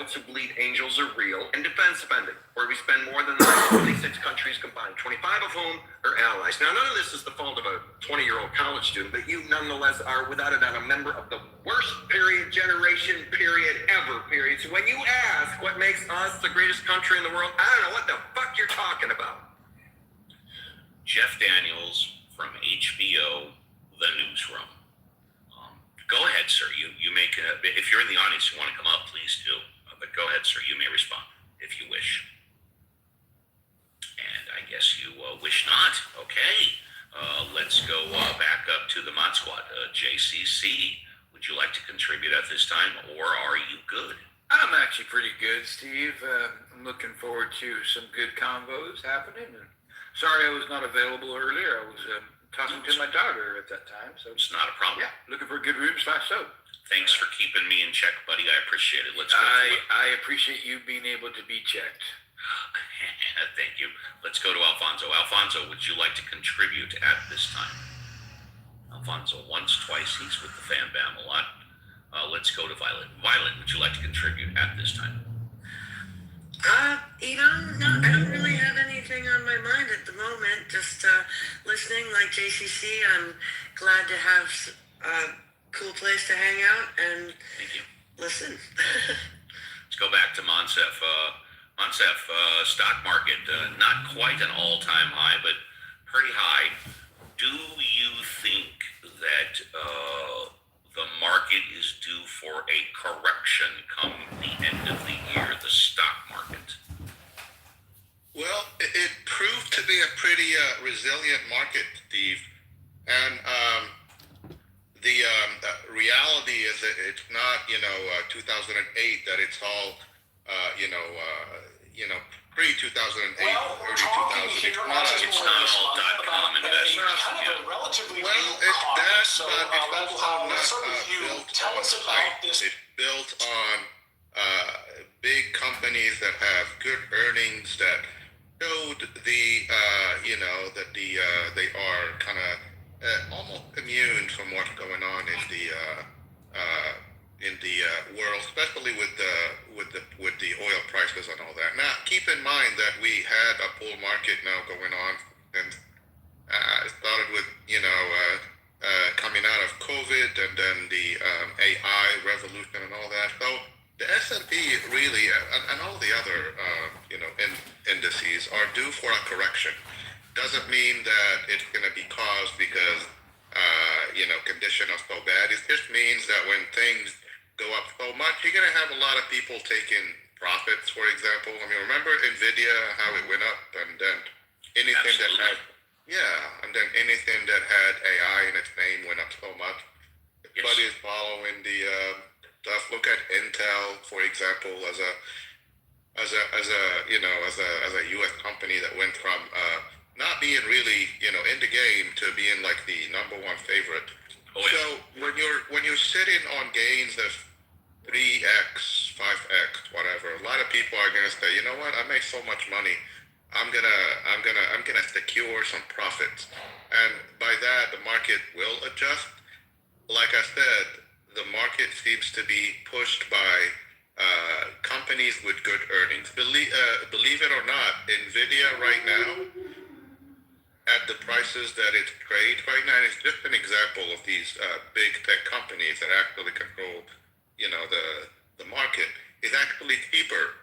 adults who bleed angels are real, and defense spending, where we spend more than the 26 countries combined, 25 of whom are allies. Now, none of this is the fault of a 20-year-old college student, but you nonetheless are, without a doubt, a member of the worst generation ever. So when you ask what makes us the greatest country in the world, I don't know what the fuck you're talking about. Jeff Daniels from HBO, The Newsroom. Go ahead, sir. You make if you're in the audience, you want to come up, please do. But go ahead, sir. You may respond if you wish. And I guess you wish not. Okay. Let's go back up to the Mod Squad. JCC, would you like to contribute at this time, or are you good? I'm actually pretty good, Steve. I'm looking forward to some good combos happening. And sorry I was not available earlier. I was talking to my daughter at that time. So it's not a problem. Yeah, looking for good rooms/soap. Thanks for keeping me in check, buddy. I appreciate it. Let's go. I appreciate you being able to be checked. Thank you. Let's go to Alfonso. Alfonso, would you like to contribute at this time? Alfonso, once, twice, he's with the Fan Bam a lot. Let's go to Violet. Violet, would you like to contribute at this time? No, I don't really have anything on my mind at the moment. Just listening like JCC. I'm glad to have a cool place to hang out and Thank you. Listen. Let's go back to Monsef. Monsef, stock market, not quite an all-time high, but pretty high. Do you think that the market is due for a correction come the end of the year, the stock market? Well, it proved to be a pretty resilient market, Steve. And the reality is that it's not, 2008, that it's all, pre-2008, early 2000. It's not all .com investors. Well, it's that, but it's also not built on hype. It's built on big companies that have good earnings that showed they are kind of almost immune from what's going on in the world, especially with the oil prices and all that. Now, keep in mind that we had a bull market now going on, and it started with coming out of COVID, and then the AI revolution and all that. So the S&P really and all the other indices are due for a correction. Doesn't mean that it's going to be caused because conditions are so bad. It just means that when things go up so much, you're going to have a lot of people taking profits. For example, remember Nvidia, how it went up, and then anything Absolutely. that had AI in its name went up so much. Yes. Everybody's following the stuff. Look at Intel, for example, as a U.S. company that went from not being really in the game to being like the number one favorite. Oh, yeah. So when you're sitting on gains of 3x, 5x, whatever, a lot of people are gonna say, you know what, I make so much money, I'm gonna secure some profits, and by that the market will adjust. Like I said, the market seems to be pushed by companies with good earnings. Believe it or not, Nvidia right now, at the prices that it trades right now, it's just an example of these big tech companies that actually control, the market, is actually cheaper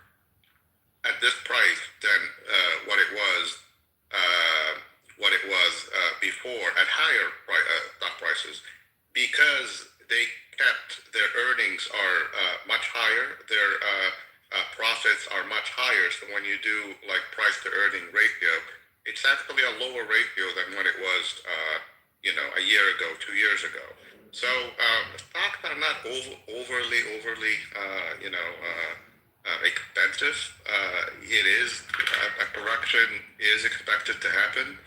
at this price than what it was before at higher stock prices, because they kept their earnings are much higher, their profits are much higher. So when you do like price to earning ratio, it's actually a lower ratio than what it was, a year ago, 2 years ago. So stocks are not overly, expensive. It is a correction is expected to happen.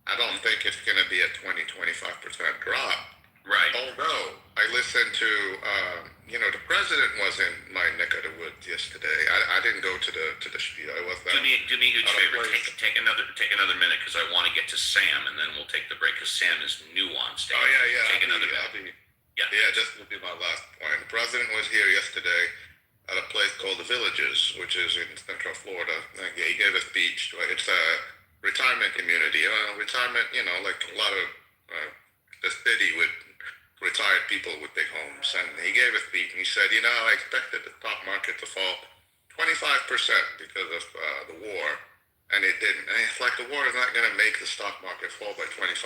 I don't think it's going to be a 20-25% drop. Right. Although I listened to, the president was in my neck of the woods yesterday. I didn't go to the spiel. I was Do me a huge favor. Take another minute, because I want to get to Sam, and then we'll take the break, because Sam is new on stage. Oh yeah. Take another minute. Yeah, this will be my last point. The president was here yesterday at a place called the Villages, which is in Central Florida. He gave a speech. It's a retirement community. Retirement, like a lot of the city with retired people with big homes. And he gave a speech and he said, I expected the stock market to fall 25% because of the war, and it didn't. And it's like the war is not going to make the stock market fall by 25%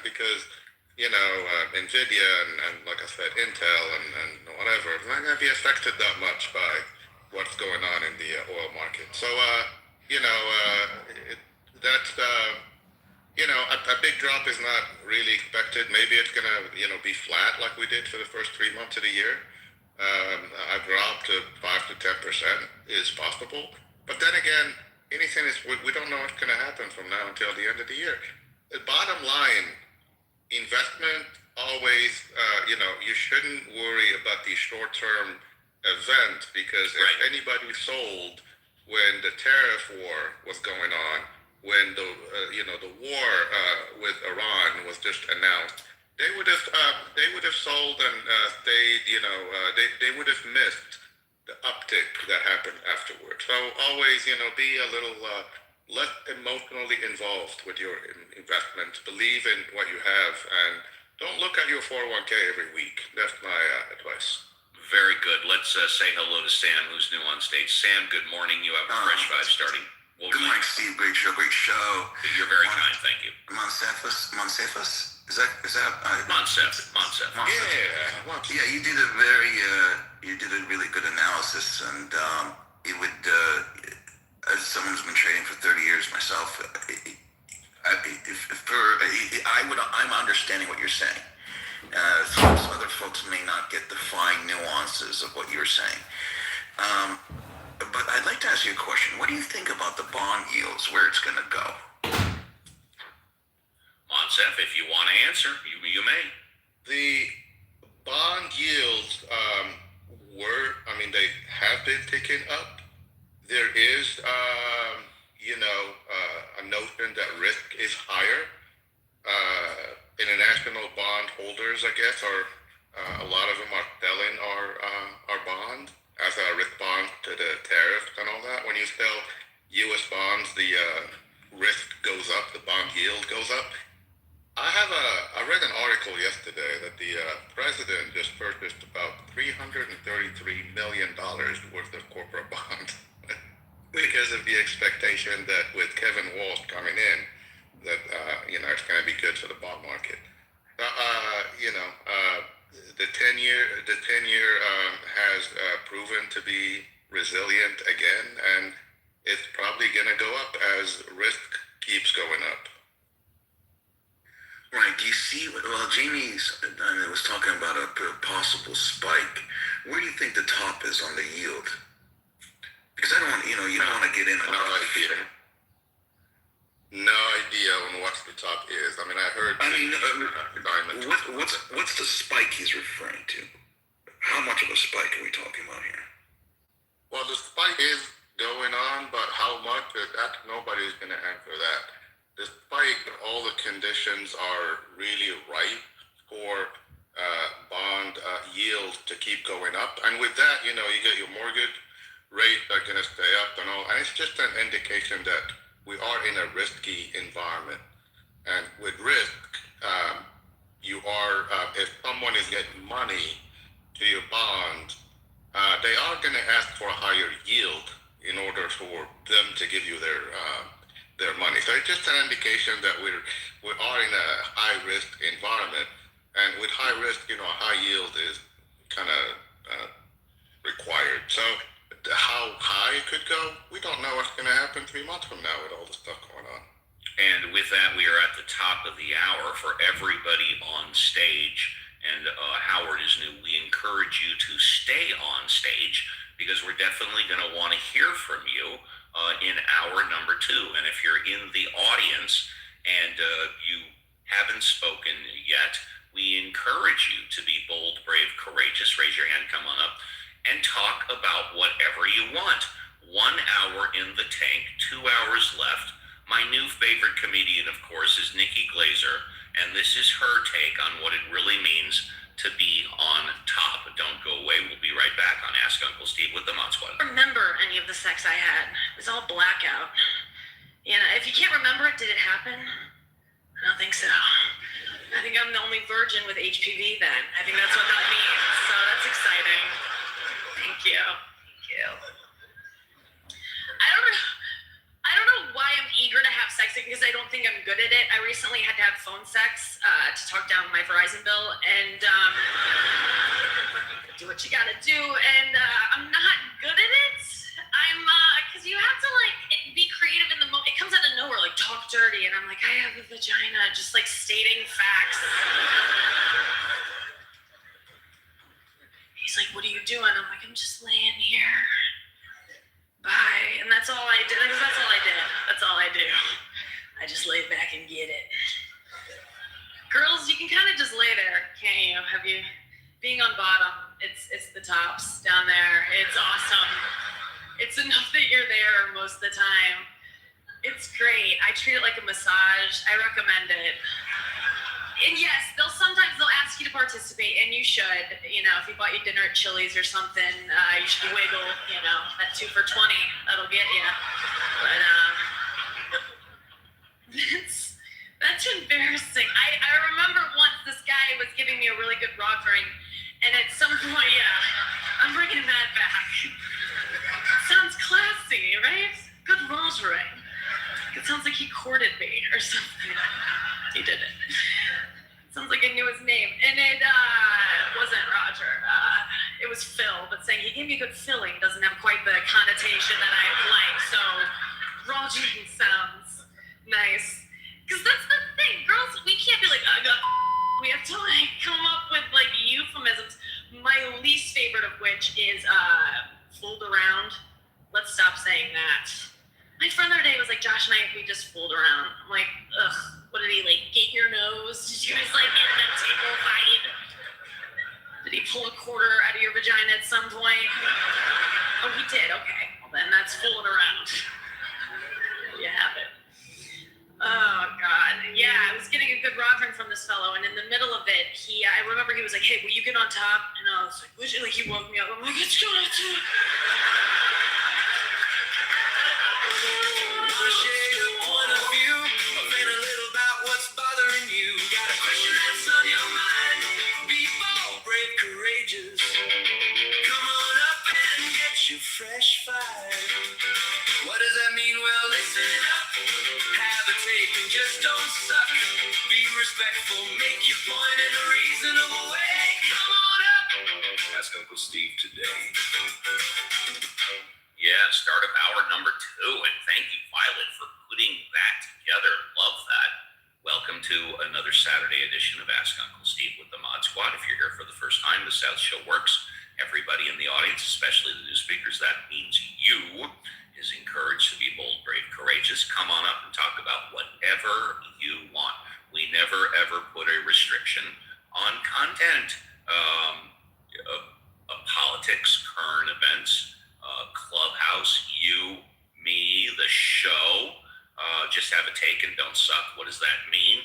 because, NVIDIA and like I said, Intel and whatever, it's not going to be affected that much by what's going on in the oil market. So, that's, a big drop is not really expected. Maybe it's going to, be flat like we did for the first 3 months of the year. A drop to 5 to 10% is possible. But then again, anything is, we don't know what's going to happen from now until the end of the year. The bottom line, investment always, you shouldn't worry about the short-term event because if anybody sold when the tariff war was going on, when the war with Iran was just announced, they would have sold and stayed. They would have missed the uptick that happened afterwards. So always, be a little less emotionally involved with your investments. Believe in what you have, and don't look at your 401k every week. That's my advice. Very good. Let's say hello to Sam, who's new on stage. Sam, good morning. You have a fresh vibe starting. Good morning, Steve. Great show. You're very kind. Thank you. Monsefus? Is that Monsef. Yeah, you did a really good analysis, and it would, as someone who's been trading for 30 years myself, I'm understanding what you're saying. Some other folks may not get the fine nuances of what you're saying. But I'd like to ask you a question. What do you think about the bond yields, where it's going to go? Monsef, if you want to answer, you may. The bond yields they have been ticking up. There is, a notion that risk is higher. International bond holders, I guess, a lot of them are selling our bond as a response to the tariffs and all that. When you sell U.S. bonds, the risk goes up, the bond yield goes up. I read an article yesterday that the president just purchased about $333 million worth of corporate bonds because of the expectation that with Kevin Walsh coming in, that it's going to be good for the bond market. The 10-year has proven to be resilient again, and it's probably going to go up as risk keeps going up. Right. Do you see? Well, Jamie was talking about a possible spike. Where do you think the top is on the yield? Because I don't want, you don't want to get in. No idea on what the top is. I mean, I heard. What's the spike he's referring to? How much of a spike are we talking about here? Well, the spike is going on, but how much? Nobody's going to answer that. Despite all the conditions are really right for bond yield to keep going up, and with that, you get your mortgage rates are going to stay up and all, and it's just an indication that we are in a risky environment. And with risk, you are if someone is getting money to your bond, they are going to ask for a higher yield in order for them to give you their money. So it's just an indication that we are in a high risk environment, and with high risk, a high yield is kind of required. So how high it could go, we don't know what's going to happen 3 months from now with all the stuff going on. And with that, we are at the top of the hour. For everybody on stage, and Howard is new, we encourage you to stay on stage because we're definitely going to want to hear from you in hour number 2. And if you're in the audience and you haven't spoken yet, we encourage you to be bold, brave, courageous. Raise your hand, come on up, and talk about whatever you want. 1 hour in the tank, 2 hours left. My new favorite comedian, of course, is Nikki Glazer, and this is her take on what it really means to be on top. Don't go away. We'll be right back on Ask Uncle Steve with the Mod Squad. Remember the sex I had. It was all blackout. You know, if you can't remember it, did it happen? I don't think so. I think I'm the only virgin with HPV then. I think that's what that means. So that's exciting. Thank you. Thank you. I don't know why I'm eager to have sex because I don't think I'm good at it. I recently had to have phone sex to talk down my Verizon bill, and do what you gotta do, and I'm not good at it. Because you have to be creative in the moment. It comes out of nowhere, like talk dirty, and I'm like, I have a vagina, just like stating facts. He's like, what are you doing? I'm like, I'm just laying here. Bye. And that's all I did. That's all I did. That's all I do. I just lay back and get it. Girls, you can kind of just lay there, can't you? Have you? Being on bottom, it's the tops down there. It's awesome. It's enough that you're there most of the time. It's great. I treat it like a massage. I recommend it. And yes, sometimes they'll ask you to participate, and you should. You know, if you bought you dinner at Chili's or something, you should wiggle. You know, that 2 for $20, that'll get you. But that's embarrassing. I remember once this guy was giving me a really good rock ring, and at some point, yeah, I'm bringing that back. Sounds classy, right? Good rose ring. It sounds like he courted me or something. He didn't. Sounds like I knew his name. And it wasn't Roger. It was Phil, but saying he gave me a good filling doesn't have quite the connotation that I like. So Roger sounds nice. Because that's the thing. Girls, we can't be like, we have to come up with euphemisms. My least favorite of which is fooled around. Let's stop saying that. My friend the other day was like, Josh and I, we just fooled around. I'm like, ugh, what did he get your nose? Did you guys get in a table fight? Did he pull a quarter out of your vagina at some point? Oh, he did, okay. Well then that's fooling around. There you have it. Oh God, yeah, I was getting a good rock ring from this fellow, and in the middle of it, I remember he was like, hey, will you get on top? And I was like, he woke me up. I'm like, let's go on top. Share your point of view, vent a little about what's bothering you. Got a question that's on your mind. Be bold, brave, courageous. Come on up and get your fresh fire. What does that mean? Well, listen up. Have a tape and just don't suck. Be respectful, make your point in a reasonable way. Come on up. Ask Uncle Steve today. Yeah, startup hour number 2, and thank you, Violet, for putting that together. Love that. Welcome to another Saturday edition of Ask Uncle Steve with the Mod Squad. If you're here for the first time, the South Show works. Everybody in the audience, especially the new speakers, that means you, is encouraged to be bold, brave, courageous. Come on up and talk about whatever you want. We never, ever put a restriction on content. Politics, current events, Clubhouse, you, me, the show, just have a take and don't suck. What does that mean?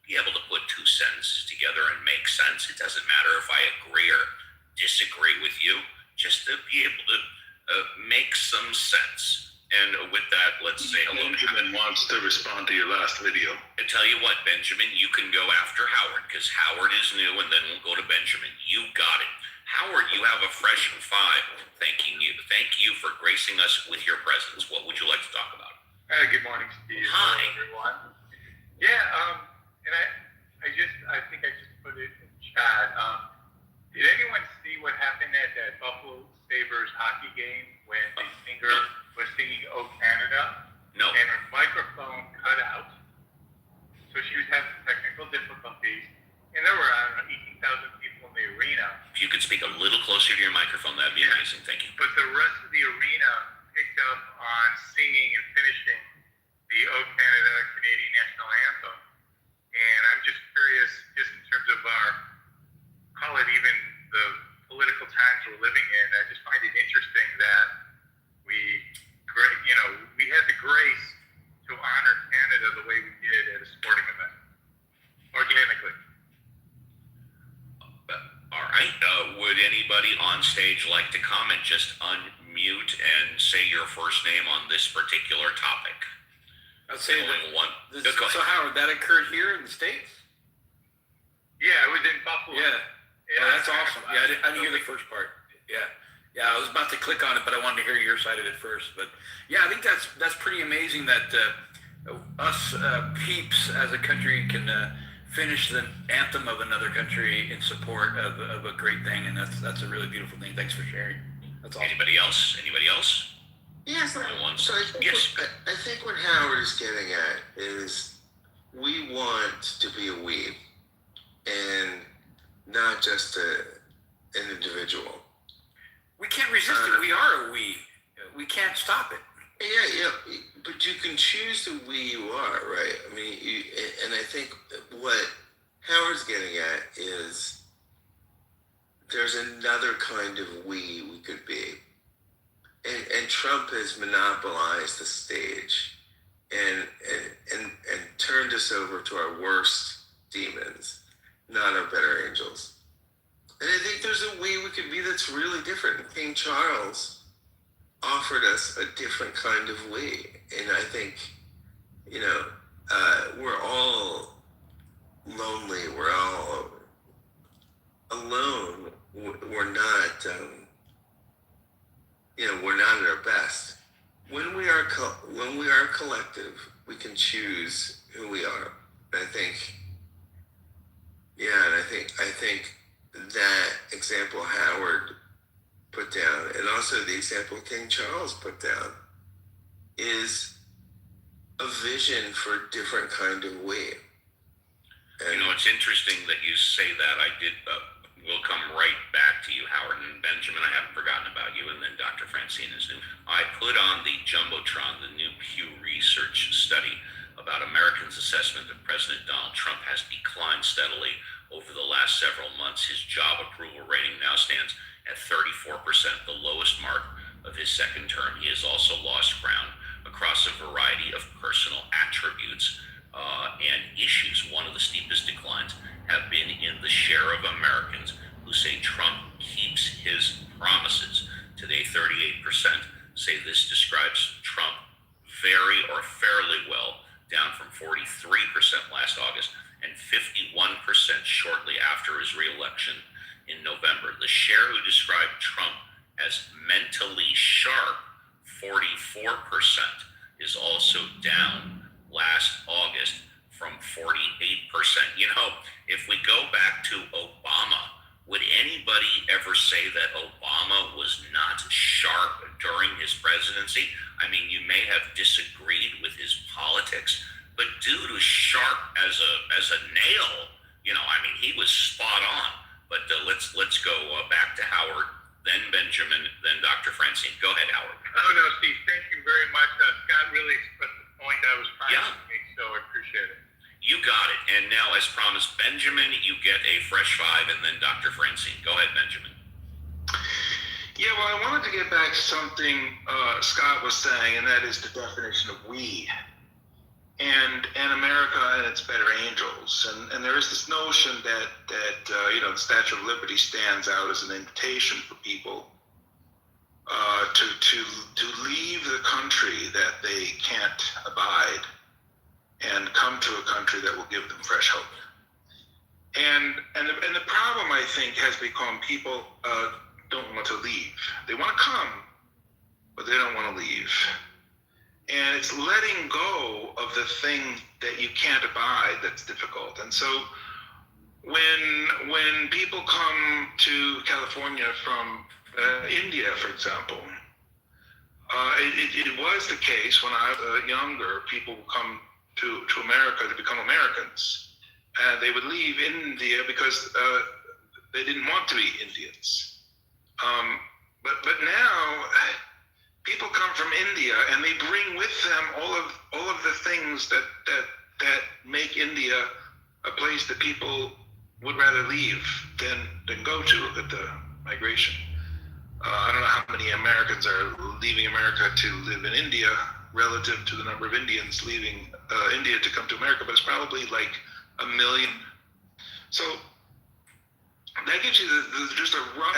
Be able to put 2 sentences together and make sense. It doesn't matter if I agree or disagree with you, just to be able to make some sense. And with that, let's say hello. Benjamin wants to respond to your last video. I tell you what, Benjamin, you can go after Howard because Howard is new, and then we'll go to Benjamin. You got it. Howard, you have a fresh 5. Thank you for gracing us with your presence. What would you like to talk about? Good morning, Steve. Hi. Hello, everyone. Yeah, and I think I just put it in chat. Did anyone see what happened at that Buffalo Sabres hockey game when the singer was singing "Oh Canada"? No. And her microphone cut out, so she was having technical difficulties. And there were, 18,000 people in the arena. If you could speak a little closer to your microphone, that'd be amazing. Thank you. But the rest of the arena picked up on singing and finishing the "Oh Canada" Canadian national anthem. And I'm just curious, just in terms of our, call it even the political times we're living in, I just find it interesting that we had the grace to honor Canada the way we did at a sporting event, organically. All right. Would anybody on stage like to comment? Just unmute and say your first name on this particular topic. I'd say Only one. that, Go ahead. so Howard, that occurred here in the States? Yeah, it was in Buffalo. Yeah. Yeah, Oh, that's awesome. Yeah, I didn't hear the first part. Yeah. Yeah, I was about to click on it, but I wanted to hear your side of it first. But yeah, I think that's pretty amazing that us peeps as a country can finish the anthem of another country in support of a great thing, and that's a really beautiful thing. Thanks for sharing. That's awesome. Anybody else? Anybody else? Yes. Going once. So I think, Yes. I think what Howard is getting at is we want to be a we, and not just an individual. We can't resist it. We are a we. We can't stop it. Yeah, but you can choose the we you are, right? I mean, and I think what Howard's getting at is there's another kind of we could be. And Trump has monopolized the stage and turned us over to our worst demons, not our better angels. And I think there's a we could be that's really different. King Charles offered us a different kind of we. And I think, we're all lonely. We're all alone. We're not, we're not at our best. When we are collective, we can choose who we are. And I think, I think that example Howard put down, and also the example King Charles put down, is a vision for a different kind of way. And It's interesting that you say that. I did. We'll come right back to you, Howard and Benjamin. I haven't forgotten about you, and then Dr. Francine is new. I put on the Jumbotron the new Pew Research study about Americans' assessment of President Donald Trump has declined steadily over the last several months. His job approval rating now stands at 34%, the lowest mark of his second term. He has also lost ground across a variety of personal attributes and issues. One of the steepest declines have been in the share of Americans who say Trump keeps his promises. Today, 38% say this describes Trump very or fairly well, down from 43% last August and 51% shortly after his reelection in November. The share who described Trump as mentally sharp, 44%, is also down last August from 48%. If we go back to Obama, would anybody ever say that Obama was not sharp during his presidency? I mean, you may have disagreed with his politics, but dude was sharp as a nail. He was spot on. But let's go back to Howard, then Benjamin, then Dr. Francine. Go ahead, Howard. Oh, no, Steve, thank you very much. Scott really expressed the point I was trying to make, so I appreciate it. You got it. And now, as promised, Benjamin, you get a fresh five, and then Dr. Francine. Go ahead, Benjamin. Yeah, well, I wanted to get back to something Scott was saying, and that is the definition of we. And America and its better angels. And there is this notion that the Statue of Liberty stands out as an invitation for people to leave the country that they can't abide and come to a country that will give them fresh hope. And the problem, I think, has become people don't want to leave. They want to come, but they don't want to leave. And it's letting go of the thing that you can't abide that's difficult. And so when people come to California from India, for example, it was the case when I was younger, people would come to America to become Americans. And they would leave India because they didn't want to be Indians. But now people come from India and they bring with them all of the things that make India a place that people would rather leave than go to. Look at the migration. I don't know how many Americans are leaving America to live in India relative to the number of Indians leaving India to come to America, but it's probably like 1 million. So that gives you just a rough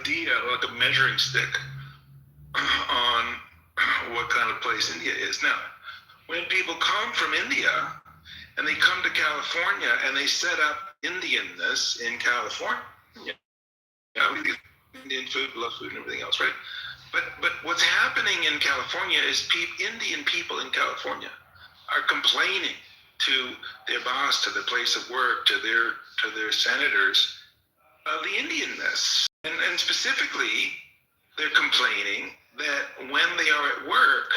idea, like a measuring stick on place India is. Now, when people come from India and they come to California and they set up Indianness in California, Indian food, love food, and everything else, right? But what's happening in California is Indian people in California are complaining to their boss, to their place of work, to their senators of the Indianness, and specifically, they're complaining that when they are at work,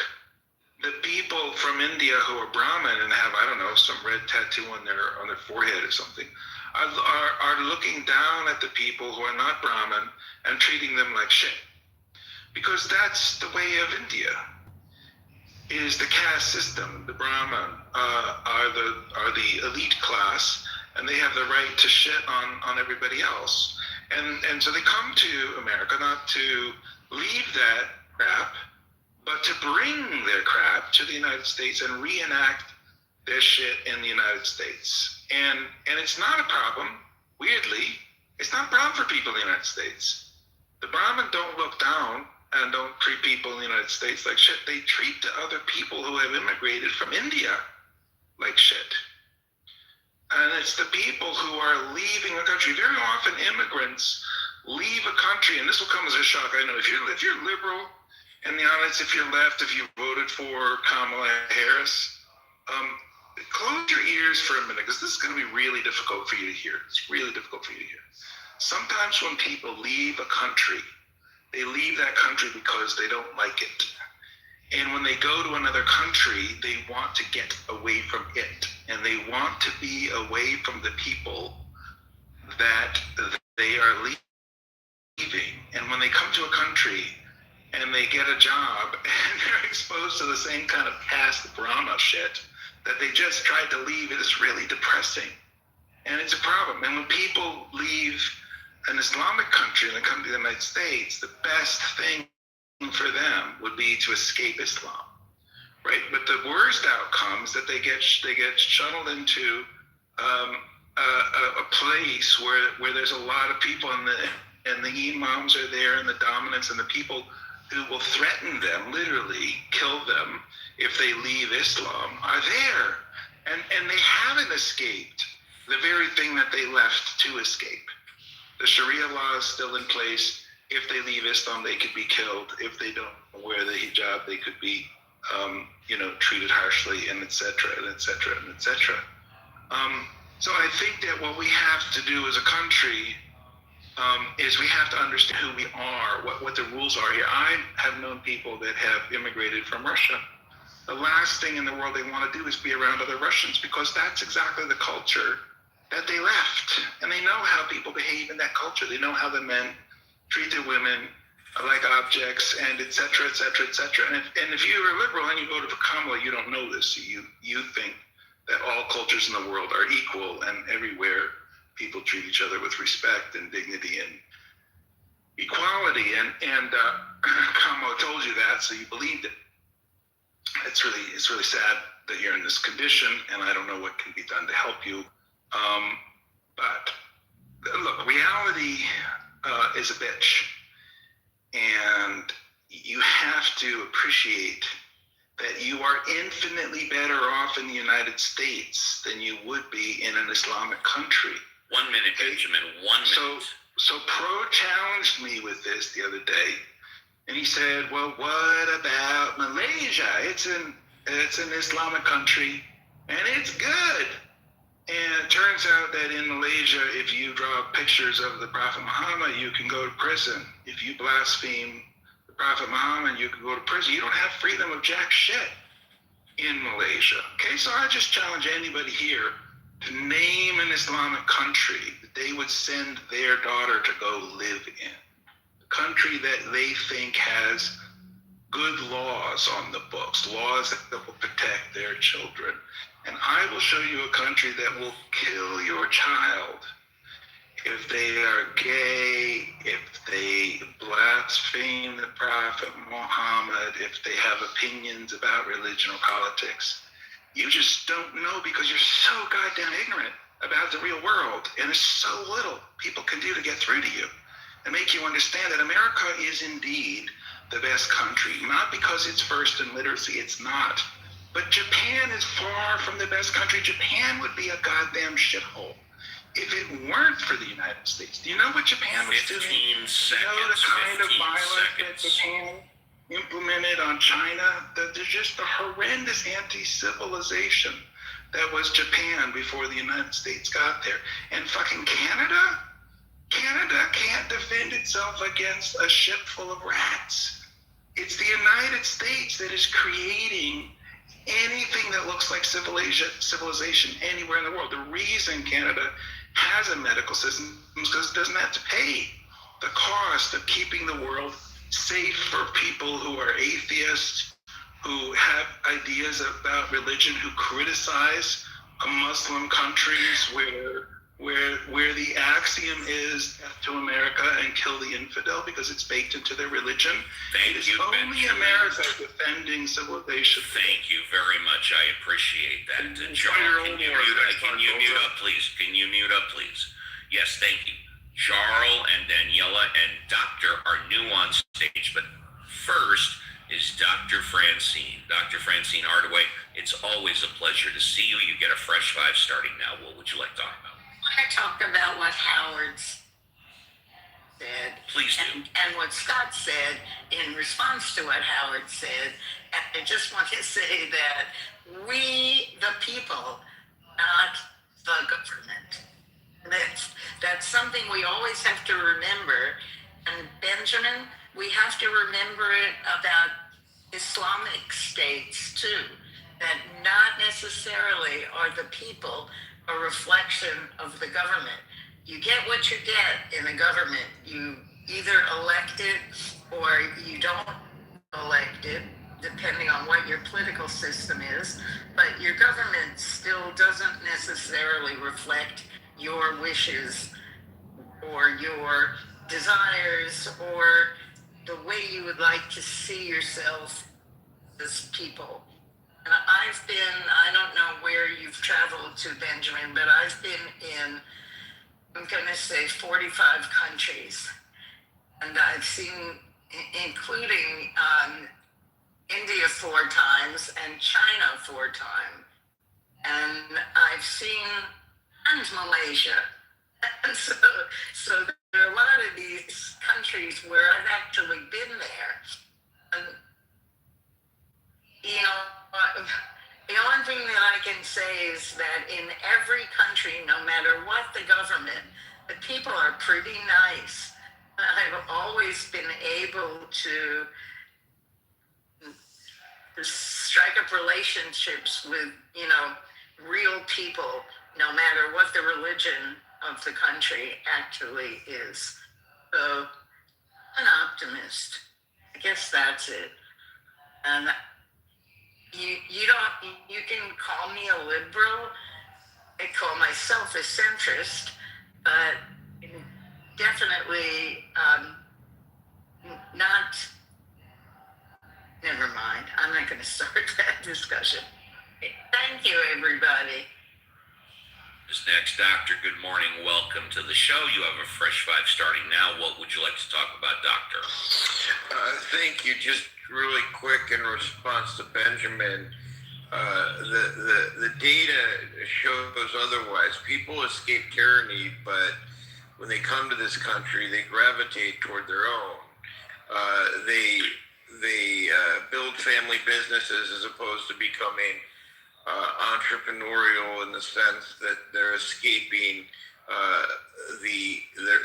the people from India who are Brahmin and have, I don't know, some red tattoo on their forehead or something, are looking down at the people who are not Brahmin and treating them like shit. Because that's the way of India, is the caste system. The Brahmin are the elite class, and they have the right to shit on everybody else. And so they come to America not to leave that crap, but to bring their crap to the United States and reenact their shit in the United States. And it's not a problem, weirdly, it's not a problem for people in the United States. The Brahmin don't look down and don't treat people in the United States like shit. They treat the other people who have immigrated from India like shit. And it's the people who are leaving the country. Very often immigrants leave a country, and this will come as a shock, I know. If you're liberal, in the audience, if you're left, if you voted for Kamala Harris, close your ears for a minute, because this is going to be really difficult for you to hear. It's really difficult for you to hear. Sometimes when people leave a country, they leave that country because they don't like it. And when they go to another country, they want to get away from it. And they want to be away from the people that they are leaving. And when they come to a country and they get a job and they're exposed to the same kind of caste Brahma shit that they just tried to leave, it is really depressing. And it's a problem. And when people leave an Islamic country and they come to the United States, the best thing for them would be to escape Islam, right? But the worst outcome is that they get shuttled into a place where there's a lot of people and the imams are there, and the dominants and the people who will threaten them, literally kill them if they leave Islam, are there. And they haven't escaped the very thing that they left to escape. The Sharia law is still in place. If they leave Islam, they could be killed. If they don't wear the hijab, they could be, treated harshly, and et cetera, and et cetera, and et cetera. So I think that what we have to do as a country is we have to understand who we are, what the rules are here. I have known people that have immigrated from Russia. The last thing in the world they want to do is be around other Russians, because that's exactly the culture that they left. And they know how people behave in that culture. They know how the men treat their women like objects, and et cetera, et cetera, et cetera. And if you're a liberal and you voted for Kamala, you don't know this. You think that all cultures in the world are equal, and everywhere people treat each other with respect and dignity and equality. And Kamala told you that, so you believed it. It's really sad that you're in this condition, and I don't know what can be done to help you. But look, reality is a bitch, and you have to appreciate that you are infinitely better off in the United States than you would be in an Islamic country. 1 minute, Benjamin. 1 minute. So Pro challenged me with this the other day, and he said, "Well, what about Malaysia? It's an Islamic country, and it's good." And it turns out that in Malaysia, if you draw pictures of the Prophet Muhammad, you can go to prison. If you blaspheme the Prophet Muhammad, you can go to prison. You don't have freedom of jack shit in Malaysia. Okay, so I just challenge anybody here to name an Islamic country that they would send their daughter to go live in. A country that they think has good laws on the books, laws that will protect their children. And I will show you a country that will kill your child if they are gay, if they blaspheme the Prophet Muhammad, if they have opinions about religion or politics. You just don't know, because you're so goddamn ignorant about the real world. And there's so little people can do to get through to you and make you understand that America is indeed the best country, not because it's first in literacy, it's not. But Japan is far from the best country. Japan would be a goddamn shithole if it weren't for the United States. Do you know what Japan was doing? 15 You know the seconds. kind of 15 violence that seconds. Japan implemented on China? There's just the horrendous anti-civilization that was Japan before the United States got there. And fucking Canada? Canada can't defend itself against a ship full of rats. It's the United States that is creating anything that looks like civilization anywhere in the world. The reason Canada has a medical system is because it doesn't have to pay the cost of keeping the world safe for people who are atheists, who have ideas about religion, who criticize Muslim countries where the axiom is death to America and kill the infidel because it's baked into their religion. Thank It is you, only Benjamin. America defending civilization. Thank you very much. I appreciate that. Jarl, can you mute up, please? Can you mute up, please? Yes, thank you. Jarl and Daniela and Doctor are new on stage, but first is Dr. Francine. Dr. Francine Hardaway, it's always a pleasure to see you. You get a fresh 5 starting now. What would you like to talk about? I talk about what Howard said. Please do. And what Scott said in response to what Howard said. And I just want to say that we, the people, not the government. That's something we always have to remember. And Benjamin, we have to remember it about Islamic states too, that not necessarily are the people a reflection of the government. You get what you get in a government. You either elect it or you don't elect it, depending on what your political system is, but your government still doesn't necessarily reflect your wishes or your desires or the way you would like to see yourself as people. And I don't know where you've traveled to, Benjamin, but I've been in, I'm going to say 45 countries. And I've seen, including India 4 times and China 4 times. And I've seen, and Malaysia. And so there are a lot of these countries where I've actually been there. And, you know, the only thing that I can say is that in every country, no matter what the government, the people are pretty nice. I've always been able to strike up relationships with, you know, real people, no matter what the religion of the country actually is. So, an optimist. I guess that's it. And you can call me a liberal. I call myself a centrist, but definitely not. Never mind. I'm not going to start that discussion. Thank you, everybody. This next doctor, good morning. Welcome to the show. You have a fresh 5 starting now. What would you like to talk about, doctor? Thank you. Just really quick in response to Benjamin, the data shows otherwise. People escape tyranny, but when they come to this country, they gravitate toward their own. They build family businesses as opposed to becoming entrepreneurial in the sense that they're escaping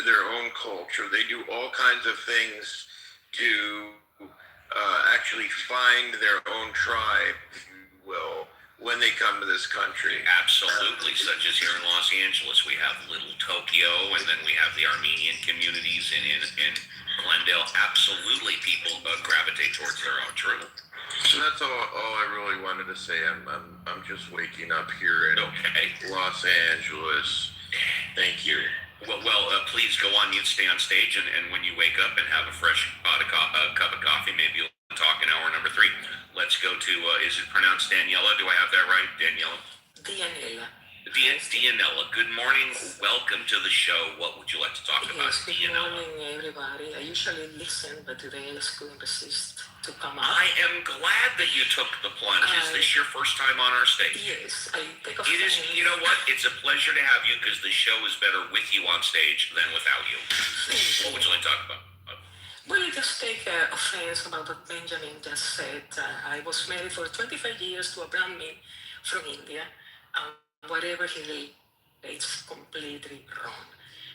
their own culture. They do all kinds of things to actually find their own tribe, if you will, when they come to this country. Absolutely, such as here in Los Angeles, we have Little Tokyo, and then we have the Armenian communities in Glendale. Absolutely, people gravitate towards their own truth. So that's all I really wanted to say. I'm just waking up here in Los Angeles. Thank you. Well, please go on. You stay on stage, and when you wake up and have a fresh cup of coffee, maybe you'll talk in hour number 3. Let's go to, is it pronounced Daniela? Do I have that right, Daniela? Daniela. Dianella, good morning. Welcome to the show. What would you like to talk about, Yes, good Dianella? morning, everybody. I usually listen, but today I just couldn't resist to come up. I am glad that you took the plunge. Is this your first time on our stage? Yes, I take It is. offense. You know what? It's a pleasure to have you because the show is better with you on stage than without you. What would you like to talk about? Well, I just take offense about what Benjamin just said. I was married for 25 years to a brown man from India. Whatever he did, it's completely wrong.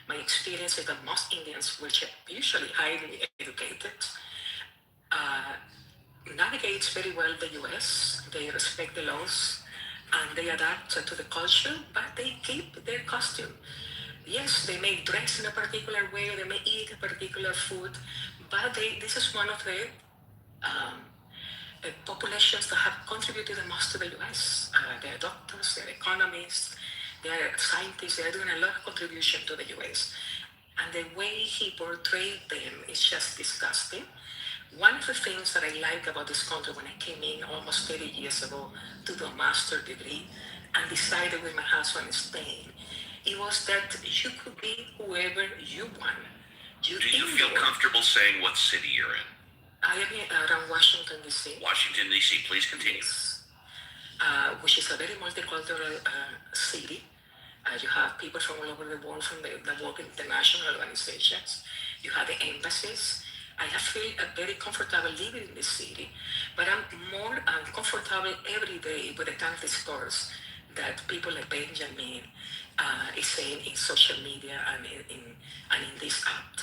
My experience is that most Indians, which are usually highly educated, navigates very well the U.S. They respect the laws and they adapt to the culture, but they keep their costume. Yes, they may dress in a particular way, they may eat a particular food, but this is one of the populations that have contributed the most to the U.S. They're doctors, they're economists, they're scientists, they're doing a lot of contribution to the U.S. And the way he portrayed them is just disgusting. One of the things that I like about this country when I came in almost 30 years ago to do a master's degree and decided with my husband in Spain, it was that you could be whoever you want. Do you feel comfortable saying what city you're in? I am around Washington, D.C. Washington, D.C. Please continue. Which is a very multicultural city. You have people from all over the world that work in international organizations. You have the embassies. I have feel very comfortable living in this city, but I'm more comfortable every day with the kind of discourse that people like Benjamin is saying in social media and in this app.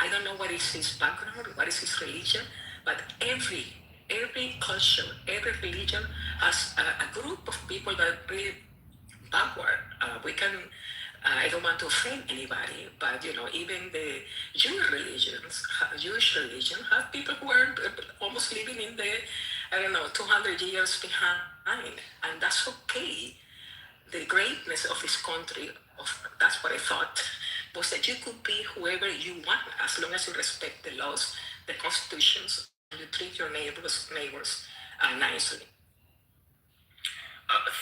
I don't know what is his background, what is his religion, but every culture, every religion has a group of people that are really backward. I don't want to offend anybody, but even the Jewish religion have people who are almost living in the, 200 years behind, and that's okay. The greatness of this country, that's what I thought, was that you could be whoever you want as long as you respect the laws, the constitutions, and you treat your neighbors nicely.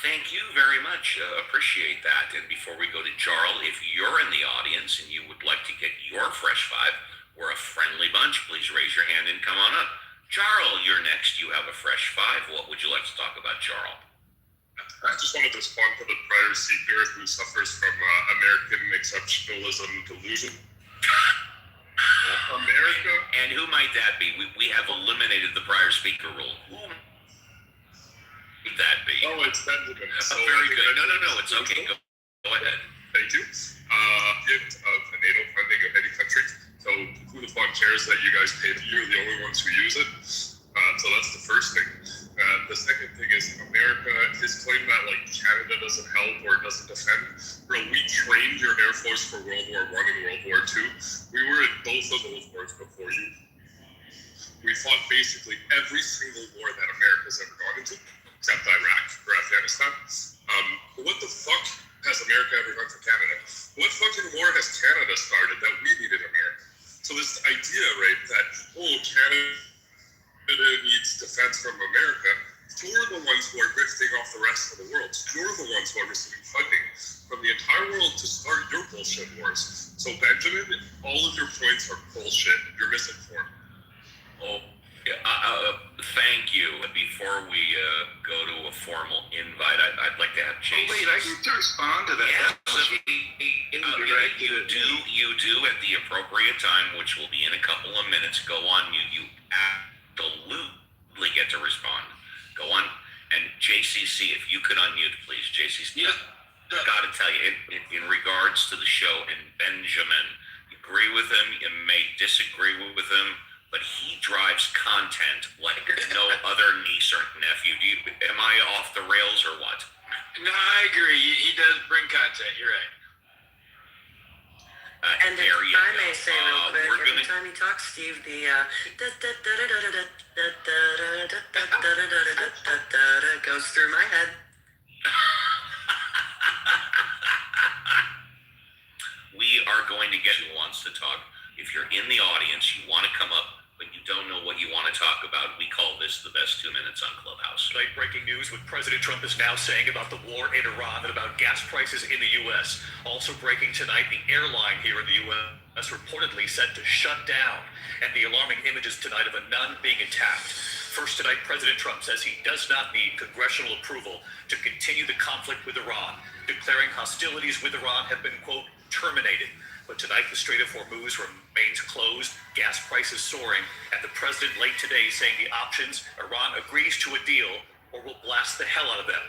Thank you very much. Appreciate that. And before we go to Jarl, if you're in the audience and you would like to get your fresh five, we're a friendly bunch. Please raise your hand and come on up. Jarl, you're next. You have a fresh five. What would you like to talk about, Jarl? I just wanted to respond to the prior speaker who suffers from American exceptionalism delusion. America. And who might that be? We have eliminated the prior speaker rule. Who would that be? Oh, it's Benjamin. So very good. No, it's okay. Go ahead. Thank you. Gift of the NATO funding of any country. So who the fuck cares that you guys pay? You're the only ones who use it. So that's the first thing. The second thing is America, his claim that Canada doesn't help or doesn't defend. Bro, we trained your Air Force for World War I and World War II. We were in both of those wars before you. We fought basically every single war that America's ever gone into, except Iraq or Afghanistan. But what the fuck has America ever done for Canada? What fucking war has Canada started that we needed America? So this idea, right, that, Canada needs defense from America, you're the ones who are drifting off the rest of the world. You're the ones who are receiving funding from the entire world to start your bullshit wars. So Benjamin, all of your points are bullshit. You're misinformed. Oh, yeah, thank you. Before we go to a formal invite, I'd like to have Jason. Wait, I get to respond to that. You do at the appropriate time, which will be in a couple of minutes. Go on, you absolutely get to respond. Go on. And JCC, if you could unmute, please. JCC. Yeah. I got to tell you, in regards to the show and Benjamin, you agree with him, you may disagree with him, but he drives content like no other niece or nephew. Am I off the rails or what? No, I agree. He does bring content. You're right. And if I may say real quick, every time he talks, Steve, the goes through my head. We are going to get who wants to talk. If you're in the audience, you want to come up, but you don't know what you want to talk about, we call this the best best 2 minutes on Clubhouse. Tonight, breaking news: what President Trump is now saying about the war in Iran and about gas prices in the U.S. Also breaking tonight, the airline here in the U.S. reportedly set to shut down, and the alarming images tonight of a nun being attacked. First tonight, President Trump says he does not need congressional approval to continue the conflict with Iran, declaring hostilities with Iran have been, quote, terminated. But tonight, the Strait of Hormuz remains closed, gas prices soaring, and the president late today saying the options: Iran agrees to a deal or will blast the hell out of them.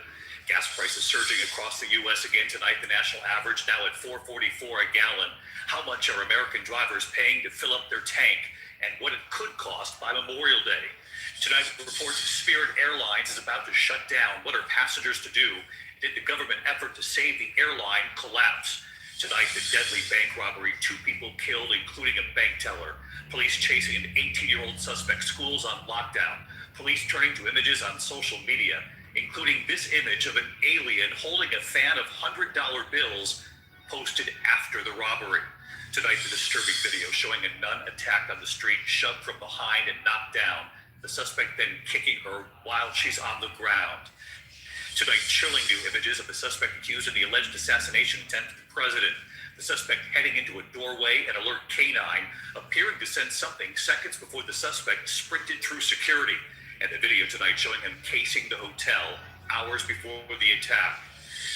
Gas prices surging across the U.S. again tonight, the national average now at $4.44 a gallon. How much are American drivers paying to fill up their tank, and what it could cost by Memorial Day? Tonight, reports Spirit Airlines is about to shut down. What are passengers to do? Did the government effort to save the airline collapse? Tonight, the deadly bank robbery, 2 people killed, including a bank teller. Police chasing an 18-year-old suspect, schools on lockdown. Police turning to images on social media, including this image of an alien holding a fan of $100 bills posted after the robbery. Tonight, the disturbing video showing a nun attacked on the street, shoved from behind and knocked down. The suspect then kicking her while she's on the ground. Tonight, chilling new images of the suspect accused of the alleged assassination attempt of the president. The suspect heading into a doorway, an alert canine appearing to sense something seconds before the suspect sprinted through security. And the video tonight showing him casing the hotel hours before the attack.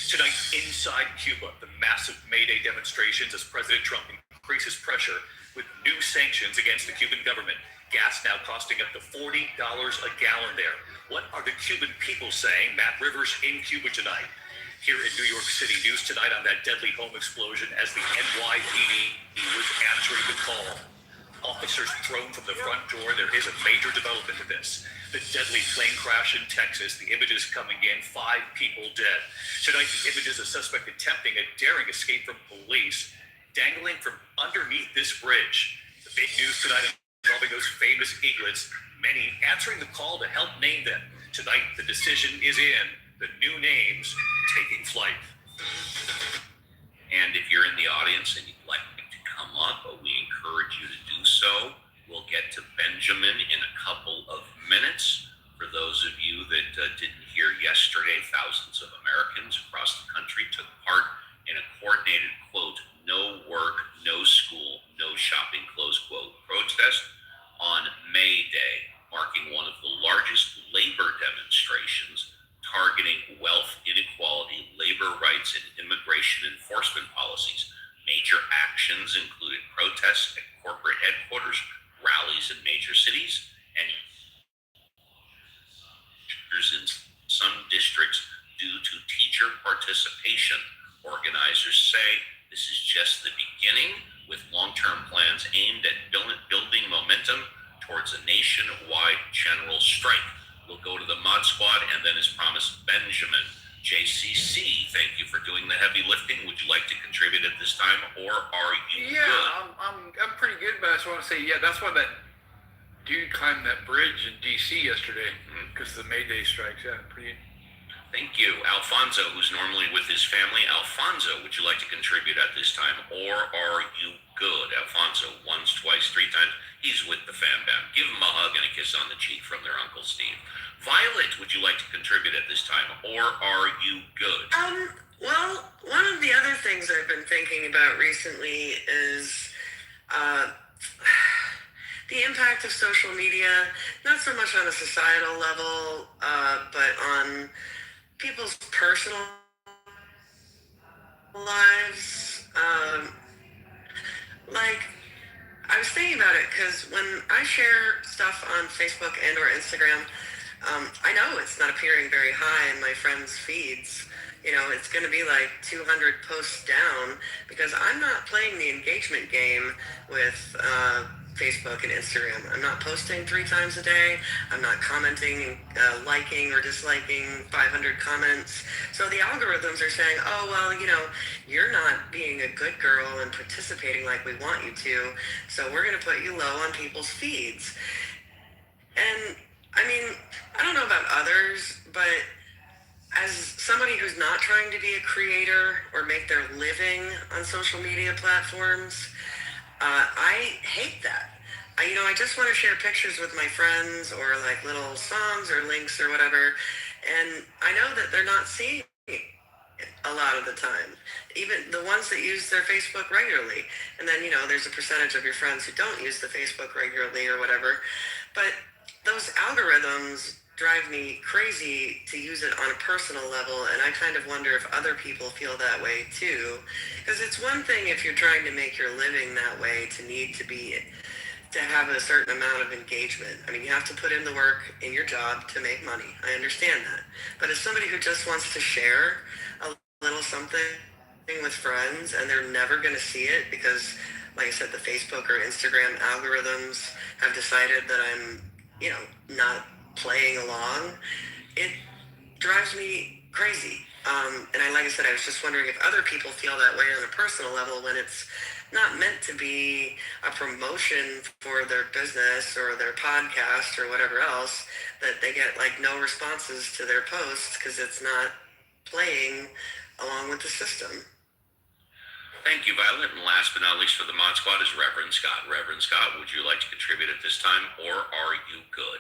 Tonight, inside Cuba, the massive May Day demonstrations as President Trump increases pressure with new sanctions against the Cuban government. Gas now costing up to $40 a gallon there. What are the Cuban people saying? Matt Rivers in Cuba tonight. Here in New York City, news tonight on that deadly home explosion as the NYPD was answering the call. Officers thrown from the front door. There is a major development to this. The deadly plane crash in Texas. The images coming in, 5 people dead. Tonight, the images of a suspect attempting a daring escape from police, dangling from underneath this bridge. The big news tonight involving those famous eaglets, many answering the call to help name them. Tonight, the decision is in. The new names taking flight. And if you're in the audience and you'd like to come up, we encourage you to do so. We'll get to Benjamin in a couple of minutes. For those of you that didn't hear yesterday, thousands of Americans across the country took part in a coordinated, quote, no work, no school, no shopping, close quote, protest on May Day, marking one of the largest labor demonstrations targeting wealth inequality, labor rights, and immigration enforcement policies. Major actions included protests at corporate headquarters, rallies in major cities, and in some districts due to teacher participation. Organizers say this is just the beginning, with long-term plans aimed at building momentum towards a nationwide general strike. We'll go to the Mod Squad, and then, as promised, Benjamin. JCC, thank you for doing the heavy lifting. Would you like to contribute at this time, or are you good? I'm pretty good, but I just want to say, that's why that dude climbed that bridge in D.C. yesterday, because the May Day strikes. Pretty. Thank you. Alfonso, who's normally with his family. Alfonso, would you like to contribute at this time, or are you good? Alfonso, once, twice, 3 times. He's with the fan band. Give him a hug and a kiss on the cheek from their Uncle Steve. Violet, would you like to contribute at this time, or are you good? Well, one of the other things I've been thinking about recently is the impact of social media, not so much on a societal level, but on people's personal lives. I was thinking about it because when I share stuff on Facebook and or Instagram, I know it's not appearing very high in my friends' feeds. It's going to be like 200 posts down because I'm not playing the engagement game with Facebook and Instagram. I'm not posting 3 times a day. I'm not commenting, liking or disliking 500 comments. So the algorithms are saying, oh, well, you're not being a good girl and participating like we want you to. So we're going to put you low on people's feeds. And I mean, I don't know about others, but as somebody who's not trying to be a creator or make their living on social media platforms, I hate that I just want to share pictures with my friends or like little songs or links or whatever. And I know that they're not seeing it a lot of the time, even the ones that use their Facebook regularly. And then, there's a percentage of your friends who don't use the Facebook regularly or whatever. But those algorithms drive me crazy to use it on a personal level, and I kind of wonder if other people feel that way too. Because it's one thing if you're trying to make your living that way to have a certain amount of engagement. I mean, you have to put in the work in your job to make money. I understand that. But as somebody who just wants to share a little something with friends and they're never going to see it because, like I said, the Facebook or Instagram algorithms have decided that I'm, not playing along, it drives me crazy. And like I said, I was just wondering if other people feel that way on a personal level when it's not meant to be a promotion for their business or their podcast or whatever else, that they get like no responses to their posts because it's not playing along with the system. Thank you, Violet. And last but not least for the Mod Squad is Reverend Scott. Reverend Scott, would you like to contribute at this time, or are you good?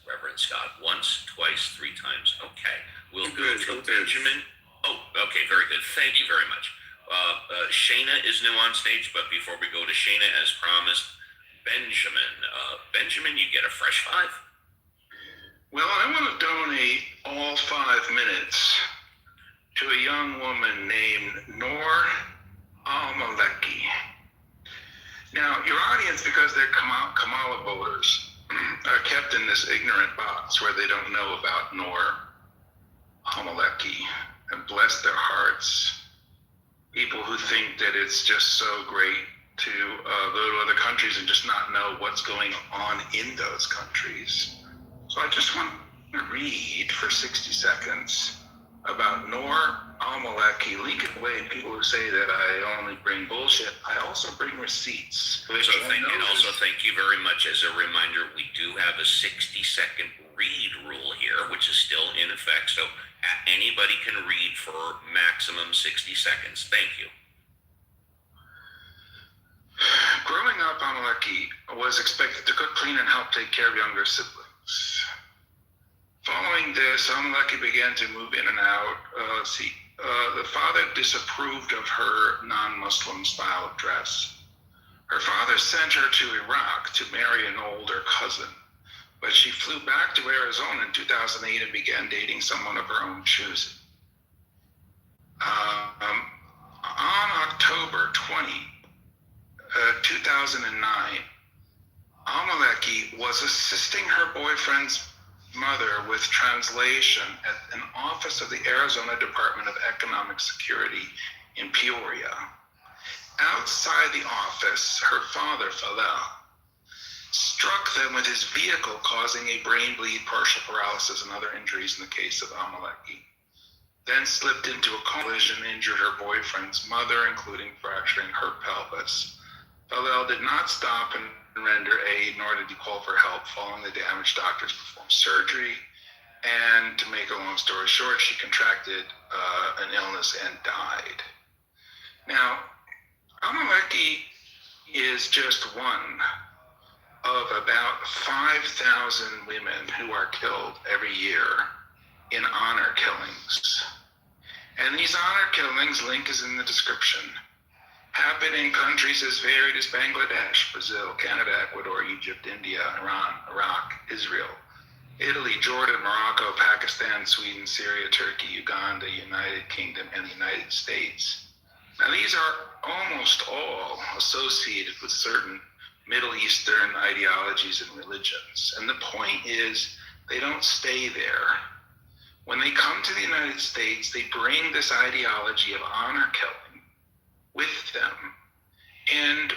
Reverend Scott, once, twice, 3 times. Okay. We'll go to Benjamin. Oh, okay, very good. Thank you very much. Shayna is new on stage, but before we go to Shayna, as promised, Benjamin. Benjamin, you get a fresh 5. Well, I want to donate all 5 minutes to a young woman named Noor Al-Maleki. Now, your audience, because they're Kamala voters, are kept in this ignorant box where they don't know about Noor Al-Maleki, and bless their hearts. People who think that it's just so great to go to other countries and just not know what's going on in those countries. So I just want to read for 60 seconds about Noor Al-Maleki. Link it away, people who say that I only bring bullshit. I also bring receipts. Also, thank you very much. As a reminder, we do have a 60-second read rule here, which is still in effect. So anybody can read for maximum 60 seconds. Thank you. Growing up, Al-Maleki was expected to cook, clean, and help take care of younger siblings. Following this, Al-Maleki began to move in and out. The father disapproved of her non-Muslim style of dress. Her father sent her to Iraq to marry an older cousin, but she flew back to Arizona in 2008 and began dating someone of her own choosing. On October 20, 2009, Al-Maleki was assisting her boyfriend's mother with translation at an office of the Arizona Department of Economic Security in Peoria. Outside the office, her father, Falel, struck them with his vehicle, causing a brain bleed, partial paralysis, and other injuries in the case of Al-Maleki. Then slipped into a collision and injured her boyfriend's mother, including fracturing her pelvis. Falel did not stop and render aid, nor did he call for help. Following the damage, doctors performed surgery, and to make a long story short, she contracted an illness and died. Now, Al-Maleki is just one of about 5,000 women who are killed every year in honor killings. And these honor killings, link is in the description, happen in countries as varied as Bangladesh, Brazil, Canada, Ecuador, Egypt, India, Iran, Iraq, Israel, Italy, Jordan, Morocco, Pakistan, Sweden, Syria, Turkey, Uganda, United Kingdom, and the United States. Now, these are almost all associated with certain Middle Eastern ideologies and religions. And the point is, they don't stay there. When they come to the United States, they bring this ideology of honor killing with them. And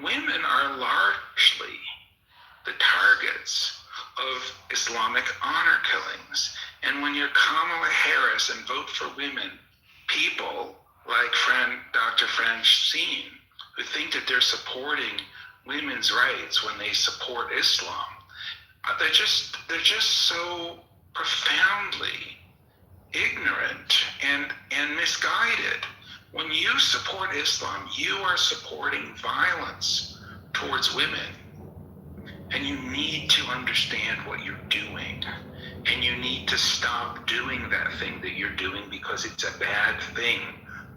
women are largely the targets of Islamic honor killings. And when you're Kamala Harris and vote for women, people like Dr. Francine, who think that they're supporting women's rights when they support Islam, they're just so profoundly ignorant and misguided. When you support Islam, you are supporting violence towards women. And you need to understand what you're doing. And you need to stop doing that thing that you're doing because it's a bad thing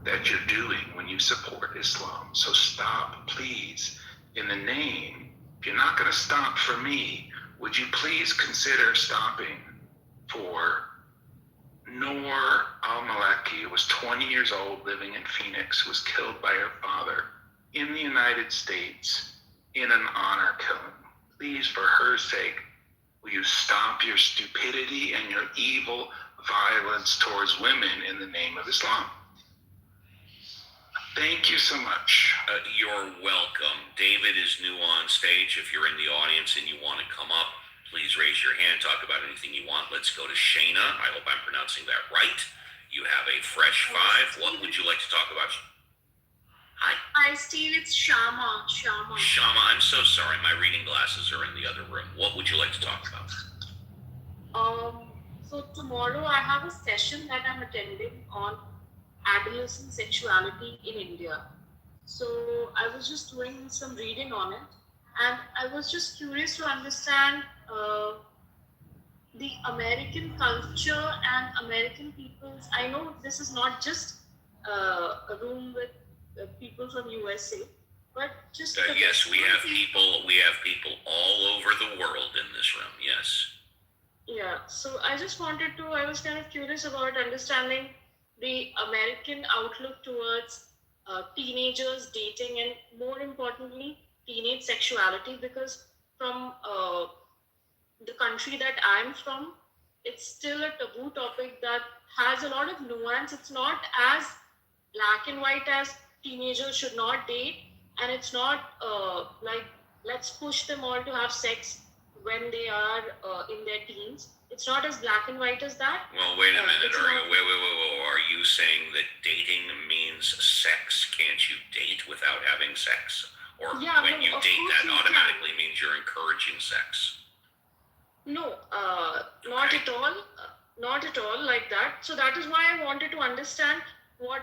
that you're doing when you support Islam. So stop, please, in the name. If you're not going to stop for me, would you please consider stopping for Noor al-Maliki, who was 20 years old, living in Phoenix, was killed by her father in the United States in an honor killing. Please, for her sake, will you stop your stupidity and your evil violence towards women in the name of Islam? Thank you so much. You're welcome. David is new on stage. If you're in the audience and you want to come up, please raise your hand, talk about anything you want. Let's go to Shayna. I hope I'm pronouncing that right. You have a fresh five. What would you like to talk about? Hi, Steve. It's Shama. Shama, I'm so sorry. My reading glasses are in the other room. What would you like to talk about? So tomorrow I have a session that I'm attending on adolescent sexuality in India. So I was just doing some reading on it, and I was just curious to understand the American culture and American peoples. I know this is not just a room with people from USA, but just yes, we have people. We have people all over the world in this room. Yes. Yeah. So I was kind of curious about understanding the American outlook towards teenagers dating and, more importantly, teenage sexuality, because from the country that I'm from, it's still a taboo topic that has a lot of nuance. It's not as black and white as teenagers should not date, and it's not like let's push them all to have sex when they are in their teens. It's not as black and white as that. Well, wait a minute. Wait. Are you saying that dating means sex? Can't you date without having sex? Or Yeah, when no, you of date, course that you can. automatically means you're encouraging sex? No, not at all. Not at all like that. So that is why I wanted to understand what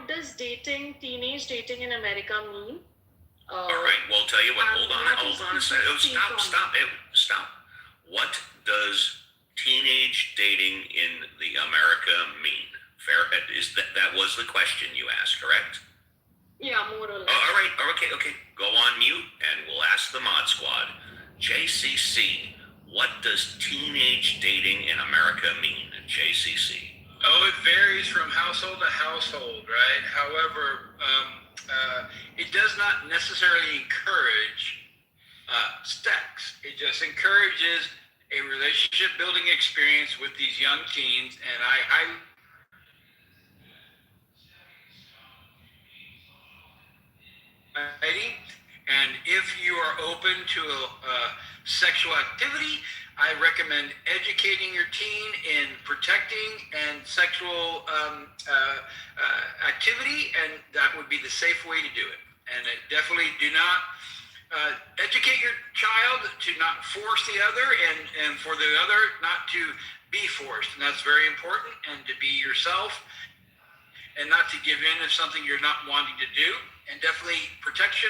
does teenage dating in America mean? All right. Well, tell you what. Hold on a second. Stop. What does teenage dating in the America mean? Fair. That was the question you asked, correct? Yeah, more or less. All right. Okay. Go on mute, and we'll ask the Mod Squad. JCC. What does teenage dating in America mean? JCC. Oh, it varies from household to household, right? However, it does not necessarily encourage sex. It just encourages a relationship building experience with these young teens, and I and if you are open to sexual activity, I recommend educating your teen in protecting and sexual activity, and that would be the safe way to do it. And definitely do not educate your child to not force the other, and for the other not to be forced. And that's very important, and to be yourself and not to give in if something you're not wanting to do. And definitely protection.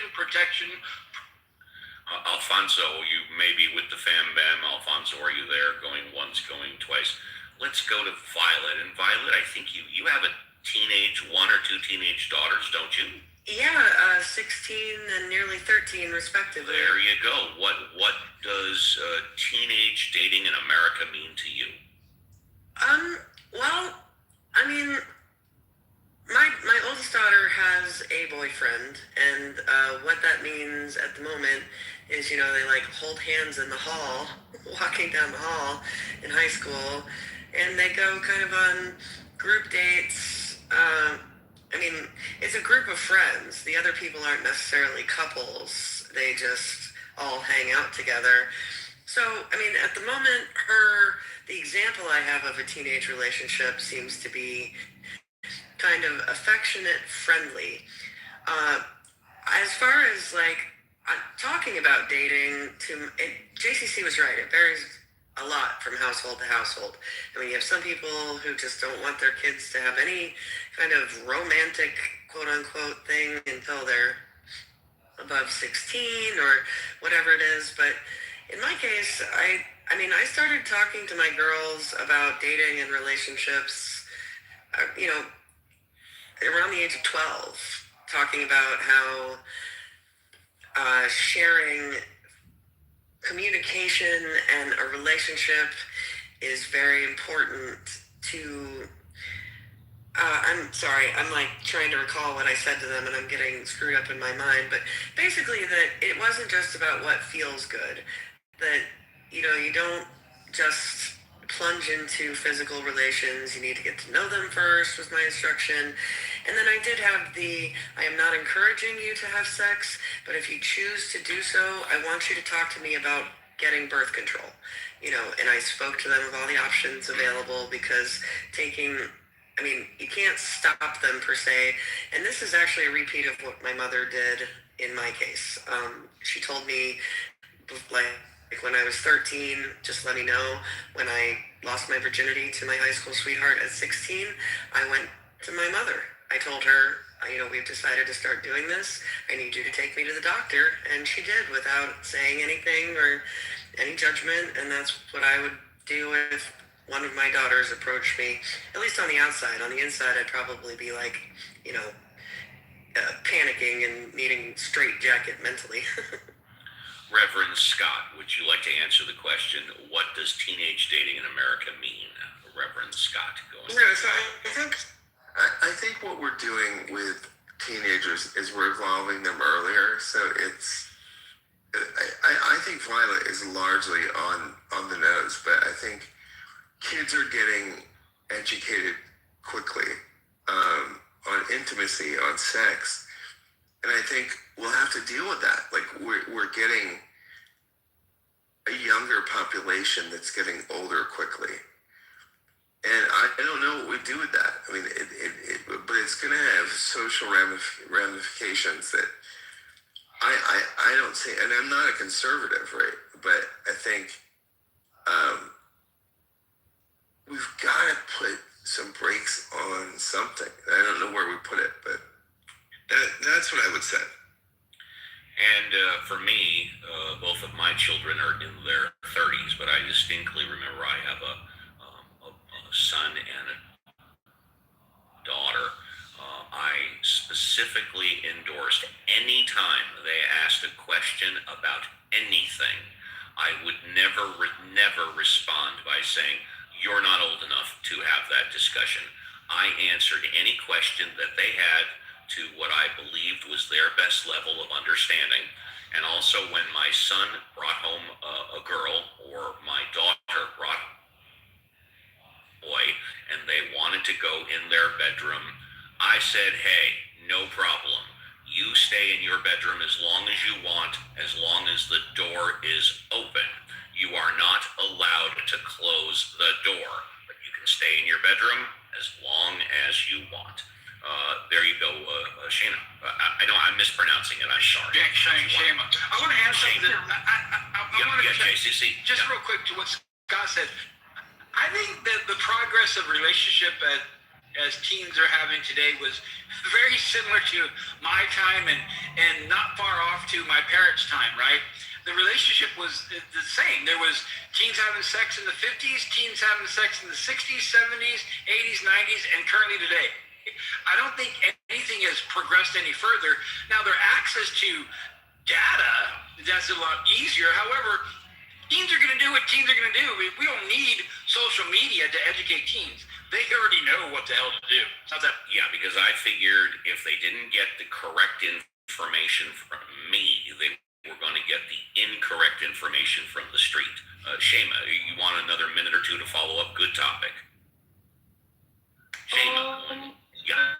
Alfonso, you may be with the fam bam. Alfonso, are you there? Going once, going twice. Let's go to Violet. And Violet, I think you have a one or two teenage daughters, don't you? Yeah, 16 and nearly 13 respectively. There you go. What does teenage dating in America mean to you? Well, I mean, my oldest daughter has a boyfriend, and what that means at the moment is, they like hold hands in the hall, walking down the hall in high school, and they go kind of on group dates. I mean, it's a group of friends. The other people aren't necessarily couples. They just all hang out together. So, I mean, at the moment, the example I have of a teenage relationship seems to be kind of affectionate, friendly. As far as talking about dating, JCC was right. It varies a lot from household to household. I mean, you have some people who just don't want their kids to have any kind of romantic, quote unquote, thing until they're above 16 or whatever it is. But in my case, I mean, I started talking to my girls about dating and relationships, around the age of 12, talking about how sharing communication and a relationship is very important to I'm sorry, I'm like trying to recall what I said to them and I'm getting screwed up in my mind, but basically that it wasn't just about what feels good, that you don't just plunge into physical relations, you need to get to know them first, was my instruction. And then I did have I am not encouraging you to have sex, but if you choose to do so, I want you to talk to me about getting birth control. And I spoke to them of all the options available, because you can't stop them per se. And this is actually a repeat of what my mother did in my case. She told me, like when I was 13, just let me know. When I lost my virginity to my high school sweetheart at 16, I went to my mother. I told her, we've decided to start doing this. I need you to take me to the doctor. And she did, without saying anything or any judgment. And that's what I would do if one of my daughters approached me, at least on the outside. On the inside, I'd probably be like, panicking and needing straight jacket mentally. Reverend Scott, would you like to answer the question, what does teenage dating in America mean? Reverend Scott, go on. Yes, I think what we're doing with teenagers is we're evolving them earlier. So I think Violet is largely on the nose, but I think kids are getting educated quickly on intimacy, on sex, and I think we'll have to deal with that. Like we're getting a younger population that's getting older quickly, and I don't know what we do with that. I mean, but it's going to have social ramifications that I don't see, and I'm not a conservative, right? But I think we've got to put some brakes on something. I don't know where we put it, but that's what I would say. And for me, both of my children are in their 30s, but I distinctly remember I have a son and a daughter. I specifically endorsed any time they asked a question about anything, I would never respond by saying, "You're not old enough to have that discussion." I answered any question that they had to what I believed was their best level of understanding. And also when my son brought home a girl, or my daughter brought a boy, and they wanted to go in their bedroom, I said, "Hey, no problem. You stay in your bedroom as long as you want, as long as the door is open. You are not allowed to close the door, but you can stay in your bedroom as long as you want." There you go, Shayna. I know I'm mispronouncing it. I'm sorry. Shayna. I want to add something. I want to JCC. Just real quick to what Scott said. I think that the progress of relationship as teens are having today was very similar to my time and not far off to my parents' time, right? The relationship was the same. There was teens having sex in the 50s, teens having sex in the 60s, 70s, 80s, 90s, and currently today. I don't think anything has progressed any further. Now, their access to data, that's a lot easier. However, teens are going to do what teens are going to do. We don't need social media to educate teens. They already know what the hell to do. How's that? Yeah, because I figured if they didn't get the correct information from me, they were going to get the incorrect information from the street. Shayma, you want another minute or two to follow up? Good topic. Shayma. Yeah.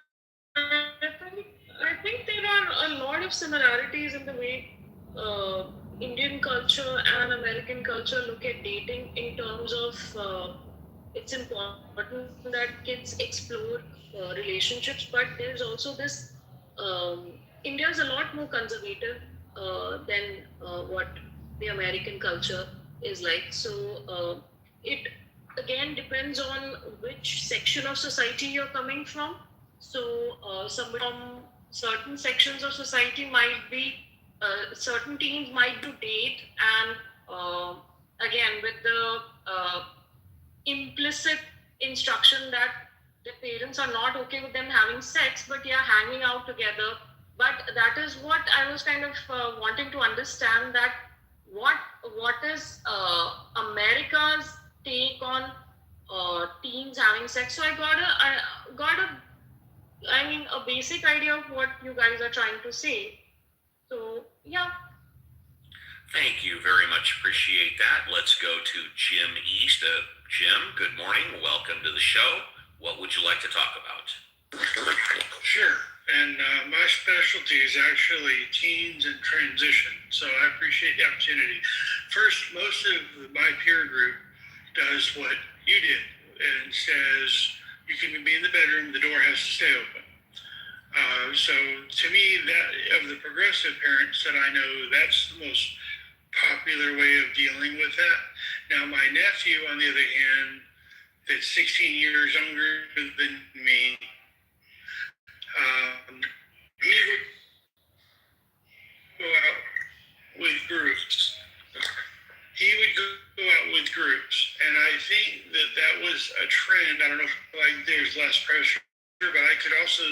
I think there are a lot of similarities in the way Indian culture and American culture look at dating, in terms of it's important that kids explore relationships, but there's also this India is a lot more conservative than what the American culture is like. So it again depends on which section of society you're coming from. So somebody from certain sections of society might be certain teens might do date, and again with the implicit instruction that the parents are not okay with them having sex, but yeah, hanging out together. But that is what I was kind of wanting to understand, that what what is America's take on teens having sex. So I got a, I mean, a basic idea of what you guys are trying to say. So yeah. Thank you very much. Appreciate that. Let's go to Jim East. Jim, good morning. Welcome to the show. What would you like to talk about? Sure. And my specialty is actually teens and transition. So I appreciate the opportunity. First, most of my peer group does what you did and says you can be in the bedroom, the door has to stay open. So to me, that of the progressive parents that I know, that's the most popular way of dealing with that. Now, my nephew, on the other hand, that's 16 years younger than me, he would go out with groups. He would go out with groups, and I think that that was a trend. I don't know if like there's less pressure, but I could also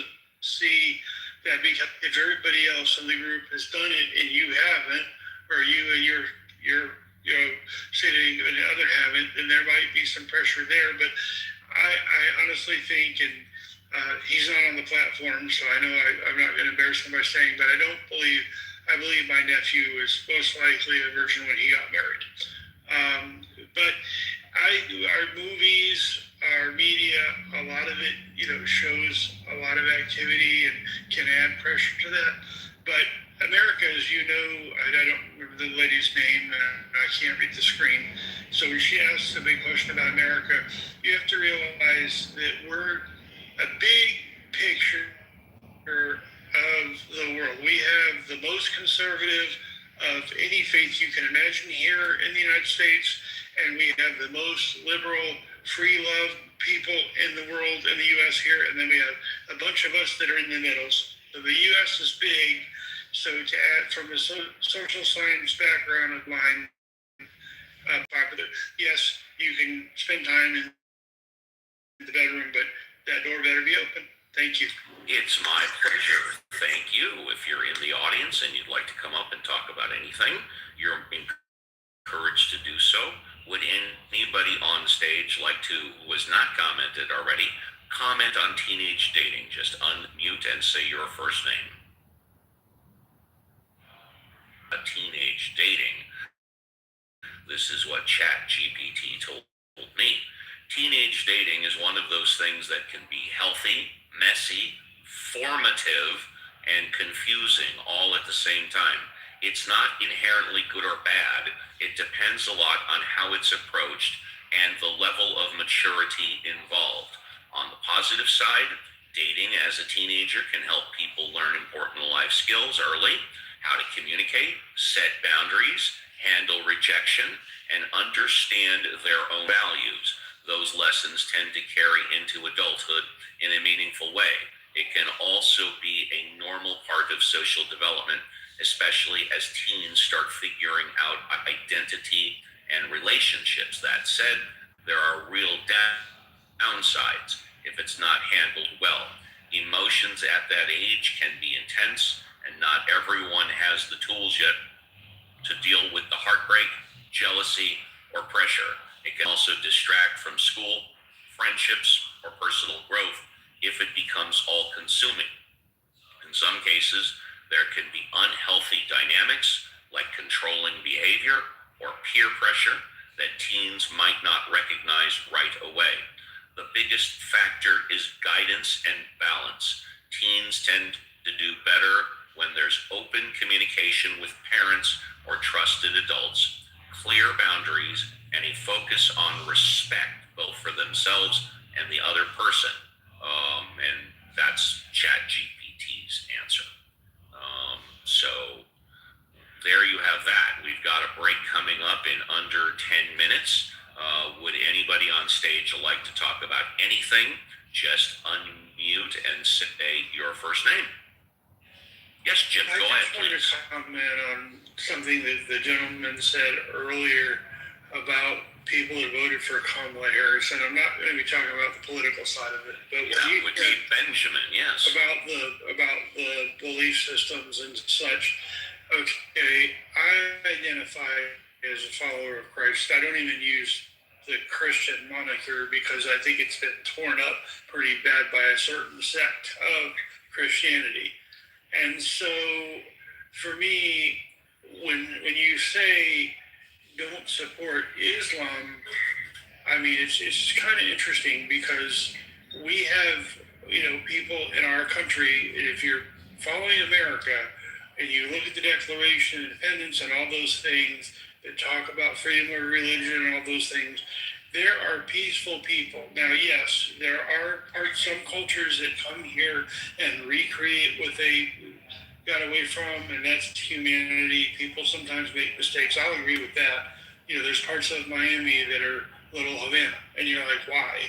see that because if everybody else in the group has done it and you haven't, or you and your you know sitting and the other haven't, then there might be some pressure there. But I honestly think, and he's not on the platform, so I know I'm not going to embarrass him by saying, but I believe my nephew was most likely a virgin when he got married. But our movies, our media, a lot of it, shows a lot of activity and can add pressure to that. But America, as you know, I don't remember the lady's name, I can't read the screen. So when she asks a big question about America, you have to realize that we're a big picture of the world. We have the most conservative of any faith you can imagine here in the United States, and we have the most liberal, free love people in the world in the U.S. here, and then we have a bunch of us that are in the middle. So the U.S. is big. So to add from a social science background of mine, popular, yes, you can spend time in the bedroom, but that door better be open. Thank you. It's my pleasure. Thank you. If you're in the audience and you'd like to come up and talk about anything, you're encouraged to do so. Would anybody on stage like to, who has not commented already, comment on teenage dating? Just unmute and say your first name. Teenage dating. This is what ChatGPT told me. Teenage dating is one of those things that can be healthy, messy, formative, and confusing all at the same time. It's not inherently good or bad. It depends a lot on how it's approached and the level of maturity involved. On the positive side, dating as a teenager can help people learn important life skills early, how to communicate, set boundaries, handle rejection, and understand their own values. Those lessons tend to carry into adulthood in a meaningful way. It can also be a normal part of social development, especially as teens start figuring out identity and relationships. That said, there are real downsides if it's not handled well. Emotions at that age can be intense, and not everyone has the tools yet to deal with the heartbreak, jealousy, or pressure. It can also distract from school, friendships, or personal growth if it becomes all-consuming. In some cases, there can be unhealthy dynamics like controlling behavior or peer pressure that teens might not recognize right away. The biggest factor is guidance and balance. Teens tend to do better when there's open communication with parents or trusted adults, clear boundaries, and a focus on respect, both for themselves and the other person. And that's ChatGPT's answer. So there you have that. We've got a break coming up in under 10 minutes. Would anybody on stage like to talk about anything? Just unmute and say your first name. Yes, Jim, I go ahead, just wanted please. to comment on something that the gentleman said earlier about people that voted for Kamala Harris, and I'm not going to be talking about the political side of it, but Yeah, when you would be Benjamin, yes. about the belief systems and such. Okay, I identify as a follower of Christ. I don't even use the Christian moniker because I think it's been torn up pretty bad by a certain sect of Christianity. And so, for me, when you say don't support Islam, I mean it's kind of interesting because we have people in our country. If you're following America and you look at the Declaration of Independence and all those things that talk about freedom of religion and all those things, there are peaceful people. Now, yes, there are some cultures that come here and recreate what they got away from, and that's humanity. People sometimes make mistakes. I'll agree with that. There's parts of Miami that are little Havana, and you're like, why?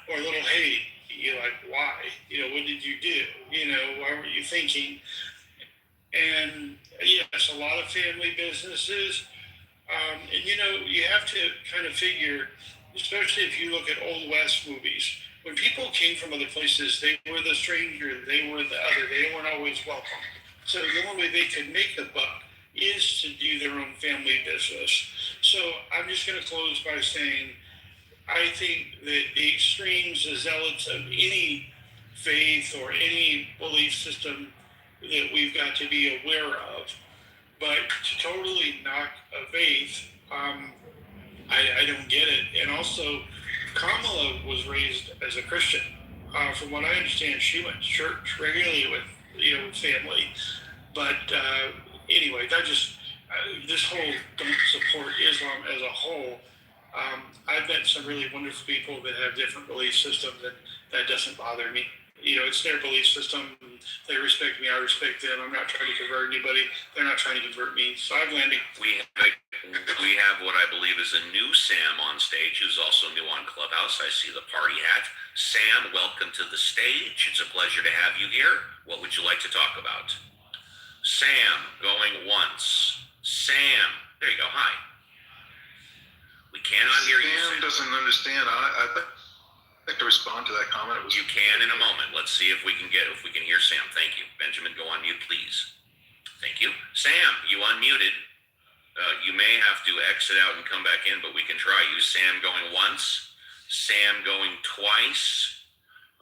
Or little Haiti. You're like, why? What did you do? Why were you thinking? And yes, a lot of family businesses. And you have to kind of figure, especially if you look at Old West movies, when people came from other places, they were the stranger, they were the other, they weren't always welcome. So the only way they could make the buck is to do their own family business. So I'm just going to close by saying, I think that the extremes, the zealots of any faith or any belief system that we've got to be aware of. But to totally knock a faith, I don't get it. And also, Kamala was raised as a Christian. From what I understand, she went to church regularly with family. But anyway, this whole don't support Islam as a whole. I've met some really wonderful people that have different belief systems, and that doesn't bother me. It's their belief system. They respect me. I respect them. I'm not trying to convert anybody. They're not trying to convert me. So I've landed. We have what I believe is a new Sam on stage, who's also new on Clubhouse. I see the party hat. Sam, welcome to the stage. It's a pleasure to have you here. What would you like to talk about? Sam, going once. Sam, there you go. Hi. We cannot hear you. Sam doesn't understand. I'd like to respond to that comment. You can in a moment. Let's see if we can hear Sam. Thank you. Benjamin, go on mute, please. Thank you. Sam, you unmuted. You may have to exit out and come back in, but we can try you. Sam going once. Sam going twice.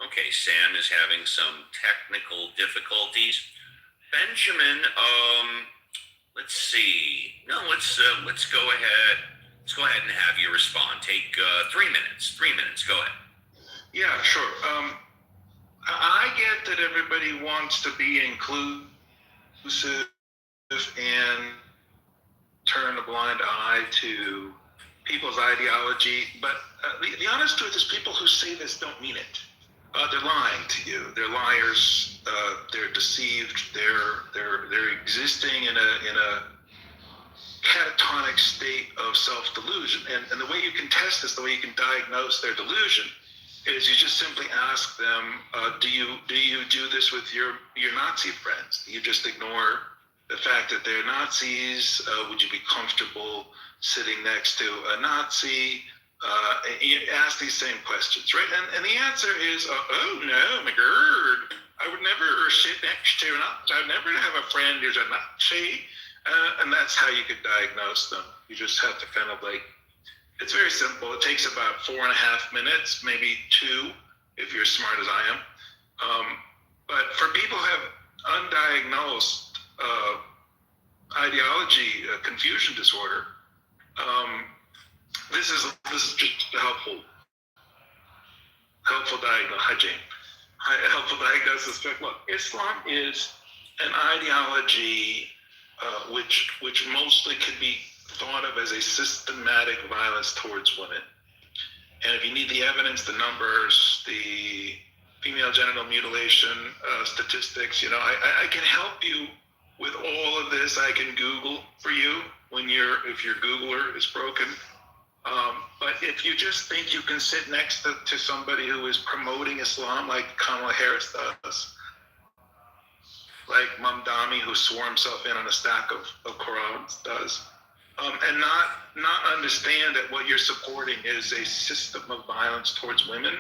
Okay, Sam is having some technical difficulties. Benjamin, let's see. No, let's go ahead. Let's go ahead and have you respond. Take 3 minutes. 3 minutes. Go ahead. Yeah, sure. I get that everybody wants to be inclusive and turn a blind eye to people's ideology, but the honest truth is people who say this don't mean it. They're lying to you. They're liars. They're deceived. They're existing in a catatonic state of self-delusion. And the way you can test this, the way you can diagnose their delusion, is you just simply ask them, do you do this with your Nazi friends? You just ignore the fact that they're Nazis. Would you be comfortable sitting next to a Nazi? You ask these same questions, right? And the answer is, oh no, my God, I would never sit next to a Nazi. I'd never have a friend who's a Nazi. And that's how you could diagnose them. You just have to kind of it's very simple. It takes about 4.5 minutes, maybe 2, if you're as smart as I am. But for people who have undiagnosed ideology confusion disorder, this is just a helpful diagnosis. Hi, Jane. Helpful diagnosis. But look, Islam is an ideology which mostly can be thought of as a systematic violence towards women. And if you need the evidence, the numbers, the female genital mutilation statistics, I can help you with all of this. I can Google for you if your Googler is broken. But if you just think you can sit next to somebody who is promoting Islam like Kamala Harris does, like Mamdani, who swore himself in on a stack of Qurans, does, and not understand that what you're supporting is a system of violence towards women,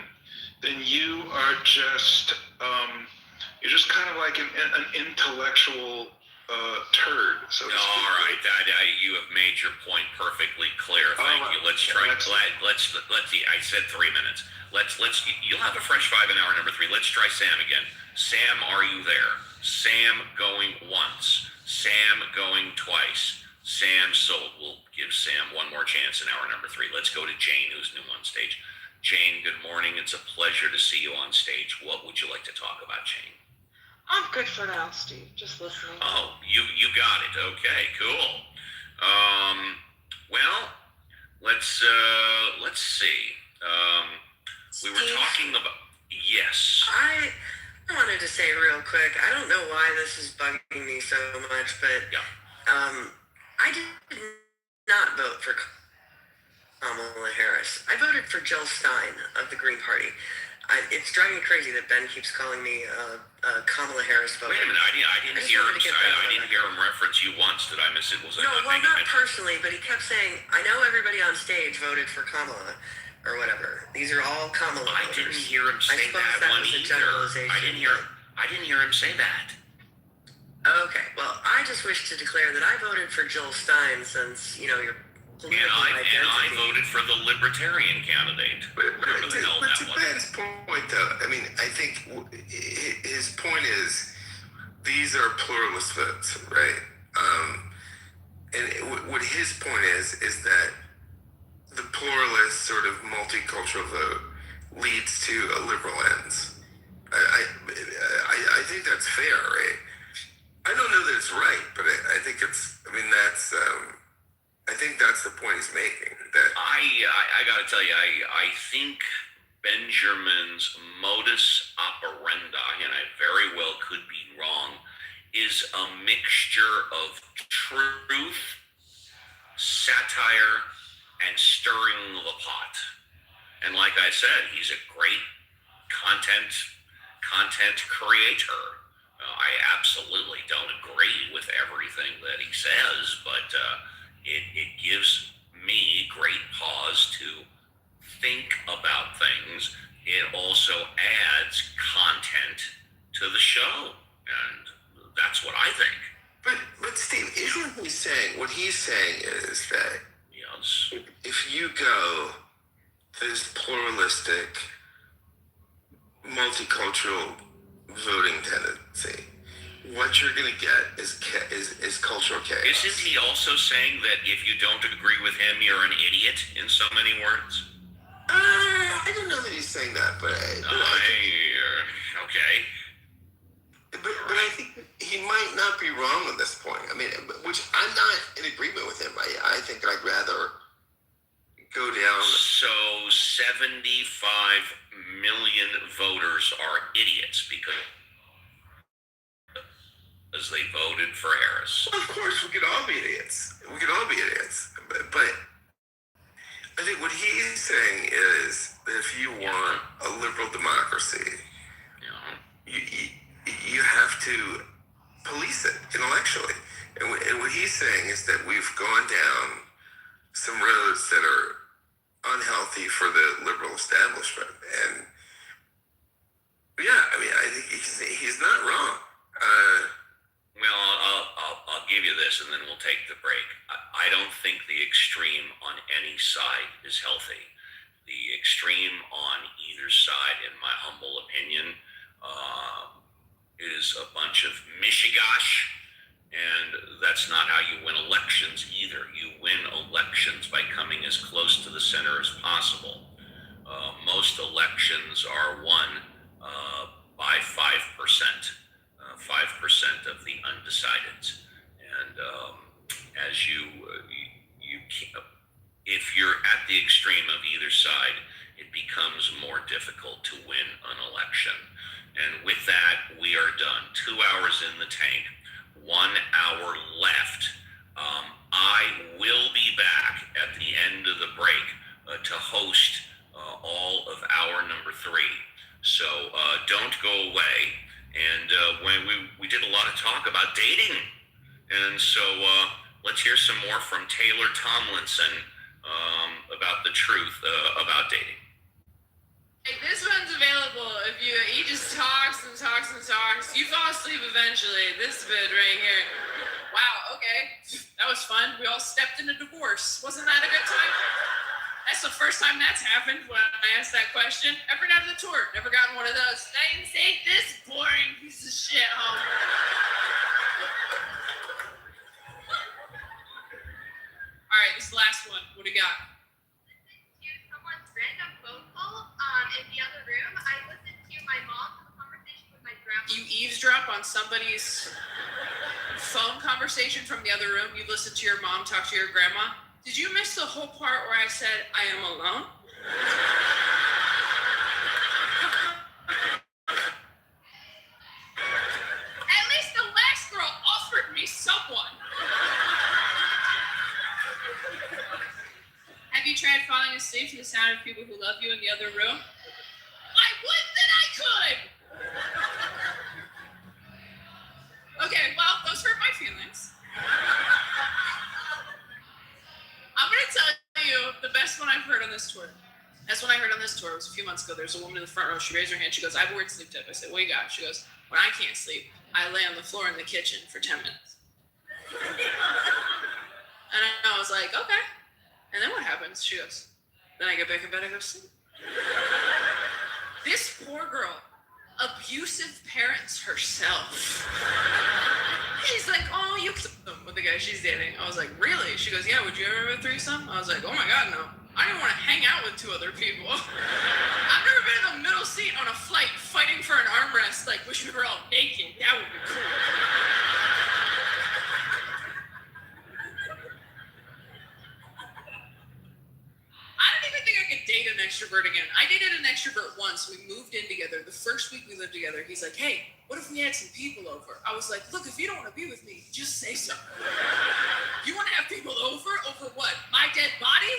then you are just you're just kind of like an intellectual turd. So to speak. All right, you have made your point perfectly clear. Thank you. Let's try. Let's. I said 3 minutes. Let's. You'll have a fresh 5 in hour number 3. Let's try Sam again. Sam, are you there? Sam going once. Sam going twice. Sam sold. We'll give Sam one more chance in hour number 3. Let's go to Jane, who's new on stage. Jane, good morning. It's a pleasure to see you on stage. What would you like to talk about, Jane? I'm good for now, Steve. Just listening. Oh, you got it. Okay, cool. Well, let's see. We were talking about yes. I wanted to say real quick. I don't know why this is bugging me so much, but I did not vote for Kamala Harris. I voted for Jill Stein of the Green Party. It's driving me crazy that Ben keeps calling me Kamala Harris voter. Wait a minute, I didn't hear him. I didn't hear him reference you once. Did I miss it? Was I No, not well, paying not attention? personally, but he kept saying, "I know everybody on stage voted for Kamala." Or whatever. These are all Kamala I voters. didn't hear him say that one was a either. generalization. I didn't hear him say that. Okay, well, I just wish to declare that I voted for Jill Stein since, your political identity. And I voted for the Libertarian candidate. Whatever the hell But that to was. Ben's point, though, I mean, I think his point is these are pluralist votes, right? And what his point is that the pluralist sort of multicultural vote leads to a liberal ends. I think that's fair, right? I don't know that it's right, but I think it's. I mean, that's. I think that's the point he's making. That I got to tell you, I think Benjamin's modus operandi, and I very well could be wrong, is a mixture of truth, satire, and stirring the pot. And like I said, he's a great content creator. I absolutely don't agree with everything that he says, but it gives me great pause to think about things. It also adds content to the show, and that's what I think. But Steve, isn't he saying what he's saying is that if you go this pluralistic, multicultural voting tendency, what you're going to get is cultural chaos. Isn't he also saying that if you don't agree with him, you're an idiot, in so many words? I don't know that he's saying that, but okay. But I think he might not be wrong on this point. I mean, which I'm not in agreement with him. I think I'd rather go down. So 75 million voters are idiots because they voted for Harris. Well, of course, we could all be idiots. But I think what he's saying is that if you want a liberal democracy, you have to police it intellectually. And what he's saying is that we've gone down some roads that are unhealthy for the liberal establishment. And yeah, I mean, I think he's not wrong. Well, I'll give you this, and then we'll take the break. I don't think the extreme on any side is healthy. The extreme on either side, in my humble opinion, is a bunch of mishigash, and that's not how you win elections either. You win elections by coming as close to the center as possible. Most elections are won by 5%. 5% of the undecideds, and as if you're at the extreme of either side, it becomes more difficult to win an election. And with that, we are done. 2 hours in the tank, 1 hour left. I will be back at the end of the break to host all of hour number 3. So don't go away. And when we did a lot of to talk about dating. And so let's hear some more from Taylor Tomlinson about the truth about dating. Like, this one's available if he just talks and talks and talks. You fall asleep eventually. This bit right here. Wow, okay. That was fun. We all stepped in a divorce. Wasn't that a good time? That's the first time that's happened when I asked that question. Ever got to the tour? Never gotten one of those. Thanks, take this boring piece of shit home. All right, this is the last one. What do you got? Someone's random phone call in the other room. I listened to my mom have a conversation with my grandma. You eavesdrop on somebody's phone conversation from the other room. You listen to your mom talk to your grandma. Did you miss the whole part where I said I am alone? At least the last girl offered me someone. Have you tried falling asleep to the sound of people who love you in the other room? I would that I could! Okay, well, those hurt my feelings. I'm gonna tell you the best one I've heard on this tour. That's one I heard on this tour. It was a few months ago. There's a woman in the front row. She raised her hand. She goes, I have a weird sleep tip. I said, what do you got? She goes, when I can't sleep, I lay on the floor in the kitchen for 10 minutes. And I was like, okay. And then what happens? She goes, then I get back in bed, I go to sleep. This poor girl, abusive parents herself. She's like, oh, you with the guy she's dating. I was like, really? She goes, yeah, would you ever have a threesome? I was like, oh my God, no. I didn't want to hang out with 2 other people. I've never been in the middle seat on a flight fighting for an armrest, like, wish we were all naked. That would be cool. I don't even think I could date an extrovert again. I dated an extrovert once. We moved in together. The first week we lived together, he's like, hey, what if we had some people over? I was like, look, if you don't want to be with me, just say so. You want to have people over? Over what? My dead body?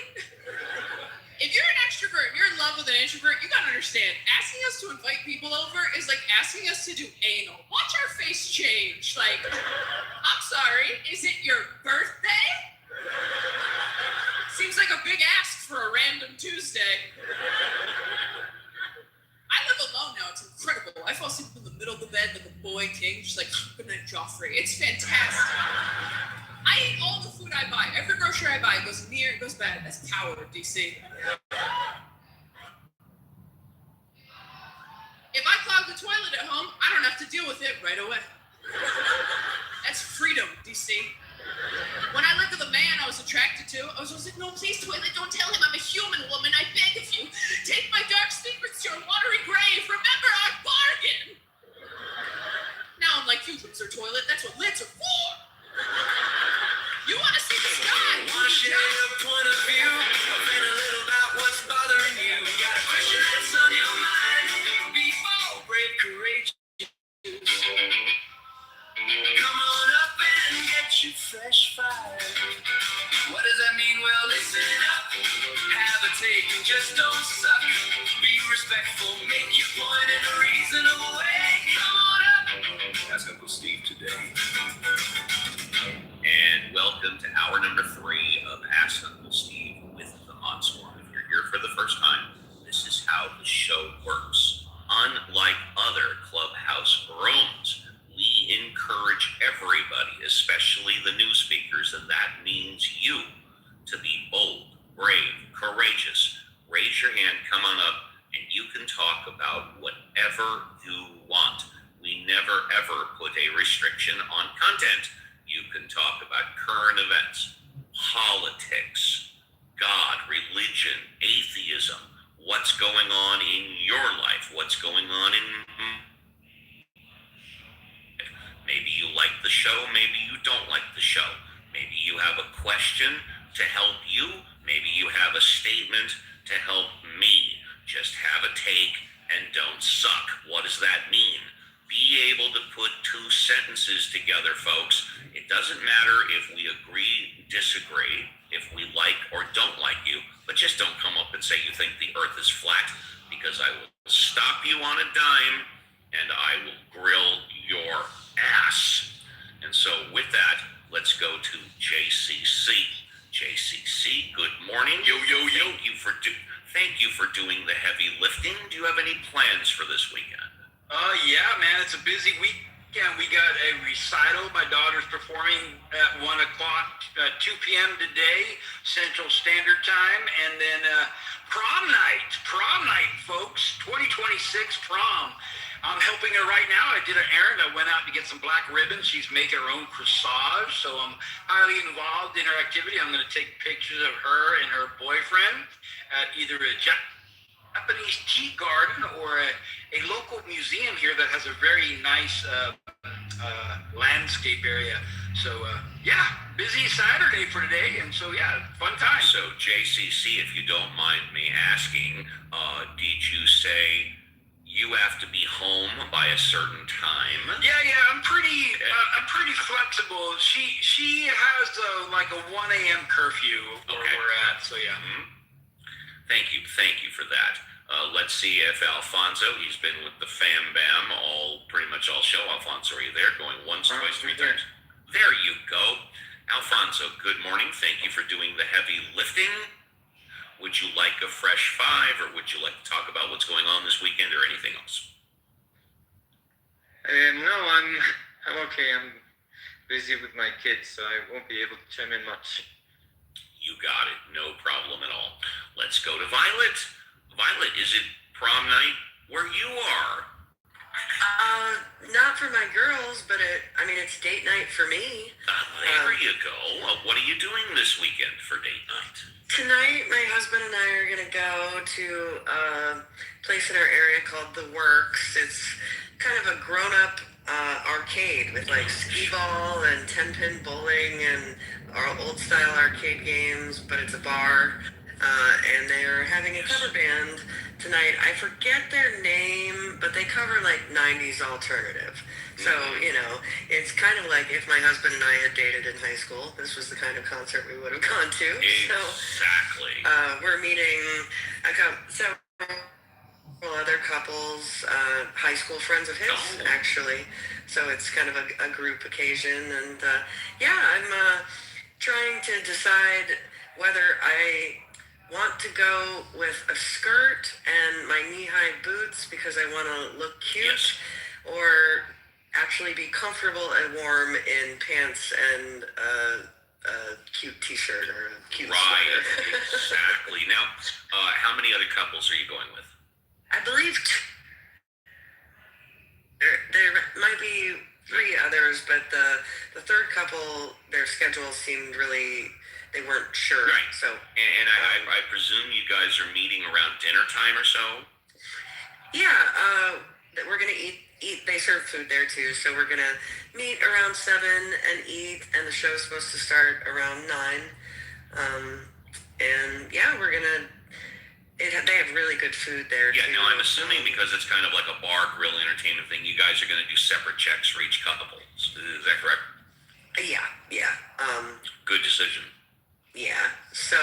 If you're an extrovert and you're in love with an introvert, you gotta understand, asking us to invite people over is like asking us to do anal. Watch our face change. Like, I'm sorry, is it your birthday? Seems like a big ask for a random Tuesday. I live alone now. It's incredible. I fall asleep in the middle of the bed like a boy king, just like, good night, Joffrey. It's fantastic. I eat all the food I buy. Every grocery I buy goes near, it goes bad. That's power, DC. If I clog the toilet at home, I don't have to deal with it right away. That's freedom, DC. When I lived with a man I was attracted to, I was always like, no, please, toilet, don't tell him I'm a human woman. I beg of you. Take my dark secrets to your watery grave. Remember our bargain. Now I'm like, you loser, toilet. That's what lids are for. You want to see the sky? Want to share your point of view? Vent a little about what's bothering you. Got a question that's on your mind? Be bold, brave, courageous. Come on up and get your fresh fire. What does that mean? Well, listen up. Have a take and just don't suck. Be respectful, make your point in a reasonable way. Come on up. Ask Uncle Steve today. And welcome to hour number 3 of Ask Uncle Steve with the Mod Squad. If you're here for the first time, this is how the show works. Unlike other clubhouse rooms, we encourage everybody, especially the new speakers, and that means you, to be bold, brave, courageous. Raise your hand, come on up, and you can talk about whatever you want. We never ever put a restriction on content. You can talk about current events, politics, God, religion, atheism, what's going on in your life, what's going on in... Maybe you like the show, maybe you don't like the show. Maybe you have a question to help you, maybe you have a statement to help me. Just have a take and don't suck. What does that mean? Be able to put 2 sentences together, folks. It doesn't matter if we agree, disagree, if we like or don't like you, but just don't come up and say you think the earth is flat, because I will stop you on a dime and I will grill your ass. And so with that, let's go to JCC. JCC, good morning. Yo, yo, yo. Thank you for doing the heavy lifting. Do you have any plans for this weekend? Yeah, man, it's a busy weekend. We got a recital. My daughter's performing at 1 o'clock, 2 p.m. today, Central Standard Time. And then prom night, folks, 2026 prom. I'm helping her right now. I did an errand. I went out to get some black ribbons. She's making her own corsage, so I'm highly involved in her activity. I'm going to take pictures of her and her boyfriend at either a Japanese tea garden or a local museum here that has a very nice landscape area. So, yeah, busy Saturday for today, and so, yeah, fun time. So, JCC, if you don't mind me asking, did you say you have to be home by a certain time? Yeah, I'm pretty flexible. She has like a 1 a.m. curfew where we're at, so yeah. Mm-hmm. Thank you for that. Let's see if Alfonso, he's been with the Fam Bam pretty much all show. Alfonso, are you there? Going once, twice, three times. There you go. Alfonso, good morning. Thank you for doing the heavy lifting. Would you like a fresh five, or would you like to talk about what's going on this weekend or anything else? No, I'm okay. I'm busy with my kids, so I won't be able to chime in much. You got it. No problem at all. Let's go to Violet. Violet, is it prom night where you are? Not for my girls, but it's date night for me. There you go. What are you doing this weekend for date night? Tonight, my husband and I are going to go to a place in our area called The Works. It's kind of a grown-up arcade with like skee ball and 10-pin bowling and our old-style arcade games, but it's a bar. And they're having a cover band tonight. I forget their name, but they cover like 90s alternative. So, it's kind of like if my husband and I had dated in high school, this was the kind of concert we would have gone to. Exactly. So, we're meeting several other couples, high school friends of his, actually. So it's kind of a group occasion. And, I'm trying to decide whether I want to go with a skirt and my knee-high boots because I want to look cute, or actually be comfortable and warm in pants and a cute t-shirt or a cute sweater. Exactly. Now, how many other couples are you going with? I believe there might be 3 others, but the third couple, their schedules seemed really, they weren't sure. Right. So, and I presume you guys are meeting around dinner time or so? Yeah, we're going to eat. They serve food there too, so we're going to meet around 7 and eat, and the show's supposed to start around 9. And yeah, we're going to, they have really good food there too. Yeah, no, I'm assuming because it's kind of like a bar grill entertainment thing, you guys are going to do separate checks for each couple. Is that correct? Yeah. Good decision. Yeah, so,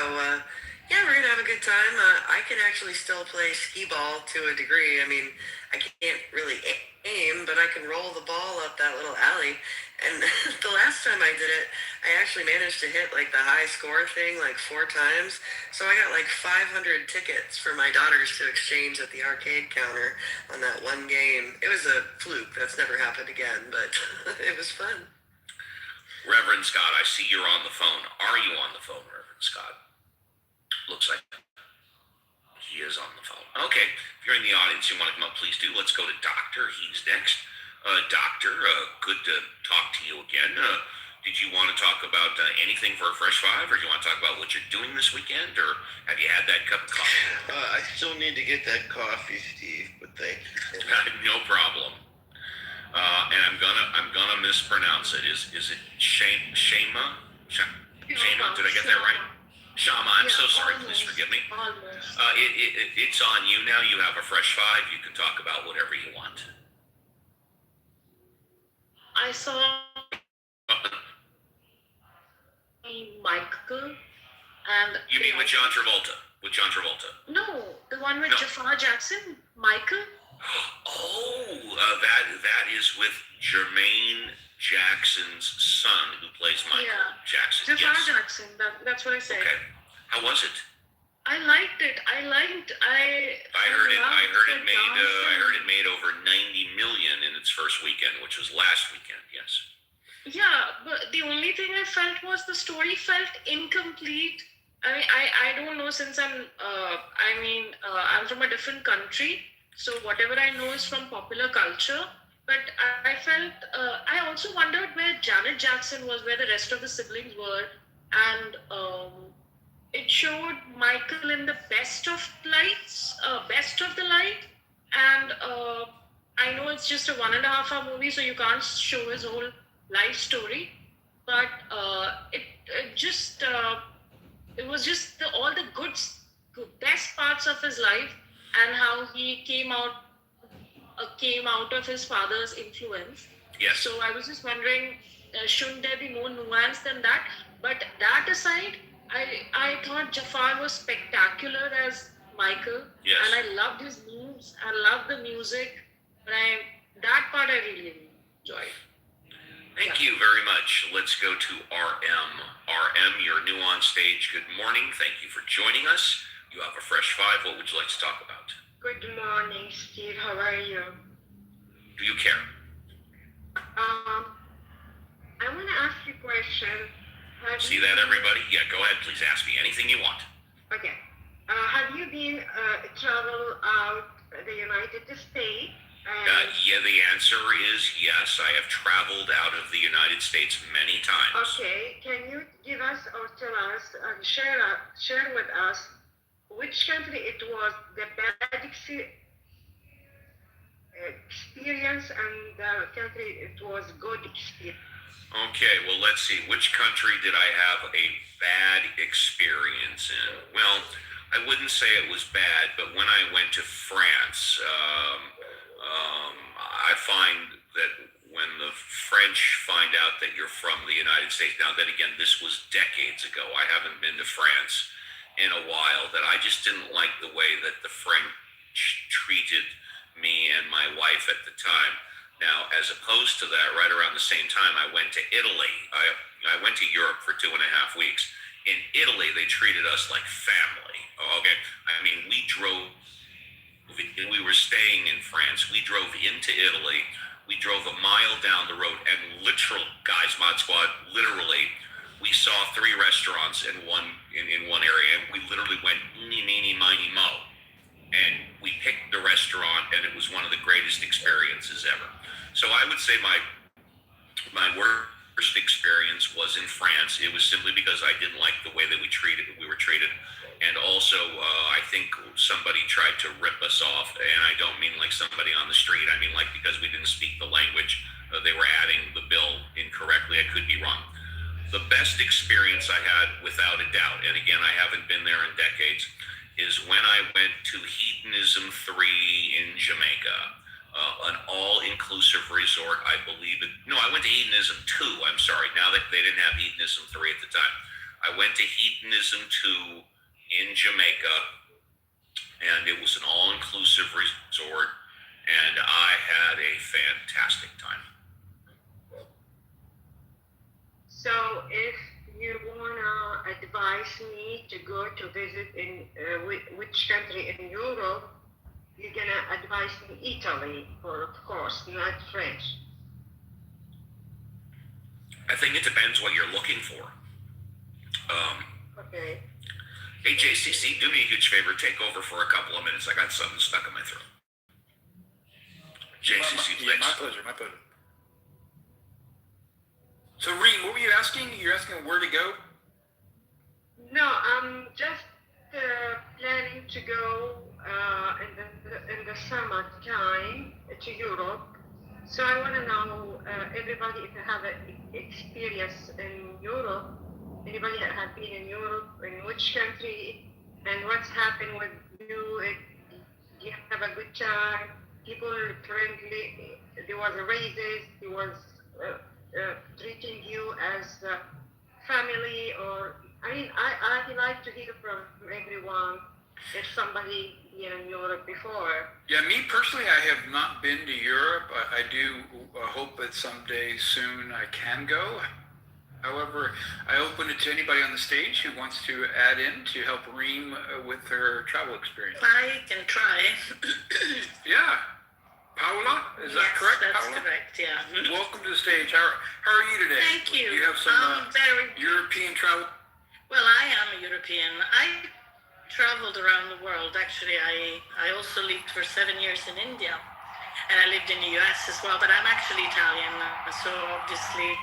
we're going to have a good time. I can actually still play skee ball to a degree. I mean, I can't really aim, but I can roll the ball up that little alley. And the last time I did it, I actually managed to hit, like, the high score thing, like, 4 times. So I got, like, 500 tickets for my daughters to exchange at the arcade counter on that one game. It was a fluke. That's never happened again, but it was fun. Reverend Scott, I see you're on the phone. Are you on the phone, Reverend Scott? Looks like he is on the phone. Okay, if you're in the audience, you want to come up, please do. Let's go to Doctor. He's next. Doctor, good to talk to you again. Did you want to talk about anything for a Fresh Five, or do you want to talk about what you're doing this weekend, or have you had that cup of coffee? I still need to get that coffee, Steve, but thank you. No problem. And I'm gonna mispronounce it. Is it Shama? Shama? Did I get that right? Shama. I'm so sorry. Please forgive me. It's on you now. You have a Fresh Five. You can talk about whatever you want. I saw Michael and. You mean with John Travolta? With John Travolta? No, the one with No. Jafar Jackson. Michael. Oh, that is with Jermaine Jackson's son, who plays Michael Jackson. Jafar Yes. Jackson. That's what I said. Okay. How was it? I liked it. I heard loved it made. I heard it made over 90 million in its first weekend, which was last weekend. Yes. Yeah, but the only thing I felt was the story felt incomplete. I mean, I don't know, since I'm from a different country, so whatever I know is from popular culture. But I felt, I also wondered where Janet Jackson was, where the rest of the siblings were, and it showed Michael in the best of the light, and I know it's just a 1.5 hour movie, so you can't show his whole life story, but it was just all the best parts of his life, and how he came out of his father's influence. Yes. So I was just wondering, shouldn't there be more nuance than that? But that aside, I thought Jafar was spectacular as Michael. Yes. And I loved his moves. I loved the music. But that part I really enjoyed. Thank you very much. Let's go to RM. RM, you're new on stage. Good morning. Thank you for joining us. You have a fresh five. What would you like to talk about? Good morning, Steve. How are you? Do you care? I want to ask you a question. See that, everybody? Yeah, go ahead. Please ask me anything you want. Okay. Have you been travel out the United States? Yeah, the answer is yes. I have traveled out of the United States many times. Okay. Can you give us or tell us and share with us which country it was the bad experience and the country it was good experience? Okay, well, let's see. Which country did I have a bad experience in? Well, I wouldn't say it was bad, but when I went to France, I find that when the French find out that you're from the United States, now then again, this was decades ago. I haven't been to France in a while, that I just didn't like the way that the French treated me and my wife at the time. Now, as opposed to that, right around the same time, I went to Italy. I went to Europe for 2.5 weeks. In Italy, they treated us like family. Okay, I mean, we were staying in France. We drove into Italy. We drove a mile down the road, and guys, Mod Squad, literally, we saw 3 restaurants in one area, and we literally went eeny, meeny, miny, mo. And we picked the restaurant, and it was one of the greatest experiences ever. So I would say my worst experience was in France. It was simply because I didn't like the way that we were treated. And also, I think somebody tried to rip us off, and I don't mean like somebody on the street. I mean like because we didn't speak the language, they were adding the bill incorrectly. I could be wrong. The best experience I had, without a doubt, and again, I haven't been there in decades, is when I went to Hedonism 3 in Jamaica. An all-inclusive resort, I believe it. No, I went to Hedonism 2, I'm sorry. Now that they didn't have Hedonism 3 at the time. I went to Hedonism 2 in Jamaica, and it was an all-inclusive resort, and I had a fantastic time. So if you wanna advise me to go to visit in which country in Europe, you're gonna advise me Italy, of course, not French. I think it depends what you're looking for. Okay. Hey, JCC, do me a huge favor. Take over for a couple of minutes. I got something stuck in my throat. JCC, please. My pleasure. So, Reem, what were you asking? You're asking where to go? No, I'm just planning to go in the summer time to Europe. So I want to know everybody if they have an experience in Europe. Anybody that have been in Europe, in which country, and what's happened with you? If you have a good time, people friendly. There was raises. There was treating you as family, or I mean, I like to hear from everyone if somebody been in Europe before. Yeah, me personally, I have not been to Europe. I do hope that someday soon I can go. However, I open it to anybody on the stage who wants to add in to help Reem with her travel experience. I can try. Yeah. Paola, is that correct? That's Paola? correct, yeah. Welcome to the stage. How are you today? Thank you. You have some Very European travel? Well, I am a European. I traveled around the world. Actually, I also lived for 7 years in India. And I lived in the US as well, but I'm actually Italian. So obviously,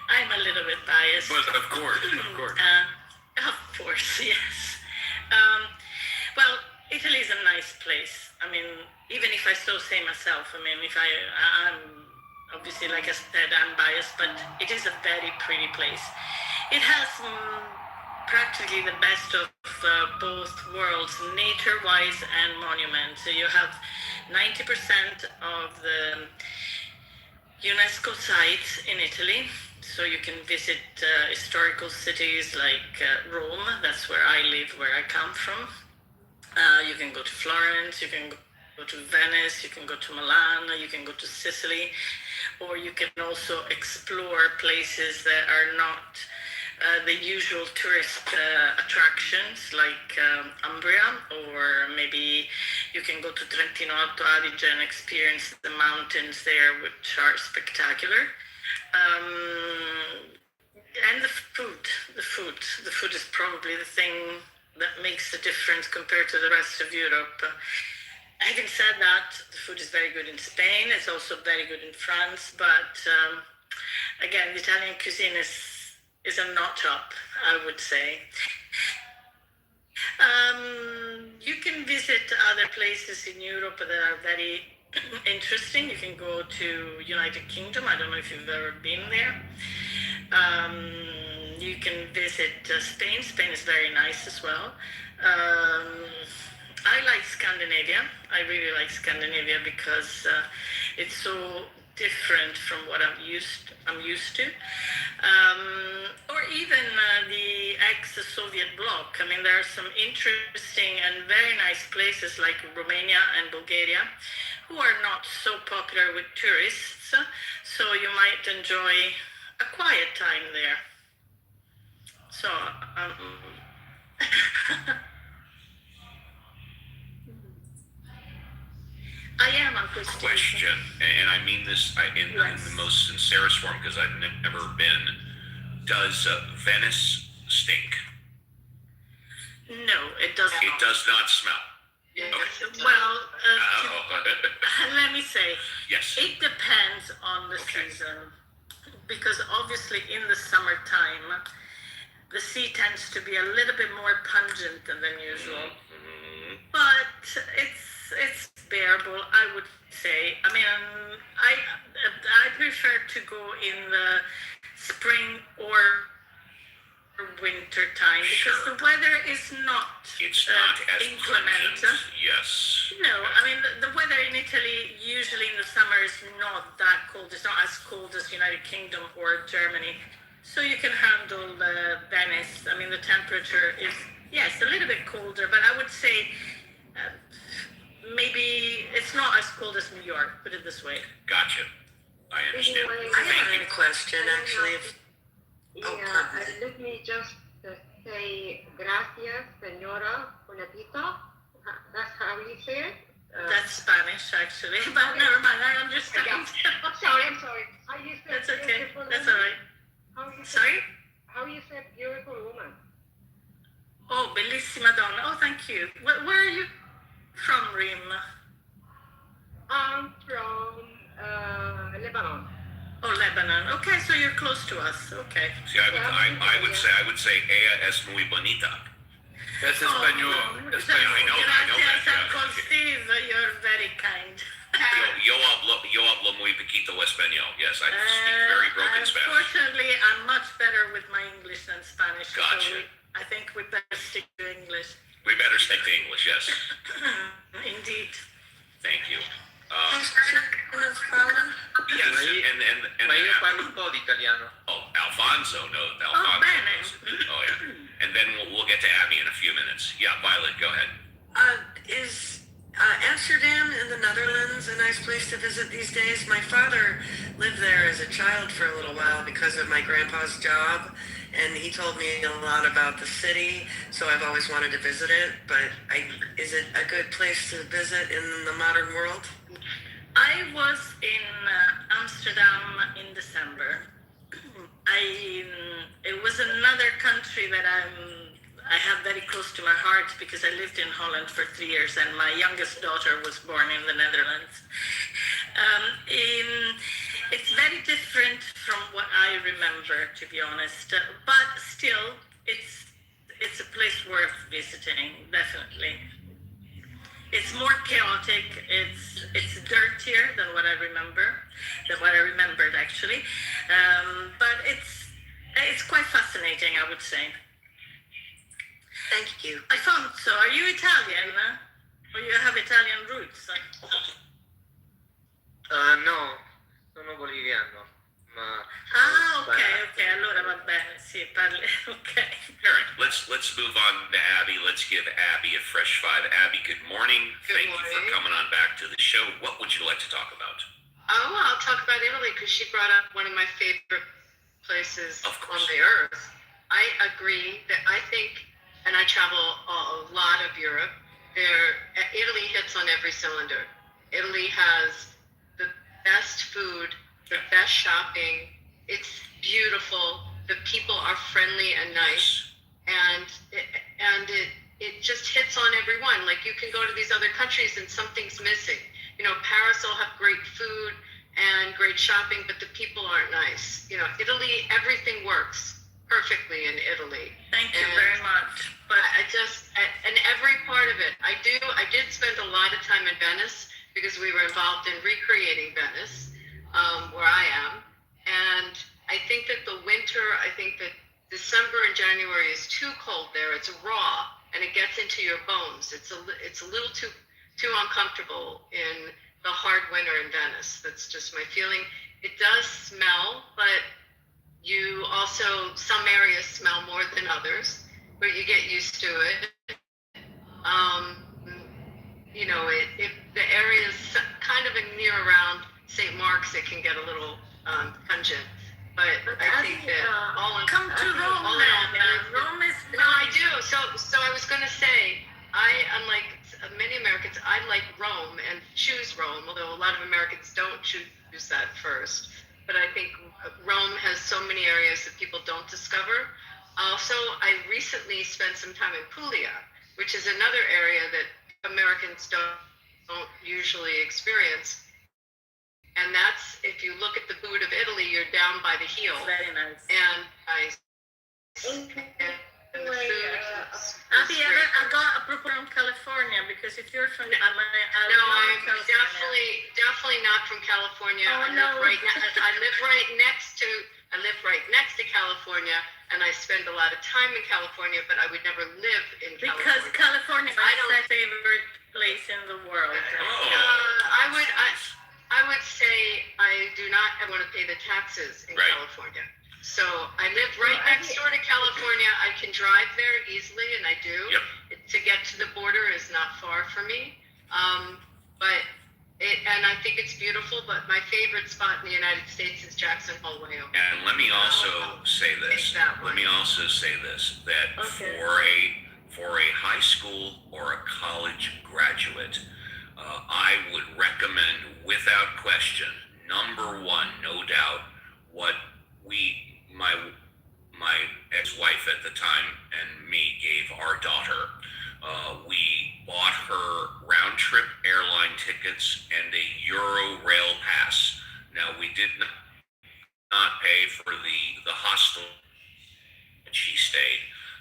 I'm a little bit biased. But of course, of course. Of course, yes. Well, Italy is a nice place. I mean, even if I so say myself, I mean, I'm obviously, like I said, I'm biased, but it is a very pretty place. It has practically the best of both worlds, nature-wise and monuments. So you have 90% of the UNESCO sites in Italy. So you can visit historical cities like Rome. That's where I live, where I come from. You can go to Florence, you can go to Venice, you can go to Milan, you can go to Sicily, or you can also explore places that are not the usual tourist attractions like Umbria, or maybe you can go to Trentino Alto Adige and experience the mountains there, which are spectacular. And the food is probably the thing that makes the difference compared to the rest of Europe. Having said that, the food is very good in Spain. It's also very good in France. But again, the Italian cuisine is a notch up, I would say. You can visit other places in Europe that are very interesting. You can go to United Kingdom. I don't know if you've ever been there. You can visit Spain. Spain is very nice as well. I like Scandinavia. I really like Scandinavia because it's so different from what I'm used to. Or even the ex-Soviet bloc. I mean, there are some interesting and very nice places like Romania and Bulgaria who are not so popular with tourists, so you might enjoy a quiet time there. So, I am a good Question, and I mean this in the most sincerest form because I've never been. Does Venice stink? No, it does not. It does not smell. Okay. Well, let me say, yes. It depends on the season, because obviously in the summertime, the sea tends to be a little bit more pungent than usual. Mm-hmm. But it's bearable, I would say. I mean, I prefer to go in the spring or winter time because the weather is not as inclement. Yes. No, I mean the weather in Italy usually in the summer is not that cold. It's not as cold as United Kingdom or Germany. So you can handle Venice. I mean the temperature is a little bit colder, but I would say maybe it's not as cold as New York. Put it this way. Gotcha. I understand. I have a question actually. Let me just say gracias, señora Julieta. That's how you say it? That's Spanish, actually, but never mind, I understand. I'm sorry. How you say That's okay, beautiful that's woman? all right. Sorry? How you say beautiful woman? Oh, bellissima donna. Oh, thank you. Where are you from, Reem? I'm from Lebanon. Oh, Lebanon. Okay, so you're close to us. Okay. See, I would say ella es muy bonita. That's Espanol. I know that. Uncle Steve, you're very kind. Yo hablo muy poquito español. Yes, I speak very broken Spanish. Unfortunately, I'm much better with my English than Spanish. Gotcha. So I think we'd better stick to English. We better stick to English, yes. Indeed. Thank you. Yes, and Ma io parlo un po' di italiano. Oh, Alfonso knows. Oh, yeah. And then we'll get to Abby in a few minutes. Yeah, Violet, go ahead. Is Amsterdam in the Netherlands a nice place to visit these days? My father lived there as a child for a little while because of my grandpa's job, and he told me a lot about the city, so I've always wanted to visit it. But is it a good place to visit in the modern world? I was in Amsterdam in December. It was another country that I have very close to my heart because I lived in Holland for 3 years and my youngest daughter was born in the Netherlands. It's very different from what I remember, to be honest, but still, it's a place worth visiting, definitely. It's more chaotic. It's dirtier than what I remembered actually, but it's quite fascinating, I would say. Thank you. I thought so. Are you Italian? Or you have Italian roots? No, sono boliviano. Ok, allora va bene, sì, parli, ok. Karen, let's move on to Abby. Let's give Abby a fresh five. Abby, good morning. Thank you for coming on back to the show. What would you like to talk about? Oh, well, I'll talk about Italy because she brought up one of my favorite places on the earth. I agree that I think, and I travel a lot of Europe, Italy hits on every cylinder. Italy has the best food, the best shopping. It's beautiful. The people are friendly and nice, and it just hits on everyone. Like you can go to these other countries and something's missing. You know, Paris will have great food and great shopping, but the people aren't nice. You know, Italy, everything works perfectly in Italy. Thank you very much. But and every part of it, I did spend a lot of time in Venice because we were involved in recreating Venice, where I am. And I think that I think that December and January is too cold there. It's raw and it gets into your bones. It's a little too uncomfortable in the hard winter in Venice. That's just my feeling. It does smell, but you also, some areas smell more than others, but you get used to it. You know, if the areas kind of near around St. Mark's, it can get a little pungent. But I think that come to Rome now. Rome is no, I do. So I was going to say, unlike many Americans, I like Rome and choose Rome, although a lot of Americans don't choose that first. But I think Rome has so many areas that people don't discover. Also, I recently spent some time in Puglia, which is another area that Americans don't usually experience. And that's, if you look at the boot of Italy, you're down by the heel. Very nice. And Abby, I got a proposal from California because if you're from, I'm definitely not from California. Oh, I live right next to California, and I spend a lot of time in California, but I would never live in California. Because California is my favorite place in the world. I would say I do not want to pay the taxes in California. So I live right next door to California. I can drive there easily, and I do. Yep. To get to the border is not far for me. And I think it's beautiful, but my favorite spot in the United States is Jackson Hole, Wyoming. And let me also say this. That for a high school or a college graduate, I would recommend, without question, number one, no doubt, what my ex-wife at the time and me gave our daughter. We bought her round-trip airline tickets and a Euro rail pass. Now, we did not pay for the hostel that she stayed,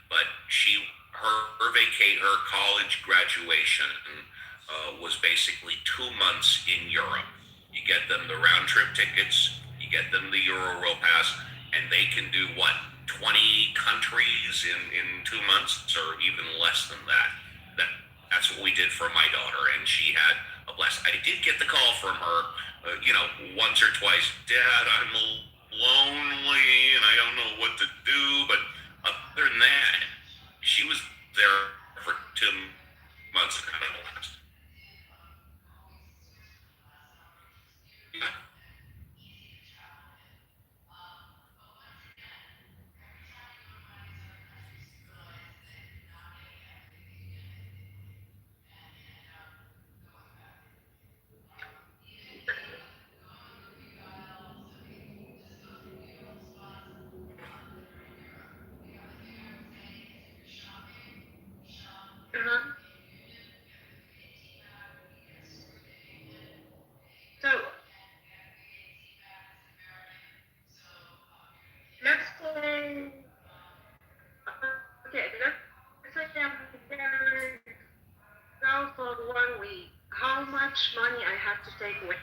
but her college graduation was basically 2 months in Europe. You get them the round-trip tickets, you get them the Euro rail pass, and they can do 20 countries in 2 months, or even less than that. That's what we did for my daughter, and she had a blast. I did get the call from her, once or twice. Dad, I'm lonely, and I don't know what to do. But other than that, she was there for 2 months kind of elapsed. Yeah. Uh-huh. So let's say, okay, let's say I'm going to go for 1 week. How much money I have to take with?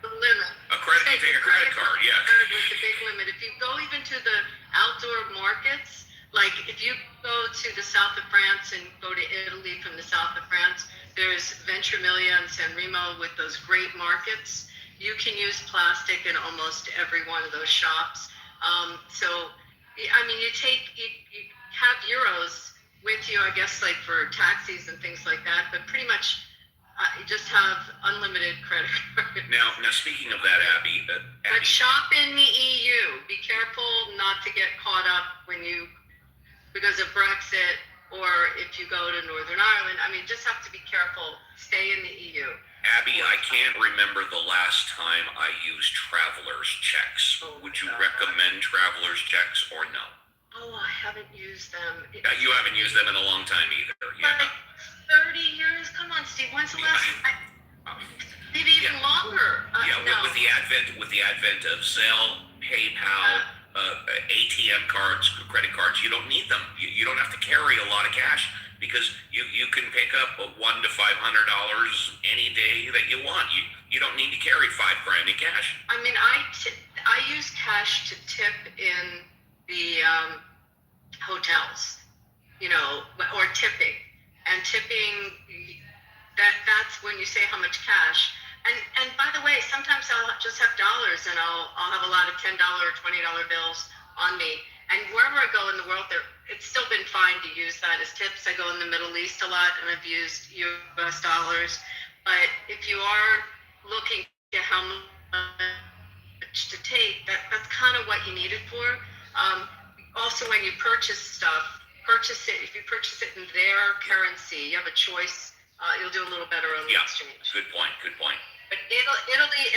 The limit. Take a credit card, yeah. With the big limit. If you go even to the outdoor markets, like if you go to the south of France and go to Italy from the south of France, there's Ventimiglia and San Remo with those great markets. You can use plastic in almost every one of those shops. So, I mean, you have euros with you, I guess, like for taxis and things like that, but pretty much you just have unlimited credit card. Now speaking of that, Abby, But shop in the EU. Be careful not to get caught up because of Brexit, or if you go to Northern Ireland. I mean, just have to be careful. Stay in the EU. Abby, I can't remember the last time I used traveler's checks. Would you recommend traveler's checks or no? Oh, I haven't used them. You haven't used them in a long time either. Yeah. Like 30 years? Come on, Steve. When's the last time? Maybe even longer. No. With the advent of Zelle, PayPal, ATM cards, credit cards, you don't need them. You don't have to carry a lot of cash because you can pick up $100 to $500 any day that you want. You don't need to carry $5,000 in cash. I mean, I use cash to tip in the hotels, or tipping. And tipping, that's when you say how much cash. And by the way, sometimes I'll just have dollars and I'll have a lot of $10 or $20 bills on me. And wherever I go in the world, it's still been fine to use that as tips. I go in the Middle East a lot and I've used US dollars. But if you are looking at how much to take, that's kind of what you need it for. Also, when you purchase stuff, if you purchase it in their currency, you have a choice. You'll do a little better on the exchange. Good point. But Italy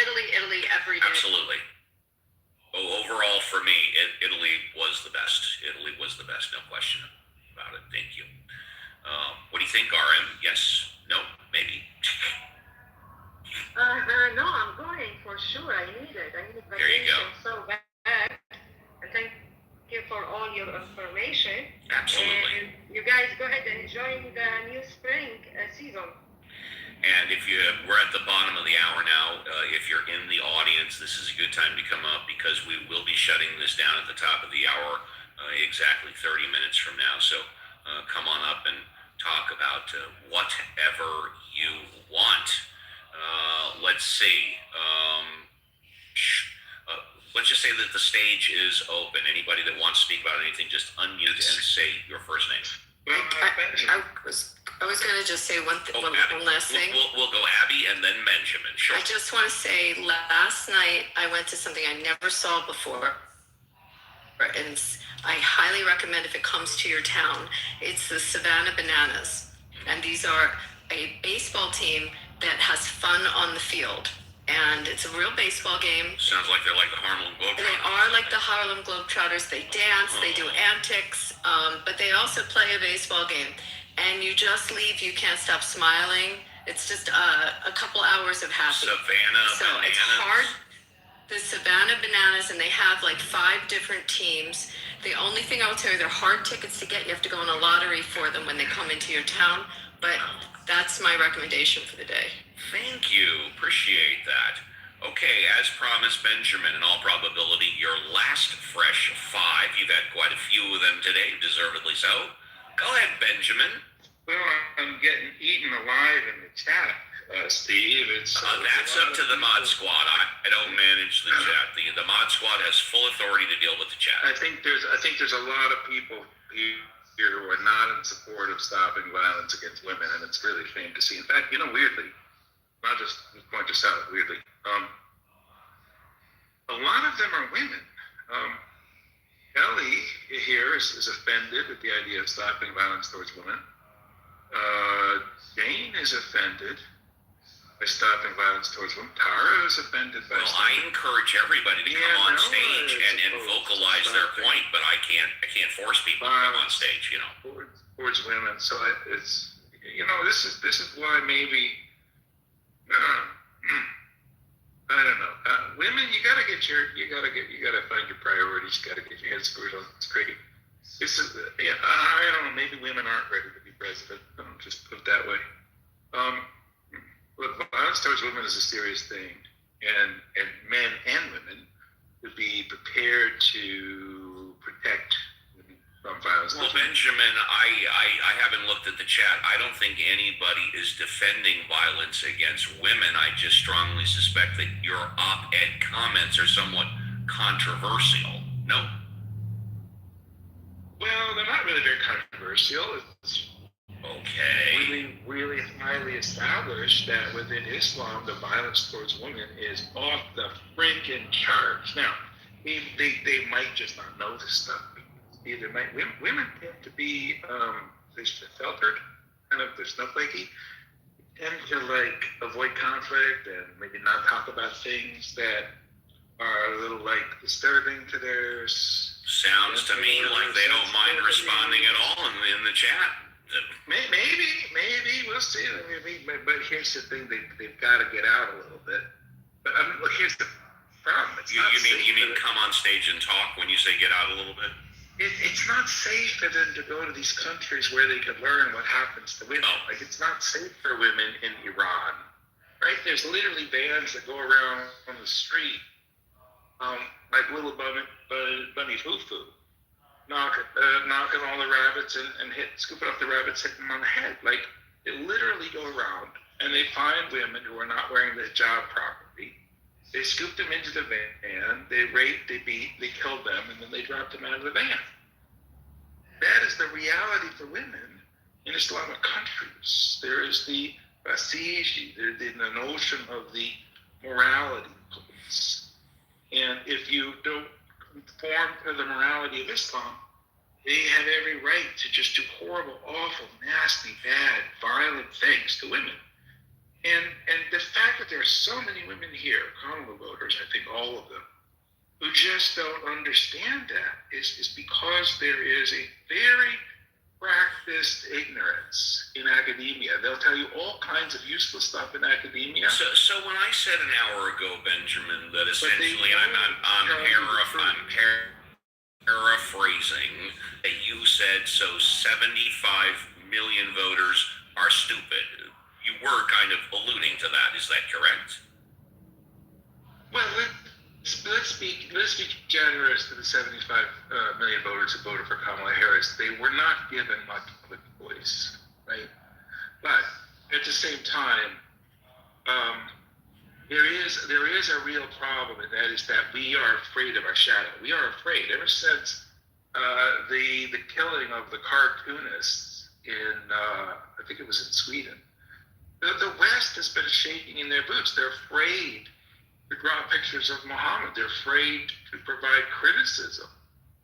every day. Absolutely. Overall, for me, Italy was the best. Italy was the best, no question about it. Thank you. What do you think, RM? Yes? No? Maybe? No, I'm going for sure. I need it. I need There you go. so bad. And thank you for all your information. Absolutely. And you guys go ahead and enjoy the new spring season. And we're at the bottom of the hour now. If you're in the audience, this is a good time to come up because we will be shutting this down at the top of the hour, exactly 30 minutes from now. So come on up and talk about whatever you want. Let's see. Let's just say that the stage is open. Anybody that wants to speak about anything, just unmute and say your first name. I was going to just say one last thing. We'll go Abby and then Benjamin. Sure. I just want to say last night I went to something I never saw before. And I highly recommend if it comes to your town. It's the Savannah Bananas. And these are a baseball team that has fun on the field. And it's a real baseball game. Sounds like they're like the Harlem Globetrotters. They are like the Harlem Globetrotters. They dance, they do antics, but they also play a baseball game. And you just leave, you can't stop smiling. It's just a couple hours of happy. Savannah Bananas. It's hard. The Savannah Bananas, and they have like 5 different teams. The only thing I will tell you, they're hard tickets to get. You have to go on a lottery for them when they come into your town. But that's my recommendation for the day. Thank you. Appreciate that. Okay, as promised, Benjamin, in all probability, your last fresh 5. You've had quite a few of them today, deservedly so. Go ahead, Benjamin. Well, I'm getting eaten alive in the chat, Steve. It's that's up to the mod squad. I don't manage the chat. The mod squad has full authority to deal with the chat. I think there's a lot of people who here who are not in support of stopping violence against women, and it's really a shame to see. In fact, weirdly, I'll just point this out weirdly. A lot of them are women. Ellie here is offended at the idea of stopping violence towards women. Jane is offended by stopping violence towards women. Tara is offended by. Well, I encourage everybody to come on stage and vocalize their point, but I can't force people to come on stage. Towards women, so it's this is why maybe. I don't know. Women, you gotta find your priorities. You gotta get your head screwed on straight. I don't know. Maybe women aren't ready to be president. Just put it that way. Look, violence towards women is a serious thing, and men and women would be prepared to protect women from violence. Well, Benjamin, I haven't looked at the chat. I don't think anybody is defending violence against women. I just strongly suspect that your op-ed comments are somewhat controversial. No? Well, they're not really very controversial. It's okay. Really highly established that within Islam, the violence towards women is off the freaking charts. Now, they might just not know this stuff. Women tend to be they're filtered, kind of they're snowflakey, tend to avoid conflict and maybe not talk about things that are a little disturbing to their. Sounds to me like they don't mind responding at all in the chat. Maybe we'll see. But here's the thing: they've got to get out a little bit. But look, here's the problem. You mean come on stage and talk when you say get out a little bit? It's not safe for them to go to these countries where they could learn what happens to women. It's not safe for women in Iran, right? There's literally bands that go around on the street, like little bunny foo-foo, knocking all the rabbits and scooping up the rabbits, hitting them on the head. They literally go around and they find women who are not wearing the hijab properly. They scoop them into the van, they rape, they beat, they kill them, and then they drop them out of the van. That is the reality for women in Islamic countries. There is the basiji, the notion of the morality police. And if you don't conform to the morality of Islam, they have every right to just do horrible, awful, nasty, bad, violent things to women. And the fact that there are so many women here, Congress voters, I think all of them, who just don't understand that is because there is a very practiced ignorance in academia. They'll tell you all kinds of useless stuff in academia. So when I said an hour ago, Benjamin, that essentially I'm paraphrasing that you said, so 75 million voters are stupid. You were kind of alluding to that. Is that correct? Well, let's be generous to the 75 million voters who voted for Kamala Harris. They were not given much public voice, right? But at the same time, there is a real problem, and that is that we are afraid of our shadow. We are afraid. Ever since the killing of the cartoonists in, I think it was in Sweden, the West has been shaking in their boots. They're afraid to draw pictures of Muhammad. They're afraid to provide criticism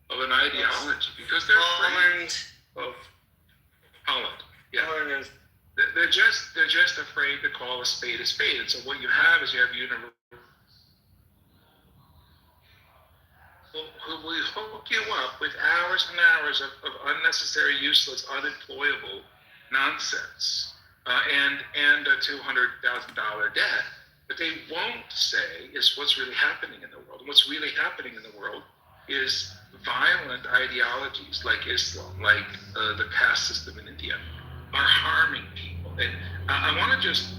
of an ideology because they're afraid of Holland. Yeah. They're just afraid to call a spade a spade. And so what you have is you have universal who will hook you up with hours and hours of unnecessary, useless, unemployable nonsense and a $200,000 debt. But they won't say is what's really happening in the world. What's really happening in the world is violent ideologies like Islam, like the caste system in India, are harming people. And I want to just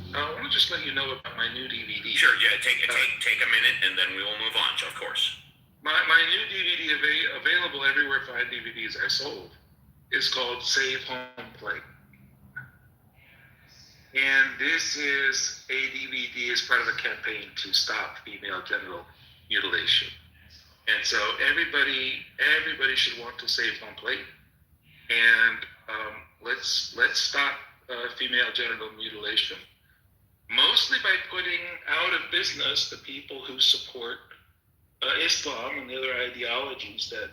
let you know about my new DVD. Sure, yeah. Take a minute, and then we will move on. Of course. My new DVD available everywhere fine DVDs are sold is called Save Home Plate. And this is a DVD as part of a campaign to stop female genital mutilation. And so everybody should want to save home plate. and let's stop female genital mutilation, mostly by putting out of business the people who support Islam and the other ideologies that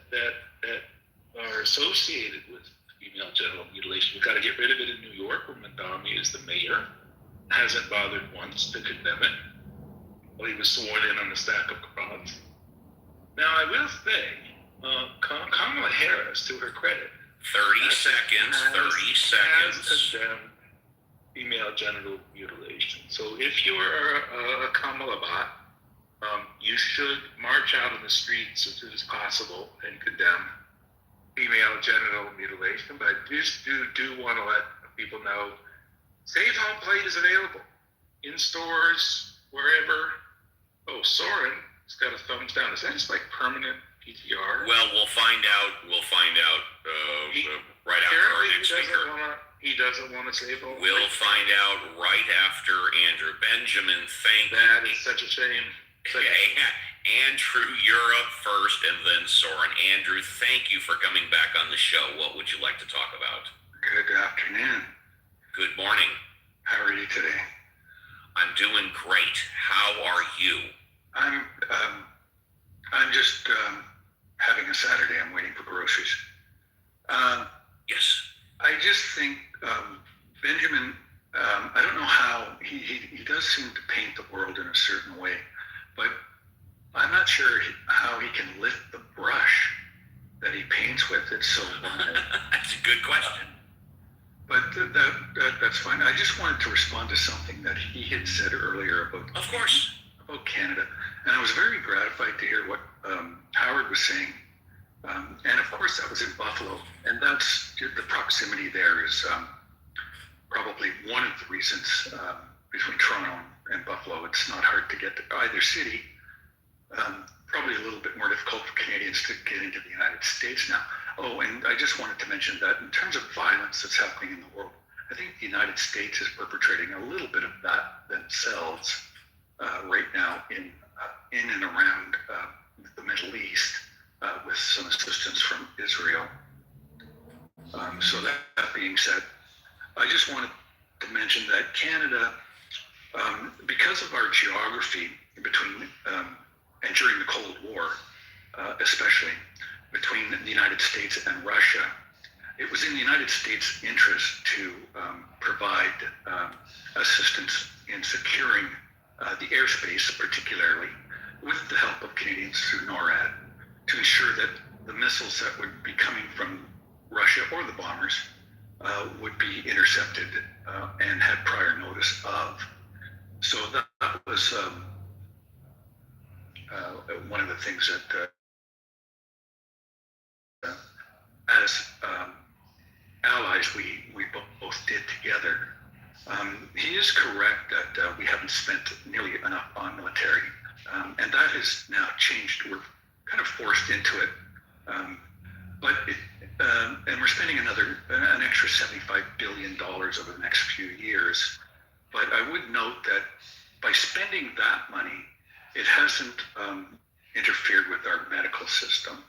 are associated with female genital mutilation. We've got to get rid of it in New York, where Mandami is the mayor. Hasn't bothered once to condemn it. Well, he was sworn in on the stack of Qurans. Now, I will say, Kamala Harris, to her credit, 30 seconds. has condemned female genital mutilation. So if you are a Kamala bot, you should march out in the streets as soon as possible and condemn female genital mutilation. But I just do want to let people know, Save Home Plate is available in stores, wherever. Oh, Soren has got a thumbs down. Is that just like permanent PTR? Well, we'll find out right after our next speaker. He doesn't want to save Home We'll Plate. find out right after Andrew. Benjamin, thank you. That is such a shame. Andrew, you're up first, and then Soren. Andrew, thank you for coming back on the show. What would you like to talk about? Good afternoon. Good morning. How are you today? I'm doing great. How are you? I'm just having a Saturday. I'm waiting for groceries. Yes. I just think Benjamin. I don't know how he does seem to paint the world in a certain way, but I'm not sure how he can lift the brush that he paints with. It's so wide. That's a good question. But that's fine. I just wanted to respond to something that he had said earlier about, of course, about Canada, and I was very gratified to hear what Howard was saying. And of course, that was in Buffalo, and that's the proximity there is probably one of the reasons between Toronto and Buffalo. It's not hard to get to either city. Probably a little bit more difficult for Canadians to get into the United States now. Oh, and I just wanted to mention that in terms of violence that's happening in the world, I think the United States is perpetrating a little bit of that themselves right now in and around the Middle East with some assistance from Israel. So that being said, I just wanted to mention that Canada, because of our geography between and during the Cold War, especially between the United States and Russia, it was in the United States' interest to provide assistance in securing the airspace, particularly with the help of Canadians through NORAD, to ensure that the missiles that would be coming from Russia or the bombers would be intercepted and had prior notice of. So that was one of the things that as allies we both did together. He is correct that we haven't spent nearly enough on military, and that has now changed. We're kind of forced into it, and we're spending an extra $75 billion over the next few years. But I would note that by spending that money, it hasn't interfered with our medical system.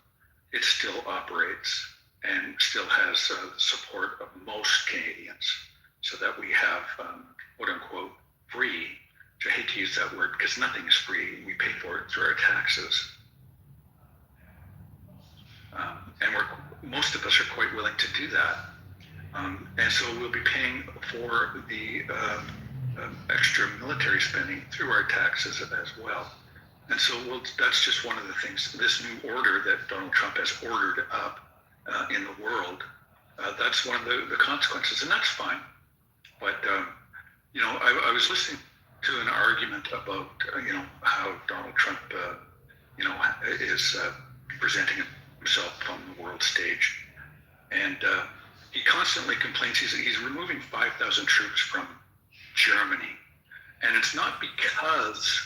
It still operates and still has the support of most Canadians, so that we have, quote unquote, free, which I hate to use that word because nothing is free. We pay for it through our taxes. And most of us are quite willing to do that. And so we'll be paying for the extra military spending through our taxes as well. And so that's just one of the things, this new order that Donald Trump has ordered up in the world, that's one of the consequences, and that's fine. But, I was listening to an argument about, how Donald Trump, is presenting himself on the world stage. And he constantly complains he's removing 5,000 troops from Germany. And it's not because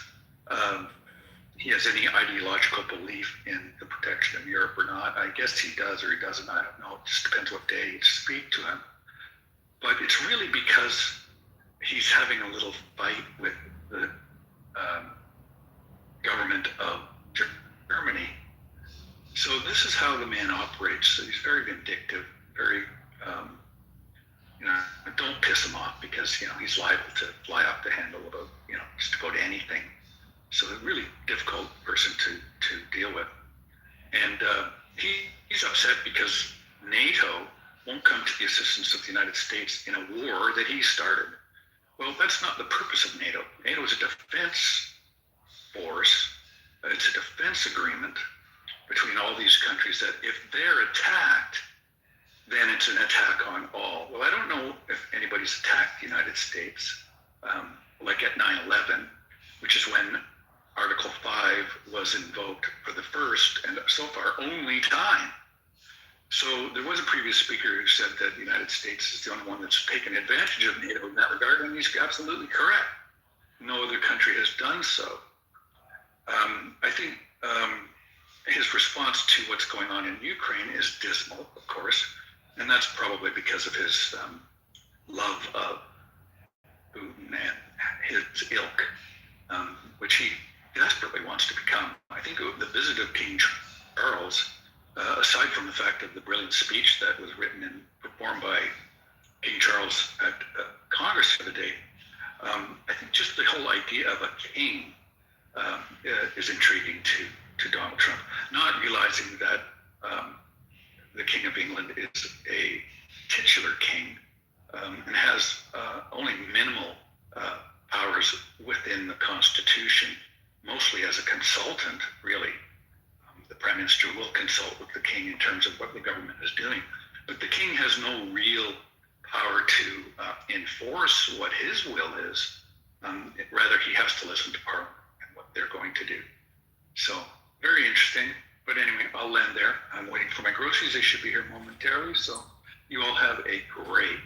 he has any ideological belief in the protection of Europe or not. I guess he does or he doesn't. I don't know. It just depends what day you speak to him. But it's really because he's having a little fight with the government of Germany. So this is how the man operates. So he's very vindictive, very, don't piss him off because, he's liable to fly off the handle about, just about anything. So a really difficult person to deal with. And he's upset because NATO won't come to the assistance of the United States in a war that he started. Well, that's not the purpose of NATO. NATO is a defense force. It's a defense agreement between all these countries that if they're attacked, then it's an attack on all. Well, I don't know if anybody's attacked the United States, like at 9/11, which is when Article 5 was invoked for the first and so far only time. So there was a previous speaker who said that the United States is the only one that's taken advantage of NATO in that regard, and he's absolutely correct. No other country has done so. I think his response to what's going on in Ukraine is dismal, of course, and that's probably because of his love of Putin and his ilk, which he desperately wants to become. I think the visit of King Charles, aside from the fact of the brilliant speech that was written and performed by King Charles at Congress the other day, I think just the whole idea of a king is intriguing to Donald Trump, not realizing that the King of England is a titular king and has only minimal powers within the Constitution, mostly as a consultant, really. The Prime Minister will consult with the King in terms of what the government is doing, but the King has no real power to enforce what his will is. Rather, he has to listen to Parliament and what they're going to do. So, very interesting. But anyway, I'll end there. I'm waiting for my groceries. They should be here momentarily. So, you all have a great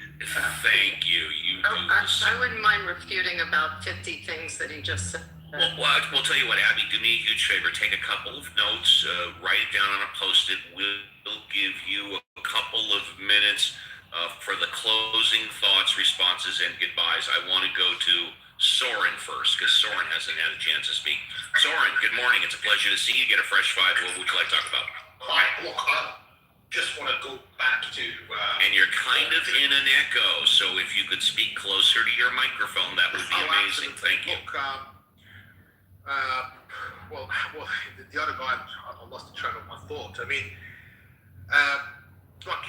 Thank you. I wouldn't mind refuting about 50 things that he just said. Well, we'll tell you what, Abby, do me a huge favor. Take a couple of notes, write it down on a Post-it. We'll give you a couple of minutes for the closing thoughts, responses, and goodbyes. I want to go to Soren first, because Soren hasn't had a chance to speak. Soren, good morning. It's a pleasure to see you. Get a fresh five. What would you like to talk about? Hi, look, I just want to go back to... and you're kind of in an echo, so if you could speak closer to your microphone, that would be amazing. Absolutely. Thank you. Look, well, the other guy, I lost the train of my thought. I mean, look,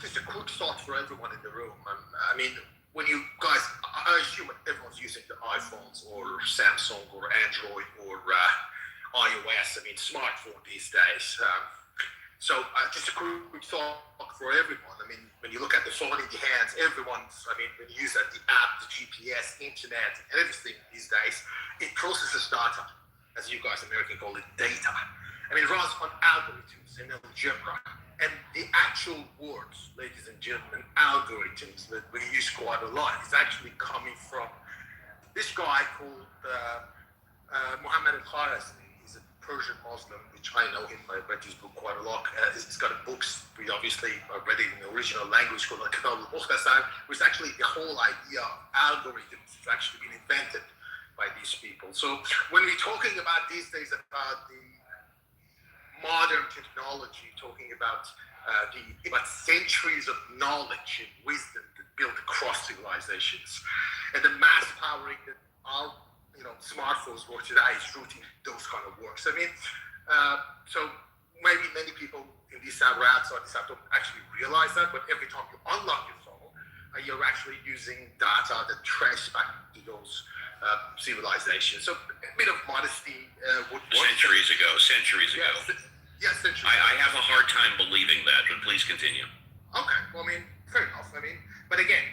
just a quick thought for everyone in the room. I mean, when you guys, I assume everyone's using the iPhones or Samsung or Android or iOS. I mean, smartphone these days. So just a quick thought for everyone. I mean, when you look at the phone in your hands, everyone's, I mean, when you use the app, the GPS, internet, and everything these days, it processes data, as you guys American call it, data. I mean, it runs on algorithms and algebra. And the actual words, ladies and gentlemen, algorithms that we use quite a lot, is actually coming from this guy called Muhammad al-Khwarizmi. He's a Persian Muslim, which I know him. I read his book quite a lot. He's got books, we obviously read it in the original language called Kitover, which is actually the whole idea of algorithms has actually been invented by these people. So when we're talking about these days about the modern technology, talking about centuries of knowledge and wisdom that built across civilizations, and the mass powering that our smartphones work today is rooting those kind of works. I mean, so maybe many people in this app or outside this app don't actually realize that, but every time you unlock your phone, you're actually using data that trace back to those civilizations. So a bit of modesty would work. Centuries ago. Yes, centuries. I have a hard time believing that, but please continue. Okay, well, I mean, fair enough. I mean, but again,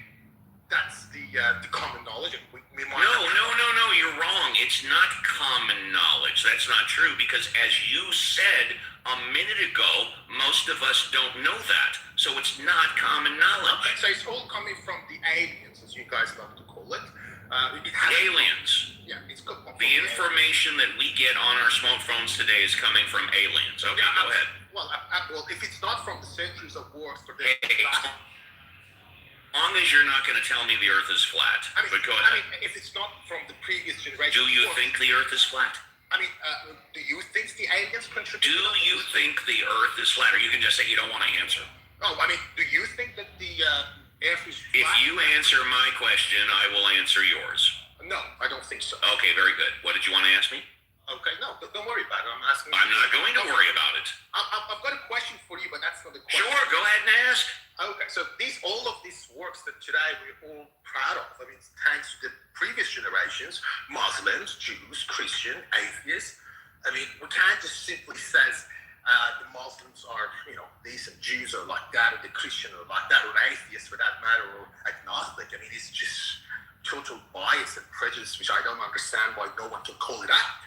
that's the common knowledge. No, you're wrong. It's not common knowledge. That's not true, because as you said a minute ago, most of us don't know that. So it's not common knowledge. Okay, so it's all coming from the aliens, as you guys love to call it. Aliens. Yeah, it's good. The information that we get on our smartphones today is coming from aliens. Okay, go ahead. Well, if it's not from the centuries of wars for them, as long as you're not going to tell me the Earth is flat. But go ahead. I mean, if it's not from the previous generation. Do you think the Earth is flat? I mean, do you think the aliens contribute? Do you think the Earth is flat? Or you can just say you don't want to answer. Oh, I mean, do you think that the Earth is flat? If you answer my question, I will answer yours. No, I don't think so. Okay, very good. What did you want to ask me? Okay, no, don't worry about it. I'm asking. I'm not going to worry about it. I've got a question for you, but that's not the question. Sure, go ahead and ask. Okay, so all of these works that today we're all proud of, I mean, thanks to the previous generations, Muslims, Jews, Christian, atheists, I mean, we can't just simply say the Muslims are, these, and Jews are like that, or the Christian are like that, or atheists for that matter, or agnostic. I mean, it's just total bias and prejudice, which I don't understand why no one can call it out.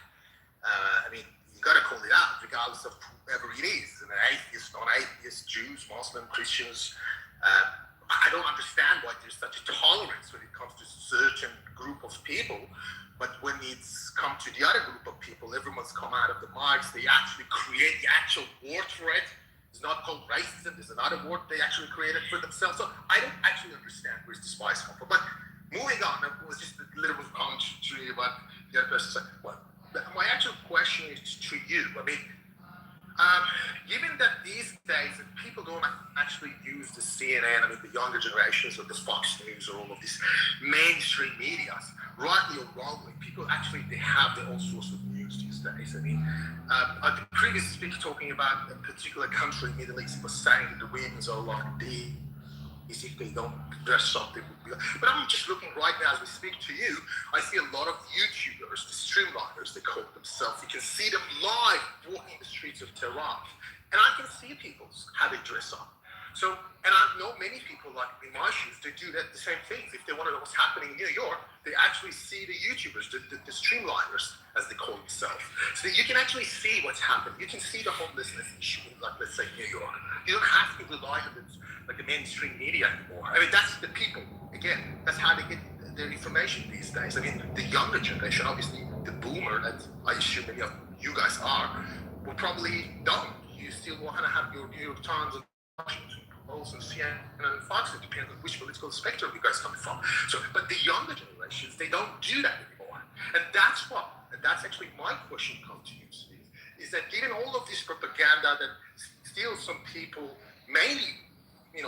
I mean, you got to call it out, regardless of whoever it is, an atheist, non-atheist, Jews, Muslim, Christians. I don't understand why there's such a tolerance when it comes to certain group of people, but when it's come to the other group of people, everyone's come out of the marks. They actually create the actual word for it. It's not called racism. There's another word they actually created for themselves. So I don't actually understand where's this bias come from. But moving on, it was just a little bit of commentary about the other person. Well, my actual question is to you. I mean, given that these days people don't actually use the CNN, I mean, the younger generations or the Fox News or all of these mainstream medias, rightly or wrongly, people actually, they have their own source of news these days. I mean, the previous speaker talking about a particular country, Middle East, was saying that the women's are like if they don't dress something would be like. But I'm just looking right now as we speak to you, I see a lot of YouTubers, the streamliners, they call themselves. You can see them live walking the streets of Tehran. And I can see people how they dress up. So, and I know many people like in my shoes, they do that the same things. If they want to know what's happening in New York, they actually see the YouTubers, the streamliners, as they call themselves. So you can actually see what's happening. You can see the homelessness issue in, like, let's say, New York. You don't have to rely on the mainstream media anymore. I mean, that's the people. Again, that's how they get their information these days. I mean, the younger generation, obviously, the boomer, that I assume many of you guys are, will probably don't. You still want to have your New York Times and Washington Post and CNN and Fox. It depends on which political spectrum you guys come from. So, but the younger generations, they don't do that anymore. And that's actually my question comes to you, Steve, is that given all of this propaganda that still some people, mainly,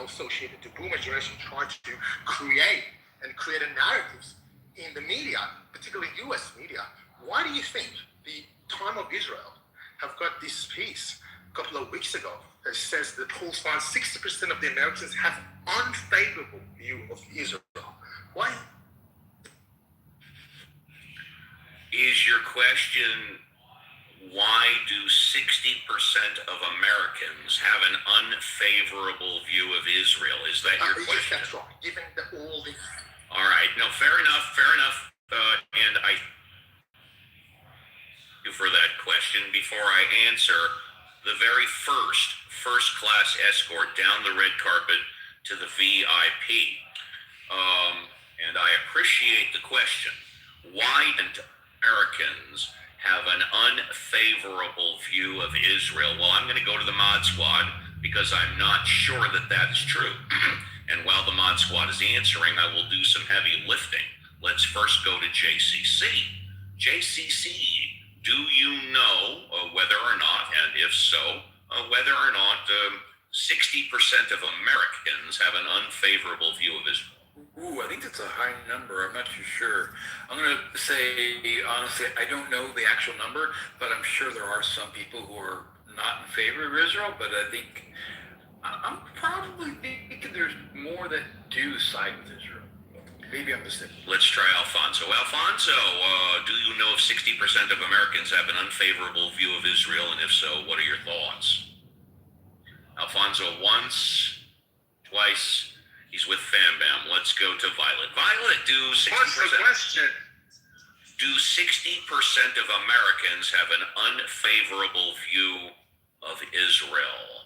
associated to boomer generation, try to create a narratives in the media, particularly U.S. media, why do you think the Time of Israel have got this piece a couple of weeks ago that says that polls found 60% of the Americans have unfavorable view of Israel? Why? Is your question, why do 60% of Americans have an unfavorable view of Israel? Is that your question? That's right. Given all the... All right. No, fair enough. And I thank you for that question. Before I answer, the very first-class escort down the red carpet to the VIP. And I appreciate the question. Why don't Americans have an unfavorable view of Israel? Well, I'm going to go to the Mod Squad because I'm not sure that is true. And while the Mod Squad is answering, I will do some heavy lifting. Let's first go to JCC. JCC, do you know whether or not, and if so, whether or not 60% of Americans have an unfavorable view of Israel? Ooh, I think that's a high number. I'm not too sure. I'm going to say, honestly, I don't know the actual number, but I'm sure there are some people who are not in favor of Israel, but I think I'm probably thinking there's more that do side with Israel. Maybe I'm mistaken. Let's try Alfonso. Alfonso, do you know if 60% of Americans have an unfavorable view of Israel, and if so, what are your thoughts? Alfonso, once, twice. He's with Fam Bam. Let's go to Violet. Violet, do 60%... What's the question? Do 60% of Americans have an unfavorable view of Israel?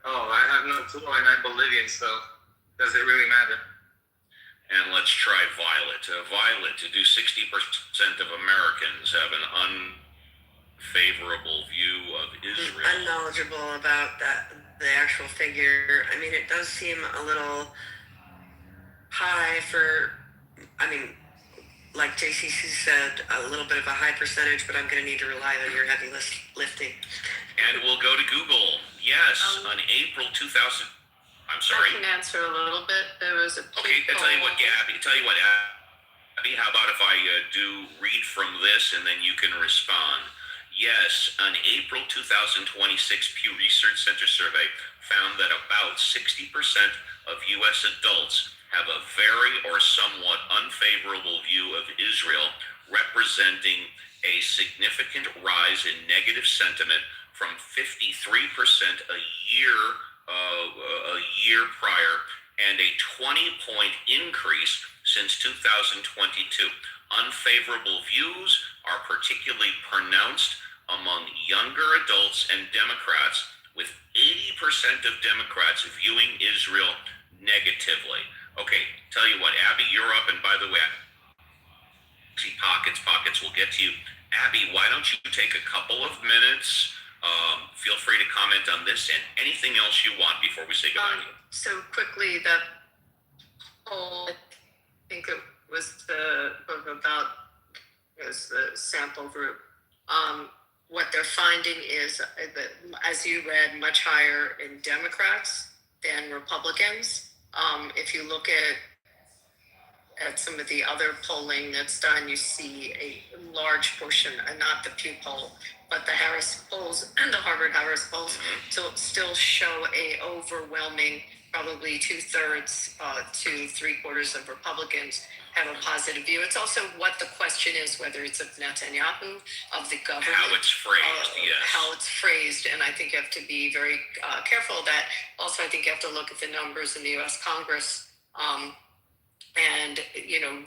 Oh, I have no clue. I'm not Bolivian, so does it really matter? And let's try Violet. Violet, do 60% of Americans have an unfavorable view of Israel? I'm knowledgeable about the actual figure. I mean, it does seem a little high for, like JCC said, a little bit of a high percentage, but I'm going to need to rely on your heavy lifting. And we'll go to Google. Yes, on April 2000. I'm sorry. I can answer a little bit. There was a Okay, I'll tell you what, Gabby. Abby, how about if I do read from this and then you can respond? Yes, an April 2026 Pew Research Center survey found that about 60% of U.S. adults have a very or somewhat unfavorable view of Israel, representing a significant rise in negative sentiment from 53% a year prior, and a 20-point increase since 2022. Unfavorable views are particularly pronounced among younger adults and Democrats, with 80% of Democrats viewing Israel negatively. Okay, tell you what, Abby, you're up, and by the way, see pockets will get to you. Abby, why don't you take a couple of minutes? Feel free to comment on this and anything else you want before we say goodbye to you. So quickly, that whole, I think it was the sample group. What they're finding is that, as you read, much higher in Democrats than Republicans. If you look at some of the other polling that's done, you see a large portion, and not the Pew poll, but the Harris polls and the Harvard Harris polls still show a overwhelming, probably 2/3 to 3/4 of Republicans have a positive view. It's also what the question is, whether it's of Netanyahu, of the government, how it's phrased, yes, how it's phrased, and I think you have to be very careful of that. Also, I think you have to look at the numbers in the U.S. Congress. And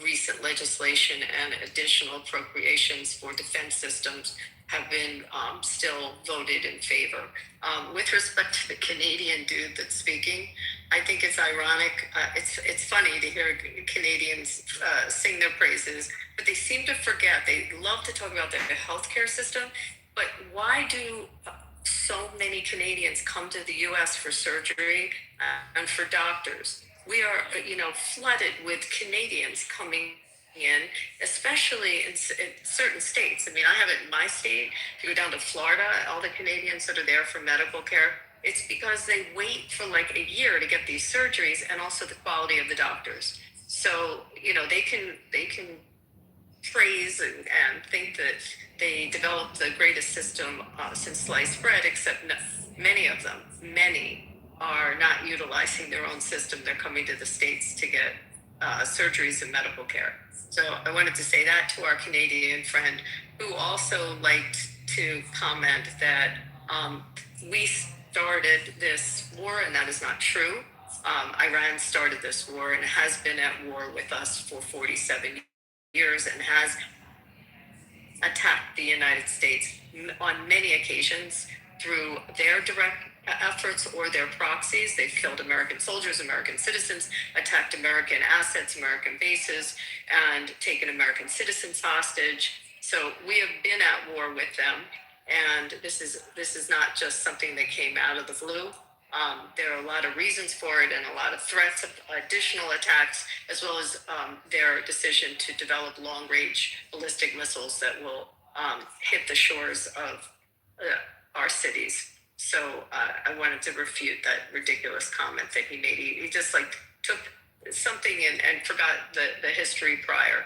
recent legislation and additional appropriations for defense systems have been still voted in favor. With respect to the Canadian dude that's speaking, I think it's ironic. It's funny to hear Canadians sing their praises, but they seem to forget. They love to talk about their healthcare system, but why do so many Canadians come to the U.S. for surgery and for doctors? We are, flooded with Canadians coming in, especially in certain states. I mean, I have it in my state. If you go down to Florida, all the Canadians that are there for medical care, it's because they wait for like a year to get these surgeries, and also the quality of the doctors. So, they can praise and think that they developed the greatest system since sliced bread, except many of them, are not utilizing their own system. They're coming to the States to get surgeries and medical care. So I wanted to say that to our Canadian friend, who also liked to comment that we started this war, and that is not true. Iran started this war and has been at war with us for 47 years and has attacked the United States on many occasions through their direct efforts or their proxies. They've killed American soldiers, American citizens, attacked American assets, American bases, and taken American citizens hostage. So we have been at war with them, and this is not just something that came out of the blue. There are a lot of reasons for it, and a lot of threats of additional attacks, as well as their decision to develop long-range ballistic missiles that will hit the shores of our cities. So I wanted to refute that ridiculous comment that he made. He just took something and forgot the history prior.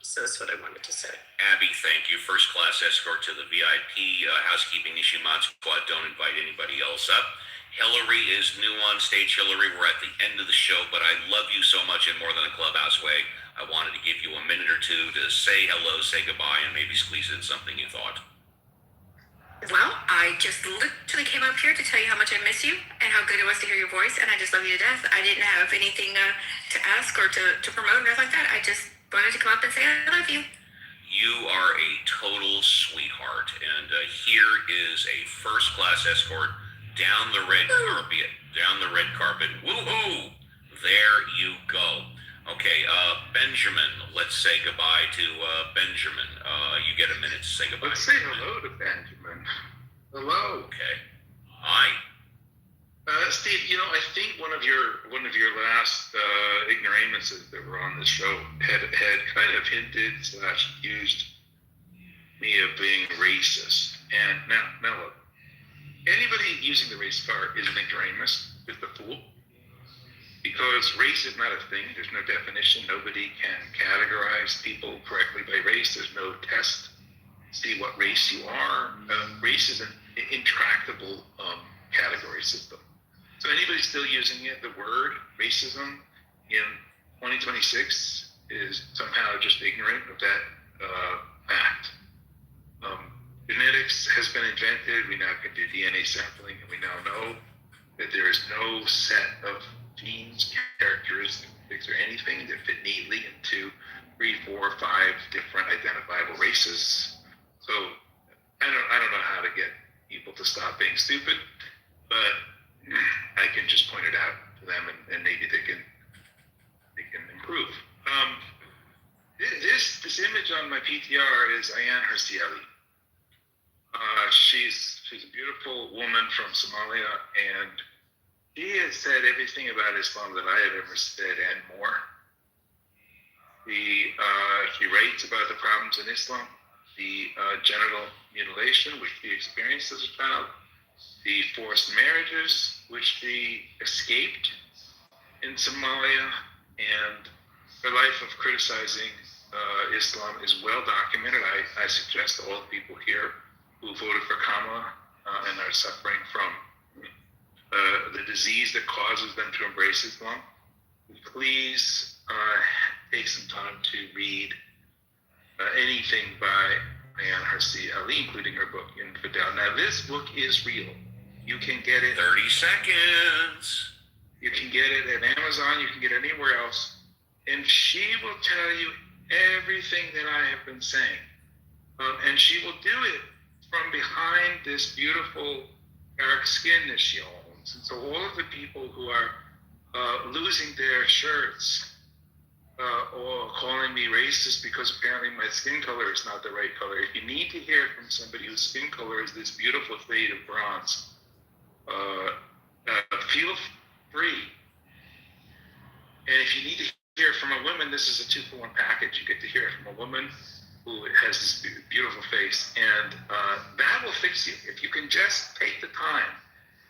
So that's what I wanted to say. Abby, thank you. First class escort to the VIP housekeeping issue mod squad. Don't invite anybody else up. Hillary is new on stage. Hillary, we're at the end of the show, but I love you so much in more than a clubhouse way. I wanted to give you a minute or two to say hello, say goodbye, and maybe squeeze in something you thought. Well, I just literally came up here to tell you how much I miss you and how good it was to hear your voice, and I just love you to death. I didn't have anything to ask or to promote or nothing like that. I just wanted to come up and say I love you. You are a total sweetheart, and here is a first-class escort down the red carpet. Down the red carpet. Woohoo! There you go. Okay, Benjamin. Let's say goodbye to Benjamin. You get a minute to say goodbye. Let's say hello to Benjamin. Hello. Okay. Hi. Steve, I think one of your last ignoramuses that were on the show had kind of hinted / accused me of being racist. And now look, anybody using the race card is an ignoramus, is the fool. Because race is not a thing. There's no definition. Nobody can categorize people correctly by race. There's no test to see what race you are. Race is an intractable category system. So anybody still using it, the word racism in 2026 is somehow just ignorant of that fact. Genetics has been invented. We now can do DNA sampling, and we now know that there is no set of genes, characteristics, or anything that fit neatly into 3, 4, 5 different identifiable races. So I don't know how to get people to stop being stupid, but I can just point it out to them, and maybe they can improve. This image on my PTR is Ayaan Hirsi Ali. She's a beautiful woman from Somalia, and she has said everything about Islam that I have ever said and more. She writes about the problems in Islam, the genital mutilation, which she experienced as a child, the forced marriages, which she escaped in Somalia, and her life of criticizing Islam is well documented. I suggest all the people here who voted for Kamala and are suffering from the disease that causes them to embrace Islam, please take some time to read anything by Ayaan Hirsi Ali, including her book, Infidel. Now, this book is real. You can get it. 30 seconds. You can get it at Amazon. You can get it anywhere else. And she will tell you everything that I have been saying. And she will do it from behind this beautiful dark skin that she owns. And so all of the people who are losing their shirts or calling me racist because apparently my skin color is not the right color, if you need to hear it from somebody whose skin color is this beautiful shade of bronze, feel free. And if you need to hear it from a woman, this is a 2-for-1 package. You get to hear it from a woman who has this beautiful face, and that will fix you. If you can just take the time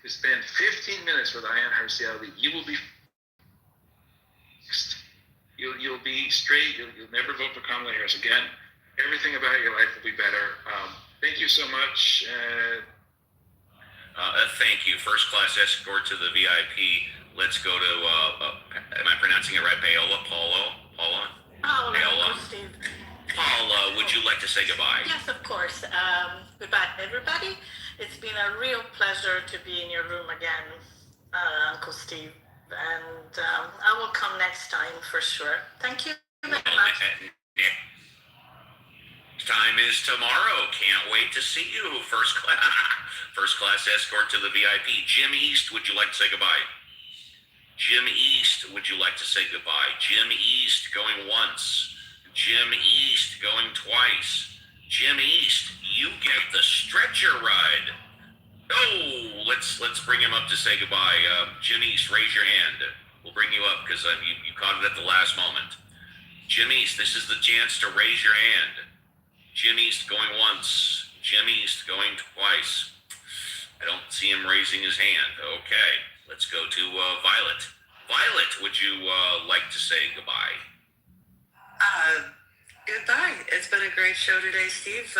to spend 15 minutes with Ayaan Hirsi Ali, you will be fixed. You'll be straight. You'll never vote for Kamala Harris again. Everything about your life will be better. Thank you so much. Thank you. First class escort to the VIP. Let's go to, am I pronouncing it right? Paola? Paola? Steve. Paula, would you like to say goodbye? Yes, of course. Goodbye, everybody. It's been a real pleasure to be in your room again, Uncle Steve. And I will come next time for sure. Thank you very much. Time is tomorrow. Can't wait to see you. First class escort to the VIP. Jim East, would you like to say goodbye? Jim East, would you like to say goodbye? Jim East going once. Jim East going twice. Jim East, you get the stretcher ride. Oh, let's bring him up to say goodbye. Jim East, raise your hand. We'll bring you up because you caught it at the last moment. Jim East, this is the chance to raise your hand. Jim East going once. Jim East going twice. I don't see him raising his hand. Okay, let's go to Violet. Violet, would you like to say goodbye? Goodbye. It's been a great show today, Steve.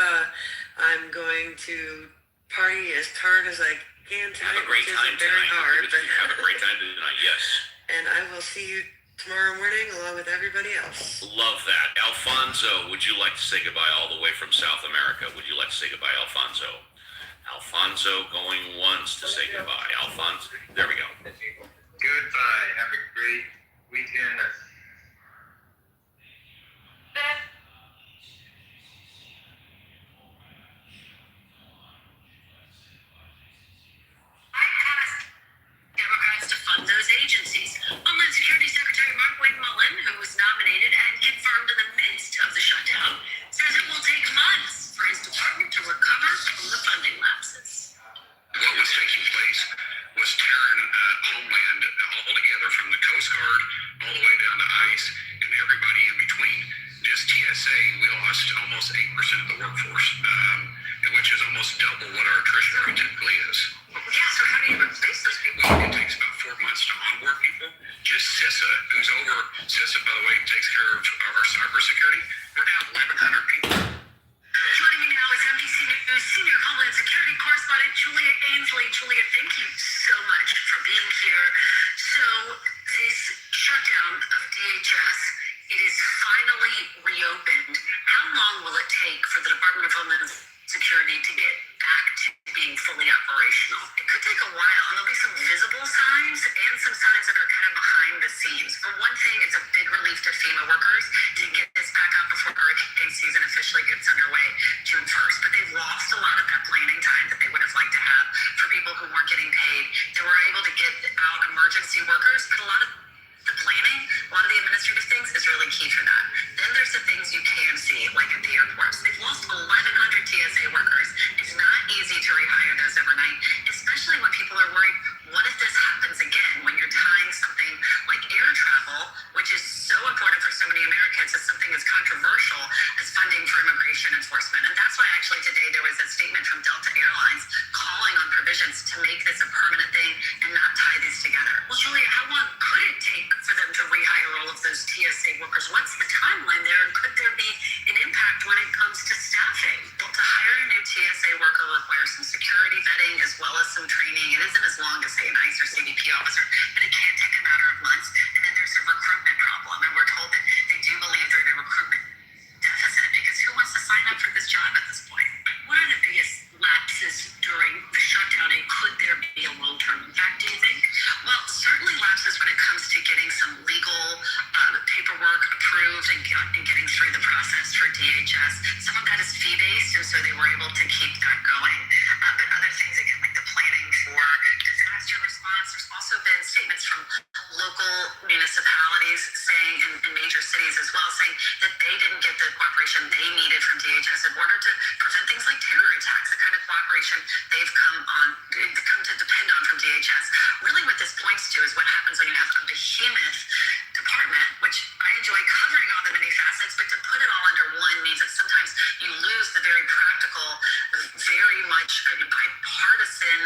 I'm going to party as hard as I can tonight. Have a great time tonight. Have a great time tonight, yes. And I will see you tomorrow morning along with everybody else. Love that. Alfonso, would you like to say goodbye all the way from South America? Would you like to say goodbye, Alfonso? Alfonso going once to say goodbye. Alfonso, there we go. Goodbye. Have a great weekend. Democrats to fund those agencies. Homeland Security Secretary Mark Wade Mullen, who was nominated and confirmed in the midst of the shutdown, says it will take months for his department to recover from the funding lapses. What was taking place was tearing Homeland all together, from the Coast Guard all the way down to ICE and everybody in between. Just TSA, we lost almost 8% of the workforce. which is almost double what our attrition rate typically is. Yeah, so how do you replace those people? Well, it takes about 4 months to onboard people. Just CISA, who's over, CISA, by the way, takes care of our cybersecurity. We're down 1,100 people. Joining me now is NBC News Senior Homeland Security Correspondent Julia Ainsley. Julia, thank you so much for being here. So this shutdown of DHS, it is finally reopened. How long will it take for the Department of Homeland Security to get back to being fully operational? It could take a while, and there'll be some visible signs and some signs that are kind of behind the scenes. For one thing, it's a big relief to FEMA workers to get this back up before hurricane season officially gets underway June 1st. But they've lost a lot of that planning time that they would have liked to have for people who weren't getting paid. They were able to get out emergency workers, but a lot of the planning, a lot of the administrative things is really key for that. Then there's the things you can see, like at the airports. They've lost 1,100 TSA workers. It's not easy to rehire those overnight, especially when people are worried, what if this happens again? When you're tying something like air travel, which is so important for so many Americans, as something as controversial as funding for immigration enforcement. And that's why actually today there was a statement from Delta Airlines calling on provisions to make this a permanent thing and not tie these together. Well, Julia, how long could it take for them to rehire all of those TSA workers? What's the timeline there? And could there be an impact when it comes to staffing? Well, to hire a new TSA worker requires some security vetting as well as some training. It isn't as long as, say, an ICE or CBP officer, but it can take a matter of months. And then there's a recruitment problem. And we're told that they do believe they're in a recruitment deficit because who wants to sign up for this job at this point? What are the biggest lapses during the shutdown, and could there be a long-term impact, do you think? Well, certainly lapses when it comes to getting some legal paperwork approved and getting through the process for DHS. Some of that is fee-based, and so they were able to keep that going. But other things, again, like the planning for disaster response, there's also been statements from local municipalities saying, in major cities as well, saying that they didn't get the cooperation they needed from DHS in order to prevent things like terror attacks, the kind of cooperation they've come to depend on from DHS. Really what this points to is what happens when you have a behemoth department, which I enjoy covering all the many facets, but to put it all under one means that sometimes you lose the very practical, very much bipartisan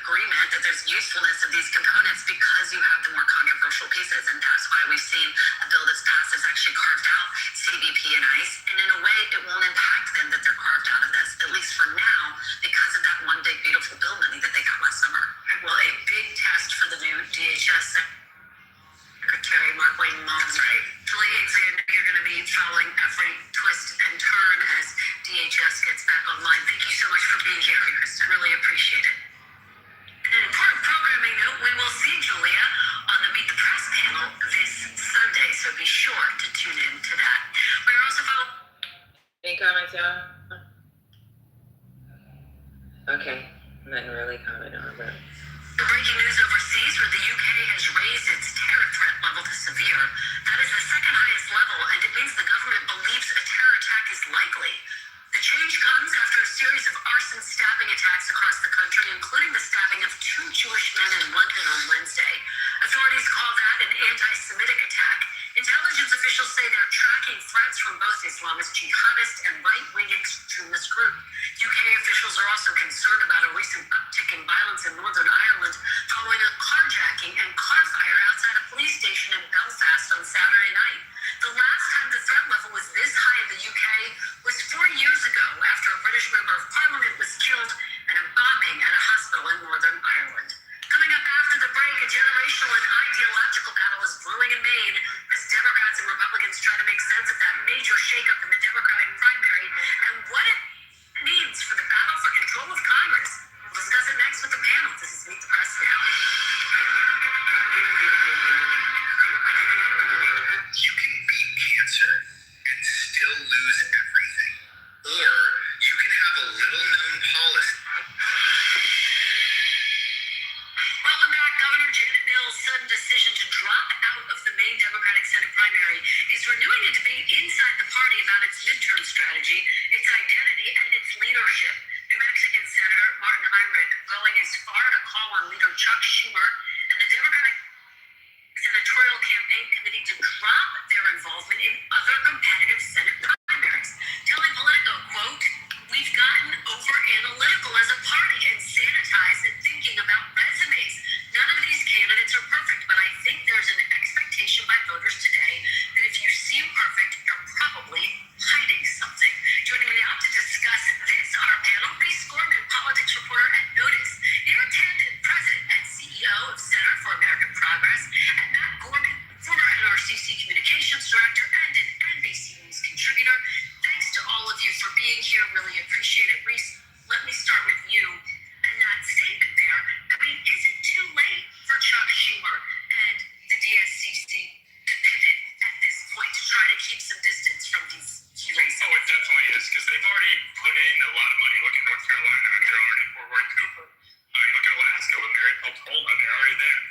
agreement that there's usefulness of these components because you have the more controversial pieces. And that's why we've seen a bill that's passed that's actually carved out CBP and ICE. And in a way, it won't impact them that they're carved out of this, at least for now, because of that one big, beautiful bill money that they got last summer. Well, a big test for the new DHS Secretary Mark Wayne Mullins. That's right. Julie Ainsley, I know you're going to be following every twist and turn as DHS gets back online. Thank you so much for being here, Kristen. Really appreciate it. And an important programming note, we will see Julia on the Meet the Press panel this Sunday, so be sure to tune in to that. We're also following... Any comments, y'all? Okay, nothing really comment on, but... Breaking news overseas, where the UK has raised its terror threat level to severe. That is the second highest level, and it means the government believes a terror attack is likely. The change comes after a series of arson stabbing attacks across the country, including the stabbing of 2 Jewish men in London on Wednesday. Authorities call that an anti-Semitic attack. Intelligence officials say they're tracking threats from both Islamist jihadist and right-wing extremist group. UK officials are also concerned about a recent uptick in violence in Northern Ireland following a carjacking and car fire outside a police station in Belfast on Saturday night. The last time the threat level was this high in the UK was 4 years ago after a British member of Parliament was killed in a bombing at a hospital in Northern Ireland. Coming up after the break, a generational and ideological battle is brewing in Maine as Democrats and Republicans try to make sense of that major shakeup in the Democratic primary and what it means for the battle for control of Congress. We'll discuss it next with the panel. This is Meet the Press now. You can beat cancer and still lose everything. Or you can have a little known policy. Welcome back. Governor Janet Mills' sudden decision to drop out of the Maine Democratic Senate primary is renewing a debate inside the party about its midterm strategy, its identity, and its leadership. New Mexican Senator Martin Heinrich going as far to call on leader Chuck Schumer and the Democratic Senatorial Campaign Committee to drop their involvement in other competitive Senate primaries, telling Politico, quote, "We've gotten over here. Really appreciate it. Reese, let me start with you and that statement there. I mean, is it too late for Chuck Schumer and the DSCC to pivot at this point to try to keep some distance from these key races? Oh, it definitely is, because they've already put in a lot of money. Look at North Carolina, they're already for Roy Cooper. You look at Alaska with Mary Peltola, they're already there.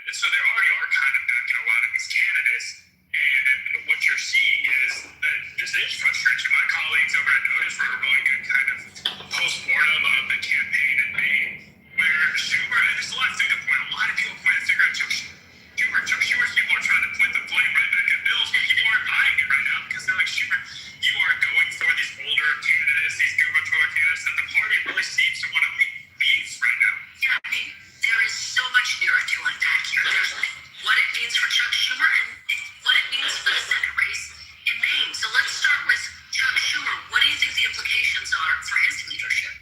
And so they already are kind of backing a lot of these candidates. And what you're seeing is that this is frustration. My colleagues over at Notice wrote a really good kind of post-mortem of the campaign in Maine, where Schumer, and there's a lot of things to point. A lot of people point the finger at Chuck Schumer. Chuck Schumer's people are trying to point the blame right back at Bills, but people aren't buying it right now because they're like, Schumer, you are going for these older candidates, these gubernatorial candidates that the party really seems to want to leave right now. Yeah, I mean, there is so much nearer to unpack here. There's what it means for Chuck Schumer and what it means for the Senate race in Maine. So let's start with Chuck Schumer. What do you think the implications are for his leadership?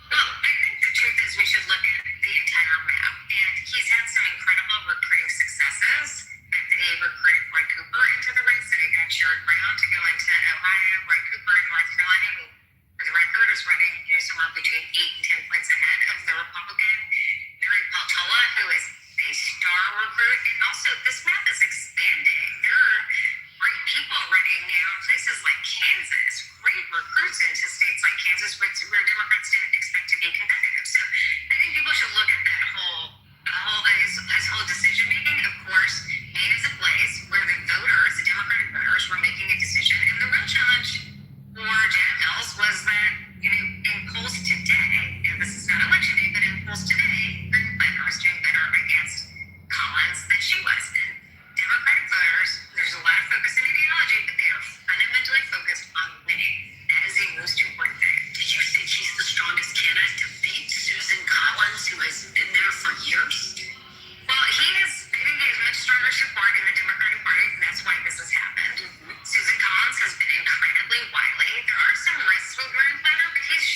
Well, I think the truth is we should look at the entire map. And he's had some incredible recruiting successes. He recruited Roy Cooper into the race, and he got Sherrod Brown to go into Ohio. Roy Cooper in North Carolina, who, for the record, is running somewhere between 8 and 10 points ahead of the Republican. Mary Peltola, who is a star recruit. And also, this map is expanding. There are great people running now in places like Kansas, great recruits into states like Kansas, where Democrats didn't expect to be competitive. So I think people should look at that his whole decision making. Of course, Maine is a place where the voters, the Democratic voters, were making a decision. And the real challenge for Janet Mills was that, in polls today, and this is not election day, but in polls today, Brittany Butler was doing better against Collins than she was. And Democratic voters, there's a lot of focus on ideology, but they are fundamentally focused on winning. That is the most important thing. Do you think he's the strongest candidate to beat Susan Collins, who has been there for years? Well, I think he has much stronger support in the Democratic Party, and that's why this has happened. Susan Collins has been incredibly wily. There are some risks with Brian Butler, but he's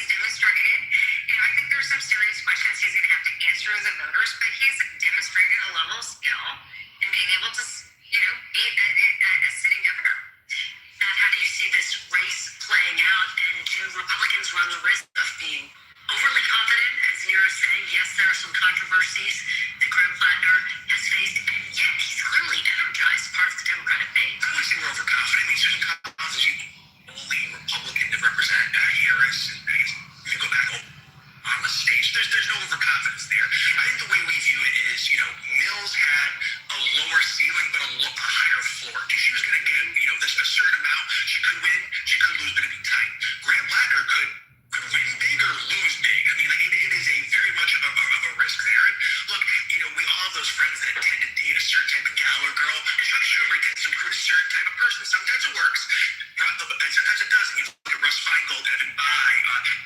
demonstrated, I think there's some serious questions he's going to have to answer as the voters, but he's demonstrated a level of skill in being able to, beat a sitting governor. Matt, how do you see this race playing out, and do Republicans run the risk of being overly confident, as Nira's saying? Yes, there are some controversies that Graham Plattner has faced, and yet he's clearly energized part of the Democratic base. I wouldn't say we're overconfident. I mean, Susan Collins is the only Republican to represent Harris, and I guess if you go back on the stage, there's no overconfidence there. I think the way we view it is, Mills had a lower ceiling but a higher floor. She was going to get, a certain amount. She could win, she could lose, but it'd be tight. Graham Plattner could win big or lose big. I mean, it is a very much of a risk there. And look, we all have those friends that tend to date a certain type of gal or girl, and Chuck Schumer tends to recruit a certain type of person. Sometimes it works, and sometimes it doesn't. You look at Russ Feingold, Evan Bayh,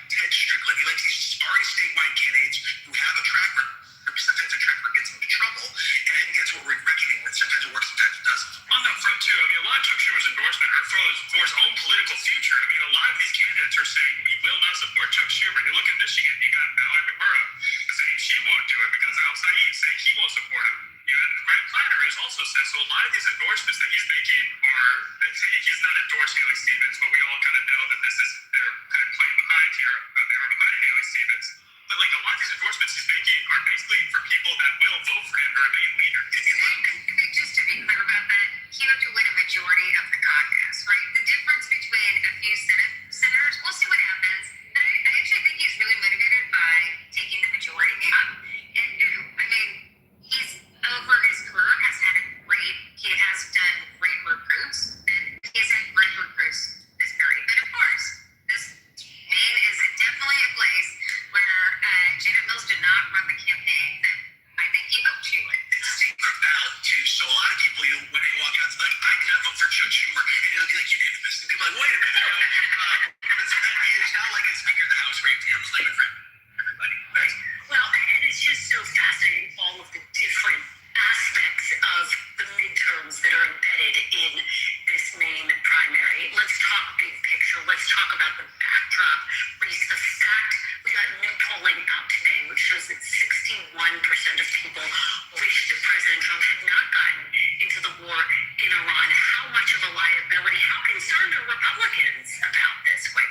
Ted Strickland. He likes these already statewide candidates who have a track record. Sometimes a track record gets them into trouble, and that's what we're reckoning with. Sometimes it works, sometimes it doesn't. On that front, too, I mean, a lot of Chuck Schumer's endorsement are for his own political future. I mean, a lot of these candidates are saying, we will not support Chuck Schumer. You look at Michigan, you got Mallory McMurrow saying she won't do it because Al Saeed saying he won't support him. You have Grant Platter has also said, so a lot of these endorsements that he's making are, he's not endorsed Haley Stevens, but we all kind of know that they're kind of playing behind here, they are behind Haley Stevens. But like a lot of these endorsements he's making are basically for people that will vote for him to remain leader. Just to be clear about that, he had to win a majority of the caucus, right? The difference between a few senators, we'll see what happens. And I actually think he's really motivated by taking the majority. And, he's over his career he has done great recruits, and he's had great recruits this period. But of course, Maine is definitely a place where Janet Mills did not run the campaign that I think he hoped she would. It's a secret ballot, too. So a lot of people, when they walk out, it's like, I can vote for Chuck Schumer, and it'll be like unanimous. And people are like, wait a minute. It's not like a Speaker of the House where you have to claim it for everybody. Right. Well, and it's just so fascinating, all of the different aspects of the midterms that are embedded in this Maine primary. Let's talk big picture. Let's talk about the backdrop. Reese, the fact we got new polling out today, which shows that 61% of people wish that President Trump had not gotten into the war in Iran. How much of a liability? How concerned are Republicans about this, quite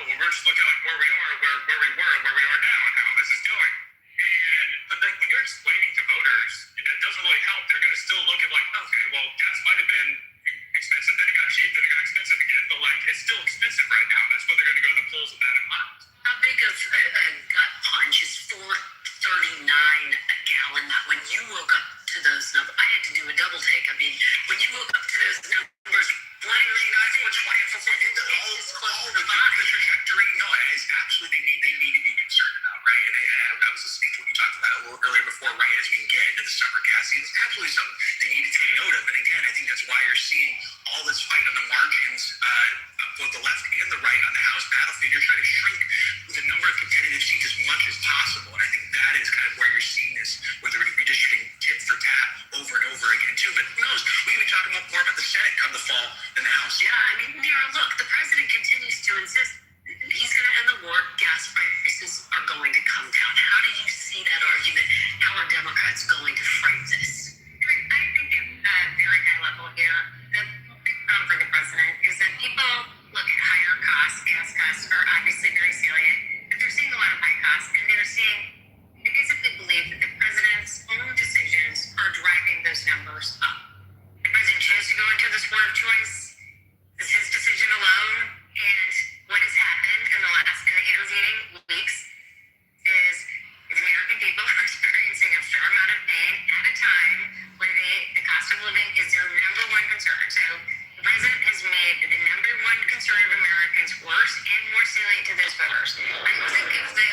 when we're just looking at like where we are, where we were, where we are now, and how this is going. But like when you're explaining to voters, that doesn't really help. They're going to still look at like, okay, well, gas might have been expensive, then it got cheap, then it got expensive again, but like it's still expensive right now. That's why they're going to go to the polls with that in mind. How big of a gut punch is $4.39 a gallon? That when you woke up to those numbers, I had to do a double take. I mean, when you woke up to those numbers, what is all the trajectory? No, it's absolutely they need to be concerned about, right? And I was listening to what you talked about a little earlier before, right? As we get into the summer gas season, it's absolutely something they need to take note of. And again, I think that's why you're seeing all this fight on the margins, both the left and the right on the House battlefield. You're trying to shrink the number of competitive seats as much as possible. And I think that is kind of where you're seeing this, where they're redistricting tit for tat over and over again, too. But who knows? We can be talking more about the Senate come the fall than the House. Yeah, I mean, Nira, look, the president continues to insist he's going to end the war. Gas prices are going to come down. How do you see that argument? How are Democrats going to frame this? I think at a very high level here, the big problem for the president is that people look at higher costs. Gas costs are obviously very salient, but they're seeing a lot of high costs, and they basically believe that the president's own decisions are driving those numbers up. The president chose to go into this war of choice. It's his decision alone, and what has happened in the intervening weeks is the American people are experiencing a fair amount of pain at a time when the cost of living is their number one concern. So the president has made the number one concern of Americans worse and more salient to those voters. I think if the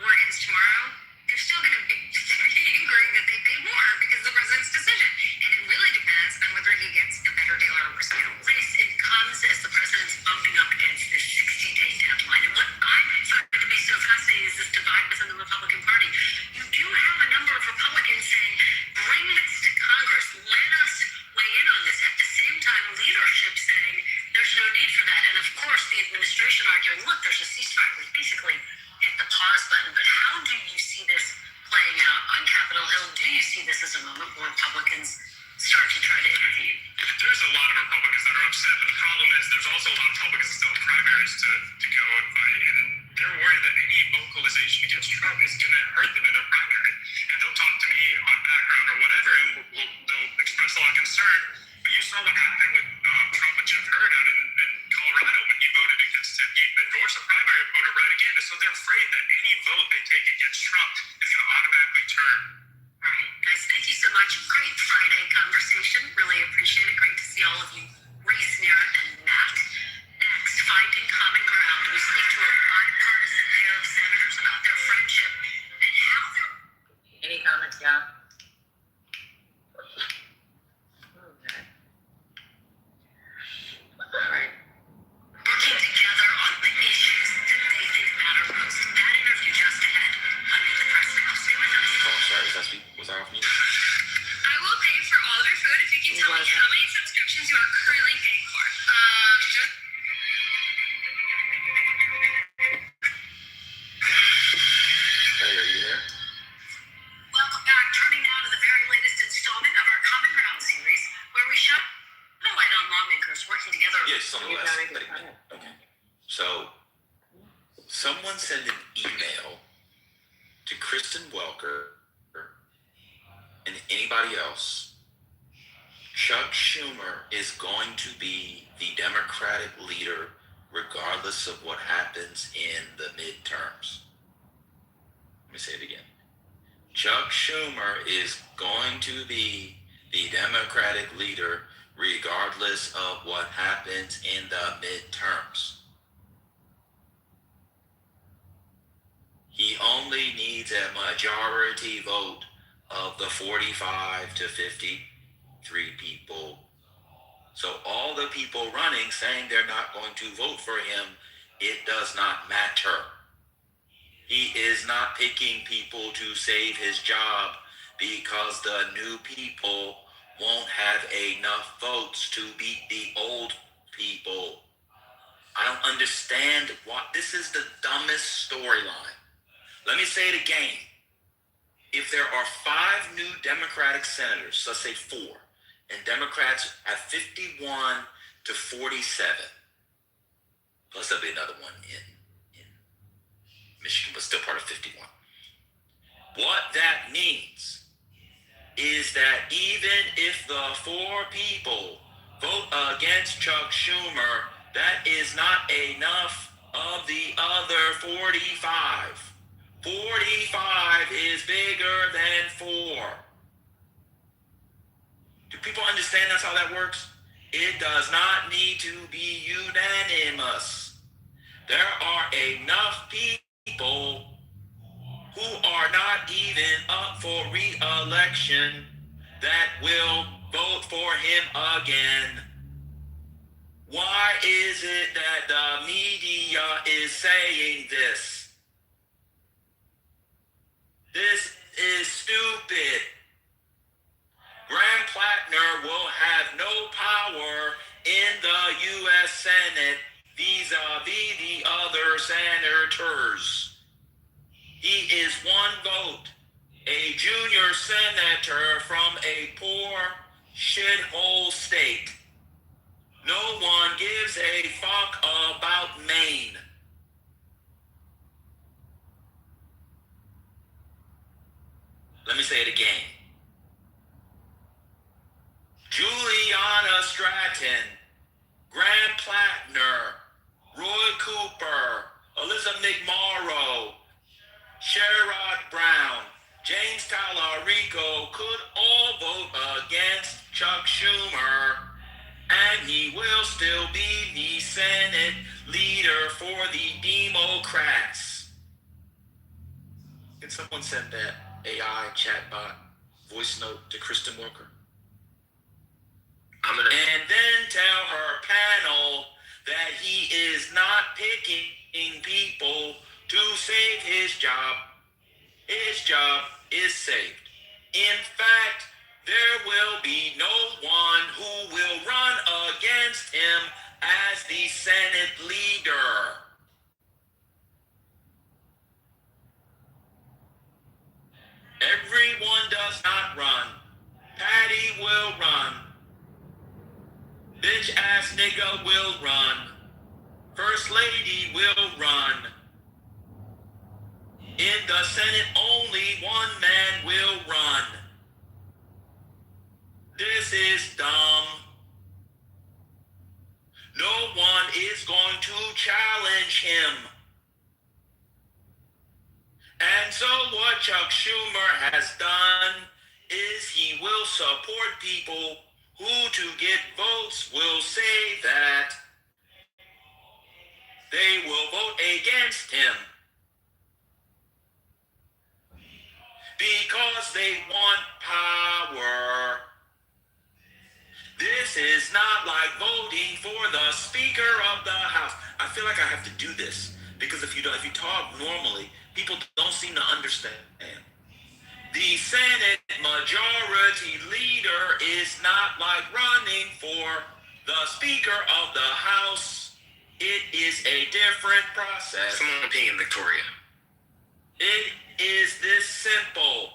war ends tomorrow, they're still going to be angry that they pay more because of the president's decision. And it really depends on whether he gets a better deal or a worse deal. It comes as the president's bumping up against this 60-day deadline. And what I find to be so fascinating is this divide within the Republican Party. You do have a number of Republicans saying, bring this to Congress, let us weigh in on this. At the same time, leadership saying there's no need for that. And of course, the administration arguing, look, there's a ceasefire. We basically hit the pause button. But how do you see this playing out on Capitol Hill? Do you see this as a moment where Republicans start to try to intervene? There's a lot of Republicans that are upset, but the problem is there's also a lot of Republicans still in primaries to go and fight, and they're worried that any vocalization against Trump is going to hurt them in their primary. And they'll talk to me on background or whatever, and they'll express a lot of concern. But you saw what happened with Trump and Jeff Hurd out in Colorado when he voted against him. He endorsed a primary voter right again, and so they're afraid that any vote they take against Trump is going to automatically turn. All right, guys, thank you so much. Great Friday conversation. Really appreciate it. Great to see all of you. Reese, Nira, and Matt. Next, Finding Common Ground. We speak to a bipartisan pair of senators about their friendship and how they're... Any comments, y'all? Okay. All right. working together on the issues that they think matter most. That interview just ahead on Meet the President. Stay with us. Oh, I'm sorry. Was I off mute? I will pay for all of your food if you can tell me how many subscriptions you are currently paying for. Just... Hey, are you there? Welcome back. Turning now to the very latest installment of our Common Ground series, where we shine a light on lawmakers working together. Yes, on the last segment. Okay. So, someone sent an email to Kristen Welker and anybody else. Chuck Schumer is going to be the Democratic leader regardless of what happens in the midterms. Let me say it again. Chuck Schumer is going to be the Democratic leader regardless of what happens in the midterms. He only needs a majority vote of the 45 to 53 people. So all the people running saying they're not going to vote for him, it does not matter. He is not picking people to save his job because the new people won't have enough votes to beat the old people. I don't understand what this is the dumbest storyline. Let me say it again. If there are 5 new Democratic senators, let's say 4, and Democrats have 51 to 47, plus there'll be another one in 51. What that means is that even if the 4 people vote against Chuck Schumer, that is not enough of the other 45. 45 is bigger than 4. Do people understand that's how that works? It does not need to be unanimous. There are enough people who are not even up for re-election that will vote for him again. Why is it that the media is saying this? This is stupid. Graham Plattner will have no power in the U.S. Senate vis-a-vis the other senators. He is one vote, a junior senator from a poor shithole state. No one gives a fuck about Maine. Let me say it again. Juliana Stratton, Graham Plattner, Roy Cooper, Elizabeth McMorrow, Sherrod Brown, James Talarico could all vote against Chuck Schumer, and he will still be the Senate leader for the Democrats. Can someone send that AI chatbot voice note to Kristen Walker? And then tell her panel that he is not picking people to save his job. His job is saved. In fact, there will be no one who will run against him as the Senate leader. Everyone does not run. Patty will run. Bitch ass nigga will run. First lady will run. In the Senate, only one man will run. This is dumb. No one is going to challenge him. And so what Chuck Schumer has done is he will support people who, to get votes, will say that they will vote against him because they want power. This is not like voting for the Speaker of the House. I feel like I have to do this because if you talk normally, people don't seem to understand. The Senate majority leader is not like running for the Speaker of the House. It is a different process. Someone opinion, Victoria. It is this simple.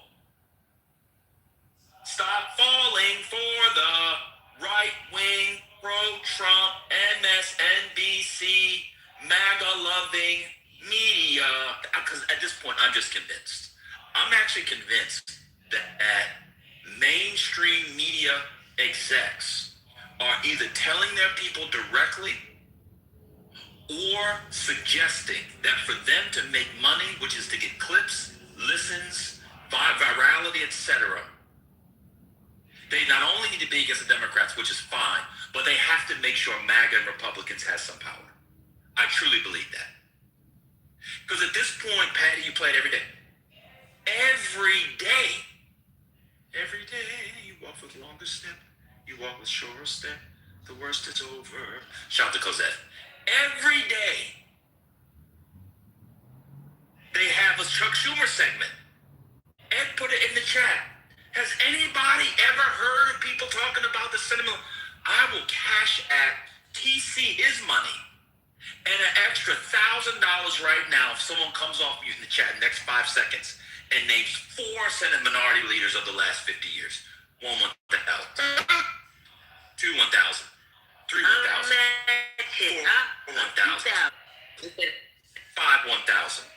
Stop falling for the right-wing, pro-Trump, MSNBC, MAGA-loving media. Because at this point, I'm just convinced. I'm actually convinced that mainstream media execs are either telling their people directly or suggesting that for them to make money, which is to get clicks, listens, virality, etc., they not only need to be against the Democrats, which is fine, but they have to make sure MAGA and Republicans has some power. I truly believe that. Because at this point, Patty, you play it every day. Every day. Every day, you walk with the longest step. You walk with shortest step. The worst is over. Shout to Cosette. Every day, they have a Chuck Schumer segment. Ed put it in the chat. Has anybody ever heard people talking about the cinema? I will cash at TC his money and an extra $1,000 right now if someone comes off using the chat in the next 5 seconds and names 4 Senate minority leaders of the last 50 years. 1, 1,000. 2, 1,000. 3, 1,000. 4, 1,000. 5, 1,000.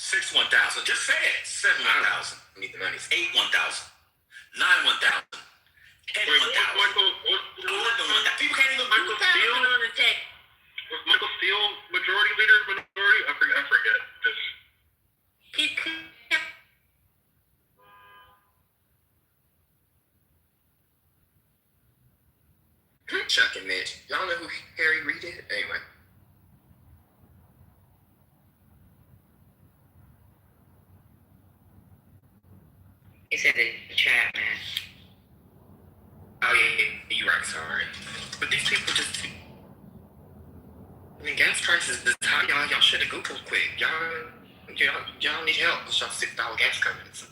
6 1,000. Just say it. 7 1,000. Need the money. 8 1,000. 9 1,000. 10 1,000. 11 1,000. People can't even Michael Steele? Was Michael Steele majority leader? Minority? I forget. Just He kept Chuck and Mitch. Y'all know who Harry Reid is? Anyway. he said in the chat, man. Oh yeah, you're right, sorry. But these people just I mean gas prices is high, y'all. Y'all should have Googled quick. Y'all need help. It's y'all $6 gas companies.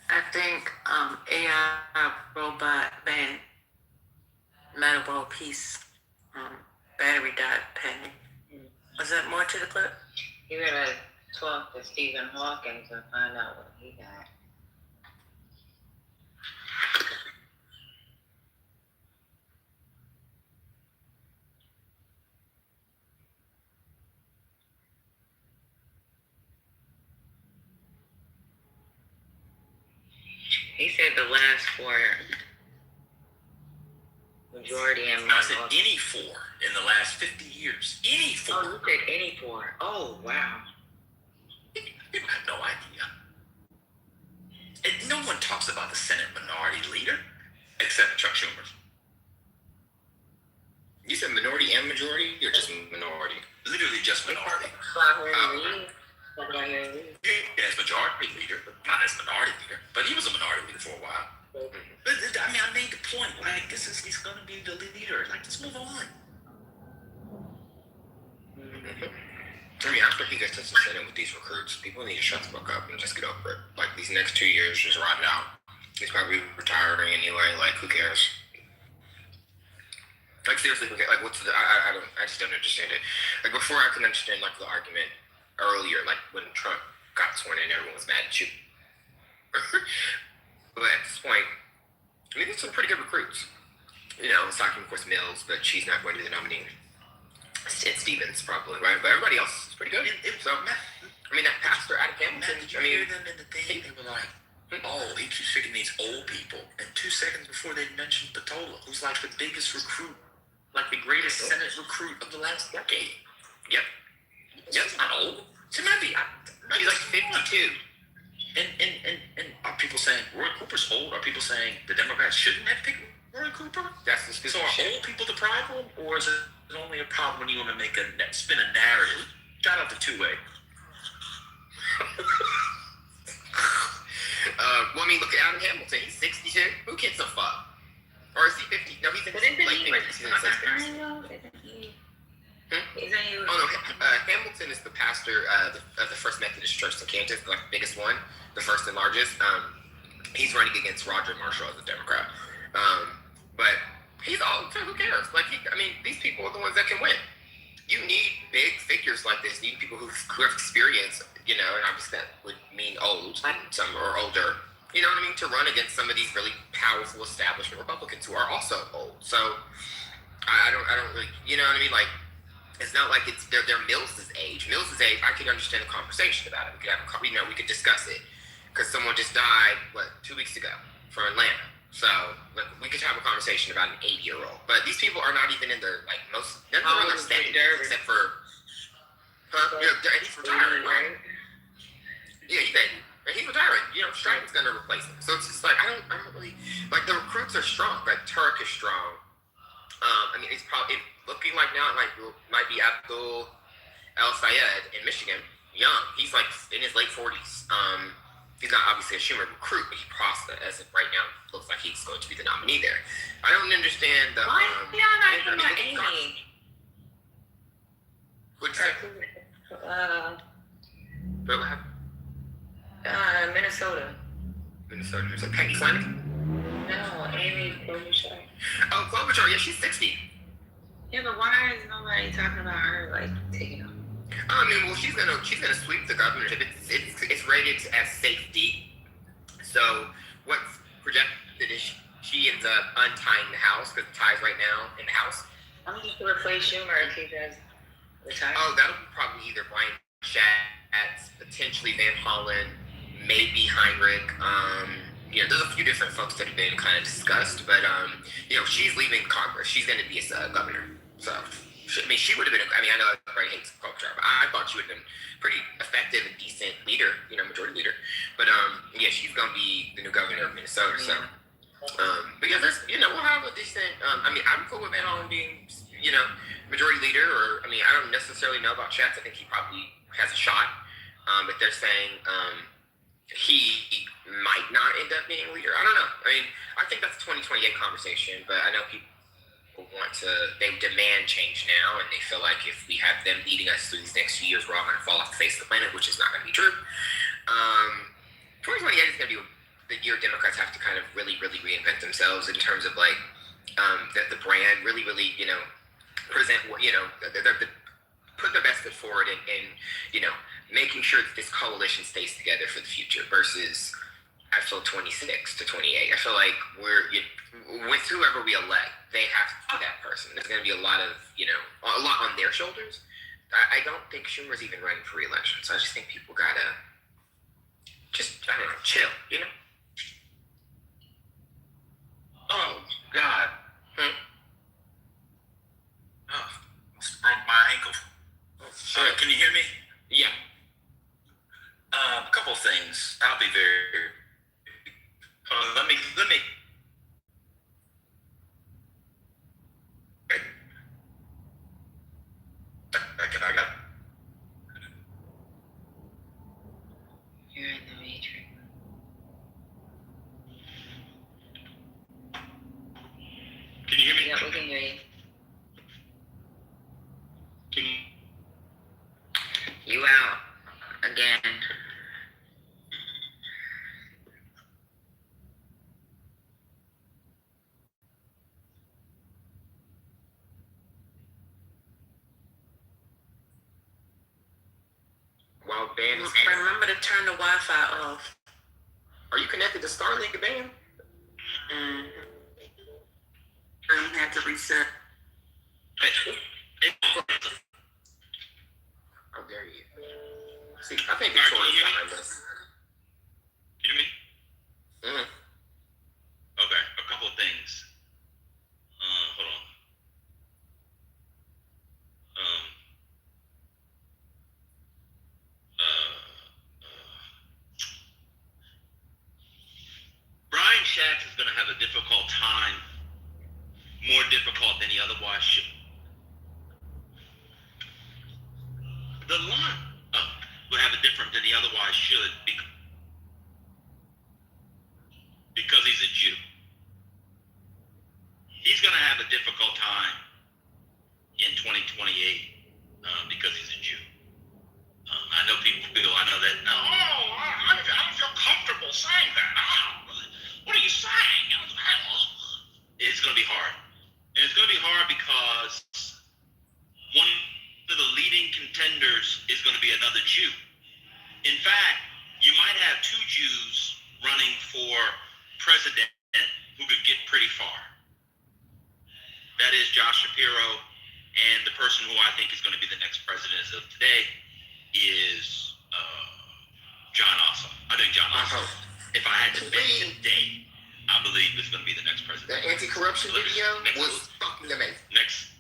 I think AI robot band Metal World Peace battery died pending. Was that more to the clip? You gotta talk to Stephen Hawking and find out what he got. He said the last four majority and I said any 4 in the last 50 years. Any 4. Oh, you said any four. Oh, wow. People have no idea. And no one talks about the Senate minority leader except Chuck Schumer. You said minority and majority, or just minority? Literally just minority. As majority leader, but not as minority leader. But he was a minority leader for a while. But I mean, I made the point. Like, he's going to be the leader. Like, let's move on. I mean, after he gets to the Senate with these recruits, people need to shut the fuck up and just get over it. Like, these next 2 years just rotting out. He's probably retiring anyway. Like, who cares? Like, seriously, like, what's the, I just don't understand it. Like, before I could understand, like, the argument earlier, like, when Trump got sworn in, everyone was mad at you. But at this point, I mean, there's some pretty good recruits. You know, aside from, of course, Mills, but she's not going to be the nominee. Sid Stevens, probably, right? But everybody else is pretty good. So, I mean, that pastor, Adam Hamilton, Did you hear them in the thing? They were like, oh, he keeps picking these old people. And 2 seconds before they mentioned Patola, who's like the biggest recruit, like the greatest Senate recruit of the last decade. Yep. He's not old. He might be. He's like 52. And are people saying Roy Cooper's old? Are people saying the Democrats shouldn't have picked Roy Cooper? That's the So are old people the problem, or is it only a problem when you want to make spin a narrative? Shout out to Two-Way. Well, I mean, look at Adam Hamilton. He's 62. Who gives a fuck? Or is he 50? No, he's in his late 50s. Oh no, Hamilton is the pastor of the First Methodist Church in Kansas, like the biggest one, the first and largest. He's running against Roger Marshall as a Democrat. But he's old, so who cares? Like, I mean, these people are the ones that can win. You need big figures like this. You need people who have experience, you know, and obviously that would mean old, some or older. You know what I mean? To run against some of these really powerful establishment Republicans who are also old. So I don't really, you know what I mean? Like, it's not like it's they're Mills's age. Mills's age, I could understand a conversation about it. We could have, we could discuss it because someone just died 2 weeks ago from Atlanta. So like we could have a conversation about an 80-year-old. But these people are not even in their none of them are in their 70s except for and he's retiring, right? Yeah, he's 80. And he's retiring. You know, Striden's gonna replace him. So it's just like I don't really like the recruits are strong. Like Turk is strong. I mean, it's probably looking like now it might be Abdul El Sayed in Michigan, young. He's like in his late 40s. He's not obviously a Schumer recruit, but he as of right now looks like he's going to be the nominee there. I don't understand the. Why y'all not talking about Amy? What'd you say? What happened? Minnesota. Minnesota. Is it Peggy Flanagan? No, Amy Klobuchar. Oh, Klobuchar. Yeah, she's 60. Yeah, but why is nobody talking about her like taking off? I mean, well, she's gonna sweep the governorship. It's rated as safety. So what's projected is she ends up untying the House because the tie's right now in the House. I'm just to replace Schumer if he does retire. Oh, that'll be probably either Brian Schatz, potentially Van Hollen, maybe Heinrich. There's a few different folks that have been kind of discussed, but she's leaving Congress. She's going to be a governor. So, she would have been. I know everybody hates culture, but I thought she would have been pretty effective and decent leader, majority leader. But she's going to be the new governor of Minnesota. So, but yeah, we'll have a decent. I'm cool with Van Hollen being, majority leader. Or I don't necessarily know about Schatz. I think he probably has a shot. But they're saying he might not end up being leader. I don't know. I think that's a 2028 conversation. But I know people they demand change now, and they feel like if we have them leading us through these next few years, we're all going to fall off the face of the planet, which is not going to be true. 2028 is going to be the year Democrats have to kind of really, really reinvent themselves in terms of the brand, really, really, present what, put their best foot forward and making sure that this coalition stays together for the future versus I feel 26 to 28. I feel like with whoever we elect, they have to be that person. There's going to be a lot on their shoulders. I don't think Schumer's even running for re-election. So I just think people gotta chill, Oh, God. Oh, almost broke my ankle. Can you hear me? Yeah. A couple things. I'll be very. Let me. I got. You're in the matrix. Can you hear me? Yeah, we can hear you. Can you? You out again. Well, Ben, Remember to turn the Wi-Fi off. Are you connected to Starlink, Ben? I had to reset. How dare you? See, I think Victoria's behind us. Hear me? Mm-hmm. Okay, a couple of things. Hold on. Brian Schatz is going to have a difficult time, more difficult than he otherwise should. The line will have a different than he otherwise should because he's a Jew. He's going to have a difficult time in 2028 because he's a Jew. I know I know that. I don't feel comfortable saying that. What are you saying? It's going to be hard. And it's going to be hard because one of the leading contenders is going to be another Jew. In fact, you might have two Jews running for president who could get pretty far. That is Josh Shapiro, and the person who I think is going to be the next president as of today is John Ossoff. I think John Ossoff. If I had to bet today, I believe is going to be the next president. That anti-corruption video was fucking amazing. Next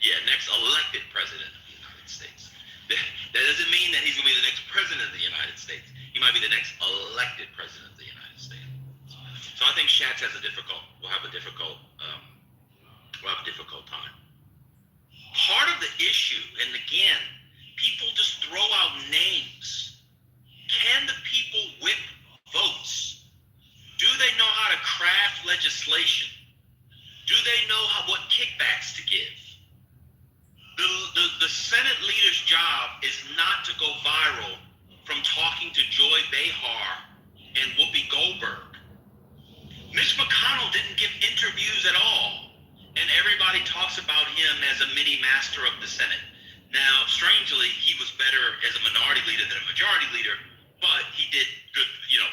elected president of the United States. That doesn't mean that he's going to be the next president of the United States. He might be the next elected president of the United States. So I think Schatz will have a difficult time. Part of the issue, and again, people just throw out names. Can the people whip votes? Do they know how to craft legislation? Do they know what kickbacks to give? The Senate leader's job is not to go viral from talking to Joy Behar and Whoopi Goldberg. Mitch McConnell didn't give interviews at all, and everybody talks about him as a mini master of the Senate. Now, strangely, he was better as a minority leader than a majority leader, but he did good,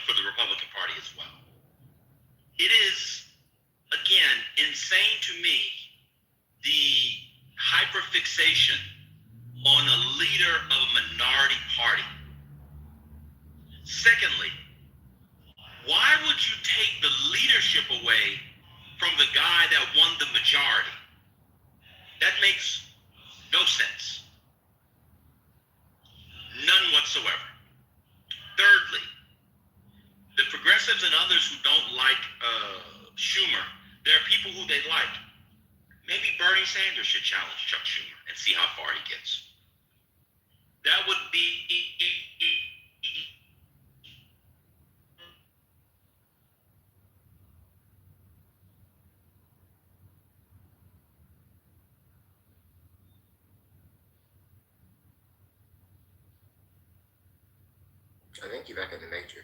for the Republican Party as well. It is, again, insane to me, the hyperfixation on a leader of a minority party. Secondly, why would you take the leadership away from the guy that won the majority? That makes no sense. None whatsoever. Thirdly, the progressives and others who don't like Schumer, there are people who they like. Maybe Bernie Sanders should challenge Chuck Schumer and see how far he gets. That would be I think you're back in the Matrix.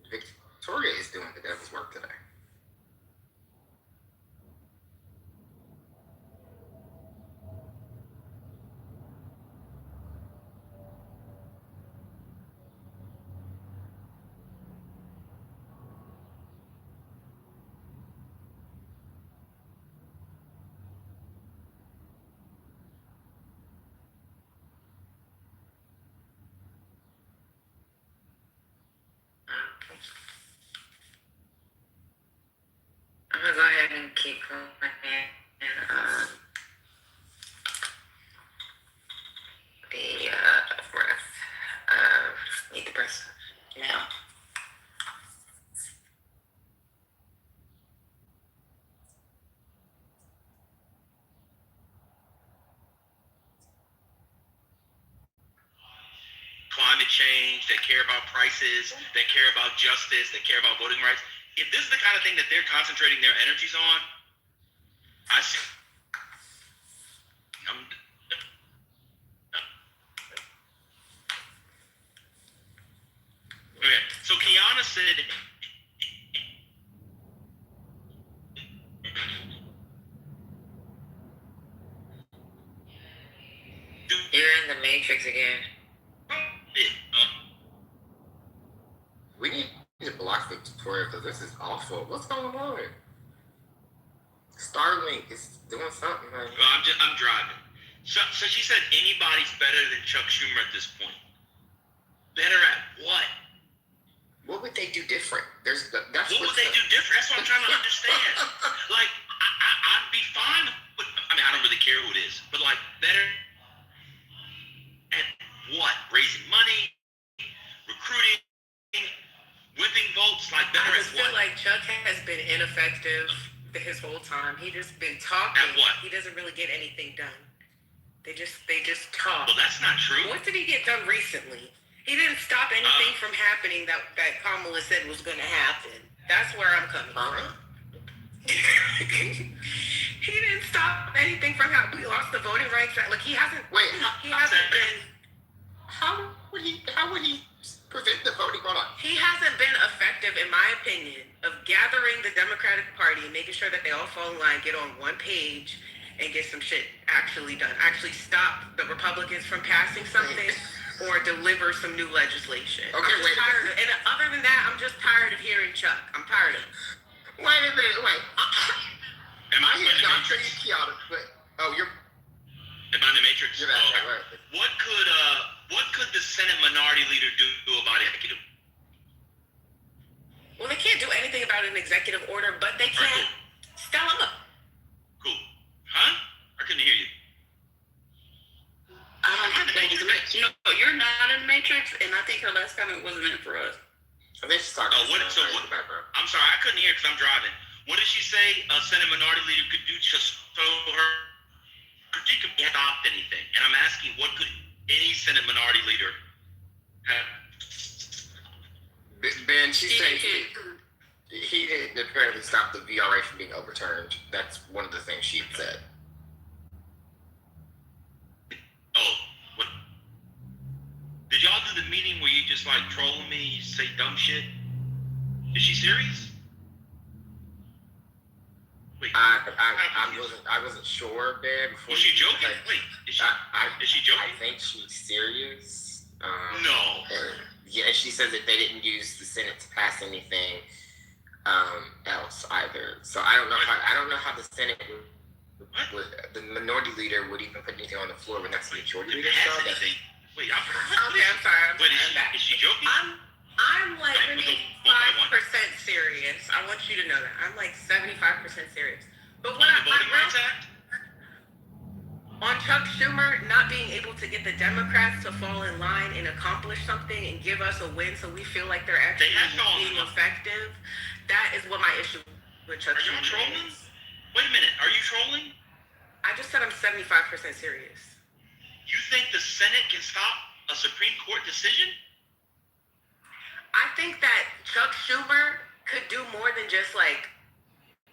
Victoria is doing the devil's work today. I'm gonna go ahead and keep going and the breath. Need the breath now. climate change, they care about prices, they care about justice, they care about voting rights. If this is the kind of thing that they're concentrating their energies on, I see. Okay, so Kiana said, You're in the Matrix again. We need to block Victoria because this is awful. What's going on? Starlink is doing something. Well, I'm driving. So she said anybody's better than Chuck Schumer at this point. Better at what? What would they do different? What would they do different? That's what I'm trying to understand. Like, I'd be fine with, I don't really care who it is, but like, better at what? Raising money, recruiting, whipping votes, like better I at just feel what? like Chuck has been ineffective his whole time. He just been talking. At what? He doesn't really get anything done. They just talk. Well, that's not true. What did he get done recently? He didn't stop anything from happening that Kamala said was going to happen. That's where I'm coming from. He didn't stop anything from happening. We lost the voting rights. Like, he hasn't. Wait, he hasn't been. How would he prevent the voting going on? He hasn't been effective, in my opinion, of gathering the Democratic Party and making sure that they all fall in line, get on one page, and get some shit actually done. Actually stop the Republicans from passing something or deliver some new legislation. Okay, wait a minute. And other than that, I'm just tired of hearing Chuck. I'm tired of it. Wait a minute, wait. Am I in the not Matrix? Kiana, but you're. Am I in the Matrix? You're back, right. What could the Senate minority leader do about executive? Well, they can't do anything about an executive order, but they can style them up. Cool. Huh? I couldn't hear you. I don't have to. No, you're not in the Matrix, and I think her last comment wasn't meant for us. I think she's talking background. I'm sorry, I couldn't hear because I'm driving. What did she say a Senate minority leader could do just so her critique could stop anything? And I'm asking, what could any Senate minority leader have? Ben, she said he didn't apparently stop the VRA from being overturned. That's one of the things she said. Oh, what? Did y'all do the meeting where you just like trolling me, you say dumb shit? Is she serious? I wasn't sure there before. Was she joking? Wait, is she joking? I think she's serious. No. Yeah, she says that they didn't use the Senate to pass anything else either. So I don't know how the Senate would the minority leader would even put anything on the floor when that's the majority leader. Pass anything? Wait, I'm sorry. Wait, is she joking? I'm like maybe 5% serious. I want you to know that. I'm like 75% serious. But what on the Voting Rights Act? On Chuck Schumer not being able to get the Democrats to fall in line and accomplish something and give us a win so we feel like they're actually being effective, that is what my issue with Chuck Schumer is. Are you trolling? Wait a minute, are you trolling? I just said I'm 75% serious. You think the Senate can stop a Supreme Court decision? I think that Chuck Schumer could do more than just like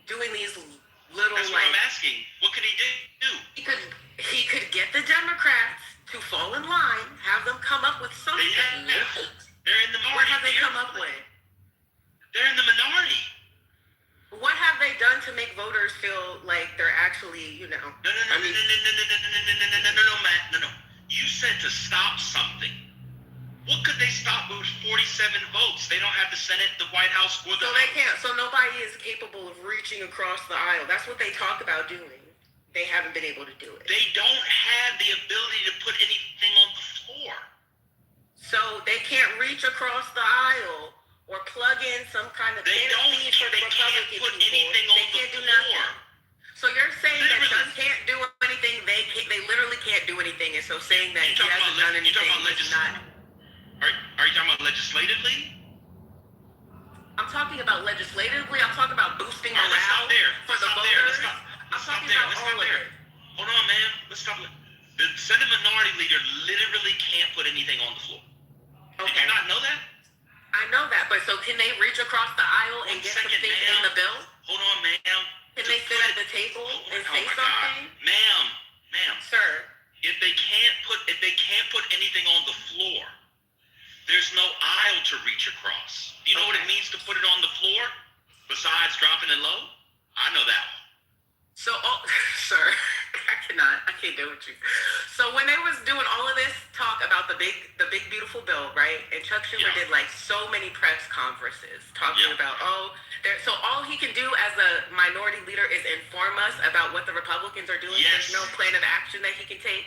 doing these little. That's what I'm asking. What could he do? He could get the Democrats to fall in line, have them come up with something. They're in the minority. What have they come up with? They're in the minority. What have they done to make voters feel like they're actually, No, Matt. No. You said to stop something. What could they stop with 47 votes? They don't have the Senate, the White House, or the House. They can't. So nobody is capable of reaching across the aisle. That's what they talk about doing. They haven't been able to do it. They don't have the ability to put anything on the floor. So they can't reach across the aisle or plug in some kind of fantasy for the Republican people. They can't do nothing. So you're saying that Chuck can't do anything. They literally can't do anything. And so saying that he hasn't done anything is not. Are you talking about legislatively? I'm talking about legislatively. I'm talking about boosting morale for the voters. I'm talking about all of it. Hold on, man. Let's stop. The Senate Minority Leader literally can't put anything on the floor. Okay. Did you not know that? I know that, but so can they reach across the aisle and get something in the bill? Hold on, ma'am. Can they sit at the table and say something? Ma'am. Sir. If they can't put anything on the floor, there's no aisle to reach across. Do you know what it means to put it on the floor? Besides dropping it low? I know that one. So, sir, I can't do it with you. So when they was doing all of this talk about the big beautiful bill, right? And Chuck Schumer did like so many press conferences talking about, so all he can do as a minority leader is inform us about what the Republicans are doing. Yes. There's no plan of action that he can take.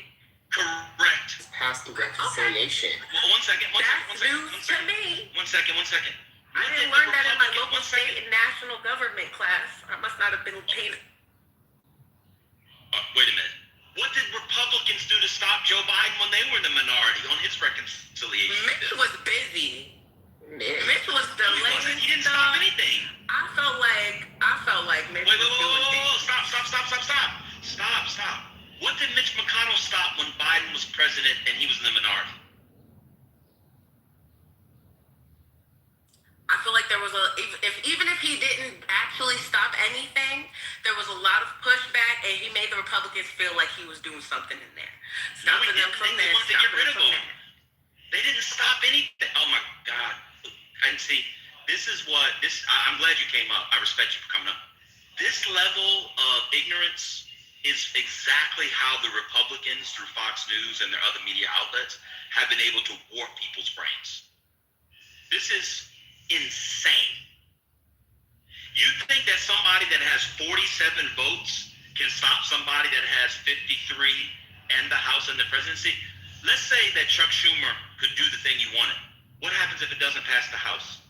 Correct. Pass the reconciliation. Well, one second. That's news to me. One second. I didn't learn that in my local, state, and national government class. I must not have been paid. Wait a minute. What did Republicans do to stop Joe Biden when they were in the minority on his reconciliation? Mitch was busy. Mitch was delaying. He didn't stop anything. I felt like Mitch was doing things. Stop. What did Mitch McConnell stop when Biden was president and he was in the minority? I feel like there was even if he didn't actually stop anything, there was a lot of pushback, and he made the Republicans feel like he was doing something in there, stopping them from They this, wanted to get rid of stopping him. them from that. They didn't stop anything. Oh my God! And see, I'm glad you came up. I respect you for coming up. This level of ignorance is exactly how the Republicans, through Fox News and their other media outlets, have been able to warp people's brains. This is insane. You think that somebody that has 47 votes can stop somebody that has 53 and the House and the presidency? Let's say that Chuck Schumer could do the thing you wanted. What happens if it doesn't pass the House?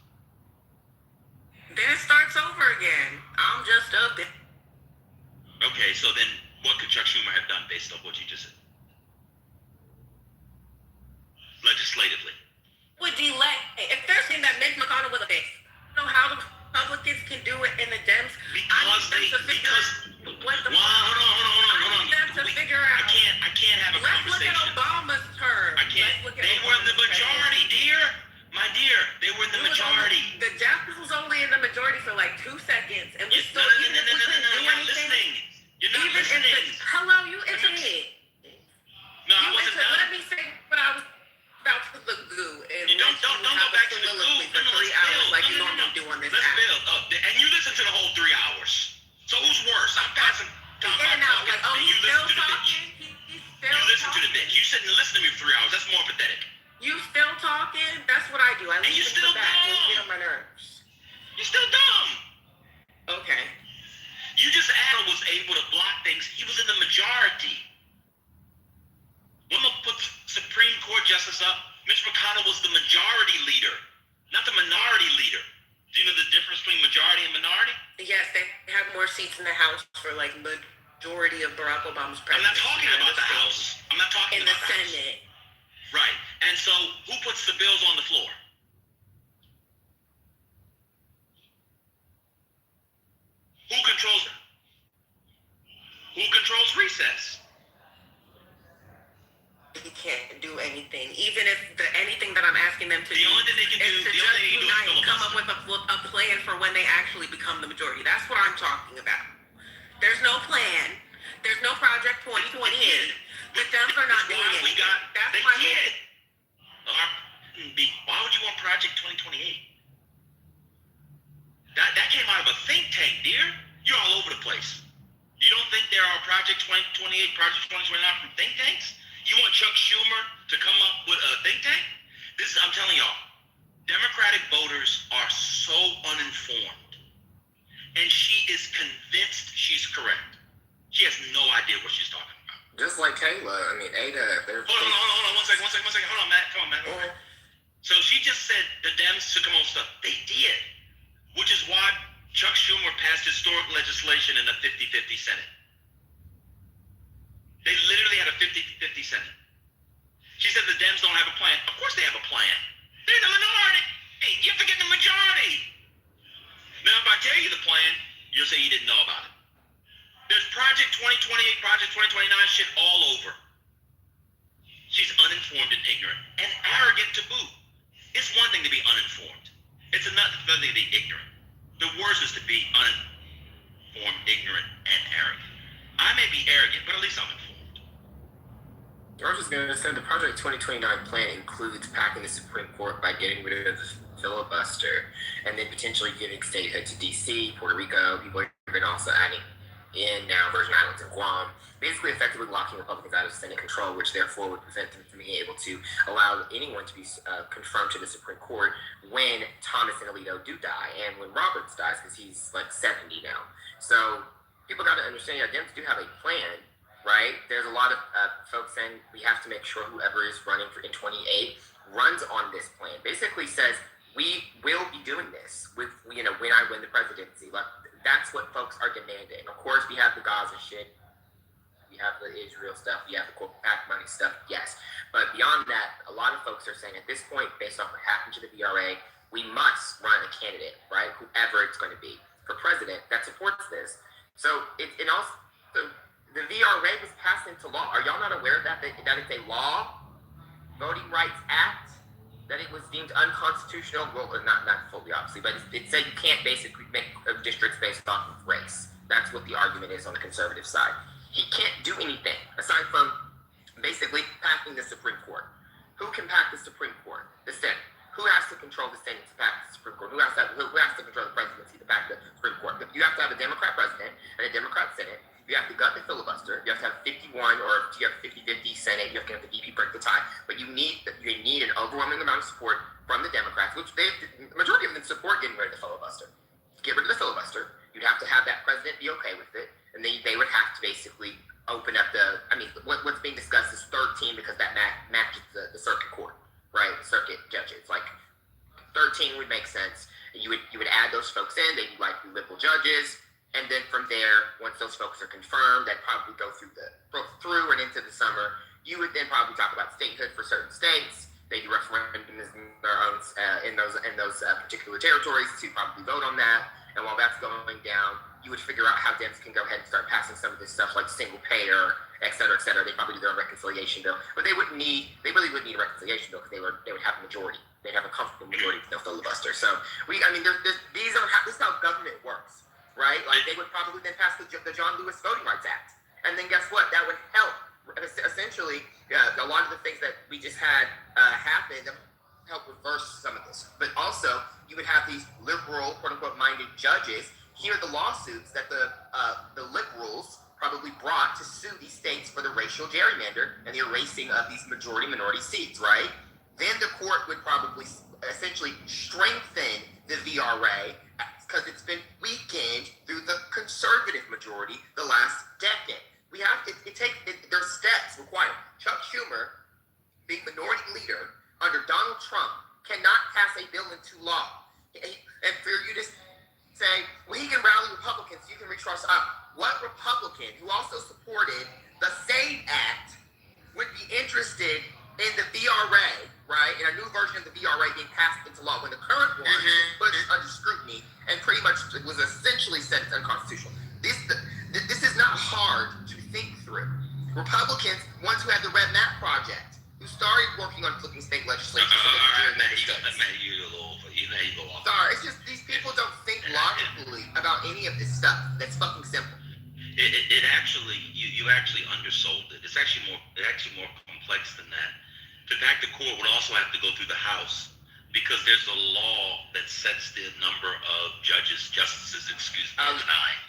Then it starts over again. I'm just a bit. Okay, so then what could Chuck Schumer have done based on what you just said? Legislatively. Would delay. If they're saying that Mitch McConnell was a bitch, I don't know how the Republicans can do it in the Dems. Hold on. I can't have a conversation. Let's look at Obama's term. They were in the majority, dear. My dear, they were in the majority. The Dems was only in the majority for like 2 seconds, and we still You're not listening. Hello, you internet. No, I wasn't done. Let me say what I was about to the goo and don't go back to the goo for 3 hours like you normally do on this app. Let's build. And you listen to the whole 3 hours. So who's worse? sitting and listening to me for 3 hours. That's more pathetic. You still talking? That's what I do. I And leave you it still back. You dumb. get on my nerves. You're still dumb. Okay. You just Adam was able to block things. He was in the majority. When they put Supreme Court justice up, Mitch McConnell was the majority leader, not the minority leader. Do you know the difference between majority and minority? Yes, they have more seats in the House for like majority of Barack Obama's presidency. I'm not talking about the House. I'm not talking about the Senate. Right. And so who puts the bills on the floor? Who controls them? Who controls recess? He can't do anything, even if anything that I'm asking them to do only thing they can is do, to the just only thing they can do is unite and come filibuster. up with a plan for when they actually become the majority. That's what I'm talking about. There's no plan. There's no Project 2028. The Dems are not doing anything. That's my kid. Why would you want Project 2028? That came out of a think tank, dear. You're all over the place. You don't think there are Project 2028, Project 2029 from think tanks? You want Chuck Schumer to come up with a think tank? I'm telling y'all, Democratic voters are so uninformed. And she is convinced she's correct. She has no idea what she's talking about. Just like Kayla, I mean, Ada, they're... Hold on, one second. Hold on, Matt. Come on, Matt. So she just said the Dems took them on stuff. They did. Which is why Chuck Schumer passed historic legislation in a 50-50 Senate. They literally had a 50-50 Senate. She said the Dems don't have a plan. Of course they have a plan. They're the minority. You're forgetting the majority. Now, if I tell you the plan, you'll say you didn't know about it. There's Project 2028, Project 2029 shit all over. She's uninformed and ignorant. And arrogant to boot. It's one thing to be uninformed. It's another thing to be ignorant. The worst is to be uninformed, ignorant, and arrogant. I may be arrogant, but at least I'm informed. I was just going to say the Project 2029 plan includes packing the Supreme Court by getting rid of the filibuster and then potentially giving statehood to D.C., Puerto Rico. People are even also adding in now Virgin Islands and Guam, basically effectively locking Republicans out of Senate control, which therefore would prevent them from being able to allow anyone to be confirmed to the Supreme Court when Thomas and Alito do die and when Roberts dies, because he's like 70 now. So people got to understand, Dems do have a plan, right? There's a lot of folks saying we have to make sure whoever is running in 28 runs on this plan. Basically says we will be doing this with, when I win the presidency. Like, that's what folks are demanding. Of course, we have the Gaza shit. We have the Israel stuff. We have the PAC money stuff. Yes. But beyond that, a lot of folks are saying at this point, based off what happened to the VRA, we must run a candidate, right? Whoever it's going to be for president that supports this. So and also the VRA was passed into law. Are y'all not aware of that it's a law, Voting Rights Act, that it was deemed unconstitutional? Well, not fully, obviously, but it said you can't basically make districts based off of race. That's what the argument is on the conservative side. He can't do anything aside from basically packing the Supreme Court. Who can pack the Supreme Court? The Senate. Who has to control the Senate to pack the Supreme Court? Who has to control the presidency to pack the Supreme Court? You have to have a Democrat president and a Democrat Senate. You have to gut the filibuster. You have to have 51, or if you have 50-50 Senate, you have to have the VP break the tie. But you need an overwhelming amount of support from the Democrats, which the majority of them support getting rid of the filibuster. Get rid of the filibuster. You'd have to have that president be okay with it, and then they would have to basically open up what's being discussed is 13 because that matches the circuit court, right? Circuit judges. Like 13 would make sense. You would add those folks in. They'd be likely liberal judges. And then from there, once those folks are confirmed, they'd probably go through and into the summer. You would then probably talk about statehood for certain states. They do referendums in their own in those particular territories to probably vote on that. And while that's going down, you would figure out how Dems can go ahead and start passing some of this stuff like single payer, et cetera, et cetera. They probably do their own reconciliation bill, but they really would need a reconciliation bill because they would have a majority. They'd have a comfortable majority with no filibuster. So this is how government works. Right? Like, they would probably then pass the John Lewis Voting Rights Act. And then guess what? That would help. Essentially, a lot of the things that we just had happen help reverse some of this. But also, you would have these liberal, quote-unquote, minded judges hear the lawsuits that the liberals probably brought to sue these states for the racial gerrymander and the erasing of these majority-minority seats, right? Then the court would probably essentially strengthen the VRA because it's been weakened through the conservative majority the last decade. We have there's steps required. Chuck Schumer, being minority leader under Donald Trump, cannot pass a bill into law. And for you to say, well, he can rally Republicans, you can reach us up. What Republican who also supported the SAVE Act would be interested in the VRA, right? In a new version of the VRA being passed into law when the current one is put under scrutiny and pretty much was essentially said it's unconstitutional. This is not hard to think through. Republicans, ones who had the Red Map Project, who started working on flipping state legislature. Sorry, it's just these people don't think logically about any of this stuff. That's fucking simple. It actually, you actually undersold it. It's actually more complex than that. To pack the court would also have to go through the House because there's a law that sets the number of justices, tonight.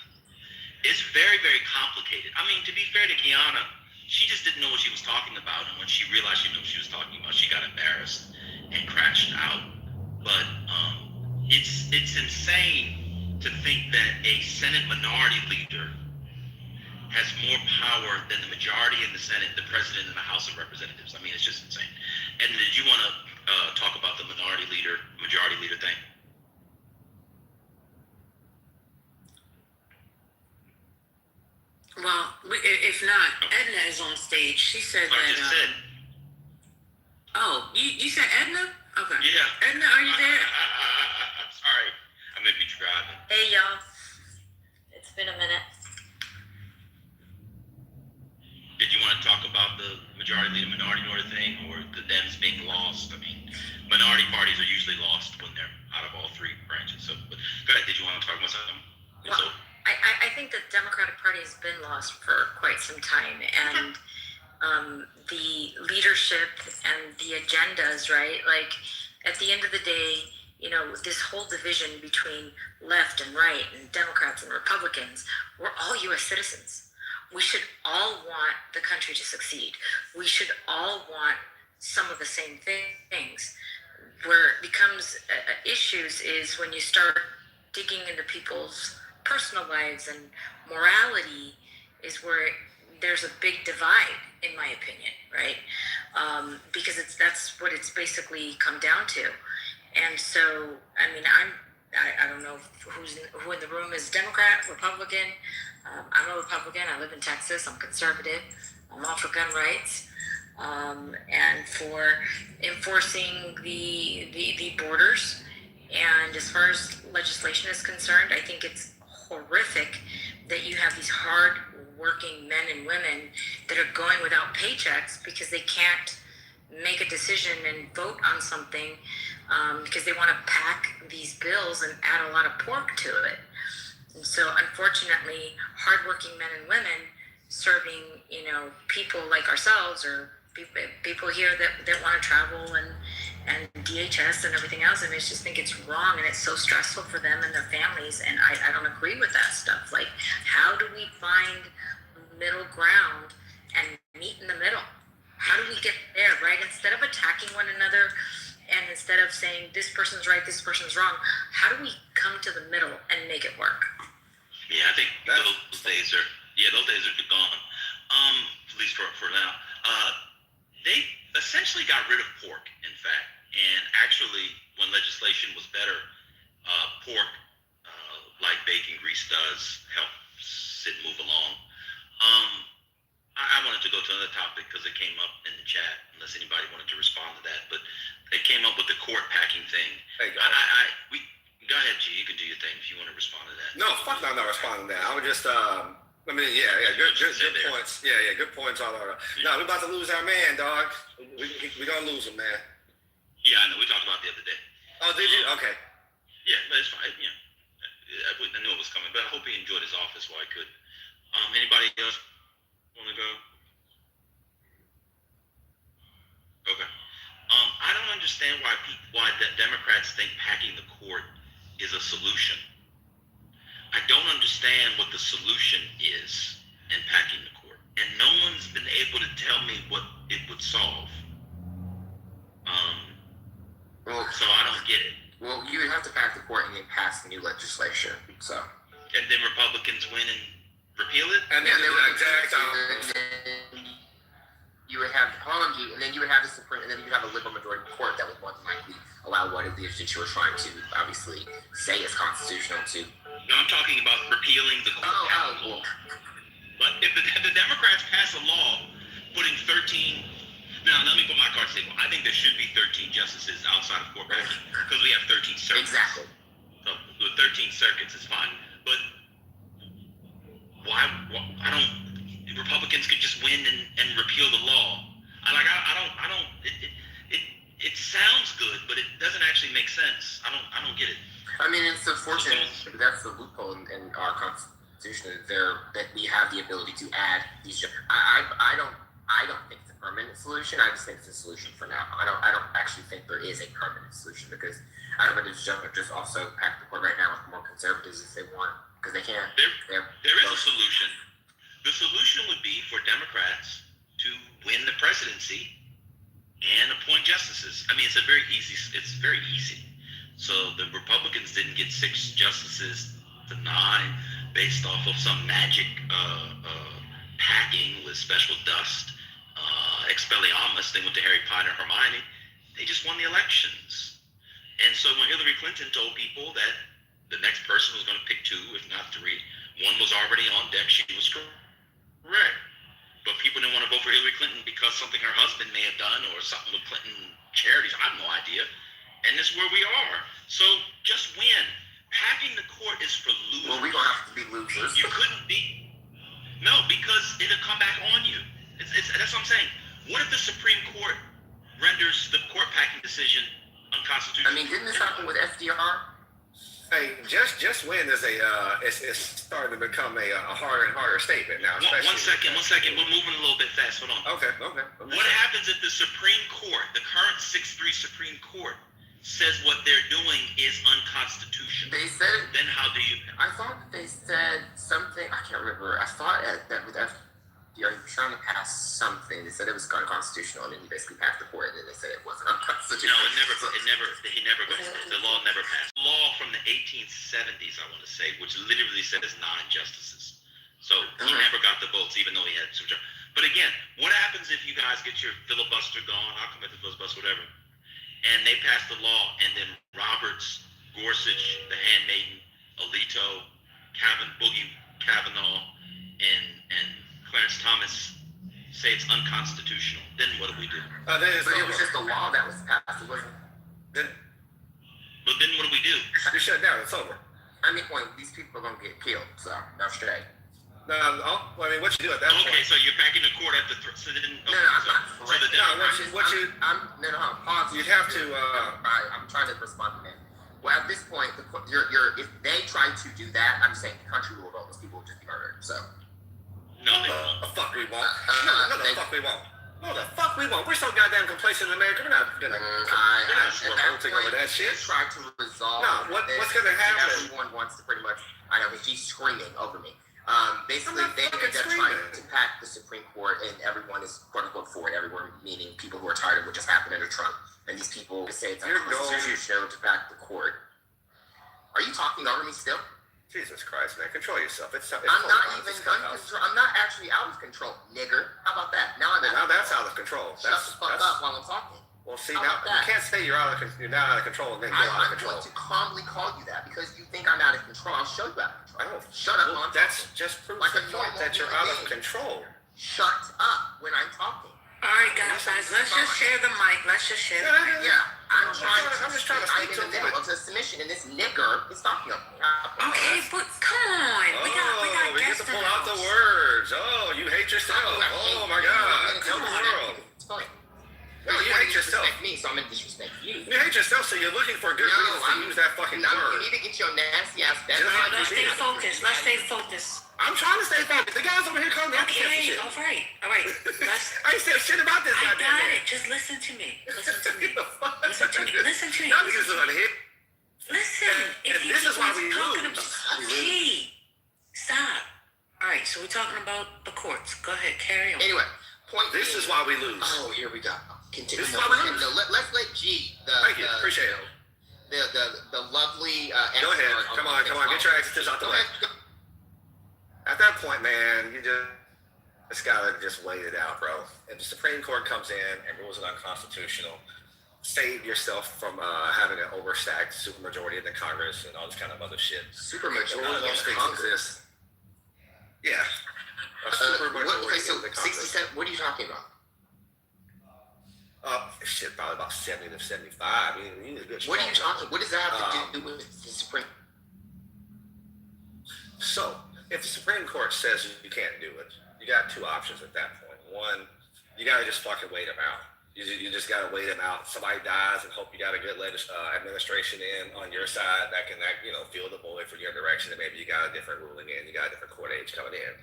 It's very, very complicated. I mean, to be fair to Kiana, she just didn't know what she was talking about, and when she realized she knew what she was talking about, she got embarrassed and crashed out. But it's insane to think that a Senate minority leader has more power than the majority in the Senate, the president, and the House of Representatives. I mean, it's just insane. And did you want to talk about the majority leader thing? Well, if not, Edna is on stage. She said that. I just said. Oh, you said Edna? Okay. Yeah. Edna, are you there? I'm sorry. I may be driving. Hey, y'all. It's been a minute. Did you want to talk about the majority leader, minority order thing, or the Dems being lost? I mean, minority parties are usually lost when they're out of all three branches. So, but go ahead. Did you want to talk about something? Well, I think the Democratic Party has been lost for quite some time, and the leadership and the agendas, right? Like, at the end of the day, you know, this whole division between left and right and Democrats and Republicans, we're all U.S. citizens. We should all want the country to succeed. We should all want some of the same things. Where it becomes issues is when you start digging into people's personal lives and morality is where there's a big divide, in my opinion, right? Because that's what it's basically come down to. And so, I mean, I don't know who in the room is Democrat, Republican. I'm a Republican. I live in Texas. I'm conservative. I'm all for gun rights and for enforcing the borders. And as far as legislation is concerned, I think it's horrific that you have these hard-working men and women that are going without paychecks because they can't make a decision and vote on something because they want to pack these bills and add a lot of pork to it. And so, unfortunately, hardworking men and women serving, you know, people like ourselves or people here that want to travel and DHS and everything else, and I just think it's wrong and it's so stressful for them and their families, and I don't agree with that stuff. Like, how do we find middle ground and meet in the middle? How do we get there, right? Instead of attacking one another and instead of saying this person's right, this person's wrong, how do we come to the middle and make it work? Yeah, I think those days are gone. At least for now. They essentially got rid of pork, in fact, and actually, when legislation was better, pork, like bacon grease does, help move along. I wanted to go to another topic because it came up in the chat, unless anybody wanted to respond to that, but they came up with the court packing thing. Hey, go ahead, G, you can do your thing if you want to respond to that. No, fuck no, I'm not responding to that. I would just, I mean, good points. Yeah, good points all around. No, we're about to lose our man, dog. We're going to lose him, man. Yeah, I know. We talked about it the other day. Oh, did you? Okay. Yeah, but it's fine. You know, I knew it was coming, but I hope he enjoyed his office while he could. Anybody else want to go? Okay. I don't understand why the Democrats think packing the court is a solution. I don't understand what the solution is. and packing the court, and no one's been able to tell me what it would solve. So I don't get it. Well, you would have to pack the court and then pass new legislation. So. And then Republicans win and repeal it. And then you would have and then you would have the Supreme, and then you would have a liberal majority court that would more than likely allow what it is that you were trying to obviously say is constitutional to. No, I'm talking about repealing the court law. But if the Democrats pass a law putting 13. Now, let me put my cards on the table. I think there should be 13 justices outside of court because we have 13 circuits. Exactly. So the 13 circuits is fine. But why I don't. Republicans could just win and repeal the law. It sounds good, but it doesn't actually make sense. I don't get it. I mean, it's unfortunate. That's the loophole in our Constitution. That we have the ability to add these. I don't think it's a permanent solution. I just think it's a solution for now. I don't actually think there is a permanent solution because I don't want to just also pack the court right now with more conservatives if they want because they can. There is a solution. The solution would be for Democrats to win the presidency and appoint justices. I mean, it's very easy. So the Republicans didn't get 6 justices to 9 based off of some magic packing with special dust. Expelliarmus, they went to Harry Potter and Hermione. They just won the elections. And so when Hillary Clinton told people that the next person was going to pick 2, if not 3, one was already on deck, she was correct. But people didn't want to vote for Hillary Clinton because something her husband may have done or something with Clinton charities. I have no idea. And this is where we are. So just win. Packing the court is for losers. Well, we don't have to be losers. You couldn't be. No, because it'll come back on you. That's what I'm saying. What if the Supreme Court renders the court packing decision unconstitutional? I mean, didn't this happen with FDR? Hey, just win is it's starting to become a harder and harder statement now. One second. We're moving a little bit fast. Hold on. Okay. What happens if the Supreme Court, the current 6-3 Supreme Court, says what they're doing is unconstitutional? They said. Then how do you? I thought that they said something. I can't remember. I thought that with FDR, he was trying to pass something. They said it was unconstitutional, and then he basically passed the court, and then they said it wasn't unconstitutional. No, he never the law never passed. Law from the 1870s, I want to say, which literally says 9 justices. So he never got the votes, even though he had some. But again, what happens if you guys get your filibuster gone? I'll commit the filibuster, whatever. And they pass the law, and then Roberts, Gorsuch, the Handmaiden, Alito, Boogie Kavanaugh, and Clarence Thomas say it's unconstitutional. Then what do we do? But it was just a law that was passed. It wasn't. But then what do we do? You shut down. It's over. I mean, these people are gonna get killed. So that's straight. No. I mean, what you do at that point? Okay, so you're packing the court at the. No, I'm not. Pause. You'd have to. I'm trying to respond to that. Well, at this point, if they try to do that, I'm saying the country will vote. Those people will just be murdered. So. No, they won't. The fuck we won't. No, the fuck we won't. No, the fuck we won't. We're so goddamn complacent in America. We're not gonna voting over that shit. Try to resolve. No, what's gonna happen? Everyone wants to pretty much. I know he's screaming over me. Basically, they end up trying to pack the Supreme Court, and everyone is quote unquote for it. Everyone, meaning people who are tired of what just happened under Trump, and these people say it's unconstitutional to pack the court. Are you talking over me still? Jesus Christ, man, control yourself. I'm not even uncontrol. I'm not actually out of control, nigger. How about that? Now that's out of control. Shut the fuck up while I'm talking. Well, see, now you can't say you're not out of control and then you're out of control. I'm going to calmly call you that because you think I'm out of control. I'll show you out of control. Shut up while I'm talking. That's just proof like the point that you're out of control. Shut up when I'm talking. All right, guys, let's just share the mic. Let's just share the mic. Yeah, I'm just trying to speak to the middle of the submission, and this nigger is talking of me. Okay, but come on. We got get to pull out the words. Oh, you hate yourself. Oh, my God. Tell the world. No, you hate yourself. Me, so I'm gonna disrespect you. You hate yourself, so you're looking for a good reason to use that fucking word. You need to get your nasty ass back. Let's stay focused. I'm trying to stay focused. The guys over here calling me. Okay, all right. I ain't said shit about this. I got it. Just listen to me. Listen to me. Now because on hit. Listen. If this is why we lose. Okay. Stop. All right. right, so we're talking about the courts. Go ahead, carry on. Anyway, This is why we lose. Oh, here we go. Continue. This is why we lose. Let's let G. Thank you. Appreciate it. The lovely. Go ahead. Come on. Get your adjectives out the way. At that point, man, you just gotta just wait it out, bro. If the Supreme Court comes in and rules it unconstitutional, save yourself from having an overstacked supermajority in the Congress and all this kind of other shit. Supermajority None of those in things Congress. exist. Yeah. A supermajority Okay, so in the Congress. 67. What are you talking about? Shit, probably about 70 to 75. You need a good. What are you talking? What does that have to do with the Supreme? So, if the Supreme Court says you can't do it, you got two options at that point. One, you gotta just fucking wait them out. You just gotta wait them out. Somebody dies and hope you got a good administration in on your side that can fill the void for your direction, and maybe you got a different ruling in, you got a different court age coming in.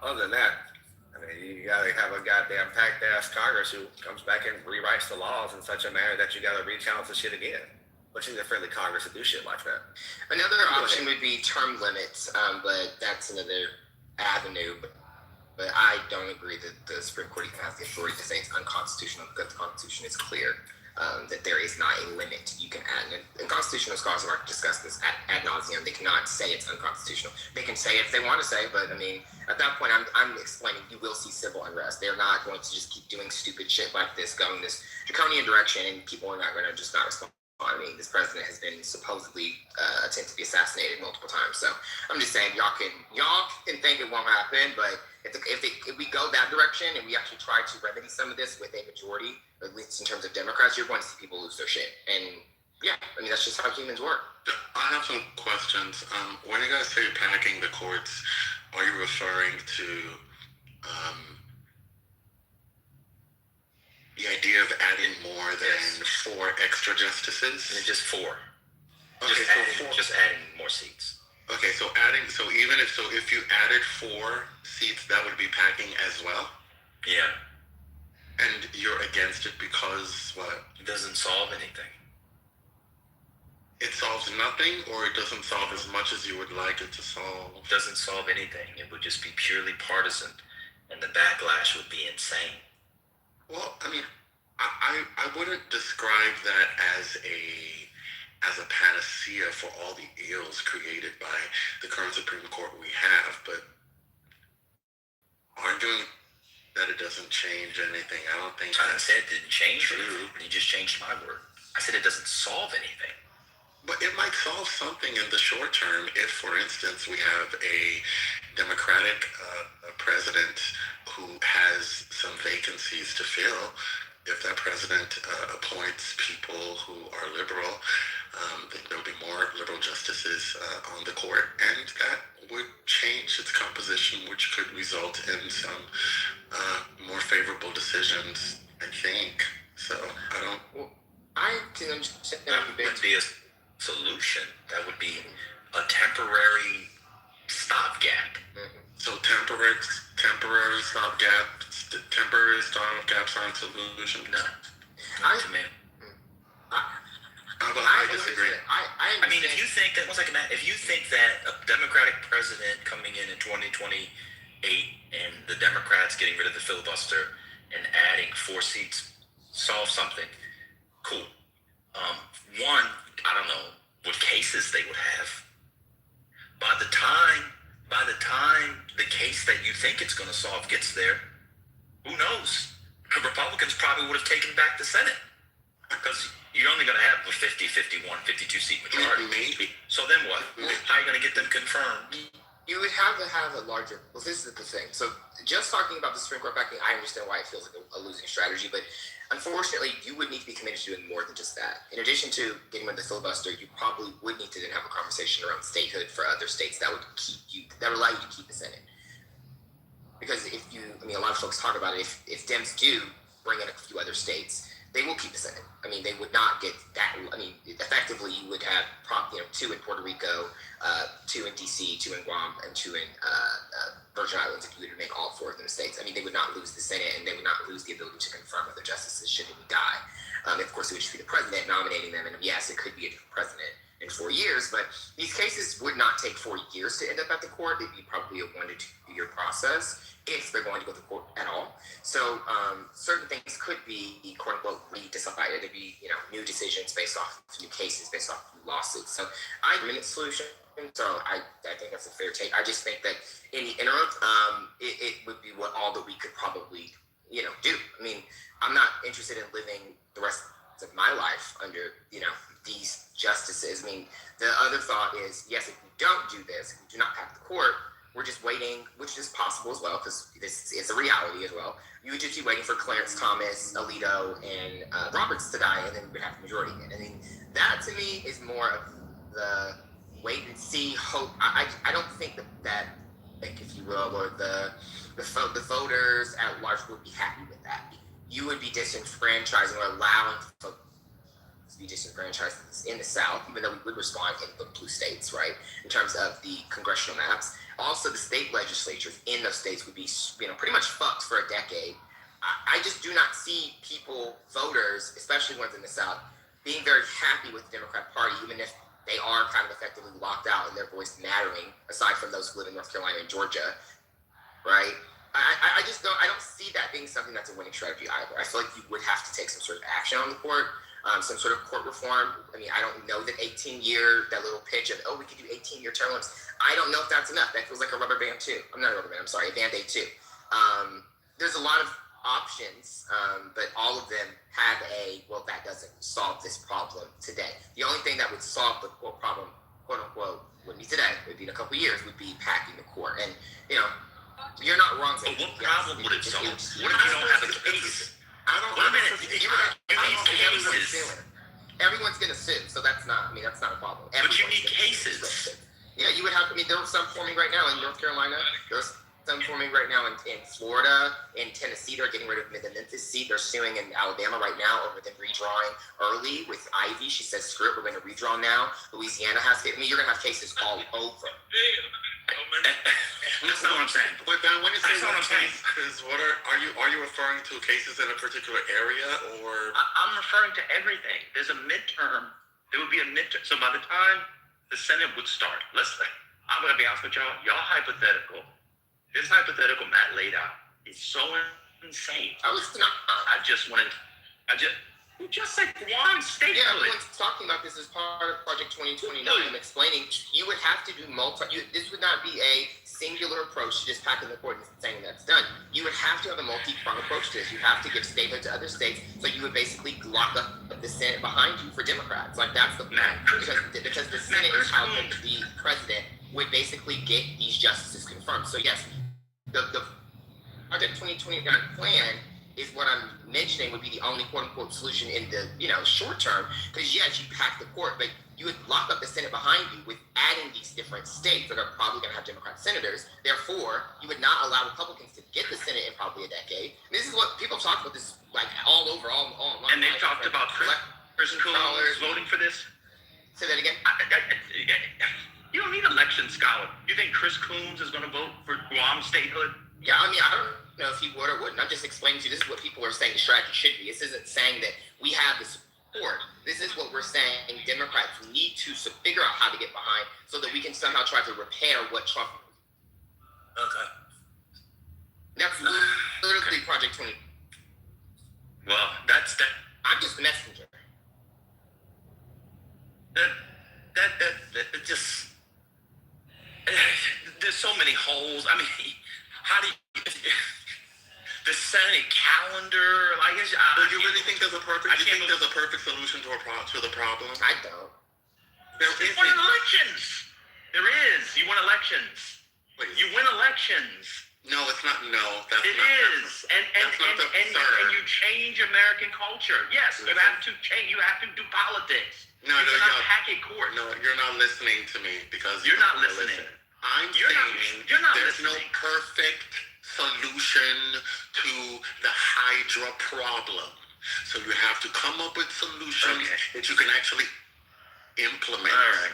Other than that, I mean, you gotta have a goddamn packed ass Congress who comes back and rewrites the laws in such a manner that you gotta rebalance the shit again. But you need a friendly Congress to do shit like that. Another option would be term limits, but that's another avenue. But I don't agree that the Supreme Court even has the authority to say it's unconstitutional because the Constitution is clear that there is not a limit you can add. And constitutional scholars have discussed this ad nauseum. They cannot say it's unconstitutional. They can say it if they want to say, but I mean, at that point, I'm explaining you will see civil unrest. They're not going to just keep doing stupid shit like this, going this draconian direction, and people are not going to just not respond. I mean, this president has been supposedly attempted to be assassinated multiple times. So I'm just saying, y'all can think it won't happen, but if we go that direction and we actually try to remedy some of this with a majority, at least in terms of Democrats, you're going to see people lose their shit. And yeah, I mean, that's just how humans work. I have some questions. When you guys say packing the courts, are you referring to the idea of adding more than 4 extra justices? Just 4. Okay, just adding more seats. Okay, so if you added 4 seats, that would be packing as well? Yeah. And you're against it because what? It doesn't solve anything. It solves nothing, or it doesn't solve as much as you would like it to solve? It doesn't solve anything. It would just be purely partisan, and the backlash would be insane. Well, I mean, I wouldn't describe that as a panacea for all the ills created by the current Supreme Court we have, but arguing that it doesn't change anything, I don't think I said it didn't change anything. You just changed my word. I said it doesn't solve anything. But it might solve something in the short term if, for instance, we have a Democratic president who has some vacancies to fill. If that president appoints people who are liberal, then there'll be more liberal justices on the court, and that would change its composition, which could result in some more favorable decisions, I think. So I don't... Well, I can understand that would be a solution. That would be a temporary stopgap. Mm-hmm. So temporary stopgaps aren't solution. No. I disagree. I mean, if you think that a Democratic president coming in 2028 and the Democrats getting rid of the filibuster and adding 4 seats solve something, cool. One, I don't know what cases they would have. By the time the case that you think it's going to solve gets there, who knows? The Republicans probably would have taken back the Senate because you're only going to have a 50, 51, 52 seat majority. Maybe. So then what? How are you going to get them confirmed? You would have to have a larger... Well, this is the thing. So just talking about the Supreme Court backing, I understand why it feels like a losing strategy, but unfortunately, you would need to be committed to doing more than just that. In addition to getting rid of the filibuster, you probably would need to then have a conversation around statehood for other states that would allow you to keep the Senate. Because a lot of folks talk about it, if Dems do bring in a few other states, they will keep the Senate. I mean, they would not get that. I mean, effectively, you would have 2 in Puerto Rico, 2 in D.C., 2 in Guam, and 2 in Virgin Islands if you were to make all 4 of them states. I mean, they would not lose the Senate, and they would not lose the ability to confirm other justices should any die. Of course, it would just be the president nominating them, and yes, it could be a different president. in 4 years. But these cases would not take 4 years to end up at the court. It'd be probably a 1 to 2 year process if they're going to go to court at all. So certain things could be quote unquote re-decided. It'd be new decisions based off new cases, based off new lawsuits. So I agree with the solution. So I think that's a fair take. I just think that in the interim, it would be all that we could probably do. I mean, I'm not interested in living the rest of my life under these justices. I mean, the other thought is, yes, if we don't do this, if we do not pack the court, we're just waiting, which is possible as well, because this is a reality as well. You would just be waiting for Clarence Thomas, Alito, and Roberts to die, and then we would have the majority again. I mean, that to me is more of the wait and see hope. I don't think that if you will, or the voters at large would be happy with that. You would be disenfranchising or allowing folks to be disenfranchised in the South, even though we would respond in the blue states, right? In terms of the congressional maps. Also, the state legislatures in those states would be, pretty much fucked for a decade. I just do not see voters, especially ones in the South, being very happy with the Democrat Party, even if they are kind of effectively locked out and their voice mattering, aside from those who live in North Carolina and Georgia, right? I just don't see that being something that's a winning strategy either. I feel like you would have to take some sort of action on the court, some sort of court reform. I mean, I don't know that 18-year, that little pitch of, we could do 18-year terms. I don't know if that's enough. That feels like a rubber band too. I'm not a rubber band, I'm sorry, a Band-Aid too. There's a lot of options, but all of them have that doesn't solve this problem today. The only thing that would solve the court problem, quote unquote, wouldn't be today, would be in a couple of years, would be packing the court. And, you're not wrong. But what problem would it solve? What if you don't have a case? Everyone's going to sue, so that's not a problem. But you need cases. Yeah, you would have, there are some forming right now in North Carolina. There's some forming right now in Florida, in Tennessee. They're getting rid of the Memphis seat. They're suing in Alabama right now over them redrawing early with Ivy. She says, screw it, we're going to redraw now. Louisiana has to, you're going to have cases all over. That's not what I'm saying. But then when you say what I'm saying, cases, are you referring to cases in a particular area, or? I'm referring to everything. There's a midterm. There would be a midterm. So by the time the Senate would start, I'm going to be honest with y'all. Y'all hypothetical. This hypothetical Matt laid out is so insane. You just said Guam State. Yeah, everyone's talking about this as part of Project 2029. I'm explaining you would have to do this would not be a singular approach to just packing the court and saying that's done. You would have to have a multi-pronged approach to this. You have to give statehood to other states, so you would basically lock up the Senate behind you for Democrats. Like, that's the plan. Because the Senate is how the president would basically get these justices confirmed. So yes, the Project 2029 plan is what I'm mentioning would be the only quote-unquote solution in the short term. Because yes, you pack the court, but you would lock up the Senate behind you with adding these different states that are probably going to have Democrat senators. Therefore, you would not allow Republicans to get the Senate in probably a decade. And this is what people have talked about this all online. And they've talked about Chris Coons voting for this. Say that again. You don't need election scholar. You think Chris Coons is going to vote for Guam statehood? Yeah, I don't know if he would or wouldn't. I'm just explaining to you, this is what people are saying the strategy should be. This isn't saying that we have the support. This is what we're saying Democrats need to figure out how to get behind so that we can somehow try to repair what Trump. Okay. That's literally Project 20. Well, that's that. I'm just the messenger. That just. There's so many holes. I mean, how do you, the Senate calendar? Do you really think there's a perfect? Do you think there's a perfect solution to the problem? I don't. You want elections. There is. You want elections. Wait. You win elections. No, it's not. No, that's it not. Is. And you change American culture. Yes, you have to change. You have to do politics. No, you cannot pack a court. No, you're not listening to me because you're not listening. I'm saying there's no perfect solution to the Hydra problem. So you have to come up with solutions that you can actually implement. All right.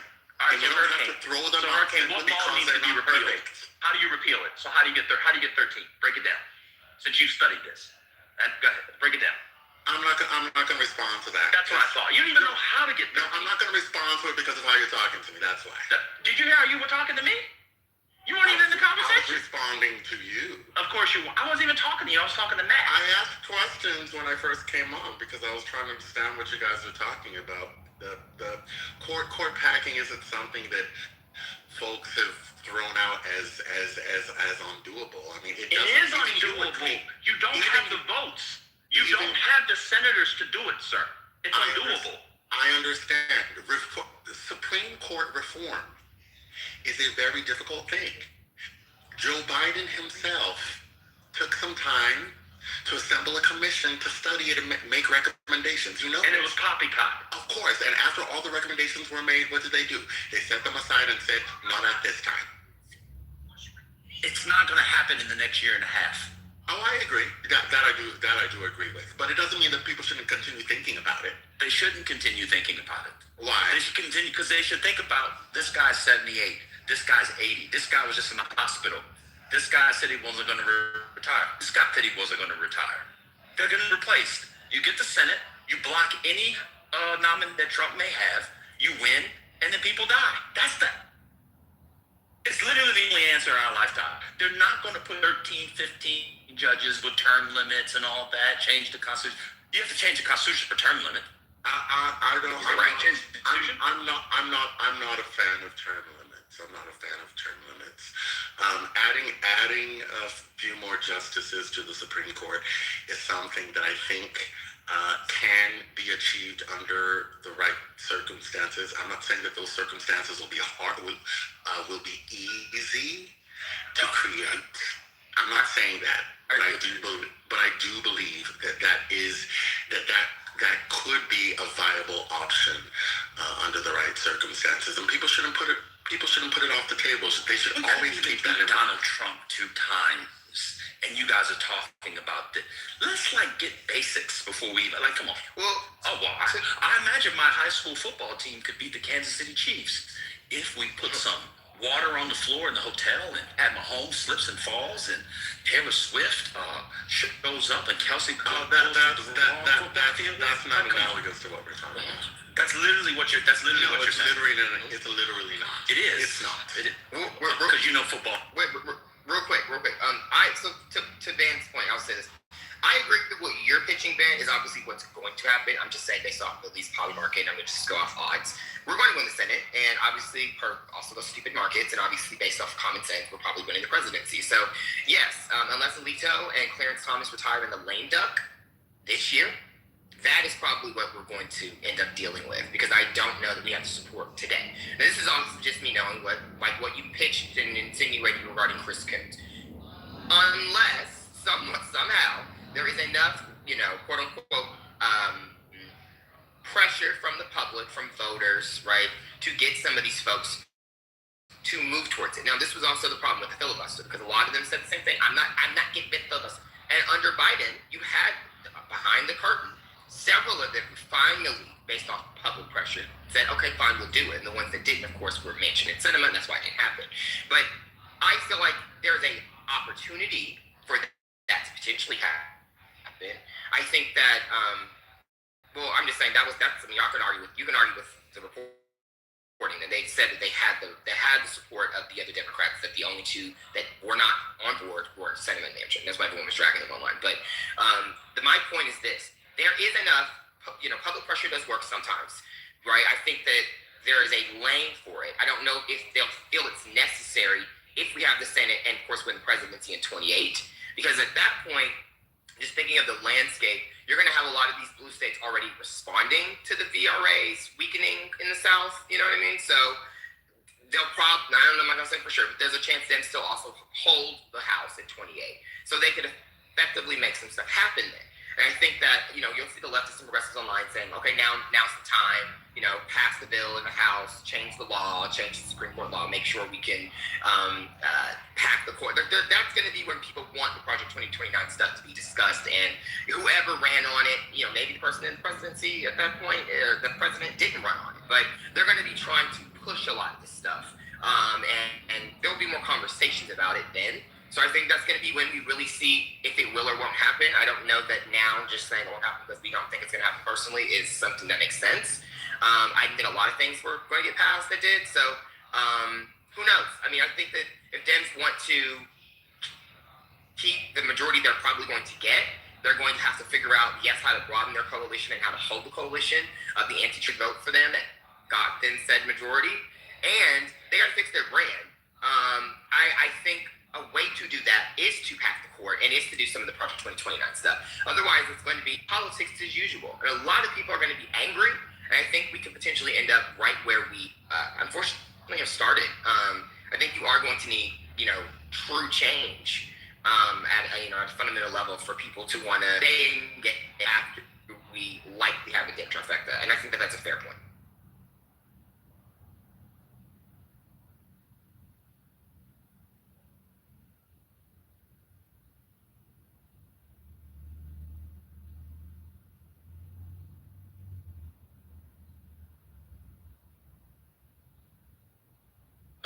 And you don't have to throw them out what law needs to be repealed? How do you repeal it? So how do you get 13? Break it down. Since you studied this. Go ahead. Break it down. I'm not going to respond to that. That's what I thought. You don't even know how to get No, I'm not going to respond to it because of how you're talking to me. That's why. Did you hear how you were talking to me? You weren't even in the I was conversation. responding to you. Of course you were. I wasn't even talking to you. I was talking to Matt. I asked questions when I first came on because I was trying to understand what you guys are talking about. The court packing isn't something that folks have thrown out as undoable. I mean, it is undoable. You don't have the votes. You don't have the senators to do it, sir. It's undoable. I understand. Supreme Court reform is a very difficult thing. Joe Biden himself took some time to assemble a commission to study it and make recommendations. You know, and it was poppycock. Of course. And after all the recommendations were made, what did they do? They set them aside and said, "Not at this time." It's not going to happen in the next year and a half. Oh, I agree. That I do agree with. But it doesn't mean that people shouldn't continue thinking about it. They shouldn't continue thinking about it. Why? They should continue because they should think about this guy's 78, this guy's 80, this guy was just in the hospital. This guy said he wasn't going to retire. This guy said he wasn't going to retire. They're going to replace. You get the Senate, you block any nominee that Trump may have, you win, and then people die. That's that. It's literally the only answer in our lifetime. They're not going to put 13, 15 judges with term limits and all that, change the Constitution. You have to change the Constitution for term limit. I don't. I'm not a fan of term limits. I'm not a fan of term limits. Adding a few more justices to the Supreme Court is something that I think can be achieved under the right circumstances. I'm not saying that those circumstances will be easy to create. I'm not saying that, but I do believe that could be a viable option under the right circumstances, and people shouldn't put it off the table. They should always keep that in mind. Donald Trump 2 times, and you guys are talking about this. Let's get basics before we come on. I imagine my high school football team could beat the Kansas City Chiefs if we put some water on the floor in the hotel and at Mahomes slips and falls and Taylor Swift shows up and Kelsey that's not analogous to what we're talking about. That's literally what you're saying. It's literally not. It is. It's not. Because you know football. Wait, real quick. So to Van's point, I'll say this. I agree with what you're pitching, Van, is obviously what's going to happen. I'm just saying based off at least poly market, I'm going to just go off odds. We're going to win the Senate, and obviously per also those stupid markets, and obviously based off common sense, we're probably winning the presidency. So yes, unless Alito and Clarence Thomas retire in the lame duck this year, that is probably what we're going to end up dealing with, because I don't know that we have the support today. Now, this is also just me knowing what you pitched and insinuated regarding Chris Coons. Unless somehow there is enough, quote unquote, pressure from the public, from voters, right, to get some of these folks to move towards it. Now, this was also the problem with the filibuster, because a lot of them said the same thing. I'm not getting bit filibuster. And under Biden, you had behind the curtain several of them who finally, based off public pressure, said, okay, fine, we'll do it. And the ones that didn't, of course, were Manchin and Sinema, and that's why it didn't happen. But I feel like there's an opportunity for that to potentially happen. I think that, I'm just saying that's something y'all can argue with. You can argue with the reporting that they said that they had the support of the other Democrats, that the only two that were not on board were Sinema and Manchin. That's why everyone was dragging them online. But my point is this: there is enough. Public pressure does work sometimes, right? I think that there is a lane for it. I don't know if they'll feel it's necessary if we have the Senate and, of course, win the presidency in 28, because at that point, just thinking of the landscape, you're going to have a lot of these blue states already responding to the VRA's weakening in the South. You know what I mean? So they'll probably, I don't know, I'm not going to say for sure, but there's a chance them still also hold the House in 28. So they could effectively make some stuff happen there. And I think that, you'll see the leftists and progressives online saying, okay, now's the time, pass the bill in the House, change the law, change the Supreme Court law, make sure we can pack the court. That's going to be when people want the Project 2029 stuff to be discussed. And whoever ran on it, maybe the person in the presidency at that point, the president didn't run on it. But they're going to be trying to push a lot of this stuff. And there will be more conversations about it then. So I think that's going to be when we really see if it will or won't happen. I don't know that now just saying it won't happen because we don't think it's going to happen personally is something that makes sense. I think a lot of things were going to get passed that did. So who knows? I mean, I think that if Dems want to keep the majority they're probably going to get, they're going to have to figure out, yes, how to broaden their coalition and how to hold the coalition of the anti-Trump vote for them that got then said majority. And they got to fix their brand. I think a way to do that is to pack the court and is to do some of the Project 2029 stuff. Otherwise, it's going to be politics as usual. And a lot of people are going to be angry, and I think we could potentially end up right where we, unfortunately, have started. I think you are going to need, true change at a fundamental level for people to want to stay and get after we likely have a dip trifecta. And I think that that's a fair point.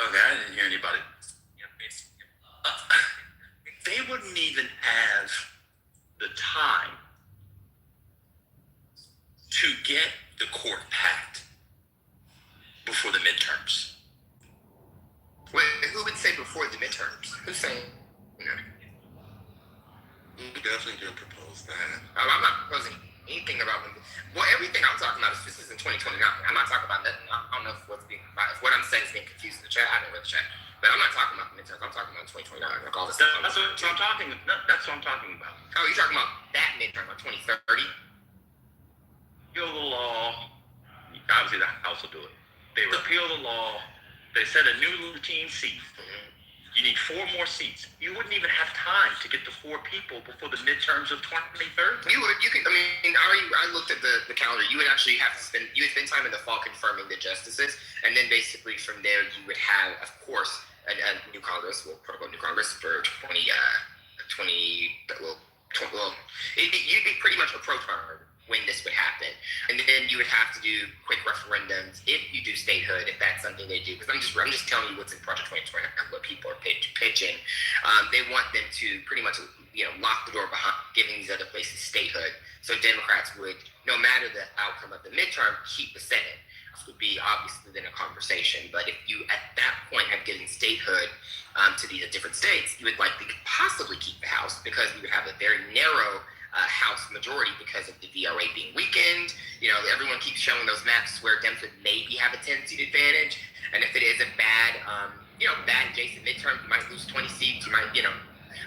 Okay, I didn't hear anybody. They wouldn't even have the time to get the court packed before the midterms. Wait, who would say before the midterms? Who's saying? We definitely didn't propose that. I'm not proposing anything about them. Well, everything I'm talking about is this is in 2029. I'm not talking about nothing. I don't know if what I'm saying is being confused in the chat. I didn't read the chat. But I'm not talking about the midterms. I'm talking about 2029. Like all this stuff. That's what I'm talking about. That's what I'm talking about. Oh, you're talking about that midterm on 2030? Repeal the law. Obviously, the House will do it. They repeal the law. They set a new routine seat. You need 4 more seats. You wouldn't even have time to get the 4 people before the midterms of 2030. You would. You could. I mean, I looked at the calendar. You would actually have to spend. You would spend time in the fall confirming the justices, and then basically from there you would have, of course, a new Congress. We'll talk about new Congress for 20. You'd be pretty much approached when this would happen, and then you would have to do quick referendums if you do statehood, if that's something they do. Because I'm just telling you what's in Project 2020, what people are pitching. They want them to pretty much lock the door behind giving these other places statehood. So Democrats would, no matter the outcome of the midterm, keep the Senate. This would be obviously then a conversation. But if you at that point have given statehood to these different states, you would likely possibly keep the House because we would have a very narrow House majority because of the VRA being weakened. Everyone keeps showing those maps where Dems would maybe have a 10-seat advantage, and if it is a bad adjacent midterm, you might lose 20 seats. You might,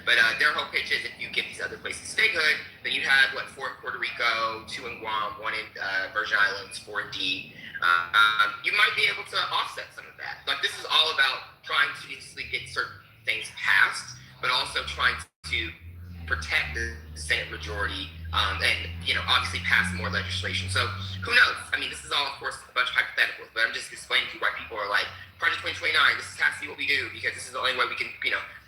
but their whole pitch is if you give these other places statehood, then you have 4 in Puerto Rico, 2 in Guam, 1 in Virgin Islands, 4 in D. You might be able to offset some of that. Like this is all about trying to basically get certain things passed, but also trying to protect the Senate majority and obviously pass more legislation. So who knows? I mean, this is all, of course, a bunch of hypotheticals, but I'm just explaining to you why people are like, Project 2029, this has to be what we do because this is the only way we can,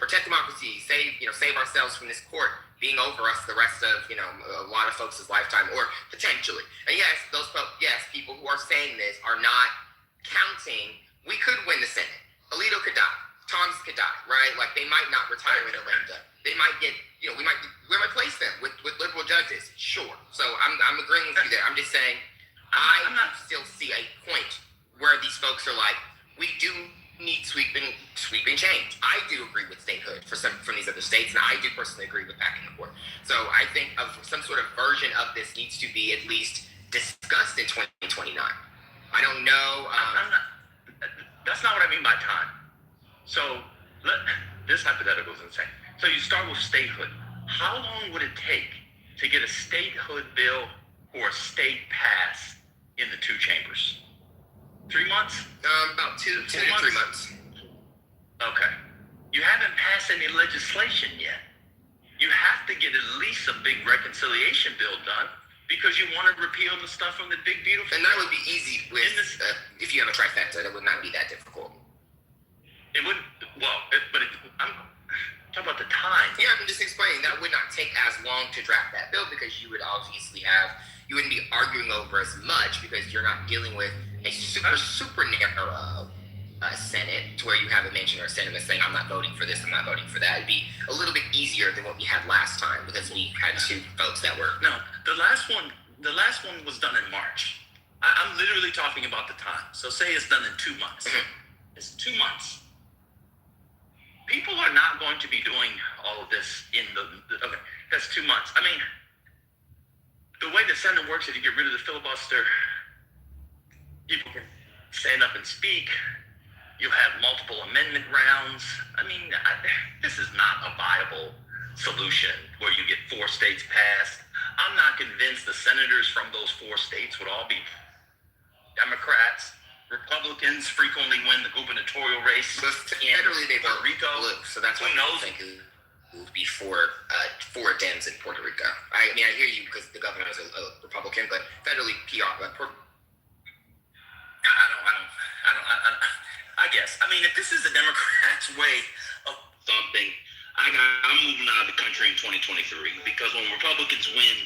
protect democracy, save ourselves from this court being over us the rest of, a lot of folks' lifetime, or potentially. And yes, people who are saying this are not counting. We could win the Senate. Alito could die. Thomas could die, right? Like they might not retire in Atlanta. They might get, we might replace them with liberal judges. Sure. So I'm agreeing with you there. I'm just saying, I still see a point where these folks are like, we do need sweeping change. I do agree with statehood from these other states, and I do personally agree with packing the court. So I think some sort of version of this needs to be at least discussed in 2029. I don't know. That's not what I mean by time. So this hypothetical is insane. So you start with statehood. How long would it take to get a statehood bill or a state pass in the 2 chambers? 3 months? About 2 to 3 months. Okay. You haven't passed any legislation yet. You have to get at least a big reconciliation bill done because you want to repeal the stuff from the big beautiful. And that would be easy with if you have a trifecta. That would not be that difficult. It would. I'm talking about the time. Yeah, I'm just explaining that would not take as long to draft that bill because you would obviously you wouldn't be arguing over as much because you're not dealing with a super narrow Senate, to where you have a mention or a sentiment saying, I'm not voting for this, I'm not voting for that. It'd be a little bit easier than what we had last time, because we had 2 votes that were. No, the last one was done in March. I'm literally talking about the time. So say it's done in 2 months. Mm-hmm. It's 2 months. People are not going to be doing all of this in okay, that's 2 months. I mean, the way the Senate works, if you get rid of the filibuster, people can stand up and speak. You have multiple amendment rounds. I mean, this is not a viable solution where you get 4 states passed. I'm not convinced the senators from those 4 states would all be Democrats. Republicans frequently win the gubernatorial race. But federally, they Puerto vote Rico. blue, so that's why I think it will be for Dems in Puerto Rico. I mean, I hear you because the governor is a Republican, but federally, I guess. I mean, if this is the Democrats' way of something, I'm moving out of the country in 2023, because when Republicans win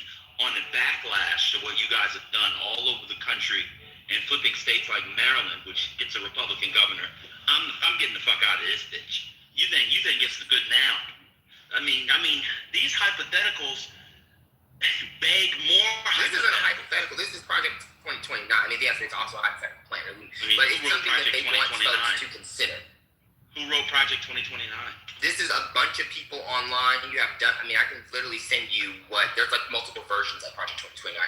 on the backlash to what you guys have done all over the country and flipping states like Maryland, which gets a Republican governor, I'm getting the fuck out of this bitch. You think it's good now? I mean, these hypotheticals beg more. This isn't a hypothetical. This is Project 2029. I mean, yes, it's also a hypothetical plan, but it's something that they want folks to consider. Who wrote Project 2029? This is a bunch of people online. You have done. I mean, I can literally send you there's like multiple versions of Project 2029.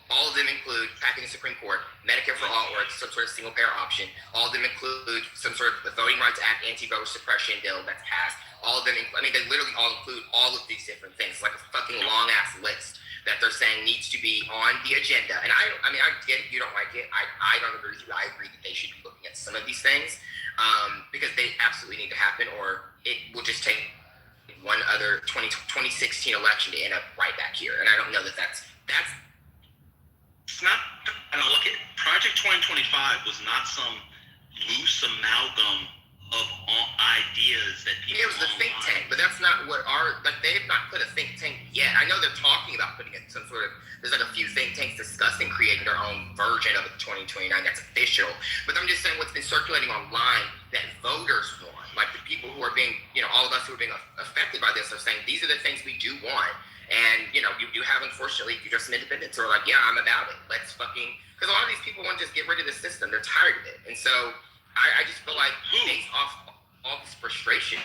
All of them include packing the Supreme Court, Medicare for all, or some sort of single-payer option. All of them include some sort of the Voting Rights Act anti-voter suppression bill that's passed. All of them, they literally all include all of these different things. It's like a fucking long-ass list that they're saying needs to be on the agenda. And I get it, you don't like it. I don't agree with you. I agree that they should be looking at some of these things because they absolutely need to happen, or it will just take one other 2016 election to end up right back here. And I don't know that that's it's not. I don't look at Project 2025 was not some loose amalgam of ideas that people. It was the think tank, but that's not what they have not put a think tank yet. I know they're talking about putting it some sort of. There's like a few think tanks discussing creating their own version of 2029 that's official. But I'm just saying what's been circulating online that voters want, like the people who are being, all of us who are being affected by this are saying these are the things we do want. And, you have, unfortunately, you just some independents who are like, yeah, I'm about it. Let's because a lot of these people want to just get rid of the system. They're tired of it. And so I just feel like based off all this frustration,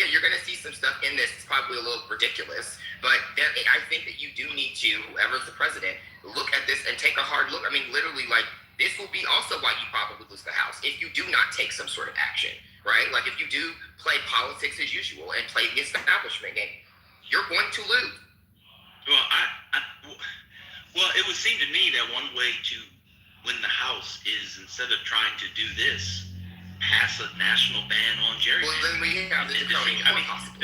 yeah, you're going to see some stuff in this. It's probably a little ridiculous. But I think that you do need to, whoever's the president, look at this and take a hard look. I mean, literally, this will be also why you probably lose the House if you do not take some sort of action, right? Like, if you do play politics as usual and play the establishment game, you're going to lose. Well, it would seem to me that one way to win the House is, instead of trying to do this, pass a national ban on gerrymandering. Well, then we have the draconian possible.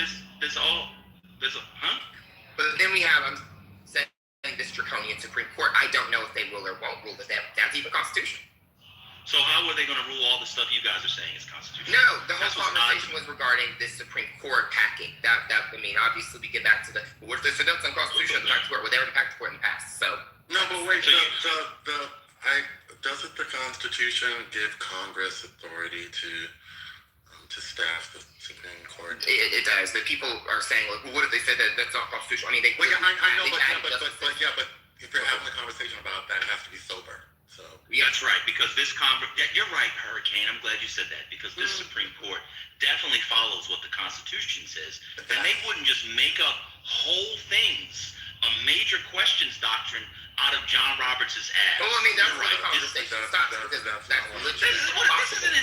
But then we have, I'm saying, this draconian Supreme Court. I don't know if they will or won't rule, but that's even constitutional. So how are they going to rule all the stuff you guys are saying is constitutional? No, the whole conversation was regarding this Supreme Court packing. Obviously we get back to what if they said that's unconstitutional, back to court, they already packed the court in the past. So no, but wait, doesn't the Constitution give Congress authority to staff the Supreme Court? It does. But people are saying, well, what if they said that that's not constitutional? I mean, I know, but if you're having a conversation about that, it has to be sober. So yeah, that's right, because you're right, Hurricane. I'm glad you said that, because this Supreme Court definitely follows what the Constitution says. And they wouldn't just make up whole things, a major questions doctrine, out of John Roberts' ass. Well, I mean, that's where the conversation stops, because that's literally This is an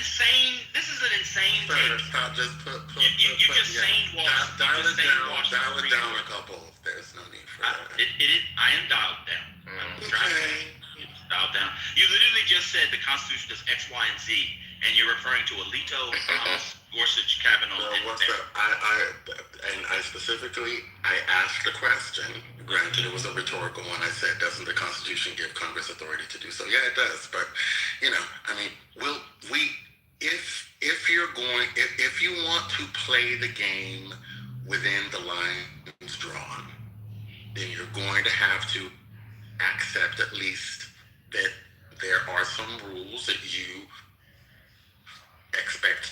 insane thing. Just dial it down a couple. There's no need for that. I am dialed down. Dialed down. You literally just said the Constitution does X, Y, and Z, and you're referring to Alito, Thomas, Gorsuch, Kavanaugh. I specifically asked the question. Granted, it was a rhetorical one. I said, doesn't the Constitution give Congress authority to do so? Yeah, it does. But if you want to play the game within the lines drawn, then you're going to have to accept at least that there are some rules that you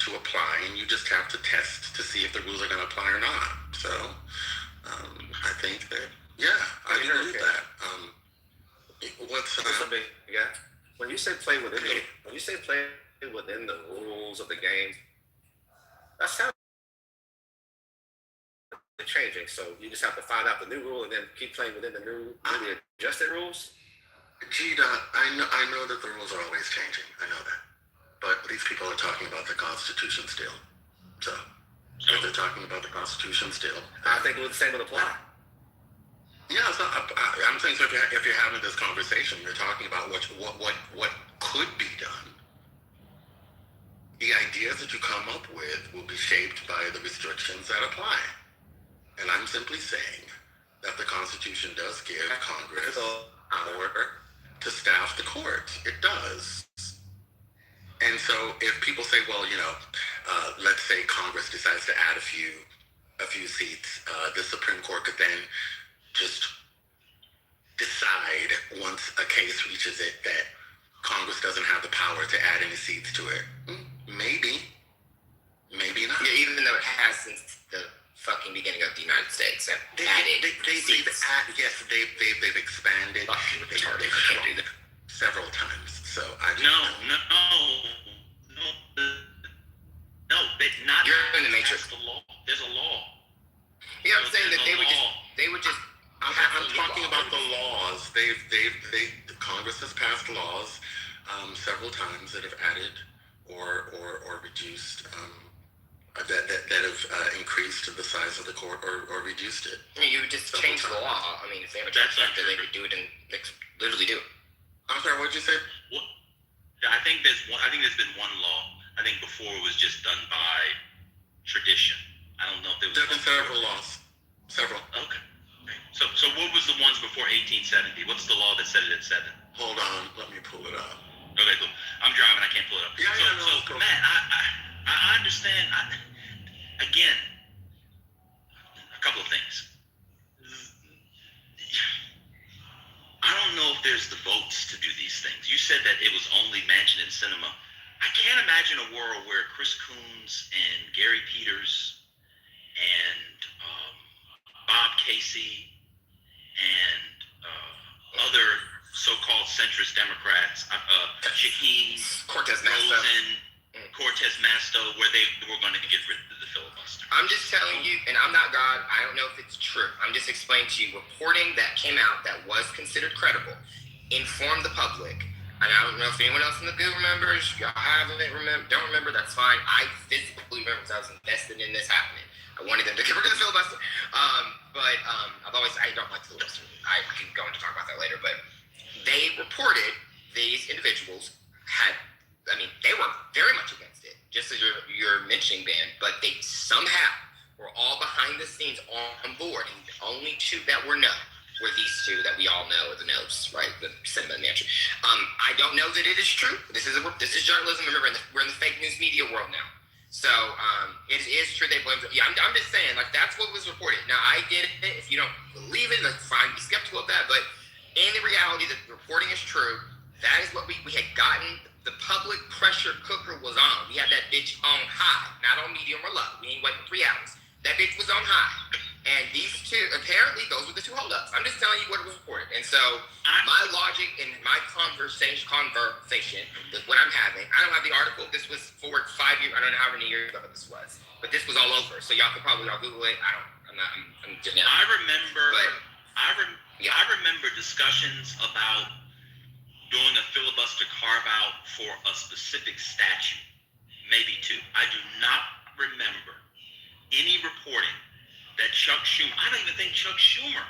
to apply, and you just have to test to see if the rules are going to apply or not. So I think that, I agree with that. When you say play within the rules of the game, that sounds changing. So you just have to find out the new rule and then keep playing within the newly adjusted rules. Gina, I know that the rules are always changing. I know that, but these people are talking about the Constitution still. So if they're talking about the Constitution still, I think the same would apply. Yeah, so I'm saying, so if you're having this conversation, you're talking about what could be done. The ideas that you come up with will be shaped by the restrictions that apply. And I'm simply saying that the Constitution does give Congress power to staff the courts. It does. And so if people say, well, let's say Congress decides to add a few seats, the Supreme Court could then just decide once a case reaches it that Congress doesn't have the power to add any seats to it. Maybe not. Yeah, even though it has since the fucking beginning of the United States. They've expanded. They've shrunk several times. So not. You're in the matrix. The law. There's a law. Yeah, I'm saying that they would just. I'm talking about the laws. Congress has passed laws several times that have added or reduced that have increased the size of the court or reduced it. I mean, you would just change the law. I mean, if they have a trifecta, they could do it and literally do it. I'm sorry, what'd you say? Well, I think there's been one law. I think before it was just done by tradition. I don't know if there was. There have been several laws. Several. Okay. So what was the ones before 1870? What's the law that said it at 7? Hold on, let me pull it up. Okay, cool. I'm driving, I can't pull it up. So Matt, I understand. Again, a couple of things. I don't know if there's the votes to do these things. You said that it was only Manchin and Sinema. I can't imagine a world where Chris Coons and Gary Peters and Bob Casey and other so-called centrist Democrats, Shaheen, Cortez Masto, where they were going to get rid of the filibuster. I'm just telling you, and I'm not God, I don't know if it's true. I'm just explaining to you reporting that came out that was considered credible, informed the public. And I don't know if anyone else in the group remembers. Y'all don't remember, that's fine. I physically remember because I was invested in this happening. I wanted them to get rid of the filibuster. But I don't like the filibuster. I can go into talk about that later. But they reported these individuals they were very much against it, just as you're mentioning, Ben. But they somehow were all behind the scenes on board. And the only two that were no were these two that we all know are the no's, right? The Sinema and Manchin. I don't know that it is true. This is journalism. Remember, we're in the fake news media world now. So it is true they blamed it. Yeah, I'm just saying, that's what was reported. Now, I get it. If you don't believe it, that's fine. Be skeptical of that. But in the reality that the reporting is true, that is what we had gotten. The public pressure cooker was on. We had that bitch on high, not on medium or low. We ain't waiting 3 hours. That bitch was on high. And these two, apparently, those were the two holdups. I'm just telling you what was reported. And so, my logic and my conversation with what I'm having, I don't have the article. This was for 5 years. I don't know how many years ago this was. But this was all over. So, y'all could probably Google it. I'm just now. I remember discussions about doing a filibuster carve-out for a specific statute. Maybe two. I do not remember any reporting that Chuck Schumer, I don't even think Chuck Schumer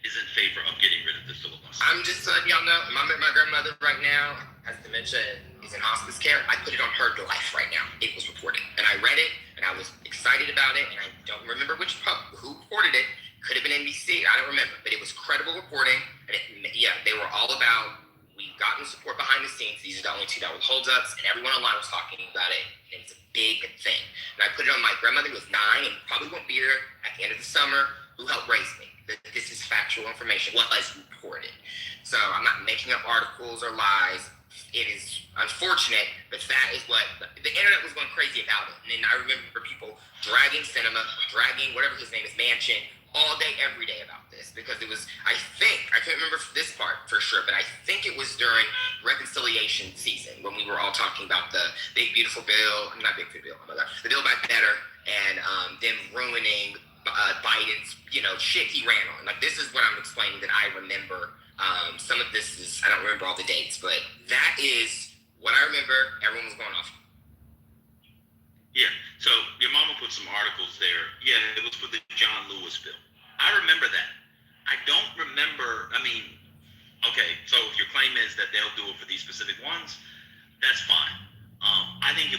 is in favor of getting rid of the filibuster. I'm just letting y'all know, my grandmother right now has dementia and is in hospice care. I put it on her life right now. It was reported. And I read it, and I was excited about it, and I don't remember who reported it. Could have been NBC, I don't remember. But it was credible reporting, and they were all about, we've gotten support behind the scenes. These are the only two that were holdups, and everyone online was talking about it. And it's a big thing. And I put it on my grandmother who was 9 and probably won't be here at the end of the summer, who helped raise me. This is factual information, what was reported. So I'm not making up articles or lies. it is unfortunate, but that is what the internet was going crazy about it. And then I remember people dragging Cinema, dragging whatever his name is, Manchin, all day, every day about this, because it was, I can't remember this part for sure, but I think it was during reconciliation season when we were all talking about the big, beautiful bill, not big, beautiful bill, oh my God, the Bill Back Better, and them ruining Biden's, shit he ran on. Like, this is what I'm explaining that I remember. Some of this is, I don't remember all the dates, but that is what I remember. Everyone was going off. Yeah, so your mama put some articles there. Yeah, it was for the John Lewis bill. I remember that. I don't remember, okay, so if your claim is that they'll do it for these specific ones, that's fine. I think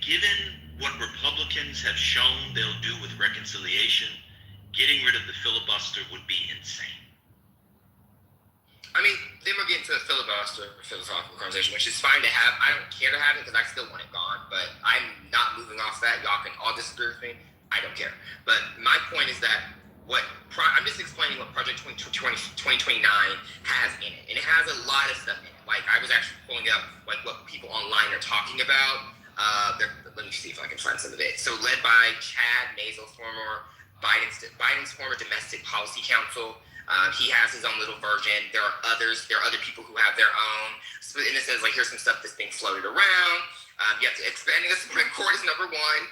given what Republicans have shown they'll do with reconciliation, getting rid of the filibuster would be insane. Then we're getting to the filibuster philosophical conversation, which is fine to have. I don't care to have it because I still want it gone, but I'm not moving off that. Y'all can all disagree with me. I don't care. But my point is that I'm just explaining what Project 2029 has in it. And it has a lot of stuff in it. Like, I was actually pulling up what people online are talking about. Let me see if I can find some of it. So led by Chad Mazel, Biden's former domestic policy counsel. He has his own little version. There are other people who have their own. So, and it says, here's some stuff that's being floated around. Expanding the Supreme Court is number one.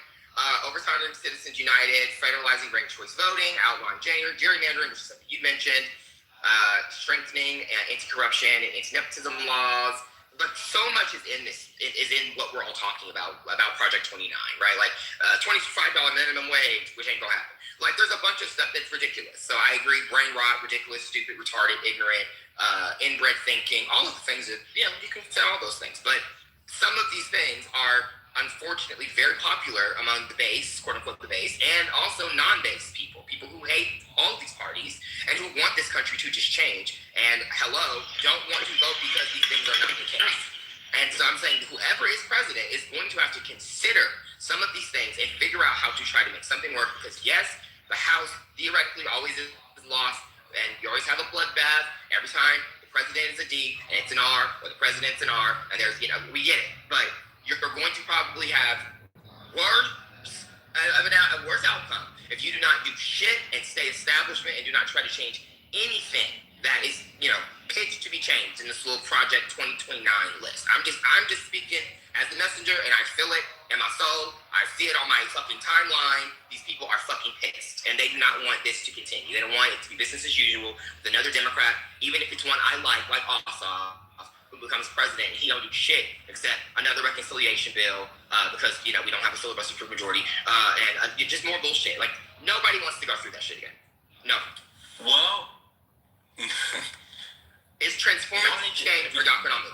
Overturning Citizens United, federalizing ranked choice voting, outlawing gerrymandering, which is something you mentioned, strengthening anti-corruption and anti-nepotism laws. But so much is in what we're all talking about Project 29, right? Like $25 minimum wage, which ain't gonna happen. Like, there's a bunch of stuff that's ridiculous. So I agree, brain rot, ridiculous, stupid, retarded, ignorant, inbred thinking, all of the things that, you can say all those things. But some of these things are unfortunately very popular among the base, quote unquote the base, and also non-base people who hate all of these parties and who want this country to just change and don't want to vote because these things are not the case. And so I'm saying whoever is president is going to have to consider some of these things and figure out how to try to make something work, because yes, the House theoretically always is lost, and you always have a bloodbath every time the president is a D and it's an R, or the president's an R, and there's, we get it. But you're going to probably have a worse outcome if you do not do shit and stay establishment and do not try to change anything that is, pitched to be changed in this little Project 2029 list. I'm just speaking as the messenger, and I feel it in my soul. I see it on my fucking timeline. These people are fucking pissed, and they do not want this to continue. They don't want it to be business as usual with another Democrat, even if it's one I like Ossoff, who becomes president, and he don't do shit except another reconciliation bill because, we don't have a filibuster for majority, and just more bullshit. Like, nobody wants to go through that shit again. No. Well, it's transformative change for Dr. Nobel.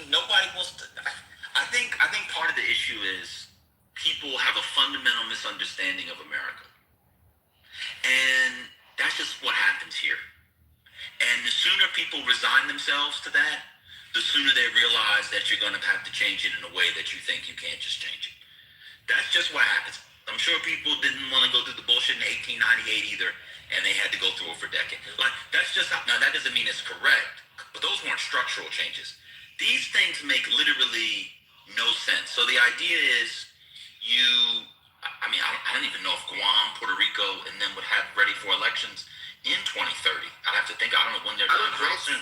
Nobody wants to. I think part of the issue is people have a fundamental misunderstanding of America, and that's just what happens here. And the sooner people resign themselves to that, the sooner they realize that you're going to have to change it in a way that you think you can't just change it. That's just what happens. I'm sure people didn't want to go through the bullshit in 1898 either, and they had to go through it for decades. Like, that's just how. Now, that doesn't mean it's correct, but those weren't structural changes. These things make literally no sense. So the idea is I don't even know if Guam, Puerto Rico, and them would have ready for elections in 2030. I have to think. I don't know when they're done. How soon?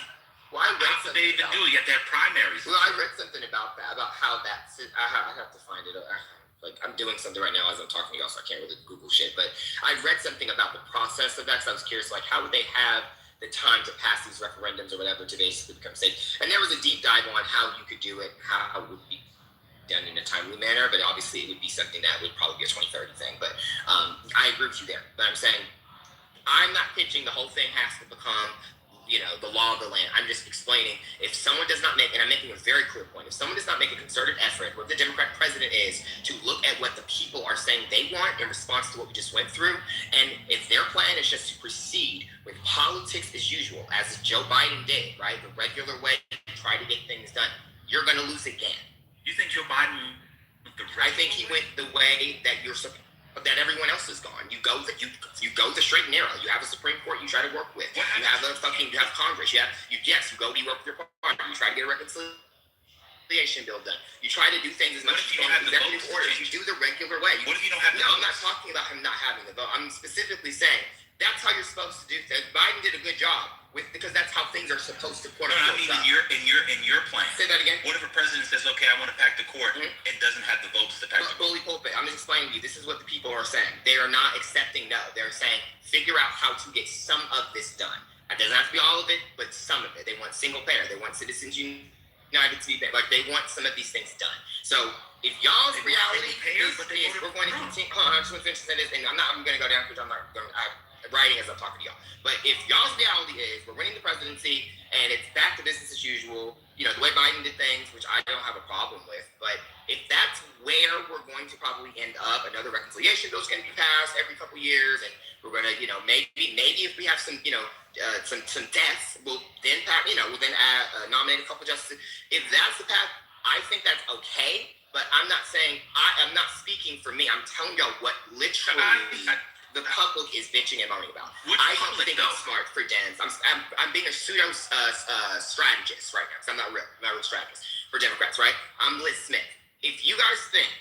Well, I read how could they even do it? You have to have primaries. Well, I read something about that, about how that's. I have to find it. I'm doing something right now as I'm talking to y'all, so I can't really Google shit. But I read something about the process of that, so I was curious, how would they have the time to pass these referendums or whatever to basically become safe? And there was a deep dive on how you could do it, how it would be done in a timely manner, but obviously it would be something that would probably be a 2030 thing. But I agree with you there. But I'm saying, I'm not pitching the whole thing has to become, the law of the land. I'm just explaining, if someone does not make, and I'm making a very clear point, if someone does not make a concerted effort, what the Democratic president is, to look at what the people are saying they want in response to what we just went through, and if their plan is just to proceed with politics as usual, as Joe Biden did, right, the regular way, try to get things done, you're going to lose again. You think Joe Biden went the I think he went the way that you're supposed that everyone else is gone. You go the straight and narrow. You have a Supreme Court you try to work with. You have you have Congress. You go you work with your party. You try to get a reconciliation bill done. You try to do things as much as you can with executive orders. You do the regular way. What if you don't have the No, votes? I'm not talking about him not having the vote. I'm specifically saying that's how you're supposed to do things. Biden did a good job because that's how things are supposed to quote unquote. I mean, in your plan. Say that again. What if a president says, "Okay, I want to pack the court," and doesn't have the votes to pack the court? Bully pulpit. I'm just explaining to you. This is what the people are saying. They are not accepting no. They're saying figure out how to get some of this done. It doesn't have to be all of it, but some of it. They want single payer. They want Citizens United to be like they want some of these things done. So if y'all's reality is we're going to continue. Hold on, I just want to finish this, and I'm going to go down because I'm not going. I'm writing as I'm talking to y'all. But if y'all's reality is we're winning the presidency and it's back to business as usual, the way Biden did things, which I don't have a problem with, but if that's where we're going to probably end up, another reconciliation bill is going to be passed every couple years, and we're going to, maybe if we have some, some deaths, we'll then nominate a couple justices. If that's the path, I think that's okay. But I'm not saying I'm not speaking for me. I'm telling y'all what literally the public is bitching and moaning about. I don't think it's smart for Dems. I'm being a pseudo strategist right now because I'm not a real strategist for Democrats, right? I'm Liz Smith. If you guys think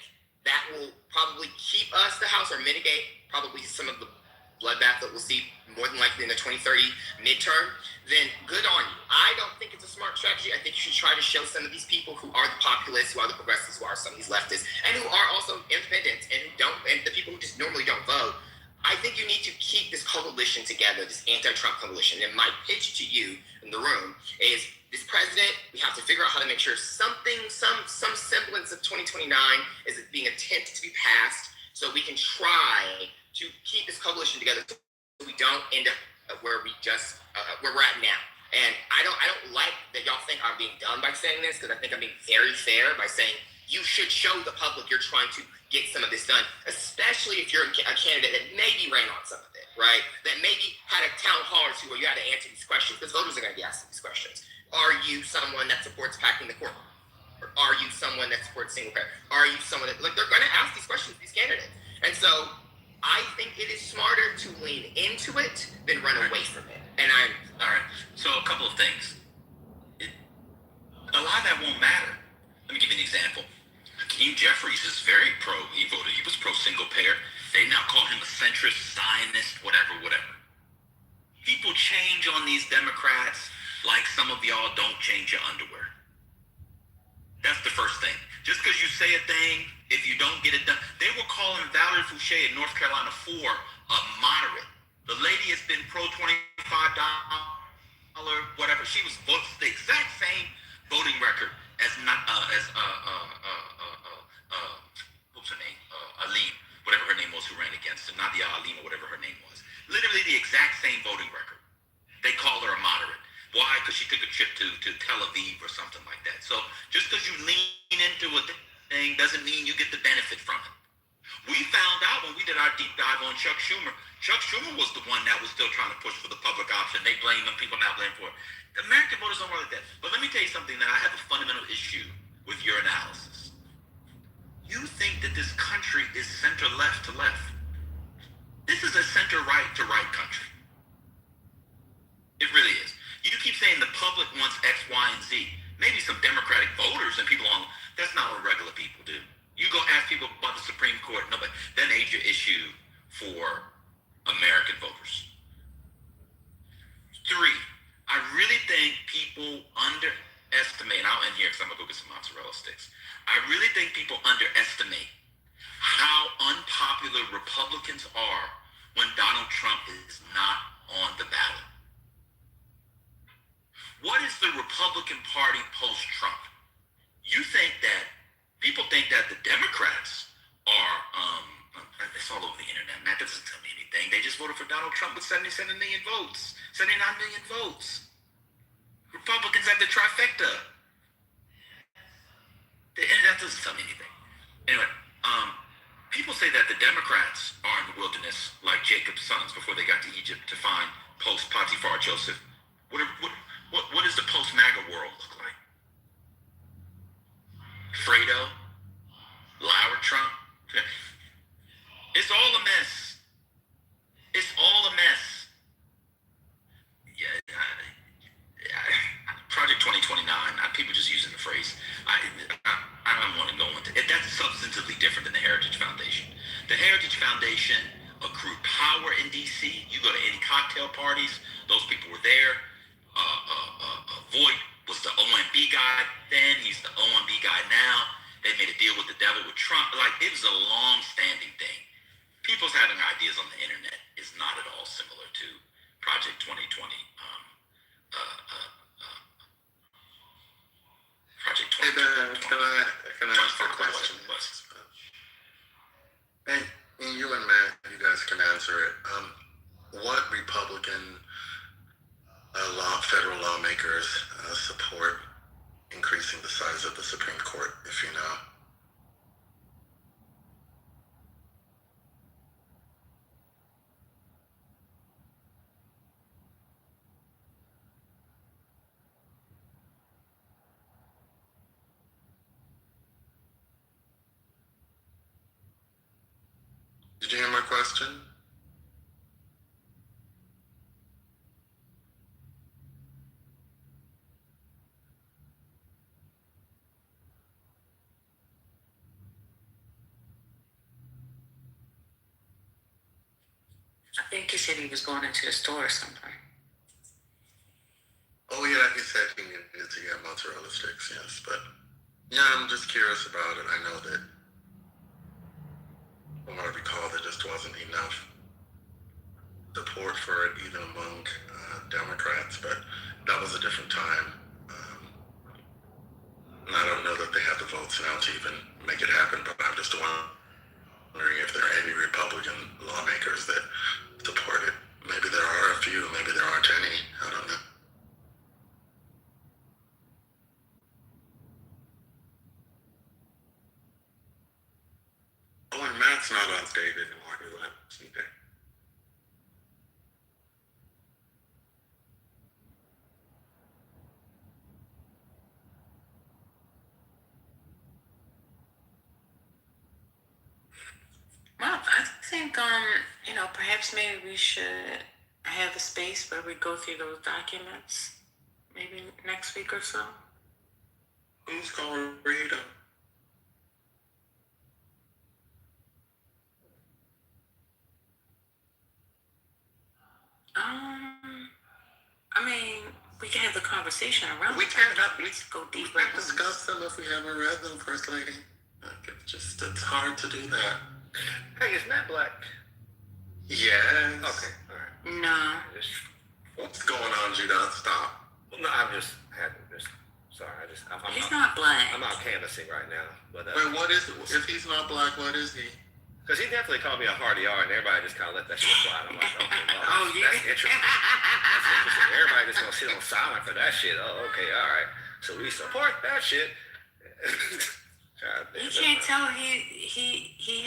that will probably keep us the House or mitigate probably some of the bloodbath that we'll see more than likely in the 2030 midterm, then good on you. I don't think it's a smart strategy. I think you should try to show some of these people who are the populists, who are the progressives, who are some of these leftists, and who are also independents and the people who just normally don't vote. I think you need to keep this coalition together, this anti-Trump coalition. And my pitch to you in the room is this president, we have to figure out how to make sure some semblance of 2029 is being attempted to be passed so we can try to keep this coalition together so we don't end up where we're at now. And I don't like that y'all think I'm being dumb by saying this, because I think I'm being very fair by saying you should show the public you're trying to get some of this done, especially if you're a candidate that maybe ran on some of it, right? That maybe had a town hall or two where you had to answer these questions, because voters are going to be asking these questions. Are you someone that supports packing the court? Or are you someone that supports single payer? Are you someone that, they're going to ask these questions, these candidates. And so I think it is smarter to lean into it than run away from it. And all right. So a couple of things. A lot of that won't matter. Let me give you an example. Hakeem Jeffries is very pro. He was pro single payer. They now call him a centrist, Zionist, whatever. People change on these Democrats like some of y'all don't change your underwear. That's the first thing. Just because you say a thing, if you don't get it done. They were calling Valerie Fouché in North Carolina for a moderate. The lady has been pro $25, whatever. She was the exact same voting record as what's her name? Aline, whatever her name was, who ran against her. Nadia Aline, or whatever her name was. Literally the exact same voting record. They call her a moderate. Why? Because she took a trip to Tel Aviv or something like that. So just because you lean into a thing doesn't mean you get the benefit from it. We found out when we did our deep dive on Chuck Schumer. Chuck Schumer was the one that was still trying to push for the public option. They blame them. People now blame for it. The American voters don't work like that. But let me tell you something that I have a fundamental issue with your analysis. You think that this country is center-left to left. This is a center-right to right country. It really is. You keep saying the public wants X, Y, and Z. Maybe some Democratic voters and people on. That's not what regular people do. You go ask people about the Supreme Court. No, but that ain't your issue for American voters. 3, I really think people underestimate, and I'll end here because I'm going to go get some mozzarella sticks. I really think people underestimate how unpopular Republicans are when Donald Trump is not on the ballot. What is the Republican Party post-Trump? You think that, people think that the Democrats are, it's all over the internet, Matt, that doesn't tell me anything. They just voted for Donald Trump with 77 million votes, 79 million votes. Republicans have the trifecta. That doesn't tell me anything. Anyway, people say that the Democrats are in the wilderness like Jacob's sons before they got to Egypt to find post-Potiphar Joseph. What does the post-MAGA world look like? Fredo? Lara Trump? It's all people just using the phrase. I don't want to go into it. That's substantively different than the Heritage Foundation. The Heritage Foundation accrued power in D.C. You go to any cocktail parties, those people were there. Voight was the OMB guy then. He's the OMB guy now. They made a deal with the devil with Trump. Like, it was a long-standing thing. People's having ideas on the internet is not at all similar to Project 2020. Project 2020. Hey Ben, can I ask a question? And you and Matt, you guys can answer it. What Republican federal lawmakers support increasing the size of the Supreme Court, if you know? Did you hear my question? I think he said he was going into the store or something. Oh yeah, he said he needed to get mozzarella sticks, yes. But yeah, I'm just curious about it. I know that from what I recall, there just wasn't enough support for it even among Democrats, but that was a different time. And I don't know that they have the votes now to even make it happen, but I'm just wondering if there are any Republican lawmakers that support it. Maybe there are a few, maybe there aren't any. I don't know. Oh, and Matt's not on stage anymore. He left. Okay. Well, I think, perhaps maybe we should have a space where we go through those documents, maybe next week or so. Who's going to read them? We can have the conversation around. We can't go deeper. We can't discuss them if we haven't read them, First Lady. It's hard to do that. Hey, is Matt Black? Yes. Okay, all right. No. What's going on, Judah? Stop. Well, no, I'm just sorry. He's not black. I'm out canvassing right now. But wait, what is? If he's not black, what is he? Because he definitely called me a hardy R, and everybody just kind of let that shit fly. And I'm like, okay, well, Oh, yeah. that's interesting. That's interesting. Everybody just gonna sit on silent for that shit. Oh, okay, all right. So we support that shit. You can't tell he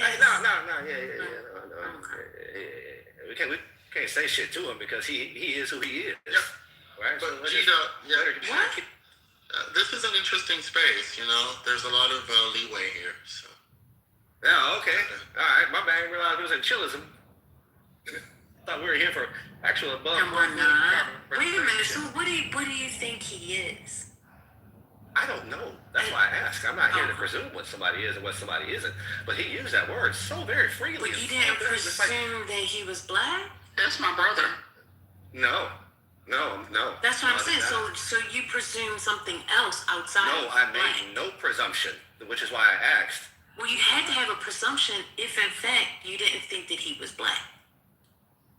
has. No. Yeah. No. We can't say shit to him because he is who he is. Yep. Right. But so Gina, this is an interesting space. There's a lot of leeway here. So. Yeah, okay. All right, my bad. I didn't realize it was in chillism. Thought we were here for actual above. And we're not. Wait a minute. So what do you think he is? I don't know. That's why I asked. I'm not here to presume what somebody is and what somebody isn't. But he used that word so very freely. But you didn't presume that he was black? That's my brother. No. That's what I'm saying. So you presume something else outside. No, I made no presumption, which is why I asked. Well, you had to have a presumption if, in fact, you didn't think that he was black.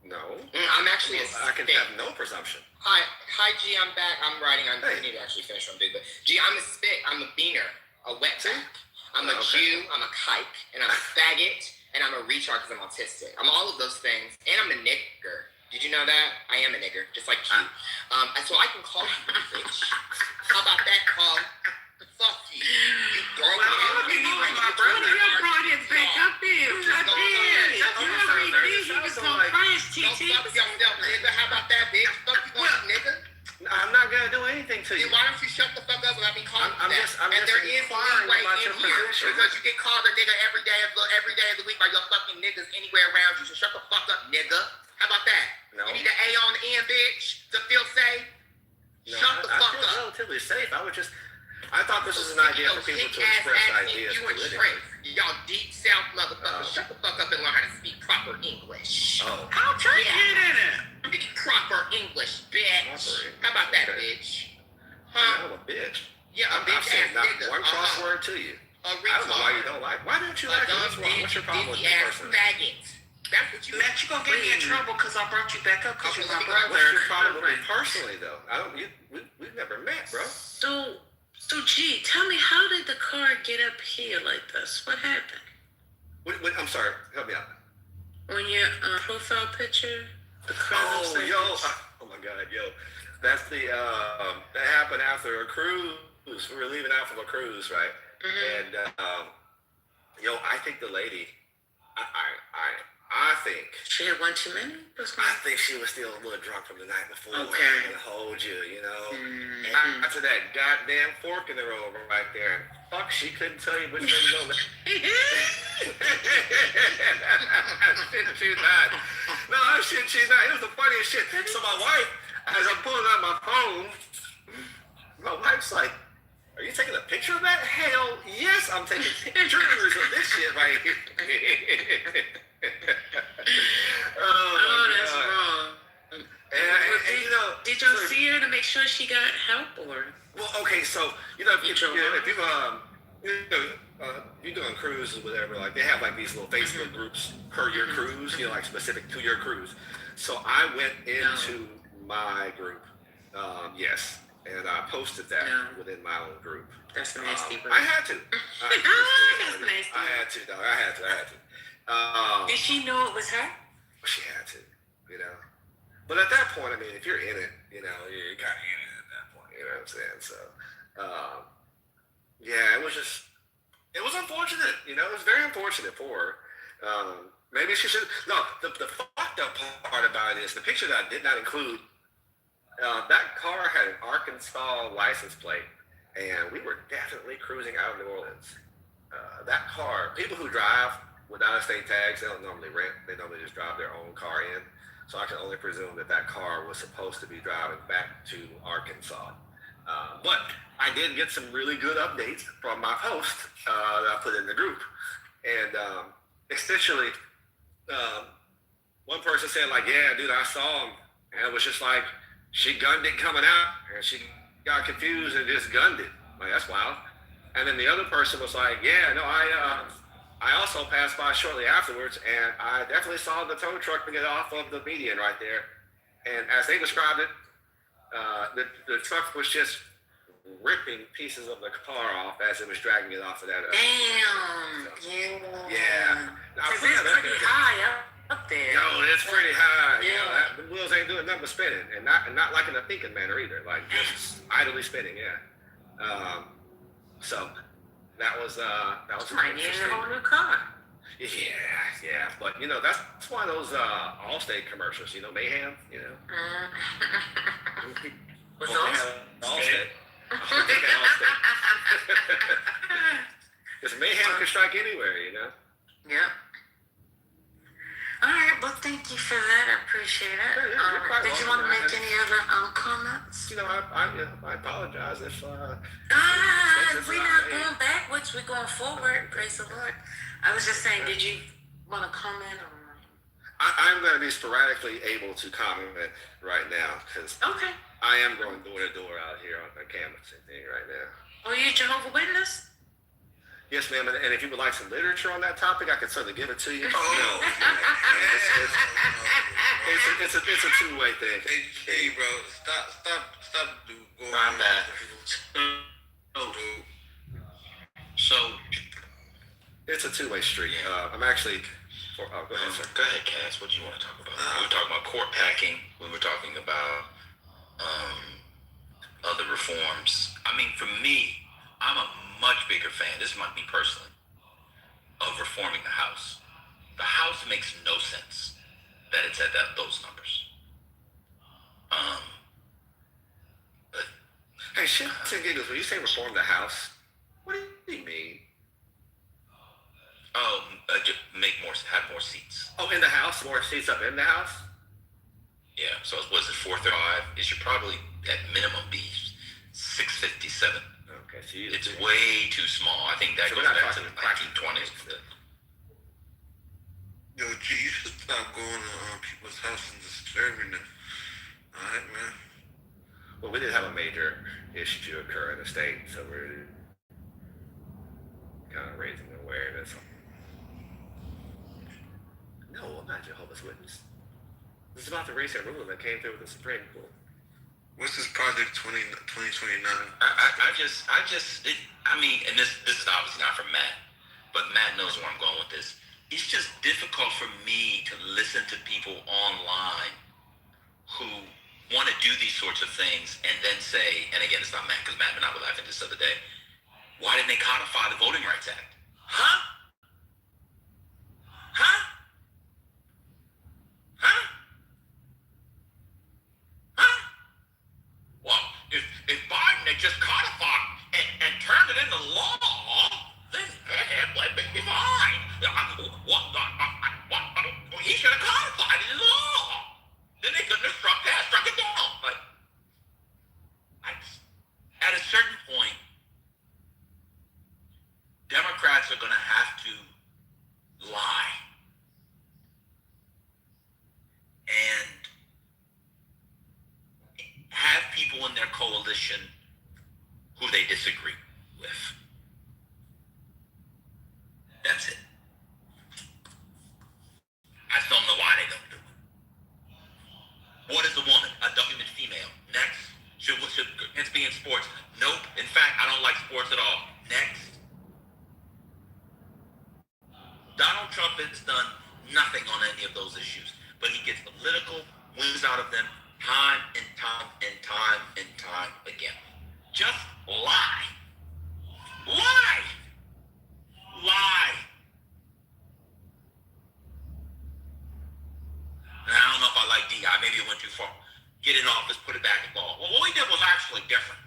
No. I'm actually I can have no presumption. Hi, G, I'm back. I'm writing. I need to actually finish what I'm doing. But G, I'm a spit. I'm a beaner. A wetback. I'm a Jew. I'm a kike. And I'm a faggot. And I'm a retard because I'm autistic. I'm all of those things. And I'm a nigger. Did you know that? I am a nigger, just like you. So I can call you a bitch. How about that, Paul? Fuck you. You throw it in. You was my brother. You brought his back up here. I did. He was gonna crash, TT. Fuck yourself, nigga. How about that, bitch? Fuck you, nigga. I'm not gonna do anything to you. Then why don't you shut the fuck up and let me call you that? I'm and just there is inquiring leeway about in your here position. because you get called a nigga every day of the week by your fucking niggas anywhere around you. So shut the fuck up, nigga. How about that? No. You need an A on the end, bitch, to feel safe. No, Shut the fuck I feel up. relatively safe. I would just I thought this was an idea for people to express ideas You and politically. Trey, y'all deep South motherfuckers, shut the fuck up and learn how to speak proper English. Oh. How Trey Get in it. Speak proper English, bitch. How about that, bitch? Huh? I'm a bitch. Yeah, a I've bitch said ass not nigga. one cross word to you. A I don't know why you retard. don't like. Why don't you like it? What's wrong? What's your problem with Dinky this ass person? faggot. That's what you. Matt, you gonna get me in trouble because I brought you back up because you're my brother. What's your problem with me personally, though? I don't. We've never met, bro. So G, tell me, how did the car get up here like this? What happened? I'm sorry. Help me out. On your profile picture, the car looks like this. Oh my God, yo. That's the that happened after a cruise. We were leaving out from a cruise, right? Mm-hmm. And yo, I think the lady, I think She had one too many? I think she was still a little drunk from the night before. Okay. I'm gonna hold you, you know. And after that goddamn fork in the road right there, fuck, she couldn't tell you which way to go. Shit, she's not. No, shit, she's not. It was the funniest shit. So my wife, as I'm pulling out my phone, my wife's like, "Are you taking a picture of that?" Hell yes, I'm taking pictures of this shit right here. Oh, that's God. wrong. And, you know, Did y'all see her to make sure she got help, or? well, okay, so if you're doing cruises or whatever, like they have like these little Facebook groups per your cruise, you know, like specific to your cruise. So I went into my group, yes, and I posted that within my own group. That's nasty, bro. I had to. That's nasty. I had to, dog. I had to. Did she know it was her? She had to, you know. But at that point, I mean, if you're in it, you know, you're kind of in it at that point. You know what I'm saying? So, yeah, it was unfortunate. You know, it was very unfortunate for her. Maybe she should. No, the fucked up part about it is the picture that I did not include. That car had an Arkansas license plate, and we were definitely cruising out of New Orleans. That car, people who drive without state tags, they don't normally rent. They normally just drive their own car in. So I can only presume that car was supposed to be driving back to Arkansas. But I did get some really good updates from my post that I put in the group. And essentially, one person said, like, "Yeah, dude, I saw him." And it was just like, she gunned it coming out, and she got confused and just gunned it. Like, that's wild. And then the other person was like, "Yeah, no, I also passed by shortly afterwards, and I definitely saw the tow truck get off of the median right there. And as they described it, the truck was just ripping pieces of the car off as it was dragging it off of that." Damn. Yeah. Because it's pretty high up there. Yo, it's pretty high. Yeah. You know, the wheels ain't doing nothing but spinning, and not like in a thinking manner either, like just idly spinning. Yeah. So that was Might need a whole new car. Yeah. But you know, that's one of those Allstate commercials. You know, Mayhem. You know. Was Allstate? Because mayhem can strike anywhere, you know. Yep. All right. Well, thank you for that. I appreciate it. Did you want to make any other comments? You know, I apologize if. We're not going backwards. We're going forward. Praise the Lord. I was just saying, did you want to comment on? I'm going to be sporadically able to comment right now because I am going door to door out here on the canvassing thing right now. Oh, you Jehovah's Witness? Yes, ma'am. And if you would like some literature on that topic, I can certainly give it to you. Oh. It's a two-way thing. Hey, bro, stop going. My bad. So it's a two-way street. I'm actually. Go ahead, sir. Go ahead, Cass. What do you want to talk about? We were talking about court packing. We were talking about other reforms. I mean, for me, I'm a much bigger fan. This might be personally of reforming the House. The House makes no sense that it's at those numbers. Hey, shit, giggles. When you say reform the House, what do you mean? Just have more seats. Oh, in the House? More seats up in the House? Yeah, so was it 435? It should probably, at minimum, be 657. Okay, so It's way too small. I think that so goes back to the 1920s. Yo, G, you should stop going to people's house and disturbing them. All right, man. Well, we did have a major issue occur in the state, so we're kind of raising awareness. No, I'm not Jehovah's Witness. This is about the recent ruling that came through with the Supreme Court. What's this Project 2029? I mean, and this is obviously not from Matt, but Matt knows where I'm going with this. It's just difficult for me to listen to people online who want to do these sorts of things and then say, and again, it's not Matt, because Matt and I were laughing this other day, why didn't they codify the Voting Rights Act? Huh? Huh? Huh? Huh? Well, if Biden had just codified and turned it into law, then it would be fine. He should have codified it in law. Then they couldn't have struck it down. But at a certain point, Democrats are going to have to lie. And have people in their coalition who they disagree with. That's it. I just don't know why they don't do it. What is a woman? A documented female. Next. Should it's be in sports? Nope. In fact, I don't like sports at all. Next. Donald Trump has done nothing on any of those issues, but he gets political wins out of them time and time and time and time again. Just lie. Lie. Lie. And I don't know if I like DI. Maybe it went too far. Get in office, put it back in law. Well, what we did was actually different.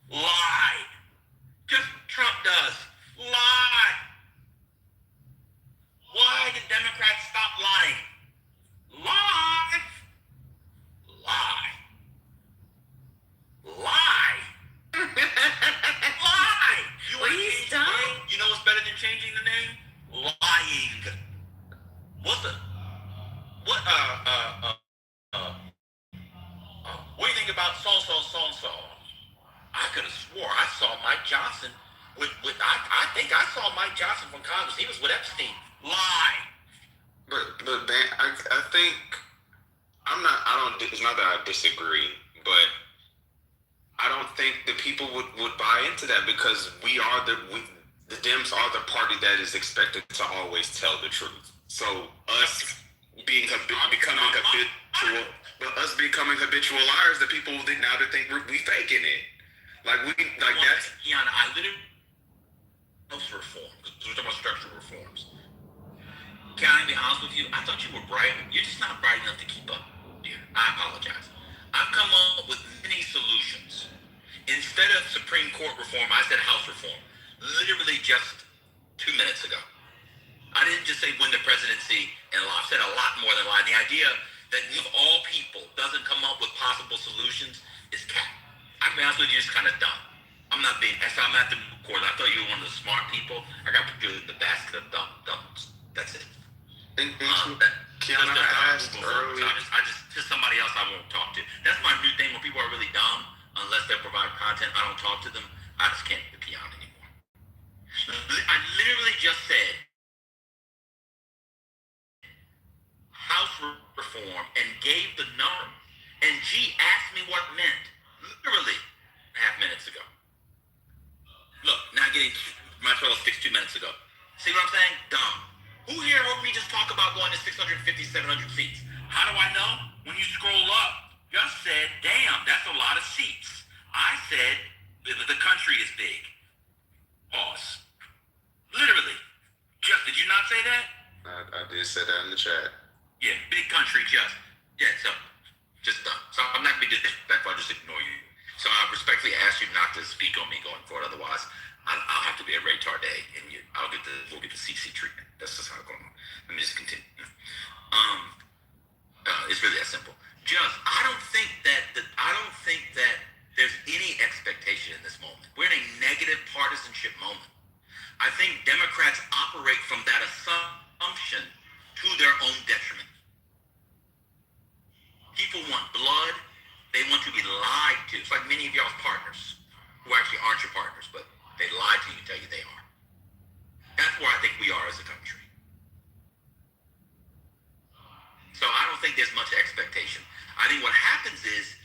Lie. Just Trump does. Lie. Why did Democrats stop lying? Lie. Lie. Lie. Lie. Please stop. You know what's better than changing the name? Lying. What do you think about so? I could have swore I saw Mike Johnson I think I saw Mike Johnson from Congress. He was with Epstein. Lie. But Dan, I think it's not that I disagree, but I don't think the people would buy into that because the Dems are the party that is expected to always tell the truth. So us becoming habitual liars, the people now they think we faking it. That's. Kiana, I literally house reform because we're talking about structural reforms. Can I be honest with you? I thought you were bright. You're just not bright enough to keep up, dear. I apologize. I've come up with many solutions. Instead of Supreme Court reform, I said House reform. Literally just 2 minutes ago. I didn't just say win the presidency and lie. I said a lot more than lie. The idea that of all people doesn't come up with possible solutions is cap. I can be honest with you, it's kind of dumb. I'm not being, so I'm at the court. I thought you were one of the smart people. I got put you in the basket of dumps. That's it. Kiana, I asked earlier. I just somebody else I won't talk to. That's my new thing when people are really dumb, unless they provide content, I don't talk to them. I just can't be Kiana anymore. I literally just said House reform and gave the number. And G asked me what it meant. Literally half minutes ago. Look, not getting my fellow sticks 2 minutes ago. See what I'm saying? Dumb. Who here heard me just talk about going to 650, 700 seats? How do I know? When you scroll up, just said, damn, that's a lot of seats. I said, the country is big. Pause. Literally. Just, did you not say that? I did say that in the chat. Yeah, big country just. Yeah, so, just done. So I'm not going to be disrespectful, I'll just ignore you. So I respectfully ask you not to speak on me going forward, otherwise I'll have to be a retard day, and we'll get the CC treatment. That's just how it's going on. Let me just continue. It's really that simple. Just, I don't think that there's any expectation in this moment. We're in a to. It's like many of y'all's partners who actually aren't your partners, but they lie to you and tell you they are. That's where I think we are as a country. So I don't think there's much expectation. I think what happens is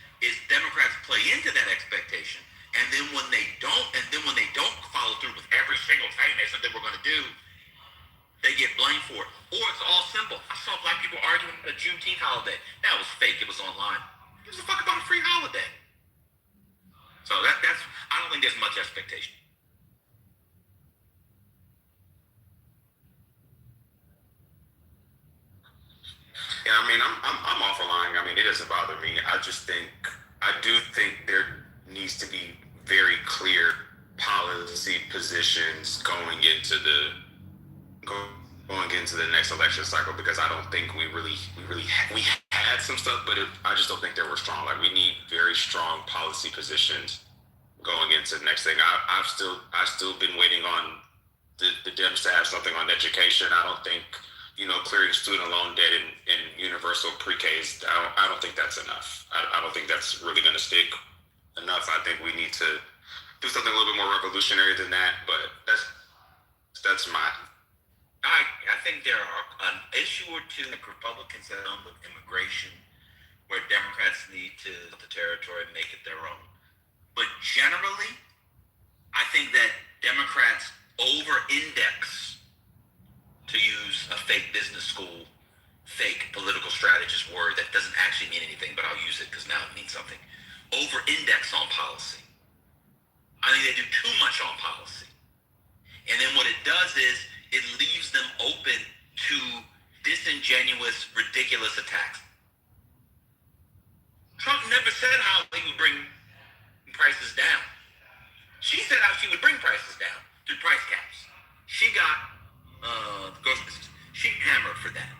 Democrats play into that expectation, and then when they don't follow through with every single thing they said they were going to do, they get blamed for it. Or it's all simple. I saw black people arguing a Juneteenth holiday. That was fake. It was online. Who gives a fuck about a free holiday? So that's I don't think there's much expectation. Yeah, I mean, I'm off the line. I mean, it doesn't bother me. I do think there needs to be very clear policy positions going into the next election cycle, because I don't think we had some stuff, but I just don't think they were strong. Like, we need very strong policy positions going into the next thing. I've still been waiting on the Dems to have something on education. I don't think, clearing student loan debt and universal pre-Ks, I don't think that's enough. I don't think that's really going to stick enough. I think we need to do something a little bit more revolutionary than that, but that's my... I think there are an issue or two that Republicans have done with immigration where Democrats need to let the territory and make it their own. But generally, I think that Democrats over-index, to use a fake business school, fake political strategist word that doesn't actually mean anything, but I'll use it because now it means something. Over-index on policy. I think they do too much on policy. And then what it does is it leaves them open to disingenuous, ridiculous attacks. Trump never said how he would bring prices down. She said how she would bring prices down through price caps. She got the grocery business. She hammered for that.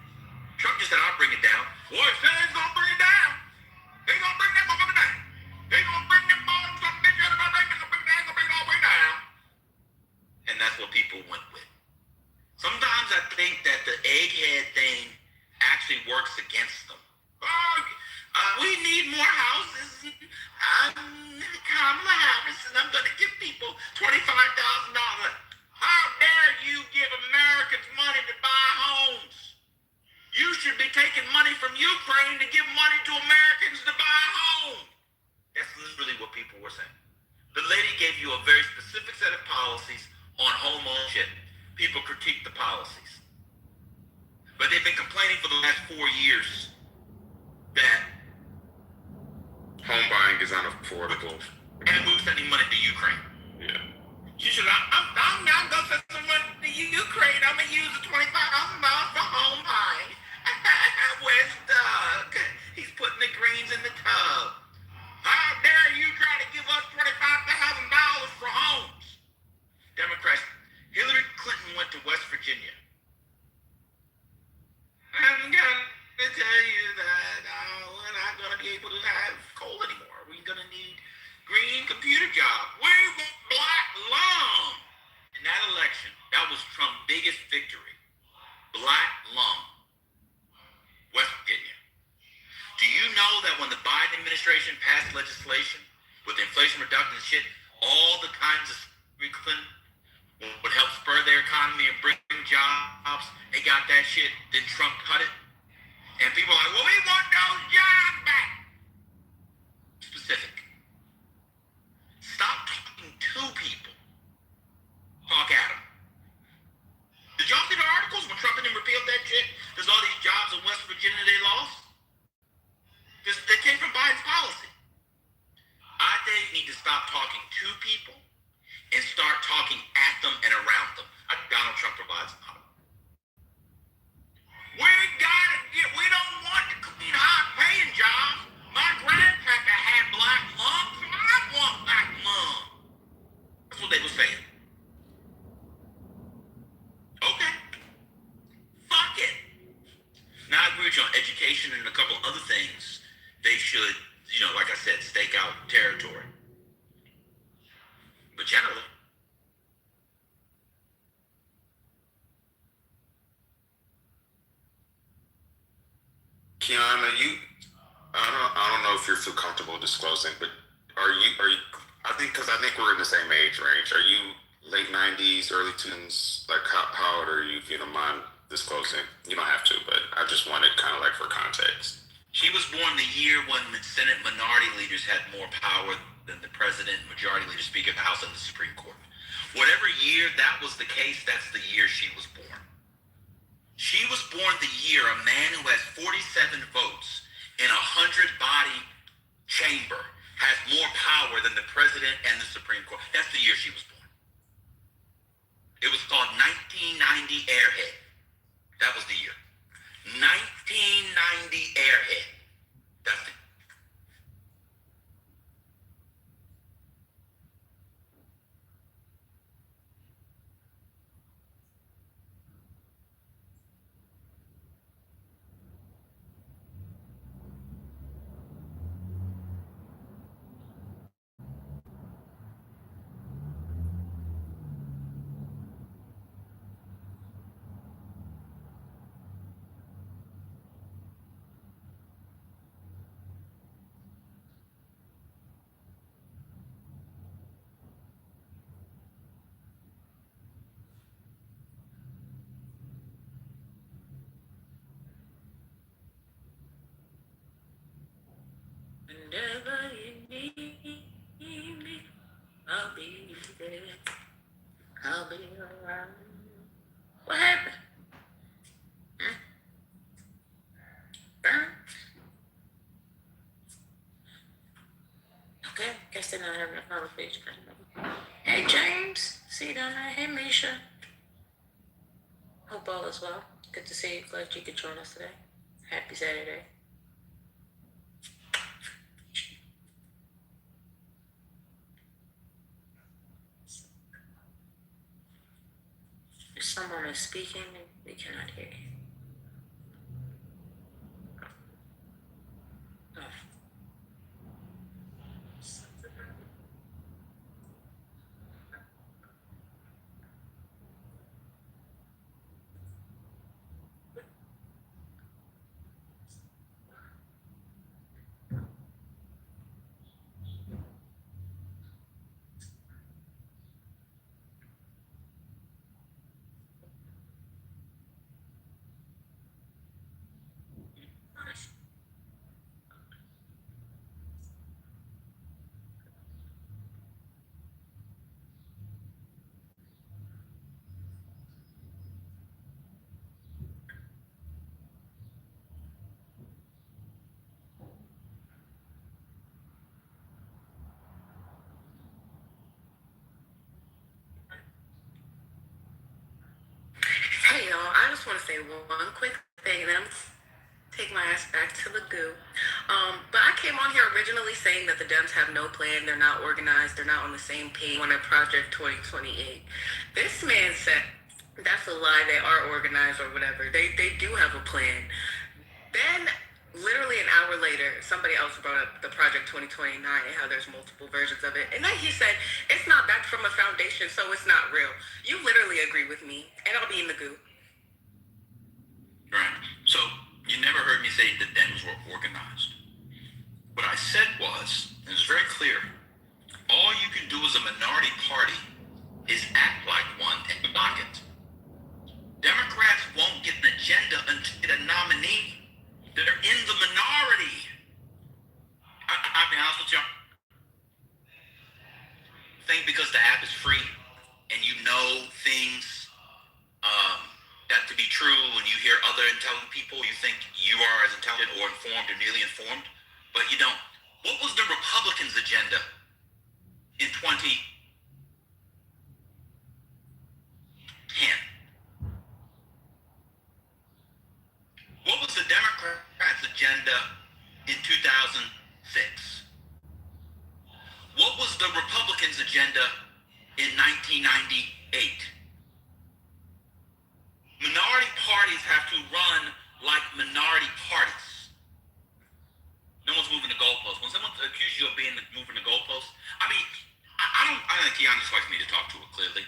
Trump just said, I'll bring it down. Boy, said he's gonna bring it down. He's gonna bring that motherfucker down. He's gonna bring them bottoms up, bitch, they're gonna bring it all the way down. And that's what people went with. Sometimes I think that the egghead thing actually works against them. We need more houses. I'm Kamala Harris, and I'm going to give people $25,000. How dare you give Americans money to buy homes? You should be taking money from Ukraine to give money to Americans to buy a home. That's literally what people were saying. The lady gave you a very specific set of policies on home ownership. People critique the policies. But they've been complaining for the last 4 years that home buying is unaffordable. And we're sending money to Ukraine. Yeah. She said, I'm not going to send some money to Ukraine. I'm going to use the $25,000 for home buying. Where's Doug? He's putting the greens in the tub. How dare you try to give us $25,000 for homes? Democrats. Hillary Clinton went to West Virginia. I'm going to tell you that we're not going to be able to have coal anymore. We're going to need green computer jobs. We want black lung. In that election, that was Trump's biggest victory. Black lung. West Virginia. Do you know that when the Biden administration passed legislation with Inflation Reduction and shit, all the kinds of Clinton would help spur their economy and bring jobs. They got that shit. Then Trump cut it. And people are like, well, we want those jobs back. Specific. Stop talking to people. Talk at them. Did y'all see the articles when Trump and them repealed that shit? There's all these jobs in West Virginia they lost. They came from Biden's policy. I think we need to stop talking to people and start talking at them and around them. Donald Trump provides a model. We don't want the clean, high-paying jobs. My grandpapa had black lung, so I want black lung. That's what they were saying. Okay. Fuck it. Now I agree with you on education and a couple other things. They should, like I said, stake out territory. But generally, Kiana, I don't know if you're too comfortable disclosing, but are think we're in the same age range. Are you late 90s, early teens? Like, how old are you, if you don't mind disclosing? You don't have to, but I just wanted kind of like for context. She was born the year when the Senate minority leaders had more power than the president, majority leader, speaker of the House, and the Supreme Court. Whatever year that was the case, that's the year she was born. She was born the year a man who has 47 votes in a 100-body chamber has more power than the president and the Supreme Court. That's the year she was born. It was called 1990 Airhead. That was the year. 1990 Airhead. That's it. Whenever you need me, I'll be there. I'll be around. What happened? Burn? Okay, guess they're not having a conversation. Hey, James. See you down there. Hey, Misha. Hope all is well. Good to see you. Glad you could join us today. Happy Saturday. If someone is speaking, we cannot hear you. Oh. Hey y'all, I just want to say one quick thing, and then I'm gonna take my ass back to the goo. But I came on here originally saying that the Dems have no plan, they're not organized, they're not on the same page on a Project 2028. This man said that's a lie, they are organized or whatever. They do have a plan. Then literally an hour later, somebody else brought up the Project 2029 and how there's multiple versions of it. And then he said, it's not back from a foundation, so it's not real. You literally agree with me, and I'll be in the goo. Right. So you never heard me say the Dems were organized. What I said was, and it's very clear, all you can do as a minority party is act like one and block it. Democrats won't get an agenda until they get a nominee. They're in the minority. I'll be honest with y'all. I think because the app is free and you know things that to be true, and you hear other intelligent people, you think you are as intelligent or informed or nearly informed, but you don't. What was the Republicans' agenda in 2010? What was the Democrats' agenda in 2006? What was the Republicans' agenda in 1998? Minority parties have to run like minority parties. No one's moving the goalposts. When someone accuses you of moving the goalposts, I mean, I think Keon just likes me to talk to it clearly,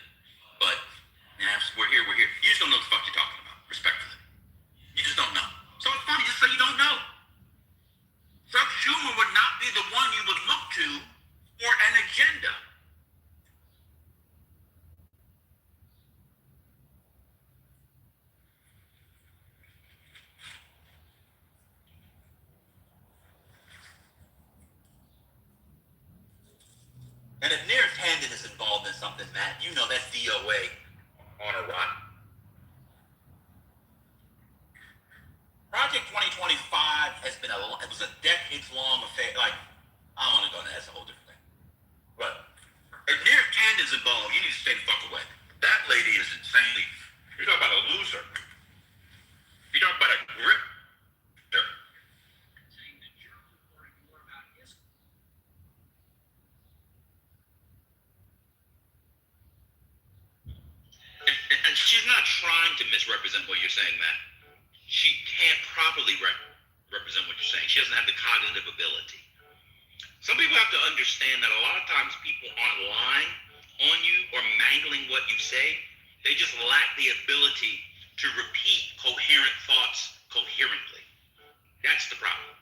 but yeah, we're here. You just don't know what the fuck you're talking about, respectfully. You just don't know. So it's funny, just say you don't know. Chuck Schumer would not be the one you would look to for an agenda. something, Matt. You know that's DOA on a rock. Project 2025 has been it was a decades-long affair. Like, I don't want to go into that. That's a whole different thing. But if Near Candace involved, you need to stay the fuck away. That lady is insanely. You're talking about a loser. You're talking about a grifter. And she's not trying to misrepresent what you're saying, Matt. She can't properly represent what you're saying. She doesn't have the cognitive ability. Some people have to understand that a lot of times people aren't lying on you or mangling what you say. They just lack the ability to repeat coherent thoughts coherently. That's the problem.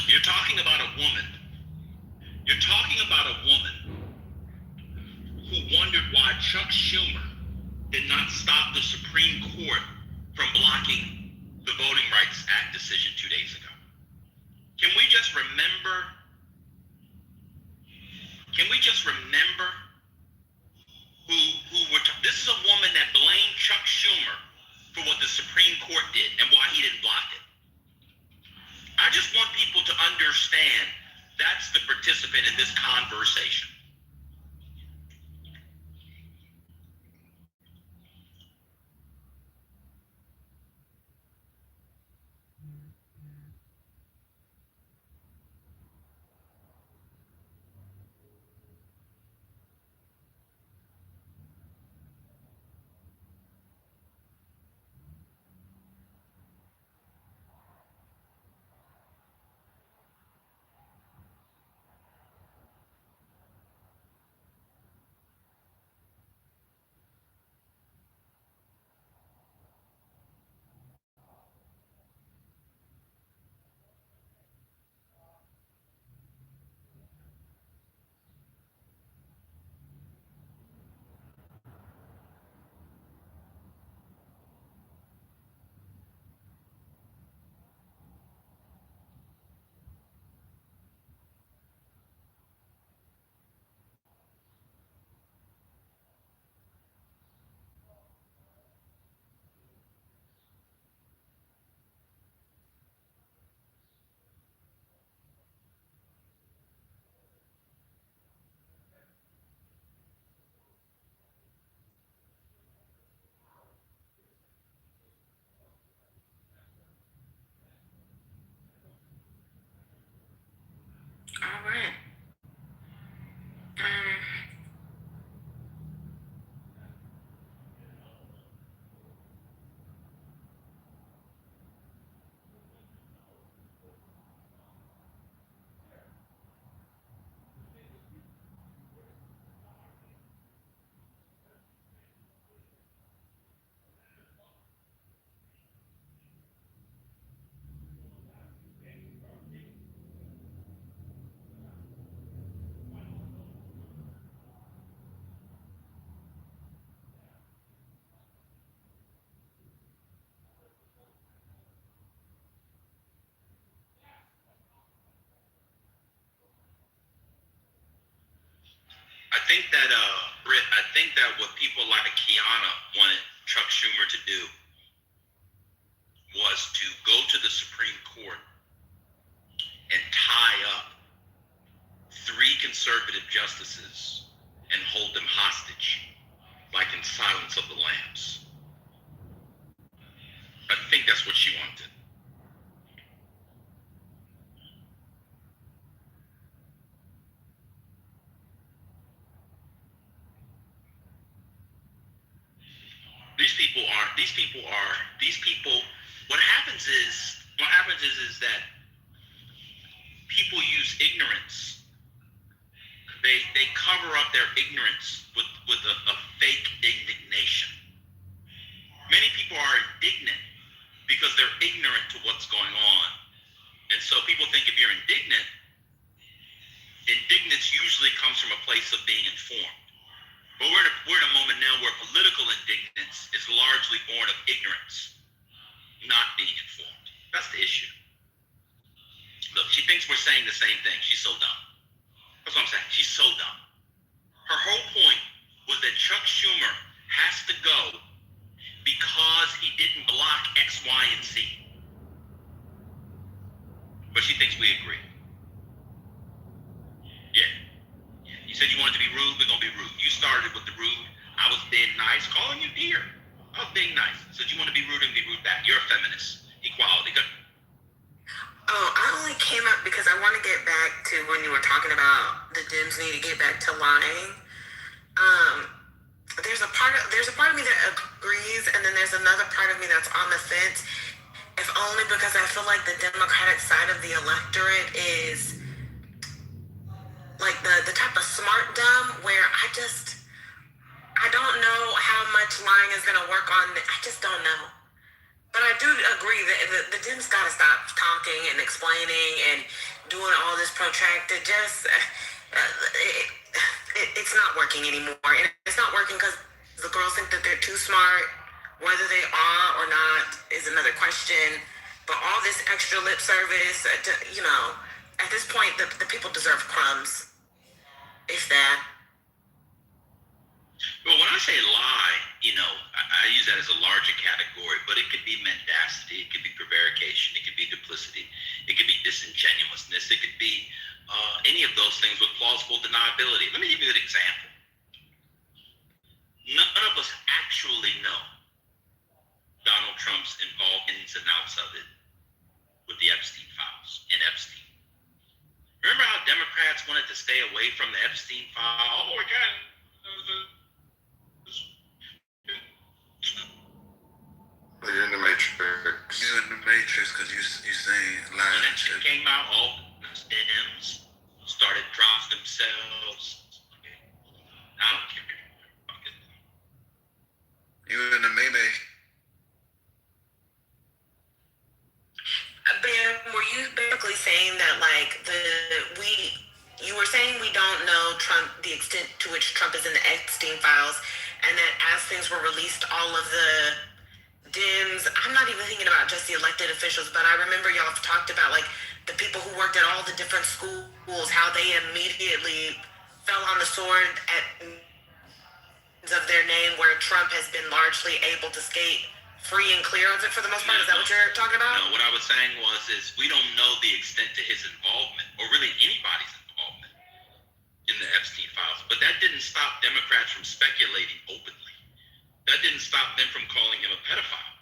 You're talking about a woman. You're talking about a woman who wondered why Chuck Schumer did not stop the Supreme Court from blocking the Voting Rights Act decision 2 days ago. Can we just remember who this is a woman that blamed Chuck Schumer for what the Supreme Court did and why he didn't block it. I just want people to understand that's the participant in this conversation. All right. I think that, Britt, I think that what people like Kiana wanted Chuck Schumer to do was to go to the Supreme Court and tie up 3 conservative justices and hold them hostage, like in Silence of the Lambs. I think that's what she wanted. These people, what happens is that people use ignorance. They cover up their ignorance with a fake indignation. ignorant to what's going on. And so people think if you're indignant, indignance usually comes from a place of being informed. But we're in a moment now where political indignance is largely born of ignorance, not being informed. That's the issue. Look, she thinks we're saying the same thing. She's so dumb. That's what I'm saying. She's so dumb. Her whole point was that Chuck Schumer has to go because he didn't block X, Y, and Z. But she thinks we agree. Yeah. You said you wanted to be rude, we're going to be rude. You started with the rude. I was being nice, calling you dear. I was being nice. Said you want to be rude and be rude back. You're a feminist. Equality. Good. Oh, I only came up because I want to get back to when you were talking about the Dems need to get back to lying. There's a part of me that agrees, and then there's another part of me that's on the fence. If only because I feel like the Democratic side of the electorate is like the type of smart dumb where I don't know how much lying is gonna work on. I just don't know. But I do agree that the Dems gotta stop talking and explaining and doing all this protracted. It's not working anymore. And it's not working because the girls think that they're too smart. Whether they are or not is another question. But all this extra lip service, at this point, the people deserve crumbs. If that. Well, when I say lie, I use that as a larger category, but it could be mendacity, it could be prevarication, it could be duplicity, it could be disingenuousness, it could be any of those things with plausible deniability. Let me give you an example. None of us actually know Donald Trump's involved ins and outs of it with the Epstein files in Epstein. Remember how Democrats wanted to stay away from the Epstein file? Oh, again. You're in the Matrix. You're in the Matrix because you're saying lying. When it came out, all the Dems started dropping themselves. Okay. I don't care. You're in the Mayday. Ben, were you basically saying that you were saying we don't know Trump, the extent to which Trump is in the Epstein files, and that as things were released, all of the Dems, I'm not even thinking about just the elected officials, but I remember y'all have talked about the people who worked at all the different schools, how they immediately fell on the sword of their name, where Trump has been largely able to skate free and clear of it for the most part. Is that what you're talking about? No, what I was saying is we don't know the extent to his involvement, or really anybody's involvement in the Epstein files. But that didn't stop Democrats from speculating openly. That didn't stop them from calling him a pedophile.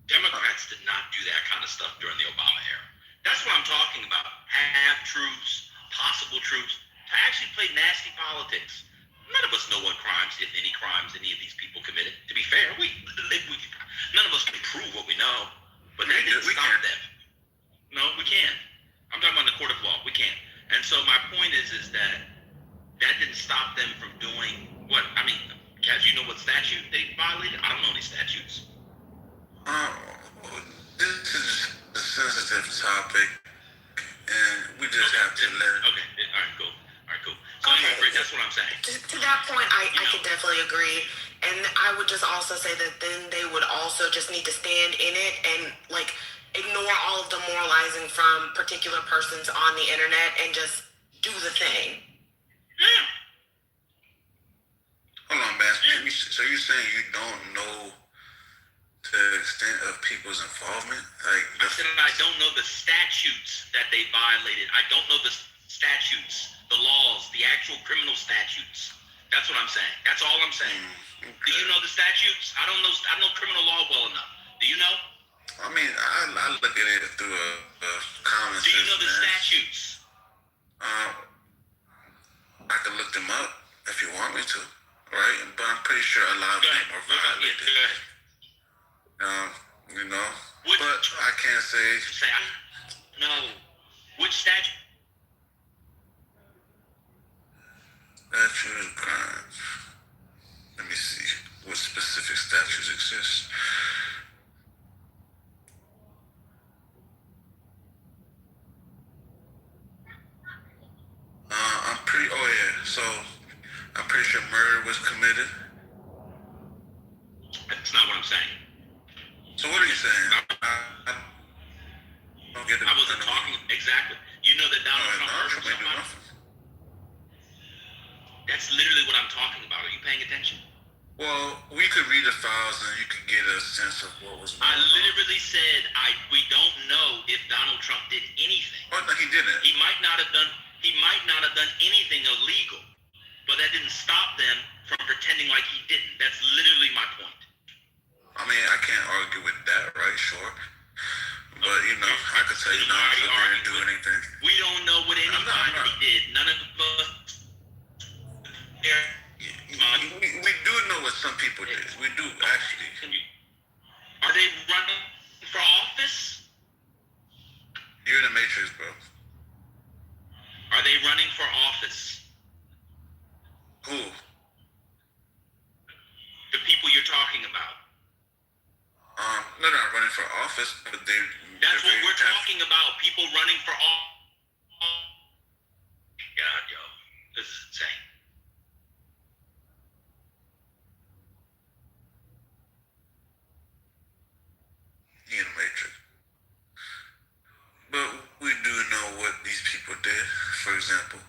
Democrats did not do that kind of stuff during the Obama era. That's what I'm talking about. Half-truths, possible truths, to actually play nasty politics. None of us know what crimes, if any crimes, any of these people committed. To be fair, none of us can prove what we know, but that didn't stop them. No, we can't. I'm talking about the court of law. We can't. And so my point is that didn't stop them from doing what? I mean, Kaz, you know what statute they violated? I don't know any statutes. This is a sensitive topic, and we just have to let it. Okay, all right, cool. So anyway, that's what I'm saying. To that point, I could definitely agree. And I would just also say that then they would also just need to stand in it and ignore all of the moralizing from particular persons on the internet and just do the thing. Yeah. Hold on, man. So you're saying you don't know the extent of people's involvement? I said I don't know the statutes that they violated. I don't know the statutes, the laws, the actual criminal statutes. That's what I'm saying. That's all I'm saying. Okay. Do you know the statutes? I don't know criminal law well enough. Do you know? I mean, I look at it through a common sense. Do you know the statutes? I can look them up if you want me to, right? But I'm pretty sure a lot of them are violated. But I can't say. No. Which statute? Statute of crimes. Let me see what specific statutes exist. murder was committed. That's not what I'm saying. So what are you saying? I don't get it. I wasn't talking exactly. You know that Donald Trump murdered somebody? That's literally what I'm talking about. Are you paying attention? Well, we could read the files and you could get a sense of what was going on. I literally said we don't know if Donald Trump did anything. Oh, no, he didn't. He might not have done anything illegal, but that didn't stop them from pretending like he didn't. That's literally my point. I mean, I can't argue with that, right? Sure. But, you know, I could tell you not to didn't do anything. We don't know what anybody did. None of us. We do know what some people did. We do, actually. Are they running for office? You're in the Matrix, bro. Are they running for office? Who? The people you're talking about. They're not running for office, but That's what we're talking about. People running for office. God, yo. This is insane. In the Matrix. But we do know what these people did. For example,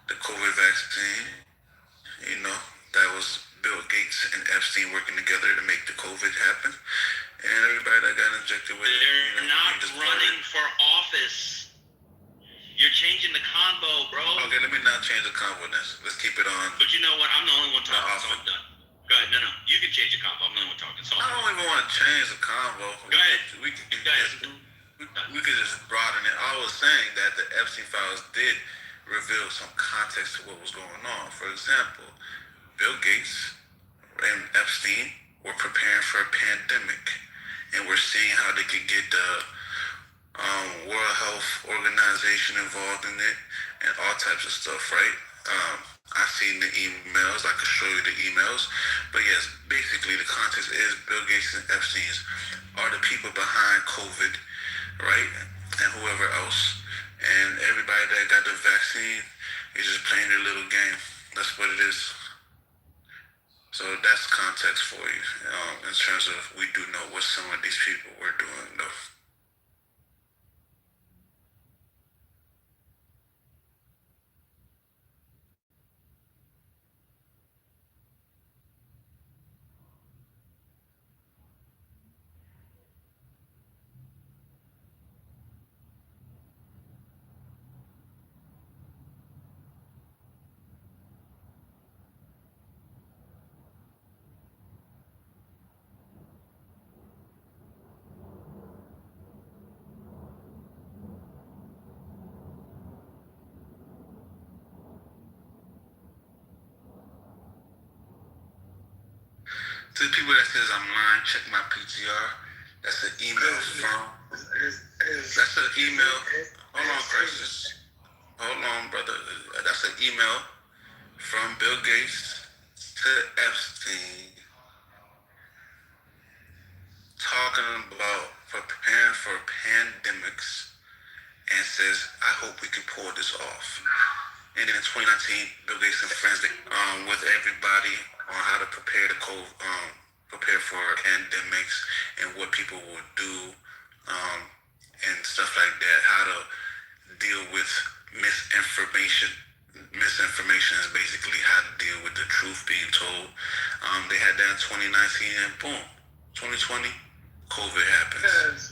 the COVID vaccine, you know, that was Bill Gates and Epstein working together to make the COVID happen. And everybody that got injected with They're not running for office. You're changing the convo, bro. Okay, let me not change the convo then. Let's keep it on. But you know what? I'm the only one talking, so I'm done. Go ahead. No. You can change the convo. I'm the only one talking. So I don't even want to change the convo. Go ahead. We could just broaden it. I was saying that the Epstein files did reveal some context to what was going on. For example, Bill Gates and Epstein were preparing for a pandemic, and we're seeing how they could get the World Health Organization involved in it and all types of stuff, right? I've seen the emails. I could show you the emails. But yes, basically the context is Bill Gates and Epstein's are the people behind COVID, right? And whoever else. And everybody that got the vaccine is just playing their little game. That's what it is. So that's context for you. In terms of we do know what some of these people were doing, though. To the people that says I'm lying, check my PTR. That's an email from. That's an email. Hold on, Crisis. Hold on, brother. That's an email from Bill Gates to Epstein talking about preparing for pandemics and says, I hope we can pull this off. And then in 2019, Bill Gates and friends with everybody on how to prepare prepare for pandemics and what people would do and stuff like that. How to deal with misinformation. Misinformation is basically how to deal with the truth being told. They had that in 2019 and boom, 2020, COVID happens.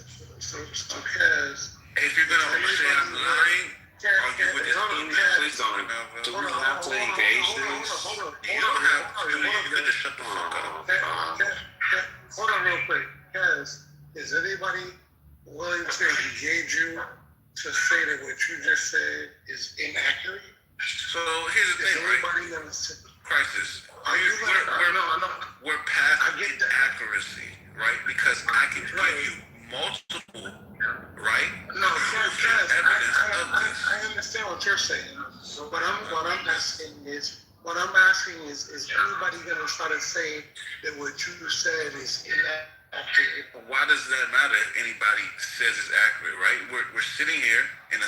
If you're gonna say I'm lying, argue with this email, please don't. Do we have to engage this? You don't have to. You can just shut the fuck up. Hold on real quick. Kaz, is anybody willing to engage you to say that what you just said is inaccurate? So here's the thing, right? Crisis. We're past inaccuracy, right? Because I can give you multiple, right? No, evidence of this. I understand what you're saying. What I'm asking is, is anybody going to try to say that what you said is inaccurate? Why does that matter if anybody says it's accurate, right? We're sitting here on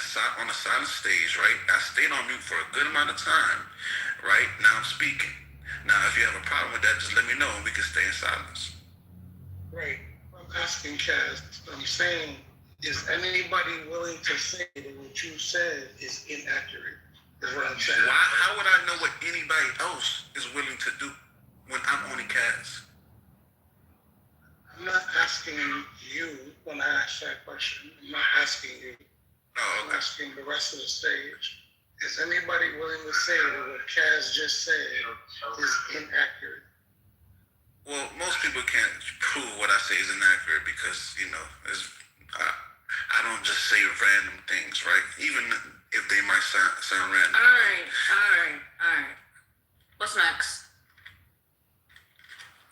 a silent stage, right? I stayed on mute for a good amount of time, right? Now I'm speaking. if you have a problem with that, just let me know and we can stay in silence. Right. I'm asking Kaz, I'm saying, is anybody willing to say that what you said is inaccurate? Is what I'm saying. How would I know what anybody else is willing to do when I'm only Kaz? I'm not asking you when I ask that question. I'm not asking you. Oh, okay. I'm asking the rest of the stage. Is anybody willing to say that what Kaz just said is inaccurate? Well, most people can't prove what I say is inaccurate because, I don't just say random things, right? Even if they might sound random. All right. What's next?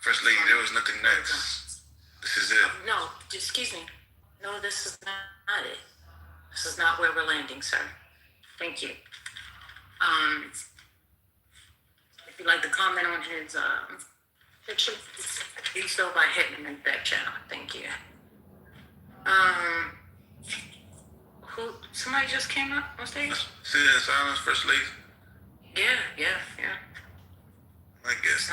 First Lady, there was nothing next. This is it. No, excuse me. No, this is not it. This is not where we're landing, sir. Thank you. If you'd like to comment on his picture, do so by hitting the back channel. Thank you. Somebody just came up on stage? Sit in silence, First Lady? Yeah. I guess.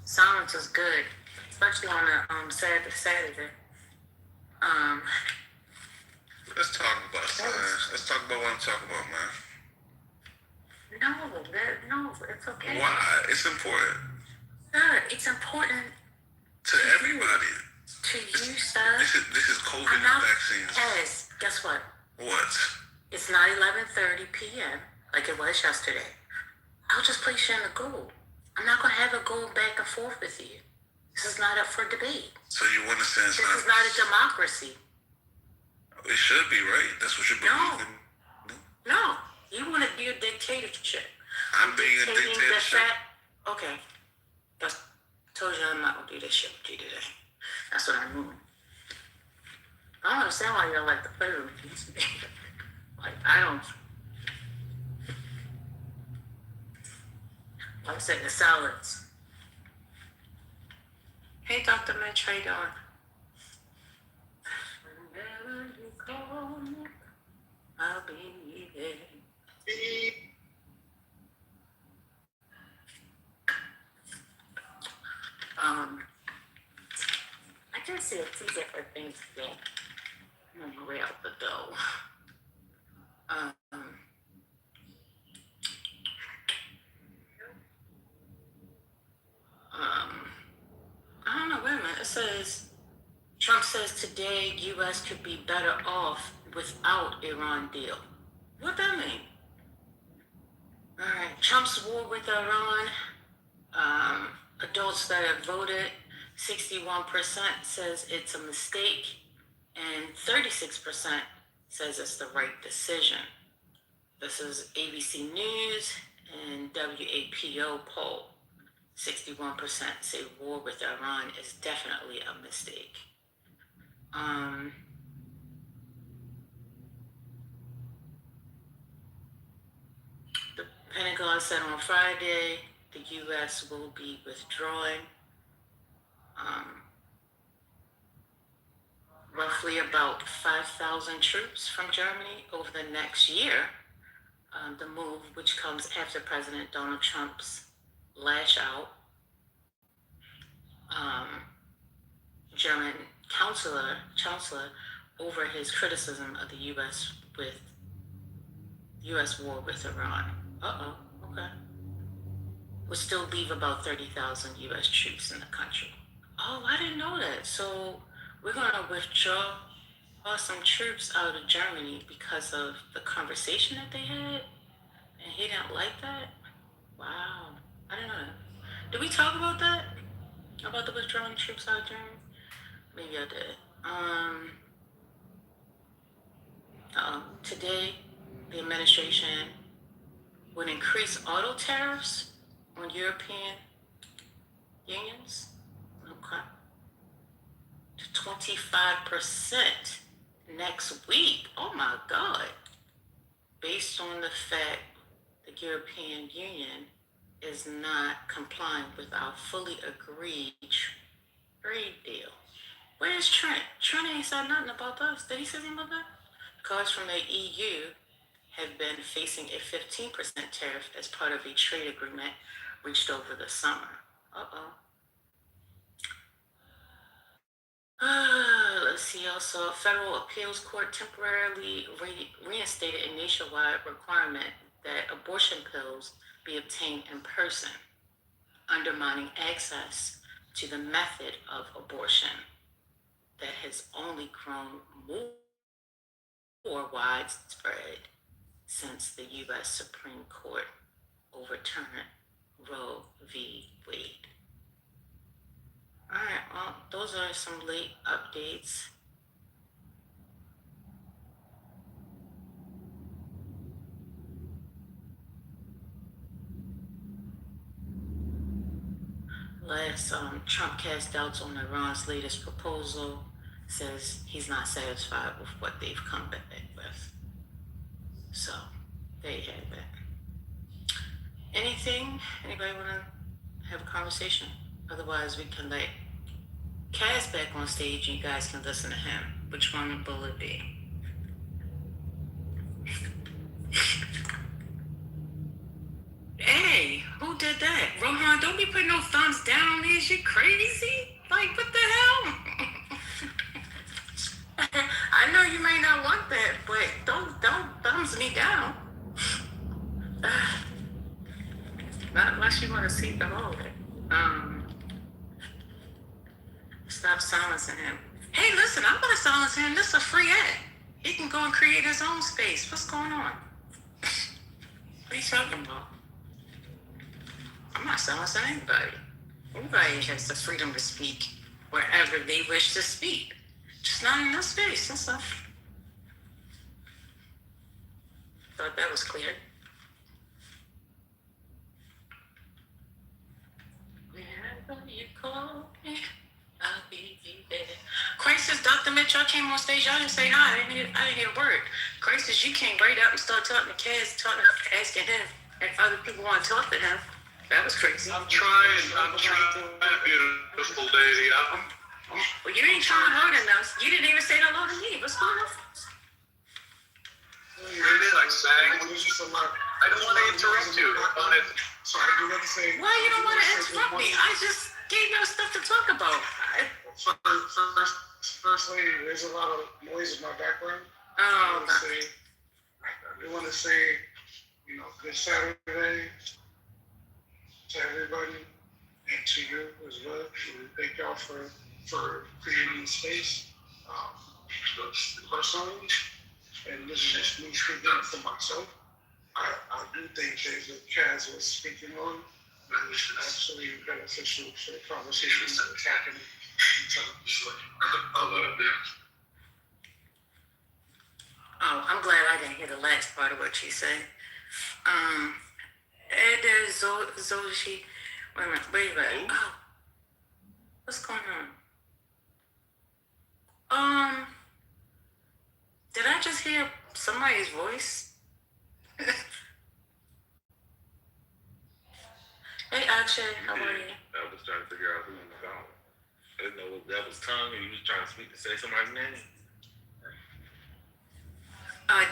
Silence is good, especially on a Saturday. Let's talk about science. Let's talk about what I'm talking about, man. No, it's okay. Why? It's important. Sir, it's important to everybody. To you, sir. This is COVID and vaccines. Yes. Guess what? What? It's not 11:30 p.m. like it was yesterday. I'll just place you in the goal. I'm not gonna have a go back and forth with you. This is not up for debate. So you want to say this is not a democracy. It should be, right? That's what you believe in. No. You want to be a dictatorship. I'm being a dictatorship. Okay. I told you I'm not gonna do this shit with you today. That's what I'm doing. I don't understand why y'all like to play with me. Like, I don't. Like I said, the salads. Hey, Dr. Mitch, how you doing? Whenever you call me, I'll be there. I just see two different things today. I'm gonna way out the door. I don't know, wait a minute. It says, Trump says today U.S. could be better off without Iran deal. What that mean? All right, Trump's war with Iran. Adults that have voted, 61% says it's a mistake, and 36% says it's the right decision. This is ABC News and WAPO poll. 61% say war with Iran is definitely a mistake. The Pentagon said on Friday the U.S. will be withdrawing roughly about 5,000 troops from Germany over the next year. The move, which comes after President Donald Trump's lash out. German chancellor over his criticism of the U.S. war with Iran. Okay. Would still leave about 30,000 U.S. troops in the country. Oh, I didn't know that. So we're going to withdraw some troops out of Germany because of the conversation that they had, and he didn't like that? Wow. I didn't know that. Did we talk about that? About the withdrawing troops out of Germany? Maybe I did. Today, the administration would increase auto tariffs on European unions, okay, to 25% next week. Oh my God. Based on the fact the European Union is not complying with our fully agreed trade deal. Where's Trent? Trent ain't said nothing about us. Did he say something about that? Cars from the EU have been facing a 15% tariff as part of a trade agreement reached over the summer. Let's see. Also, a federal appeals court temporarily reinstated a nationwide requirement that abortion pills be obtained in person, undermining access to the method of abortion that has only grown more widespread since the U.S. Supreme Court overturned Roe v. Wade. All right, well, those are some late updates. Last, Trump cast doubts on Iran's latest proposal, says he's not satisfied with what they've come back with. So, there you have it. Anything? Anybody want to have a conversation? Otherwise, we can let Cass back on stage and you guys can listen to him. Which one will it be? Hey, who did that? Rohan, don't be putting no thumbs down on me. Is you crazy? Like, what the hell? I know you may not want that, but don't thumbs me down. Not unless you want to see the whole. Stop silencing him. Hey, listen, I'm gonna silence him. This is a free ad. He can go and create his own space. What's going on? What are you talking about? I'm not silencing anybody. Everybody has the freedom to speak wherever they wish to speak. Just not in this space, that's all. Thought that was clear. Whenever you call me, I'll be there. Crisis, Dr. Mitch, y'all came on stage. Y'all didn't say hi. I didn't hear a word. Crisis, you came right out and started talking to Kaz, asking him if other people want to talk to him. That was crazy. I'm trying, beautiful lady. Well, you ain't trying hard enough. You didn't even say hello to me. What's going on? I sang. I don't want to interrupt you. Why you don't want to interrupt me? I just gave y'all stuff to talk about. Firstly, there's a lot of noise in my background. Oh, I want to say, good Saturday to everybody and to you as well. And thank y'all for creating the space. Personally, and this is just me speaking for myself, I do think that what Kaz was speaking on is actually beneficial for the conversation that was happening. Oh, I'm glad I didn't hear the last part of what she said. Ed Zoshi. Wait a minute. Oh, what's going on? Did I just hear somebody's voice? Hey, Akshay, how are you? I was trying to figure out who you was calling. I didn't know if that was tongue or you was trying to speak to say somebody's name.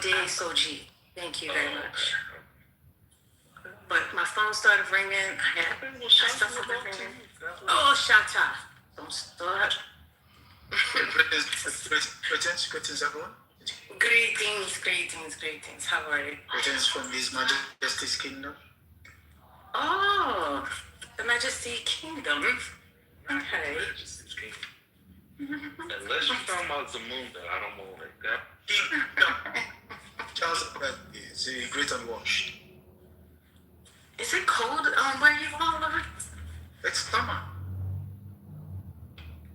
Day Soji. Thank you very much. But my phone started ringing. I had stuff ringing. Oh, Shata. Don't start. Greetings, everyone. Greetings. How are you? Greetings from His Majesty's Kingdom. Oh, the Majesty Kingdom. Okay. Majesty's Kingdom. Unless you're talking about Zamunda, I don't know like that. Charles is a great and washed. Is it cold where you are? It's summer.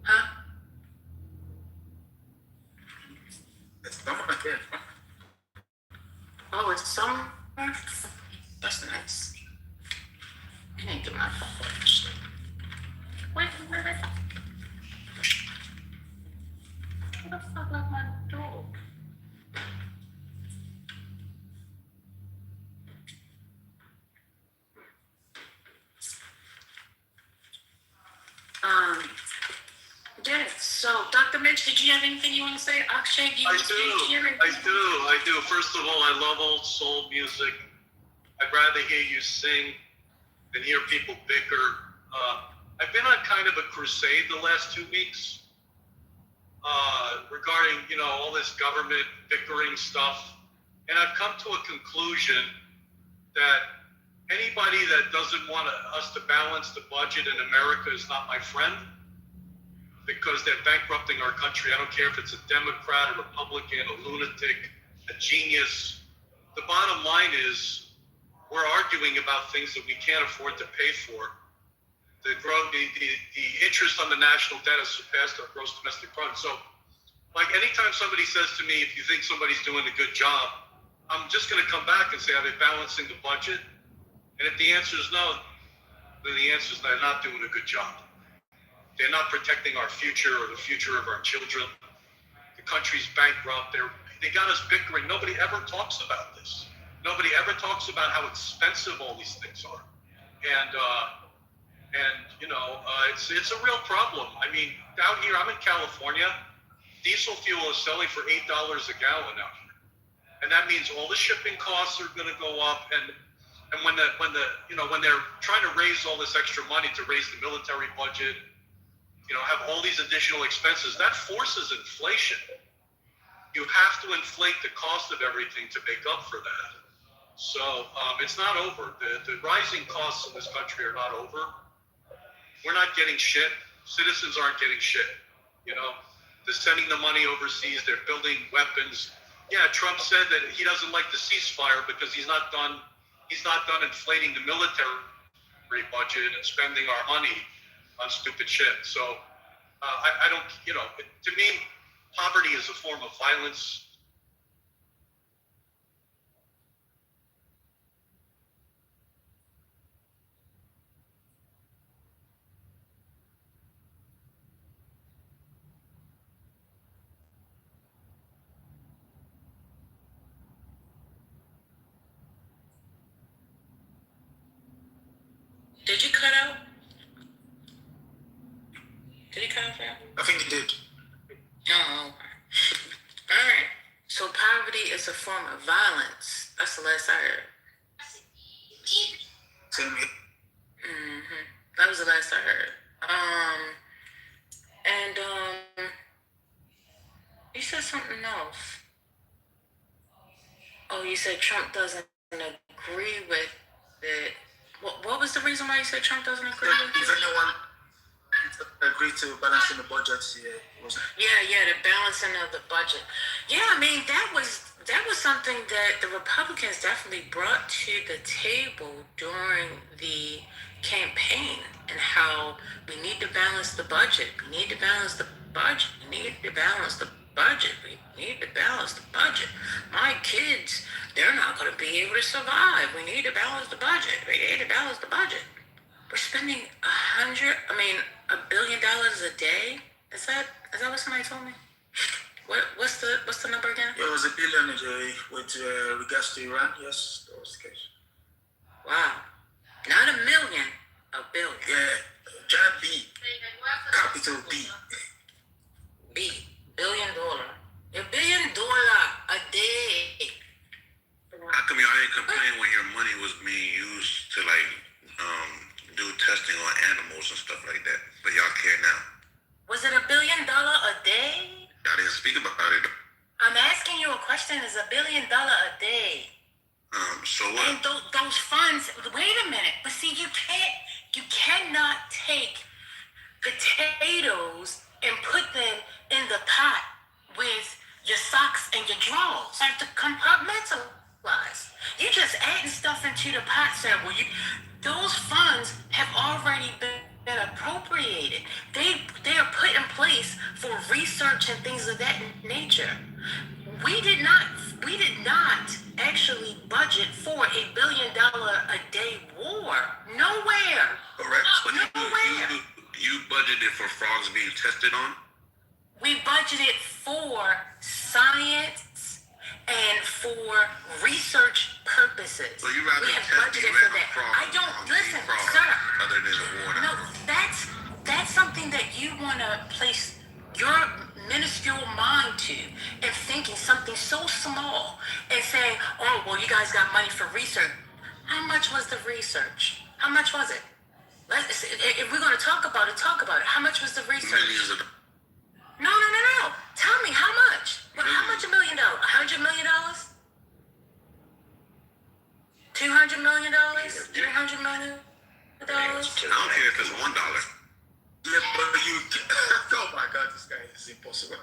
Huh? It's summer here. Oh, it's summer? That's nice. I didn't get my phone. Wait a minute. Where the fuck left my dog? Yeah, so Dr. Mitch, did you have anything you want to say? Akshay, I do. First of all, I love old soul music. I'd rather hear you sing than hear people bicker. kind of a crusade the last 2 weeks regarding, all this government bickering stuff. And I've come to a conclusion that anybody that doesn't want us to balance the budget in America is not my friend, because they're bankrupting our country. I don't care if it's a Democrat, a Republican, a lunatic, a genius. The bottom line is we're arguing about things that we can't afford to pay for. The interest on the national debt has surpassed our gross domestic product. So, like, anytime somebody says to me, if you think somebody's doing a good job, I'm just going to come back and say, are they balancing the budget? And if the answer is no, then the answer is they're not doing a good job. They're not protecting our future or the future of our children. The country's bankrupt. They got us bickering. Nobody ever talks about this. Nobody ever talks about how expensive all these things are. And it's a real problem. I mean, down here, I'm in California. Diesel fuel is selling for $8 a gallon out here, and that means all the shipping costs are going to go up. And when they're trying to raise all this extra money to raise the military budget, have all these additional expenses, that forces inflation. You have to inflate the cost of everything to make up for that. So it's not over. The rising costs in this country are not over. We're not getting shit. Citizens aren't getting shit. They're sending the money overseas. They're building weapons. Yeah, Trump said that he doesn't like the ceasefire because he's not done inflating the military budget and spending our money on stupid shit. So I don't, to me, poverty is a form of violence. Did you cut out? Did he cut out for you? I think he did. Oh, okay. All right. So poverty is a form of violence. That's the last I heard. Same here. That was the last I heard. You said something else. Oh, you said Trump doesn't agree with it. What was the reason why you said Trump doesn't agree with it? If anyone agreed to balancing the budget, Yeah, the balancing of the budget. Yeah, I mean, that was something that the Republicans definitely brought to the table during the campaign, and how we need to balance the budget. We need to balance the budget. We need to balance the budget. We need to balance the budget. My kids, they're not going to be able to survive. We need to balance the budget. We need to balance the budget. We're spending $1 billion a day. Is that what somebody told me? What's the number again? Yeah, it was $1 billion a day with regards to Iran. Yes, that was the case. Wow, not $1 million, $1 billion. Yeah, giant B, capital B. $1 billion. $1 billion a day. How come y'all ain't complain when your money was being used to do testing on animals and stuff like that? But y'all care now. Was it $1 billion a day? Y'all didn't speak about it. I'm asking you a question. Is $1 billion a day? So what? And those funds. Wait a minute. But see, you cannot take potatoes and put them in the pot with your socks and your drawers. You have to compartmentalize. You're just adding stuff into the pot, saying, well, those funds have already been appropriated. They are put in place for research and things of that nature. We did not actually budget for $1 billion a day war. Nowhere. Correct. So nowhere. You budgeted for frogs being tested on? We budgeted for science and for research purposes. So you rather we have test budgeted the for that. frog I don't listen, sir. Other than the water. No, that's something that you want to place your minuscule mind to, and thinking something so small and saying, oh, well, you guys got money for research. How much was the research? How much was it? If we're going to talk about it, Yeah, but you. Oh my God, this guy is impossible.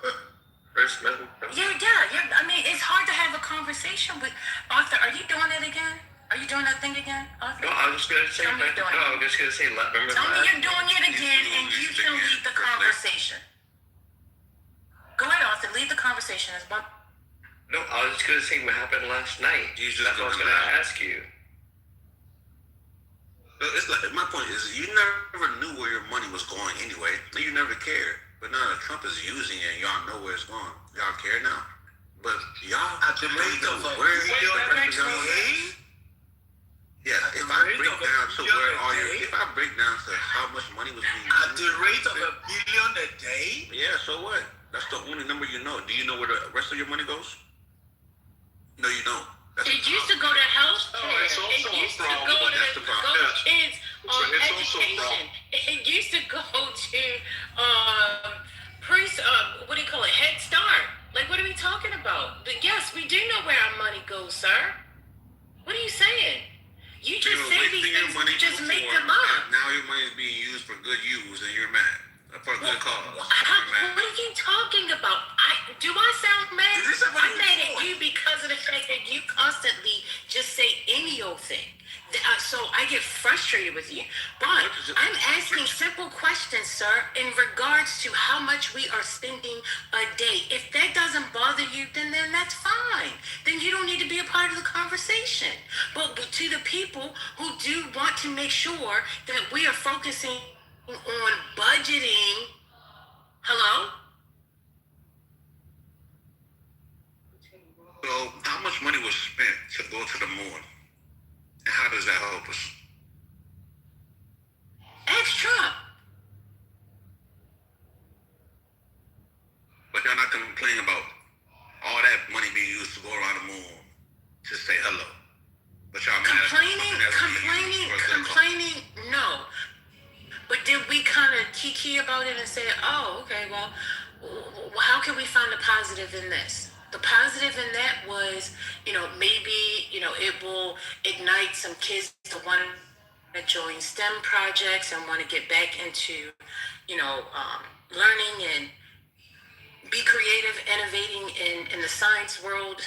I mean, it's hard to have a conversation with Arthur. Are you doing it again? Are you doing that thing again, Arthur? No, I was just gonna say. Tell me you're doing it. I'm just gonna say. Remember Tell me last? you're doing it again, and you can lead the conversation. Go ahead, Arthur. Lead the conversation. No, I was just gonna say what happened last night. That's what I was gonna ask you. It's like, my point is, you never knew where your money was going anyway. You never cared. But now that Trump is using it and y'all know where it's going, y'all care now? But y'all At the rate of $1 billion. Yeah, if I break down to where all your, if I break down to how much money was being used. At the rate of $1 billion a day? Yeah, so what? That's the only number you know. Do you know where the rest of your money goes? No, you don't. It used to go to health care. it's also It used to a go problem. to kids It's also a education. problem. It used to go to what do you call it? Head Start. Like, what are we talking about? But yes, we do know where our money goes, sir. What are you saying? You just say these things, you just make them up. Now your money is being used for good use and you're mad. For a good cause. What are you talking about? Do I sound mad? I'm mad at you because of the fact that you constantly just say any old thing. So I get frustrated with you. But I'm asking simple questions, sir, in regards to how much we are spending a day. If that doesn't bother you, then that's fine. Then you don't need to be a part of the conversation. But to the people who do want to make sure that we are focusing on budgeting. Hello? So how much money was spent to go to the moon? And how does that help us? Ask Trump. But y'all not complaining about all that money being used to go around the moon to say hello. But y'all Complaining, no. But did we kind of kiki about it and say, oh, okay, well, how can we find the positive in this? The positive in that was, maybe, it will ignite some kids to want to join STEM projects and want to get back into, learning and be creative, innovating in the science world,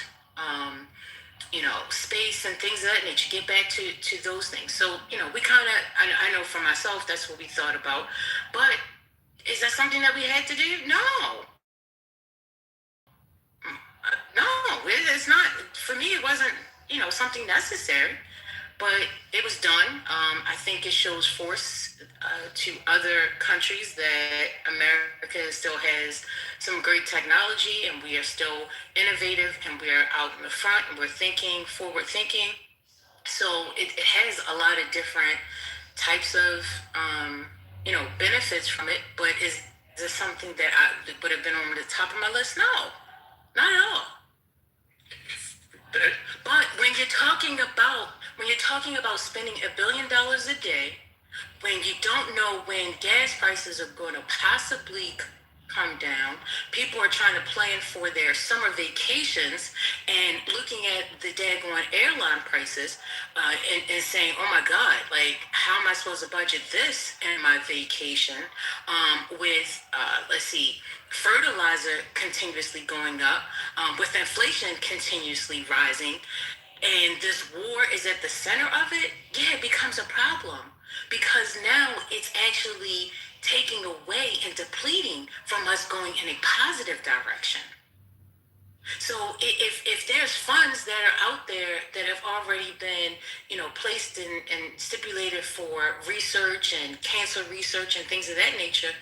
space and things of that nature, get back to those things. So, we kind of, I know for myself, that's what we thought about. But is that something that we had to do? No. No, it's not. For me, it wasn't, something necessary. But it was done. I think it shows force to other countries that America still has some great technology and we are still innovative and we are out in the front and we're forward thinking. So it has a lot of different types of, benefits from it. But is this something that would have been on the top of my list? No, not at all. But when you're talking about spending $1 billion a day, when you don't know when gas prices are going to possibly come down, people are trying to plan for their summer vacations and looking at the daggone airline prices and saying, oh my God, like, how am I supposed to budget this in my vacation with, fertilizer continuously going up, with inflation continuously rising, and this war is at the center of it, yeah, it becomes a problem. Because now it's actually taking away and depleting from us going in a positive direction. So if there's funds that are out there that have already been, placed and stipulated for research and cancer research and things of that nature,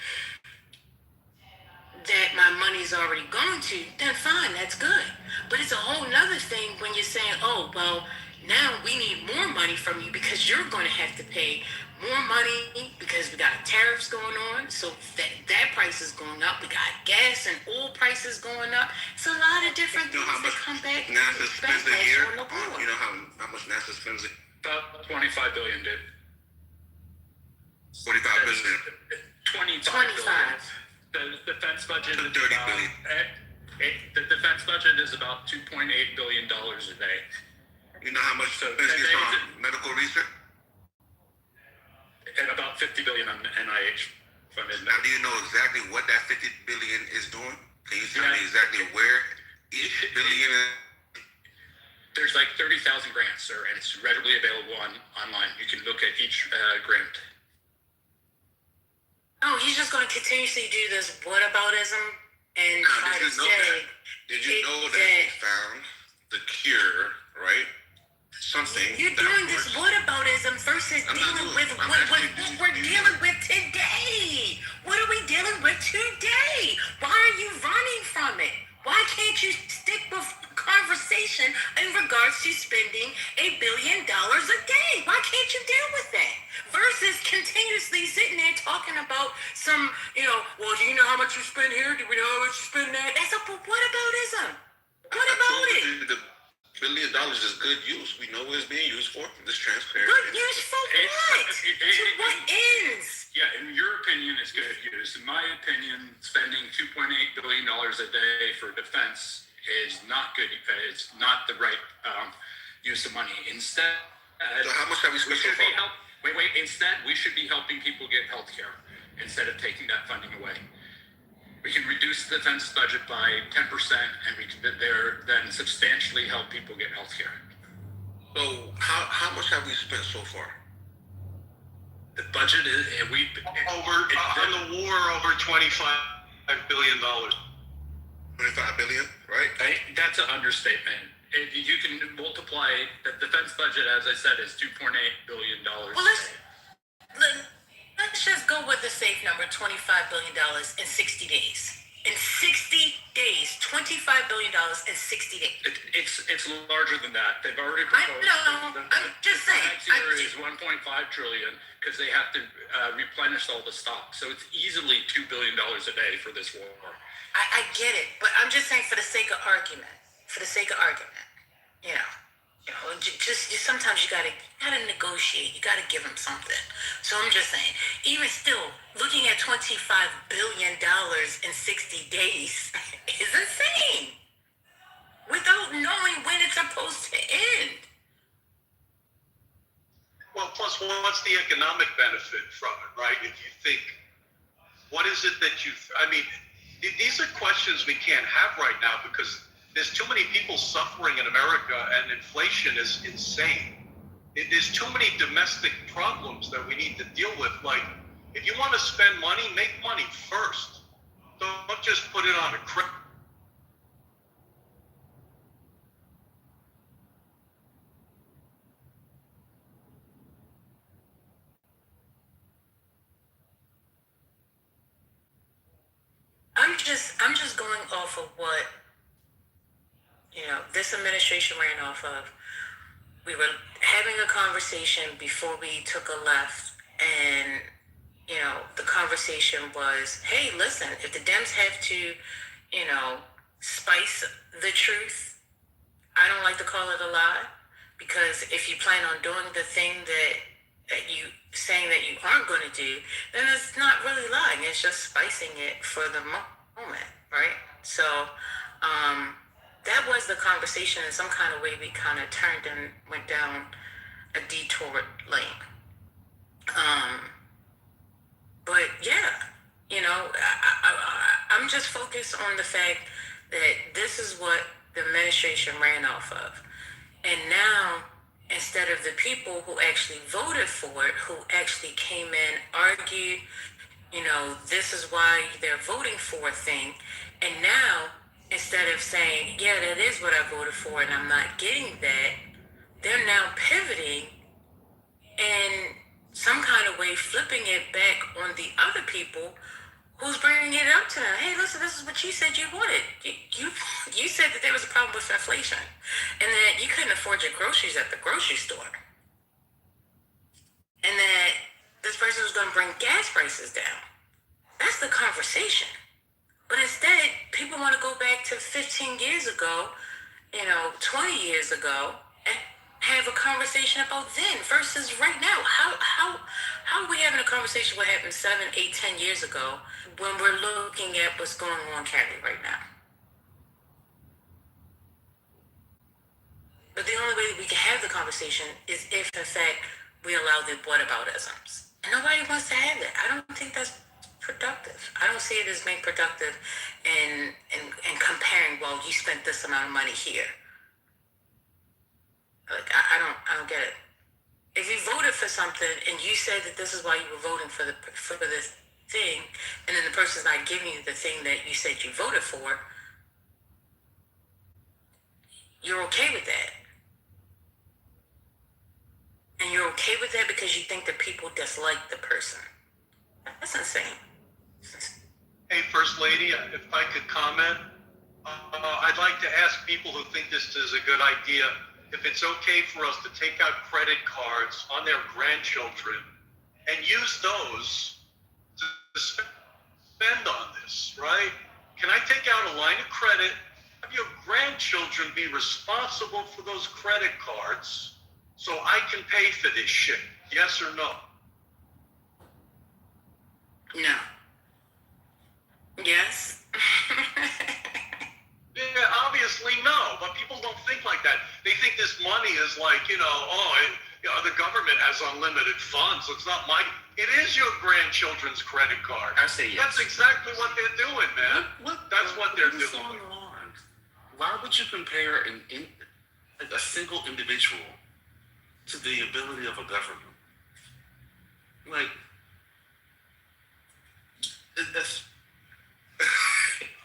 that my money's already going to, then fine, that's good. But it's a whole nother thing when you're saying, oh, well, now we need more money from you because you're going to have to pay more money because we got tariffs going on. So that price is going up. We got gas and oil prices going up. It's a lot of different things that come back. NASA spends a year. You know how much NASA spends? About $25 billion, dude. 45 billion. 25. The defense budget is about, the defense budget is about $2.8 billion a day. You know how much is on medical research? And about $50 billion on NIH funded. Now, do you know exactly what that 50 billion is doing? Can you tell me exactly where each billion is? There's like 30,000 grants, sir, and it's readily available online. You can look at each grant. Oh, he's just going to continuously do this whataboutism and try to say. Did you know that he found the cure, right? Something. You're doing this whataboutism versus dealing with what we're dealing with today. What are we dealing with today? Why are you running from it? Why can't you stick with conversation in regards to spending $1 billion a day? Why can't you deal with that? Versus continuously sitting there talking about some, well, do you know how much you spend here? Do we know how much you spend there? That's a whataboutism. What about it? The $1 billion is good use. We know what it's being used for. It's transparent. Good use for what? To what ends? Yeah, in your opinion, it's good use. In my opinion, spending $2.8 billion a day for defense is not good. It's not the right use of money. Instead, so how much have we spent so far? Wait. Instead, we should be helping people get health care instead of taking that funding away. We can reduce the defense budget by 10%, and we can then substantially help people get health care. So how much have we spent so far? The budget is on the war over $25 billion. 25 billion, right? That's an understatement. You can multiply the defense budget, as I said, is $2.8 billion. Well, let's just go with the safe number, $25 billion in 60 days. In 60 days, $25 billion in 60 days. It's larger than that. They've already proposed. I know. I'm just saying. The next year is $1.5 trillion because they have to replenish all the stock. So it's easily $2 billion a day for this war. I get it, but I'm just saying for the sake of argument. Just sometimes you gotta negotiate. You gotta give them something. So I'm just saying, even still, looking at $25 billion in 60 days is insane. Without knowing when it's supposed to end. Well, plus, what's the economic benefit from it, right? If you think, what is it that these are questions we can't have right now because there's too many people suffering in America and inflation is insane. There's too many domestic problems that we need to deal with. Like, if you want to spend money, make money first. Don't just put it on a credit. I'm just going off of what this administration ran off of. We were having a conversation before we took a left, and the conversation was, hey, listen, if the Dems have to spice the truth, I don't like to call it a lie, because if you plan on doing the thing that you saying that you aren't going to do, then it's not really lying. It's just spicing it for the moment, right? So that was the conversation. In some kind of way, we kind of turned and went down a detour lane. But yeah, I'm just focused on the fact that this is what the administration ran off of. And now, instead of the people who actually voted for it, who actually came in, argued, this is why they're voting for a thing. And now, instead of saying, yeah, that is what I voted for and I'm not getting that, they're now pivoting and some kind of way flipping it back on the other people who's bringing it up to them. Hey, listen, this is what you said you wanted. You said that there was a problem with inflation and that you couldn't afford your groceries at the grocery store. And that this person was going to bring gas prices down. That's the conversation. But instead, people want to go back to 15 years ago, 20 years ago, and have a conversation about then versus right now. How are we having a conversation what happened 7, 8, 10 years ago when we're looking at what's going on in Cali right now? But the only way that we can have the conversation is if, in fact, we allow the whataboutisms. And nobody wants to have that. I don't think that's productive. I don't see it as being productive in comparing, well, you spent this amount of money here. Like, I don't get it. If you voted for something and you said that this is why you were voting for this thing, and then the person's not giving you the thing that you said you voted for, you're okay with that. And you're okay with that because you think that people dislike the person. That's insane. Hey, First Lady, if I could comment, I'd like to ask people who think this is a good idea if it's okay for us to take out credit cards on their grandchildren and use those to spend on this, right? Can I take out a line of credit, have your grandchildren be responsible for those credit cards so I can pay for this shit? Yes or no? No. Yes. Yeah, obviously no, but people don't think like that. They think this money is like, the government has unlimited funds. It's not my, it is your grandchildren's credit card. I say yes. That's exactly what they're doing, man. That's what they're What's doing. going on? Why would you compare a single individual to the ability of a government? Like, that's.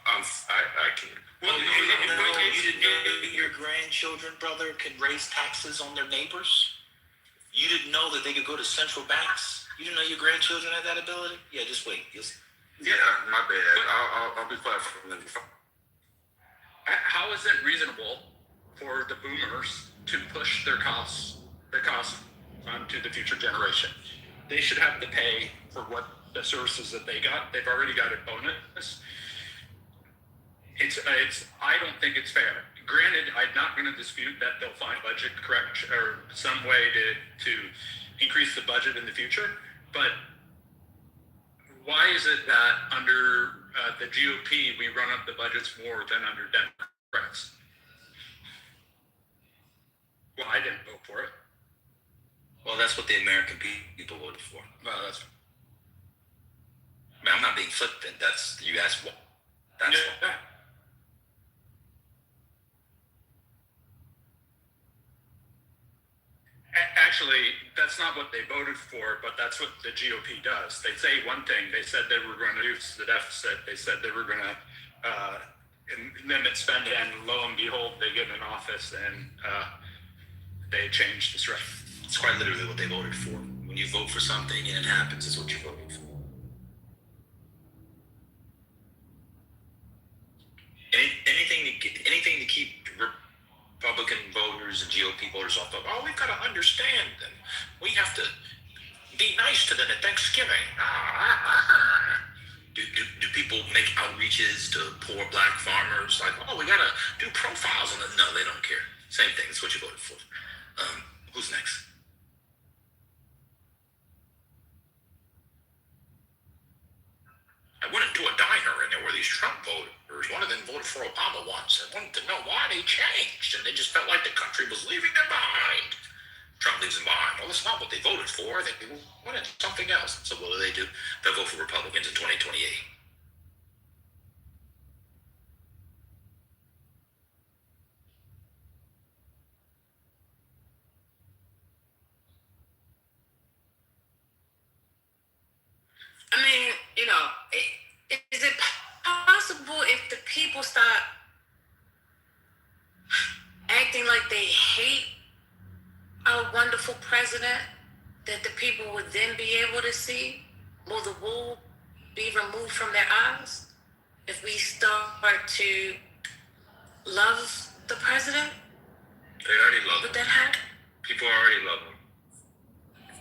I can't. Well, you didn't know your grandchildren, brother, can raise taxes on their neighbors? You didn't know that they could go to central banks? You didn't know your grandchildren had that ability? Yeah, just wait. Yeah, my bad. I'll be quiet for a minute. How is it reasonable for the boomers to push their costs onto the future generation? They should have to pay for what the services that they got. They've already got a bonus. I don't think it's fair. Granted, I'm not going to dispute that they'll find budget correction or some way to increase the budget in the future. But why is it that under the GOP we run up the budgets more than under Democrats? Well, I didn't vote for it. Well, that's what the American people voted for. Well, that's. I mean, I'm not being flippant. That's you asked what. That's Yeah. what. Actually, that's not what they voted for, but that's what the GOP does. They say one thing. They said they were going to reduce the deficit. They said they were going to limit spending, and lo and behold, they get in office and they changed the strategy. It's quite literally what they voted for. When you vote for something and it happens, it's what you're voting for. Anything to keep Republican voters and GOP voters off of. Oh, we've got to understand them. We have to be nice to them at Thanksgiving. Do people make outreaches to poor black farmers? Like, oh, we got to do profiles on them. No, they don't care. Same thing. It's what you voted for. Who's next? I went into a diner and there were these Trump voters. One of them voted for Obama once. I wanted to know why they changed, and they just felt like the country was leaving them behind. Trump leaves them behind. Well, that's not what they voted for. They wanted something else. So what do? They'll vote for Republicans in 2028. I mean, is it possible if the people start acting like they hate our wonderful president, that the people would then be able to see? Will the wool be removed from their eyes if we start to love the president? They already love him. Would that happen? People already love him.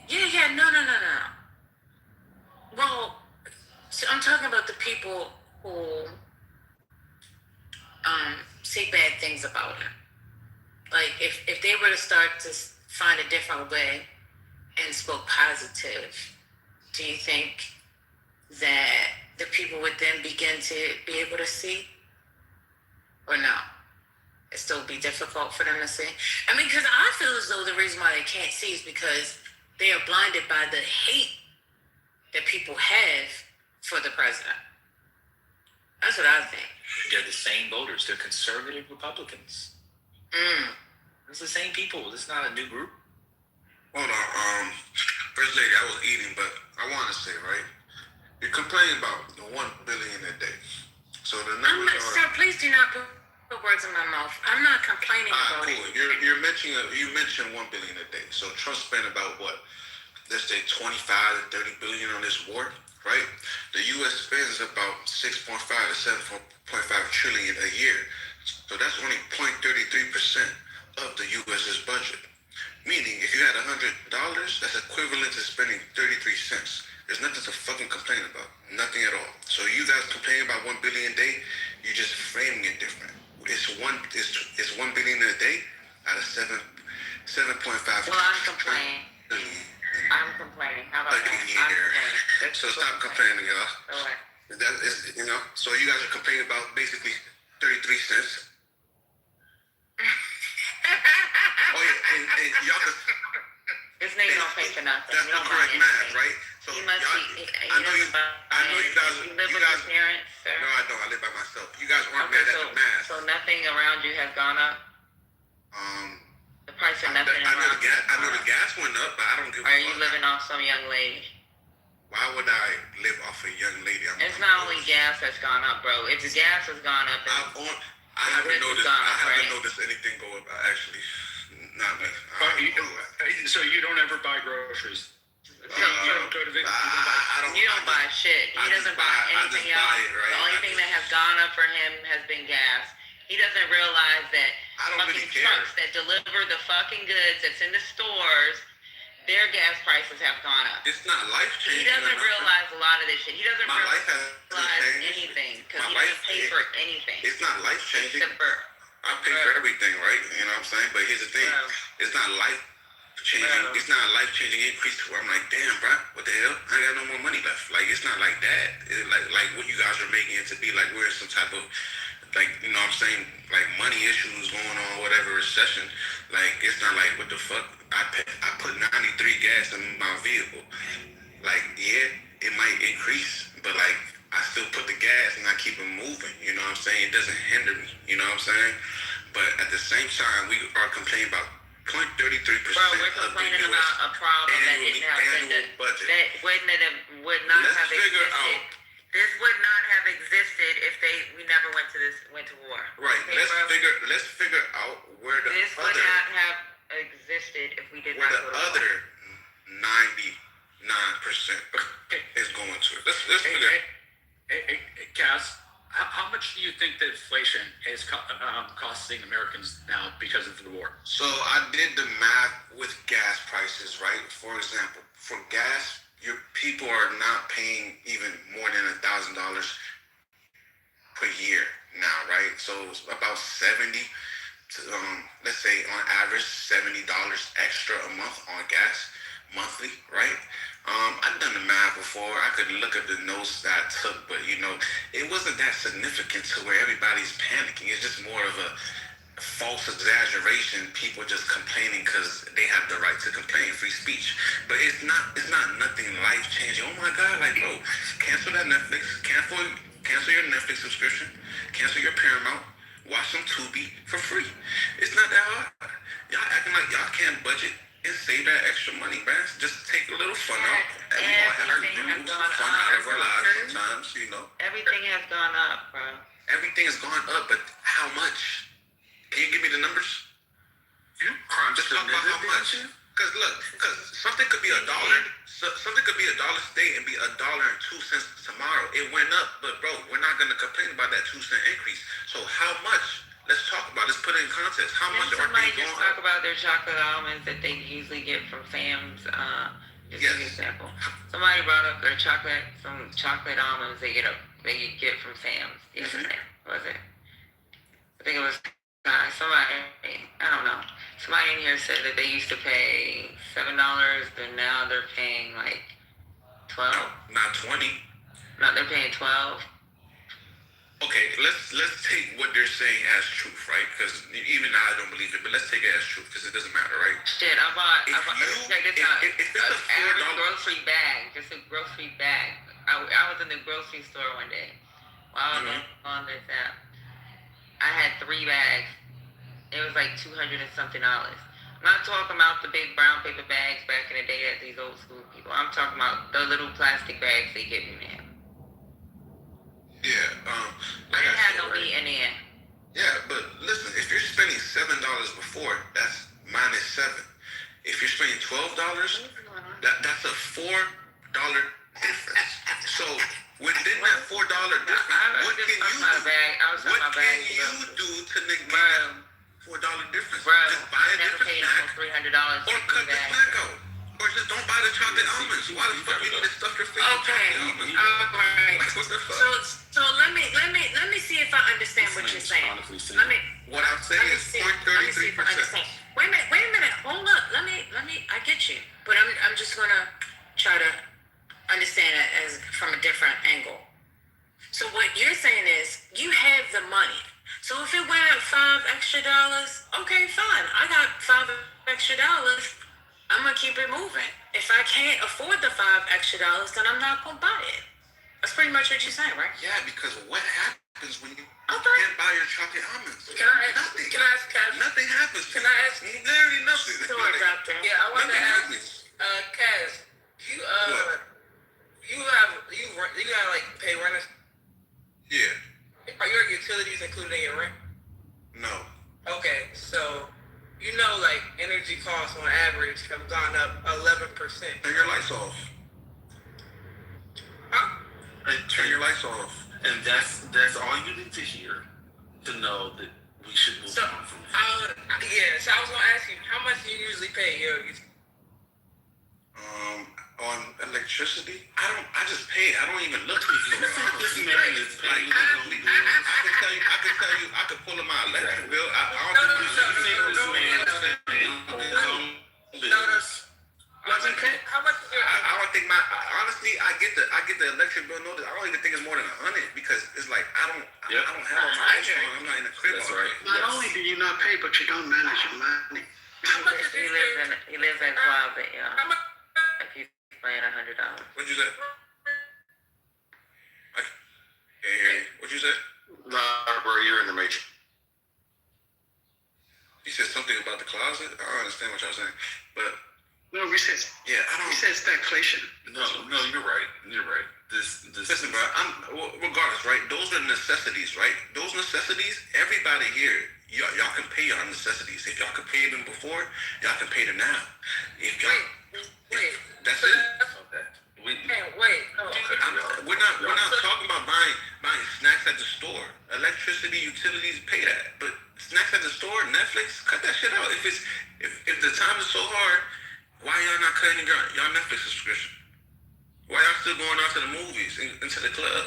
Yeah, no. Well, so I'm talking about the people who say bad things about him. Like, if they were to start to find a different way and spoke positive, do you think that the people would then begin to be able to see? Or no? It still be difficult for them to see? I mean, because I feel as though the reason why they can't see is because they are blinded by the hate that people have for the president. voters. They're conservative Republicans. It's the same people. It's not a new group. Hold on, First Lady, I was eating, but I want to say, right? You're complaining about the $1 billion a day. So the numbers are. Sir, please do not put words in my mouth. I'm not complaining about cool. it. You mentioned $1 billion a day. So Trump spent about what? Let's say 25 to 30 billion on this war, right? The U.S. spends about 6.5 to 7.5 trillion a year. So that's only 0.33% of the U.S.'s budget. Meaning, if you had $100, that's equivalent to spending 33 cents. There's nothing to fucking complain about. Nothing at all. So you guys complaining about 1 billion a day, you're just framing it different. It's 1 billion a day out of 7.5. Well, I'm complaining. I'm complaining. How about that? I'm complaining. So stop complaining, y'all. All right. That is, so you guys are complaining about basically 33 cents. Oh yeah, and y'all could. This nigga don't pay for nothing. That's the correct math, right? So he must be. I know you guys. You live with your parents, sir? No, I don't. I live by myself. You guys weren't mad at the math. So nothing around you has gone up. The price of nothing. I know the gas went up, but I don't give a fuck. Are you living off some young lady? Why would I live off a young lady? It's not only gas that's gone up, bro. If the gas has gone up, I haven't noticed anything go up. Actually, not me. So you don't ever buy groceries? You don't go to you don't buy shit. He doesn't buy anything else. The only thing that has gone up for him has been gas. He doesn't realize that fucking trucks that deliver the fucking goods that's in the stores, their gas prices have gone up. It's not life-changing. He doesn't realize a lot of this shit. He doesn't realize anything because he doesn't pay for anything. It's not life-changing. I pay Bro. for everything, right? You know what I'm saying? But here's the thing. It's not life-changing. It's not a life-changing increase where I'm like, damn, bro, what the hell? I got no more money left. Like, it's not like that. It's like what you guys are making it to be like we're in some type of, like, you know what I'm saying, like money issues going on, whatever, recession. Like, it's not like, what the fuck? I put 93 gas in my vehicle. Like, yeah, it might increase, but like, I still put the gas and I keep it moving. You know what I'm saying? It doesn't hinder me. You know what I'm saying? But at the same time, we are complaining about 0.33% Bro, we're complaining of the about a problem that didn't have budget. that would not have existed. This would not have existed if we never went to war. Right. Okay, Let's figure out where the this would not have existed if we did not go to war. The other 99% is going to. Let's figure. Hey, Cass, how much do you think that inflation is costing Americans now because of the war? So I did the math with gas prices, right? For example, for gas, your people are not paying even more than $1,000 per year now, right? So it's about 70 to, let's say on average, $70 extra a month on gas monthly, right? I've done the math before. I could look at the notes that I took, but it wasn't that significant to where everybody's panicking. It's just more of a false exaggeration. People just complaining because they have the right to complain, free speech. But it's not nothing life changing. Oh my God, like bro, cancel that Netflix, cancel your Netflix subscription, cancel your Paramount, watch some Tubi for free. It's not that hard. Y'all acting like y'all can't budget and save that extra money, man. Just take a little fun out. Everything has gone fun up. out of our lives sometimes, Everything has gone up, bro. Everything has gone up, but how much? Can you give me the numbers? Just talk about how much. Because something could be $1. Something could be $1 today and be $1.02 tomorrow. It went up, but bro, we're not gonna complain about that 2-cent increase. So how much? Let's talk about it. Let's put it in context. How much are somebody they just going talk about their chocolate almonds that they usually get from Sam's? Just an example. Somebody brought up their some chocolate almonds they get from Sam's the other day. What was it? I think it was somebody. I don't know. Somebody in here said that they used to pay $7, but now they're paying like $12. Not 20. No, they're paying $12. Okay, let's take what they're saying as truth, right? Because even I don't believe it, but let's take it as truth because it doesn't matter, right? Shit, I bought check this out. If it's a average grocery bag, just a grocery bag. I was in the grocery store one day while I was on this app. I had 3 bags. It was like $200 and something. I'm not talking about the big brown paper bags back in the day that these old school people. I'm talking about the little plastic bags they give you now. Yeah, I didn't have no meat in there. Yeah, but listen, if you're spending $7 before, that's -7. If you're spending $12, that's a $4 difference. So within that $4 difference, what can you do to negate that $4 difference? Just buy a different snack, $300 or cut the snack out, or just don't buy the chocolate almonds. Why the fuck you need to stuff your face with chocolate almonds? Alright. Like, what the fuck? So let me see if I understand what you're saying. What I'm saying is 0.33%. Wait a minute, hold up. Let me I get you. But I'm just gonna try to understand it as from a different angle. So what you're saying is you have the money. So if it went up $5 extra, okay, fine. I got $5 extra. I'm gonna keep it moving. If I can't afford the $5 extra, then I'm not gonna buy it. That's pretty much what you're saying, right? Yeah, because what happens when you can't buy your chocolate almonds? Can I ask Cash? Nothing happens. Can I ask? Literally nothing. Sorry, doctor. Yeah, I want to ask. Cash, you gotta like pay rent. Yeah. Are your utilities included in your rent? No. Okay, so like energy costs on average have gone up 11%. Turn your lights off. Turn your lights off. And that's all you need to hear to know that we should move on from that. So I was gonna ask you, how much do you usually pay your on electricity, I just pay it. I don't even look at it. This man is paying honestly, I can tell you, I could pull up my electric bill. I don't think this man is paying his own business. How much? I don't think honestly, I get the electric bill notice. I don't even think it's more than 100 because it's like I don't have all my lights on. I'm not in the crib. That's right. Not only do you not pay, but you don't manage your money. He lives in a closet, y'all. If he's paying $100. What'd you say? I can't hear you. What'd you say? Nah, bro, you're in the matrix. You said something about the closet. I don't understand what y'all saying, but no, we said He said stagflation. No, you're right. You're right. Listen, bro. Regardless, right? Those are necessities, right? Those necessities. Everybody here, y'all can pay your necessities. If y'all can pay them before, y'all can pay them now. If y'all, that's it. Wait. We're not talking about buying snacks at the store. Electricity, utilities, pay that. But snacks at the store, Netflix, cut that shit out. If the time is so hard, why y'all not cutting y'all Netflix subscription? Why y'all still going out to the movies and to the club?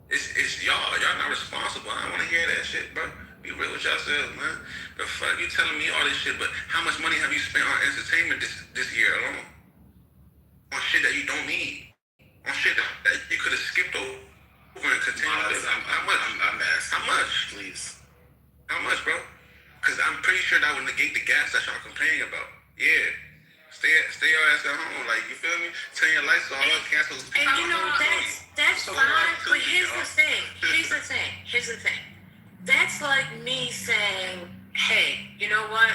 It's y'all. Y'all not responsible. I don't want to hear that shit, bro. Be real with yourself, man. The fuck you telling me all this shit, but how much money have you spent on entertainment this year alone? On shit that you don't need. On shit that you could have skipped over and continued. How much? I'm asking. How much? Please. How much, bro? Because I'm pretty sure that would negate the gas that y'all complaining about. Yeah. Stay your ass at home. Like, you feel me? Turn your lights off, cancel. And that's fine, but here's the thing. That's like me saying, hey, you know what?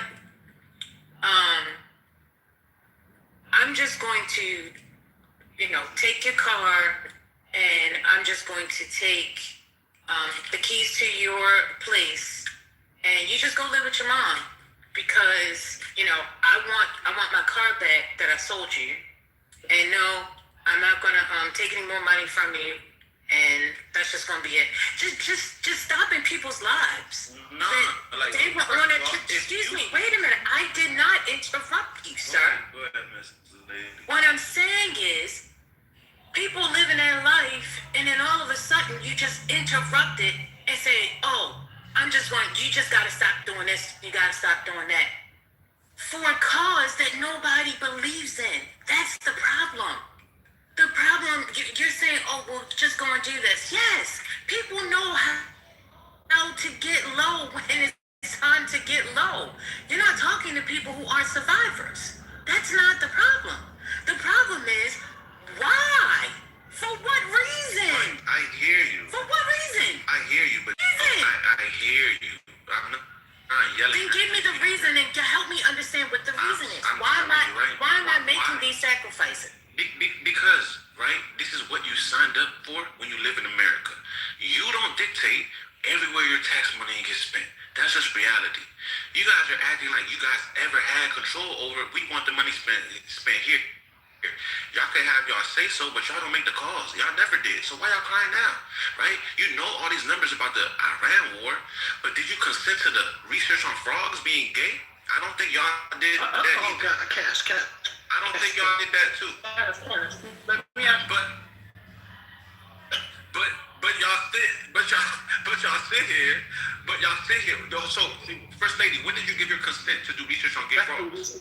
I'm just going to, take your car and I'm just going to take the keys to your place and you just go live with your mom because, I want my car back that I sold you. And no, I'm not going to take any more money from you. And that's just gonna be it. Just stopping people's lives. No, they want to. Excuse me. Wait a minute. I did not interrupt you, sir. Go ahead, Miss Lady. What I'm saying is, people living their life, and then all of a sudden you just interrupt it and say, "Oh, you just gotta stop doing this. You gotta stop doing that." For a cause that nobody believes in. That's the problem. The problem, you're saying, oh, well, just go and do this. Yes, people know how to get low when it's time to get low. You're not talking to people who are survivors. That's not the problem. The problem is, why? For what reason? I hear you. For what reason? I hear you, but I hear you. dictate everywhere your tax money gets spent. That's just reality. You guys are acting like you guys ever had control over it. We want the money spent here. Y'all can have y'all say so, but y'all don't make the calls. Y'all never did. So why y'all crying now, right? You know all these numbers about the Iran war, but did you consent to the research on frogs being gay? I don't think y'all did that either. Oh God, Cass. I don't think y'all did that too. But y'all sit here. So, First Lady, when did you give your consent to do research on gay frogs?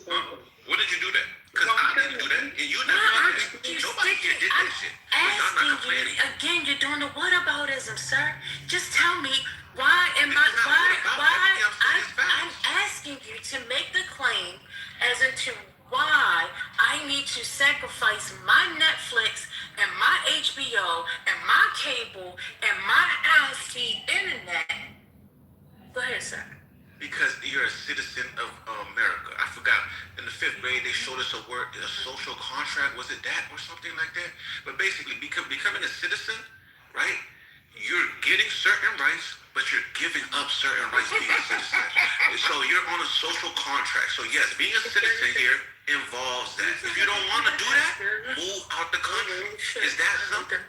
When did you do that? Because I didn't do that, and you never did that. Nobody here did that shit. But y'all not complaining. Again, you're doing the whataboutism, sir. Just tell me I'm asking you to make the claim as into why I need to sacrifice my Netflix and my HBO and my cable and my high-speed internet. Go ahead, sir. Because you're a citizen of America. I forgot, in the 5th grade, they showed us a word, a social contract. Was it that or something like that? But basically, becoming a citizen, right? You're getting certain rights, but you're giving up certain rights being a citizen. So you're on a social contract. So yes, being a citizen here involves that. If you don't want to do that, move out the country. It's that simple.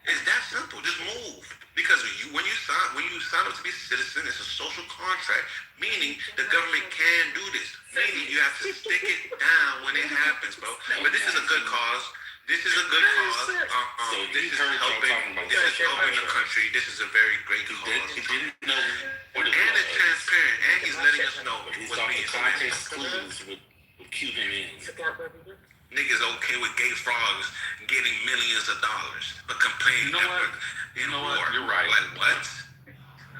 It's that simple. Just move. Because when you sign up to be a citizen, it's a social contract, meaning the government can do this. Meaning you have to stick it down when it happens, bro. But this is a good cause. This is a good cause. This is helping the country. This is a very great cause. He didn't know what it and was. it's transparent, and he's letting us know He's what's being talking context clues with Cuban in. Niggas okay with gay frogs getting millions of dollars, but complaining You know what? You're right. Like what?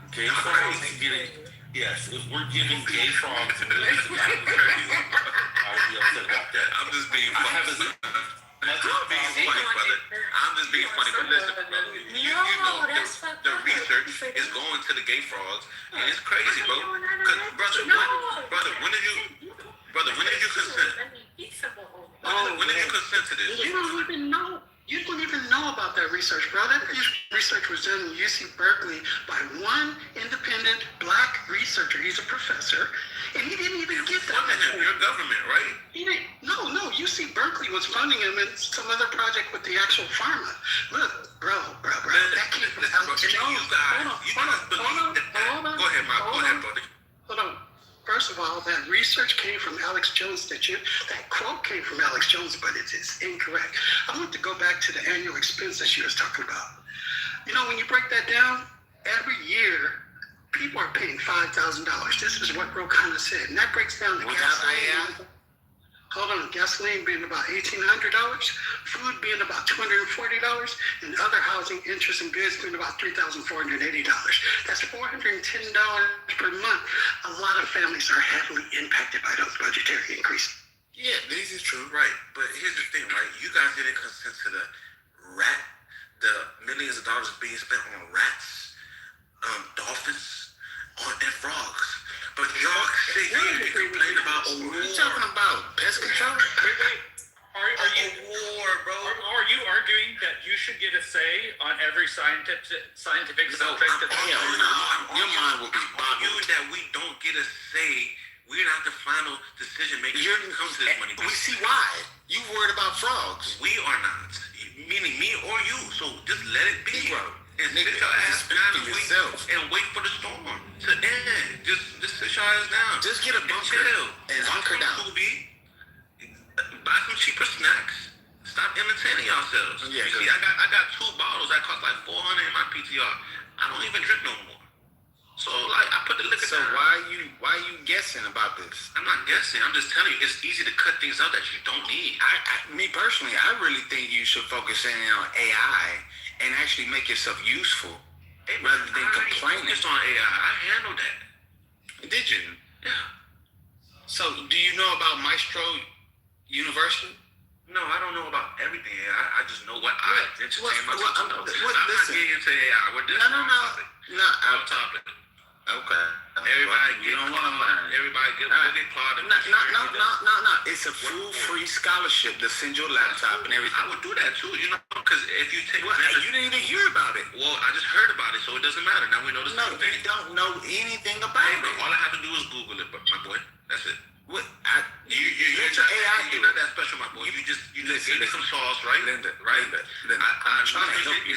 Gay frogs getting. Yes, if we're giving gay frogs millions of dollars, I would be upset about that. I'm just being funny. I'm just being funny, but listen, brother, you know the research is going to the gay frogs, and it's crazy, bro. Brother, when did you consent? When did you consent to this? You don't even know. You don't even know about that research, bro. That research was done in UC Berkeley by one independent black researcher. He's a professor, and he didn't even get that. Your government, right? He didn't. No. UC Berkeley was funding him in some other project with the actual pharma. Look, bro. That came from Alex Jones. Go ahead, brother. Hold on. First of all, that research came from Alex Jones Institute. That quote came from Alex Jones, but it is incorrect. I want to go back to the annual expense that she was talking about. You know, when you break that down, every year, people are paying $5,000. This is what Rokana said. And that breaks down the gasoline. Hold on, gasoline being about $1,800, food being about $240, and other housing, interest, and goods being about $3,480. That's $410 per month. A lot of families are heavily impacted by those budgetary increases. Yeah, this is true, right? But here's the thing, right? You guys didn't consent to the millions of dollars being spent on rats, dolphins, and frogs. But y'all sit here and complain about a war. What are you talking about? Pest control? Are you arguing that you should get a say on every scientific subject? Your mind will be boggled that we don't get a say. We're not the final decision maker when it comes to this money. We see why. You worried about frogs. We are not. Meaning me or you. So just let it be, bro. And sit your ass down and wait for the storm to end. Just sit your ass down. Just get a bunker and hunker down. Buy some cheaper snacks. Stop imitating yourselves. Yeah, you see, I got 2 bottles that cost like $400 in my PTR. I don't even drink no more. So like I put the liquor down. So why are you guessing about this? I'm not guessing. I'm just telling you it's easy to cut things out that you don't need. Me personally, I really think you should focus in on AI and actually make yourself useful rather than complaining. It's on AI. I handled that. Did you? Yeah. So do you know about Maestro University? No, I don't know about everything. I just know what I entertain myself to know. I'm not Listen. getting into AI. We're No. off topic. Okay. Everybody You don't want to learn. Everybody go get Claude. No. It's a full-free scholarship to send your laptop and everything. I would do that too, because if you take you didn't even hear about it. Well, I just heard about it, so it doesn't matter. Now we know the same thing. You don't know anything about it. All I have to do is Google it, my boy. That's it. What? You're not, AI you're not that special, my boy. You just give me some sauce, right? Linda, I'm trying to help you.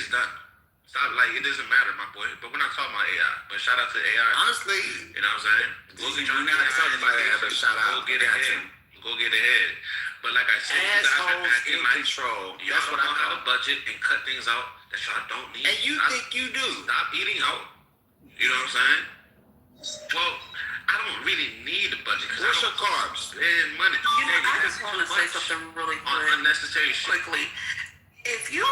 Stop, like, it doesn't matter, my boy. But we're not talking about AI. But shout out to AI. Honestly, you know what I'm saying? We're not talking about AI, but shout out. Go get ahead. Go get ahead. But like I said, assholes in control. That's what I call a budget and cut things out that y'all don't need. And you think you do. Stop eating out. You know what I'm saying? Well, I don't really need a budget. What's your carbs? Spend money. I just want to say something really quick. Unnecessary shit. Quickly. If you,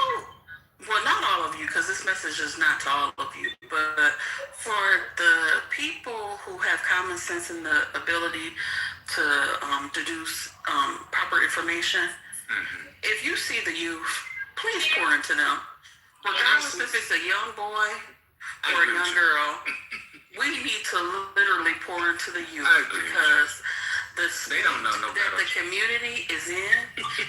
well, not all of you, because this message is not to all of you, but for the people who have common sense and the ability to deduce proper information, if you see the youth, please pour into them. Regardless if it's a young boy or a young girl, we need to literally pour into the youth because the state that the community is in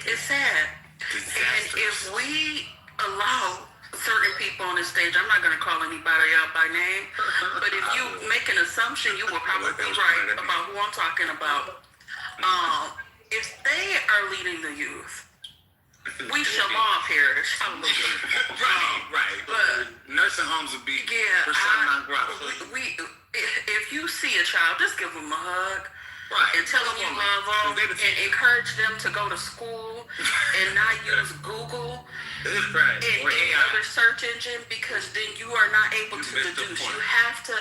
is sad. And if we allow certain people on the stage, I'm not going to call anybody out by name, but if you make an assumption, you will probably be right about who I'm talking about. If they are leading the youth, we shall all perish. Right. But nursing homes would be if you see a child, just give them a hug. Right. And tell them you love them and encourage them to go to school and not use Google and any other search engine, because then you are not able to deduce. You have to,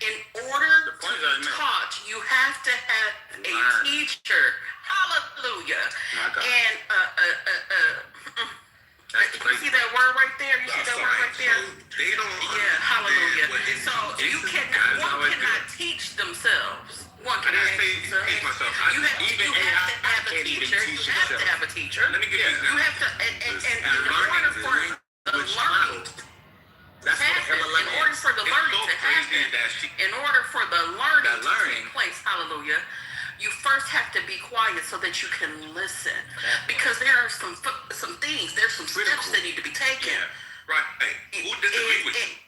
in order to be taught, you have to have a teacher. Hallelujah. And you see that word right there? You see that word right there? Hallelujah. So one cannot teach themselves. One cannot teach themselves. You have to have a teacher. You have to have a teacher. Let me give you You have to, and in order for the learning to happen, in order for the learning to happen, in order for the learning to take place, hallelujah, you first have to be quiet so that you can listen. Because there are some things, there's some steps that need to be taken. Right. Who disagrees with you?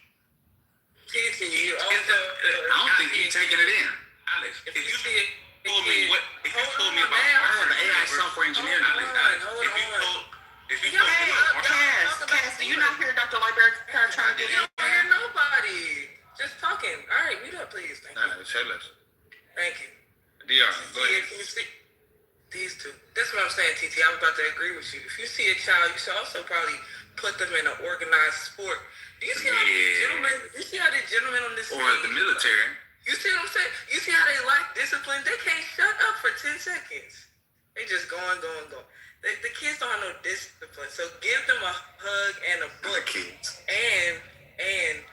I don't think you're taking it in. Alex, if you told me about AI software engineering, Cass, do you not hear Dr. Library trying to get in? I don't hear nobody. Just talking. All right, mute up, please. Thank you. DR, go ahead. These two. That's what I'm saying, TT. I'm about to agree with you. If you see a child, you should also probably put them in an organized sport. Do you see how the gentlemen on this or the military? You see what I'm saying? You see how they lack discipline? They can't shut up for 10 seconds. They just going. The kids don't have no discipline. So give them a hug and a book and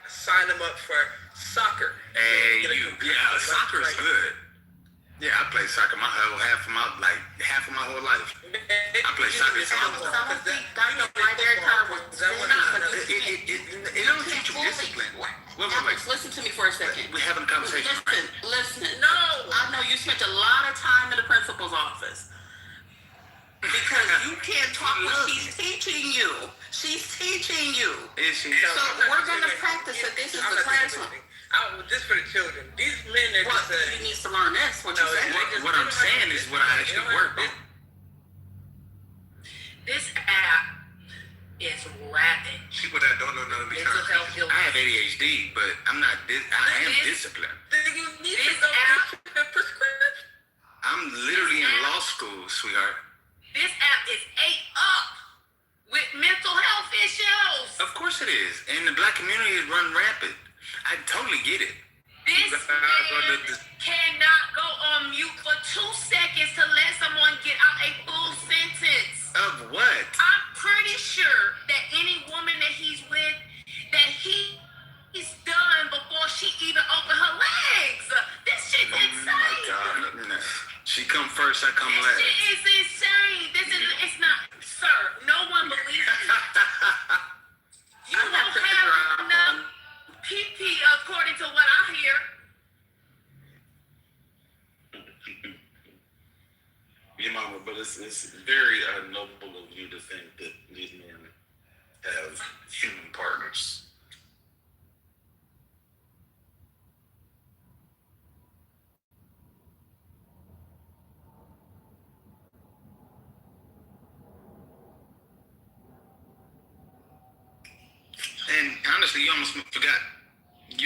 sign them up for soccer. Soccer is good. Yeah, I played soccer half of my whole life. I played soccer. It don't teach you discipline. Alex, listen to me for a second. We're having a conversation. Listen. No, I know you spent a lot of time in the principal's office. Because you can't talk when she's teaching you. She's teaching you. Is she? So we're going to practice that this is the classroom. Just for the children. These men are just he needs to learn this. What I'm saying is what I actually work on. This app is rapid. People that don't know nothing mental health. I have ADHD, but I'm not. I am disciplined. You need to go get a prescription. I'm literally in law school, sweetheart. This app is ate up with mental health issues. Of course it is, and the black community is run rampant. I totally get it. This man cannot go on mute for 2 seconds to let someone get out a full sentence. Of what? I'm pretty sure that any woman that he's with, that he's done before she even opened her legs. This shit's insane. Oh my God. She come first, I come last. This shit is insane. It's not, sir, no one believes you. You don't have enough PP according to what I hear. it's very noble of you to think that these men have human partners. And honestly, you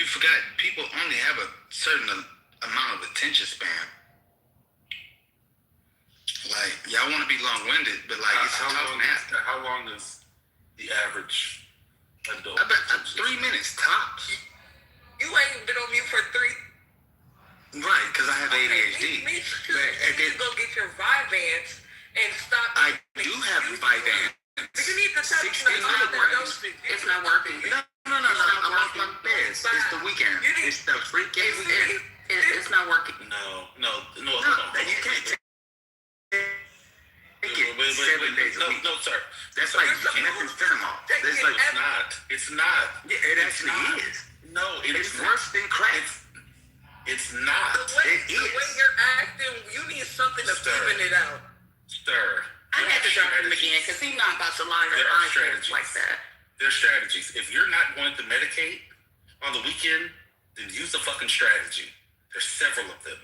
forgot people only have a certain amount of attention span. Like, y'all want to be long-winded, but like, it's a tough nap. How long is the average adult? About 3 minutes tops. You ain't been on mute for 3. Right, because I have ADHD. Me too. You need to go get your Vyvanse and stop. I do have Vyvanse. You need to touch 16 milligrams. It's not working. No. I'm off my meds. It's the weekend. It's the freaking weekend. It's not working. No. You can't take it 7 days a week. No, sir. That's like methamphetamine. It's not. Yeah, it actually is. No, it's worse than crack. It's not. The way you're acting, you need something to even it out. Sir. I had to drop him again because he's not about to lie There or are eye strategies like that. There's strategies. If you're not going to medicate on the weekend, then use a fucking strategy. There's several of them.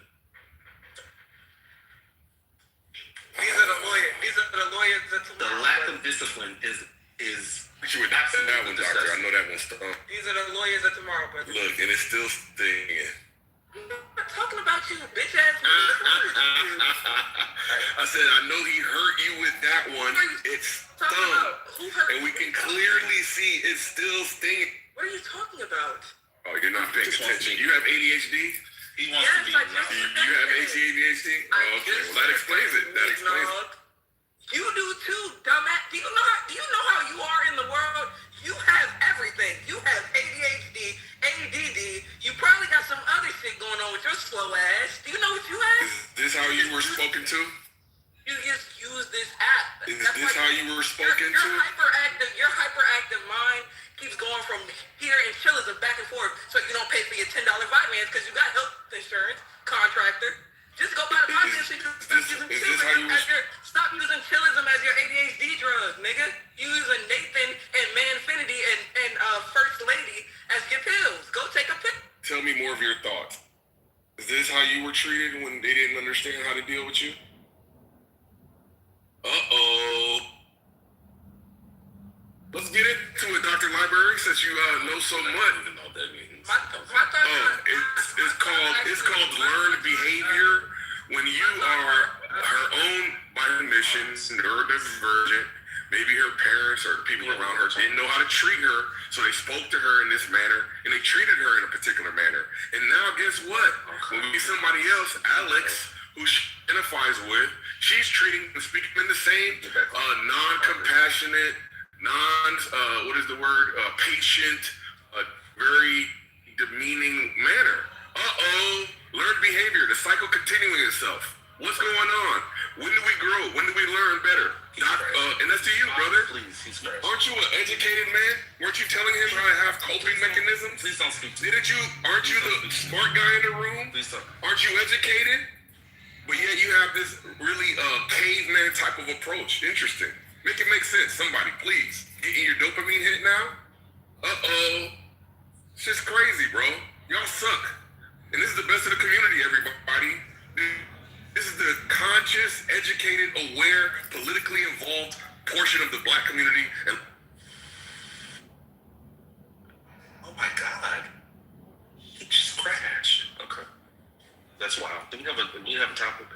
These are the lawyers that The lack of discipline is. You would not say that one, doctor. I know that one's stung. These are the lawyers of tomorrow, brother. Look, and it's still stinging. I'm not talking about you, bitch ass. I said, I know he hurt you with that one. It's stung. And we can clearly see it's still stinging. What are you talking about? Oh, you're not paying attention. You have ADHD? He wants to be. You have ADHD? Oh, okay. Well, that explains it. That explains it. You do too, dumbass. Do you know how you are in the world? You have everything. You have ADHD, ADD. You probably got some other shit going on with your slow ass. Do you know what you have? Is this how you were spoken to? You just use this app. Is this how you were spoken to? Your hyperactive mind keeps going from here and chillism back and forth so you don't pay for your $10 Vyvanse because you got health insurance, contractor. Just go buy the Vyvanse and stop using chillism as your ADHD drug, nigga. You using Nathan and Manfinity and First Lady as your pills. Go take a pill. Tell me more of your thoughts. Is this how you were treated when they didn't understand how to deal with you? Uh-oh. Let's get into it, Dr. Library, since you know so much. I don't even know what that means. It's called learned behavior. When you are her own by mission, neurodivergent, maybe her parents or the people around her didn't know how to treat her, so they spoke to her in this manner, and they treated her in a particular manner. And now guess what? When we meet somebody else, Alex, who she identifies with, she's treating and speaking in the same non-compassionate, patient, very demeaning manner. Learned behavior, the cycle continuing itself. What's going on? When do we grow? When do we learn better? And that's to you, brother. Please, he's fresh. Aren't you an educated man? Weren't you telling him how to have coping mechanisms? Please don't speak to me. Aren't you the smart guy in the room? Please don't. Aren't you educated? But yet you have this really caveman type of approach. Interesting. Make it make sense. Somebody, please. Getting your dopamine hit now? It's just crazy, bro. Y'all suck. And this is the best of the community, everybody. This is the conscious, educated, aware, politically involved portion of the black community. And oh my God. He just crashed. Okay. That's wild. Do we have a topic?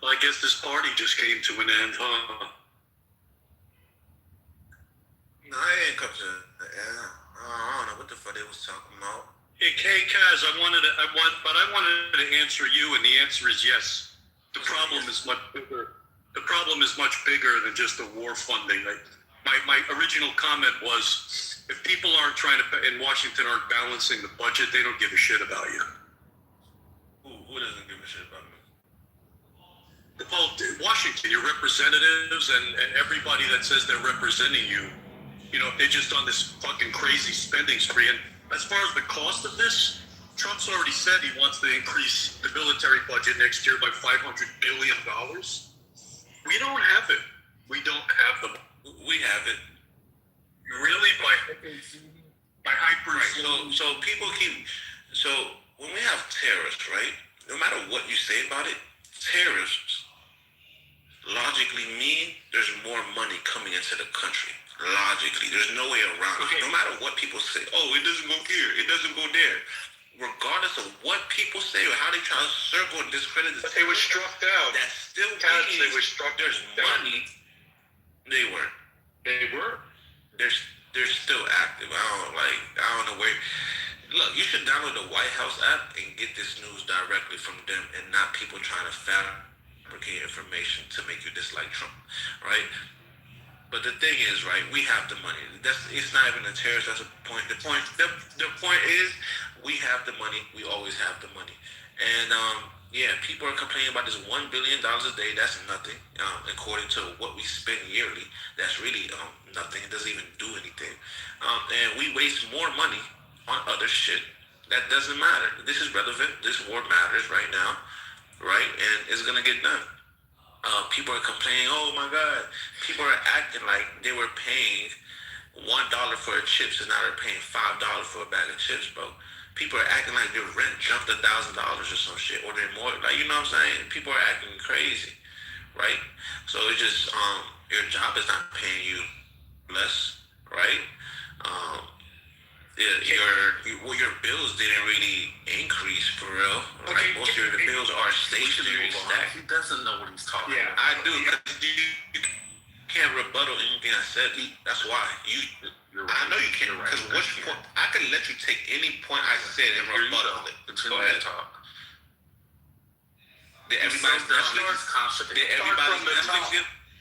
Well, I guess this party just came to an end, huh? No, I ain't come to I don't know what the fuck they was talking about. Hey, Kaz, I wanted to answer you, and the answer is yes. The problem is much bigger. The problem is much bigger than just the war funding. My original comment was, if people aren't trying to, in Washington, aren't balancing the budget, they don't give a shit about you. Who doesn't give a shit about me? Well, Washington, your representatives and everybody that says they're representing you, they're just on this fucking crazy spending spree. And as far as the cost of this, Trump's already said he wants to increase the military budget next year by $500 billion. We don't have it. We don't have the. We have it. Really? By hyper. Right. So people keep. So when we have terrorists, right? No matter what you say about it, terrorists logically mean there's more money coming into the country. Logically, there's no way around it. No matter what people say, oh, it doesn't go here, it doesn't go there. Regardless of what people say or how they try to circle and discredit this, but they were struck down. That still means they were struck. There's money. They were. They're still active. I don't know where. Look, you should download the White House app and get this news directly from them, and not people trying to fabricate information to make you dislike Trump, right? But the thing is, right, we have the money. It's not even a terrorist. That's a point. The point is, we have the money. We always have the money. And yeah, people are complaining about this $1 billion a day. That's nothing. According to what we spend yearly, that's really nothing. It doesn't even do anything. And we waste more money on other shit that doesn't matter. This is relevant. This war matters right now, right? And it's gonna get done. People are complaining, oh my God, people are acting like they were paying $1 for a chips and now they're paying $5 for a bag of chips, bro. People are acting like their rent jumped $1,000 or some shit, or they're more, like, you know what I'm saying? People are acting crazy, right? So it's just, your job is not paying you less, right? Your bills didn't really increase for real. Like, most of your bills are stationary stacked. He doesn't know what he's talking about. I do, because you can't rebuttal anything I said. That's why. You're right. I know you can't, because I can let you take any point I said and rebuttal it. Go ahead. Talk. Did everybody's Netflix?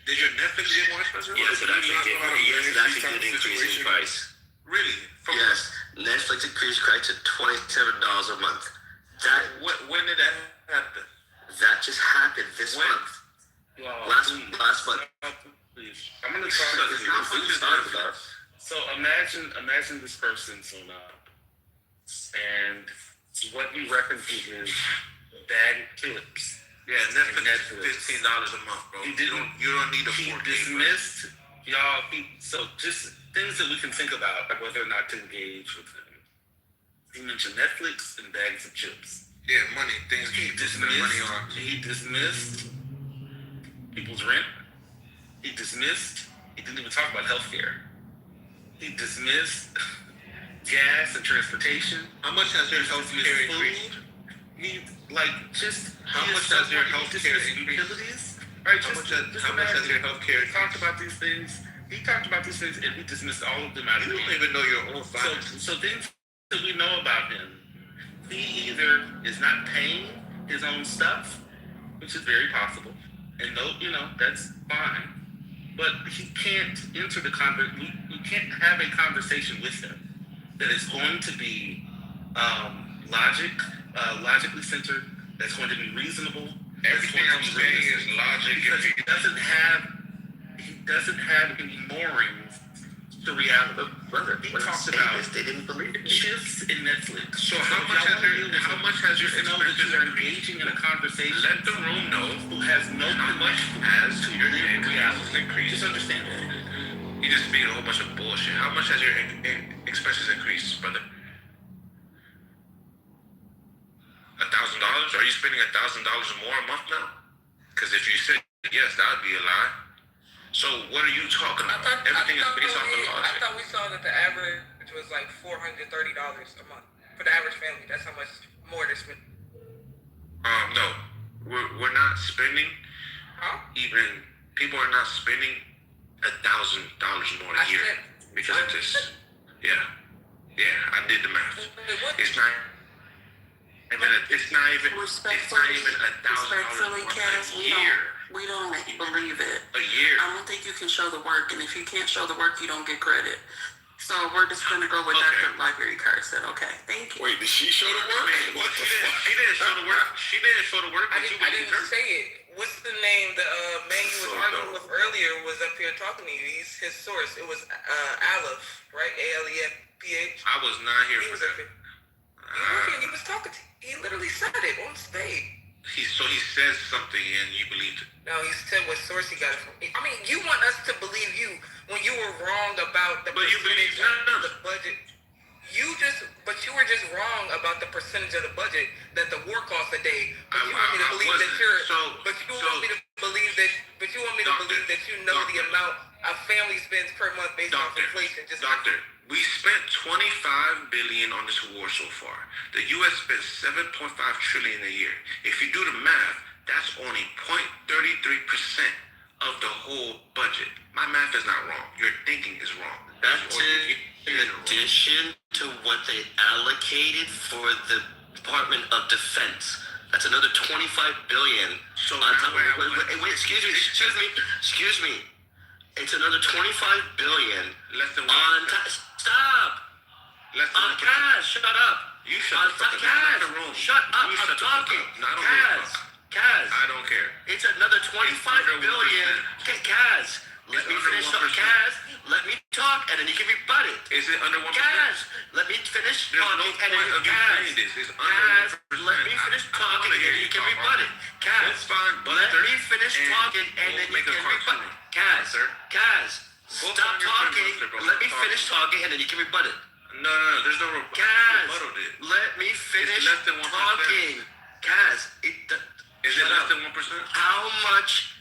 Did your Netflix get more expensive? Yes, it actually did increase in price. Really? Yes, Netflix increased price to $27 a month. When did that happen? That just happened this month. Last month. Please. I'm gonna talk about. So imagine this person's on and what he references is bag clips. Yeah, Netflix is $15 a month, bro. You don't need a 4K. He dismissed y'all. So just things that we can think about, like whether or not to engage with him. He mentioned Netflix and bags of chips. Yeah, money. Things he dismissed money on. He dismissed people's rent. He didn't even talk about healthcare. He dismissed gas and transportation. How much has your healthcare increased? How much has your healthcare increased? Utilities? Right, how much has your healthcare increased? He talked about these things. And we dismissed all of them out of You don't even know your own finances. So things that we know about him, he either is not paying his own stuff, which is very possible, and that's fine. But he can't enter the we can't have a conversation with him that is going to be logically centered, that's going to be reasonable. Everything I'm saying is logic. Because he doesn't have any moorings to reality. Brother, he talked about they didn't believe it. chips and Netflix. So how much has your expenses engaging in a conversation? Let the room know who has no connection as to your reality increase. Just understand that. You just speaking a whole bunch of bullshit. How much has your expenses increased, brother? $1,000? Are you spending $1,000 more a month now? Because if you said yes, that would be a lie. So what are you talking about? Everything is based off of logic. I thought we saw that the average was like $430 a month for the average family. That's how much more they're spending. No, we're not spending even people are not spending $1,000 more a year because of this. Yeah, I did the math. It's not even $1,000 Respectfully, more Cass, a year. we don't believe it. A year. I don't think you can show the work, and if you can't show the work, you don't get credit. So we're just gonna go with Dr. Library card said. Okay, thank you. Wait, did she show the work? What the fuck? She didn't show the work. She didn't show the work. I didn't say it. What's the name? The man you was arguing with earlier was up here talking to you. He's his source. It was Aleph, right? ALEFPH. I was not here He for was that. up here. He was talking to you. He literally said it on stage. He says something and you believed it. No, he said what source he got it from. I mean, you want us to believe you when you were wrong about the percentage of the budget. You were just wrong about the percentage of the budget that the war costs a day. But you want me to believe that you know the amount a family spends per month based on inflation. Doctor, we spent $25 billion on this war so far. The U.S. spent $7.5 trillion a year. If you do the math, that's only 0.33% of the whole budget. My math is not wrong. Your thinking is wrong. That's in addition to what they allocated for the Department of Defense. That's another $25 billion. So on top of wait, excuse me. It's another $25 billion. Less than on stop. Less than Kaz, shut up. You shut the fuck up. Kaz, shut up. I'm talking. Kaz, I don't care. It's another $25 billion. Okay, Kaz, let me finish talking. Kaz, let me talk, and then you can rebut it. Is it under 1%? Kaz, let me finish talking, and then Kaz, let me finish talking, and then you can rebut it. Kaz, let me finish talking, and then you can rebut it. Kaz, stop talking. Let me finish talking, and then you can rebut it. No, there's no rebuttal. Kaz, let me finish talking. Kaz, is it less than 1%? How much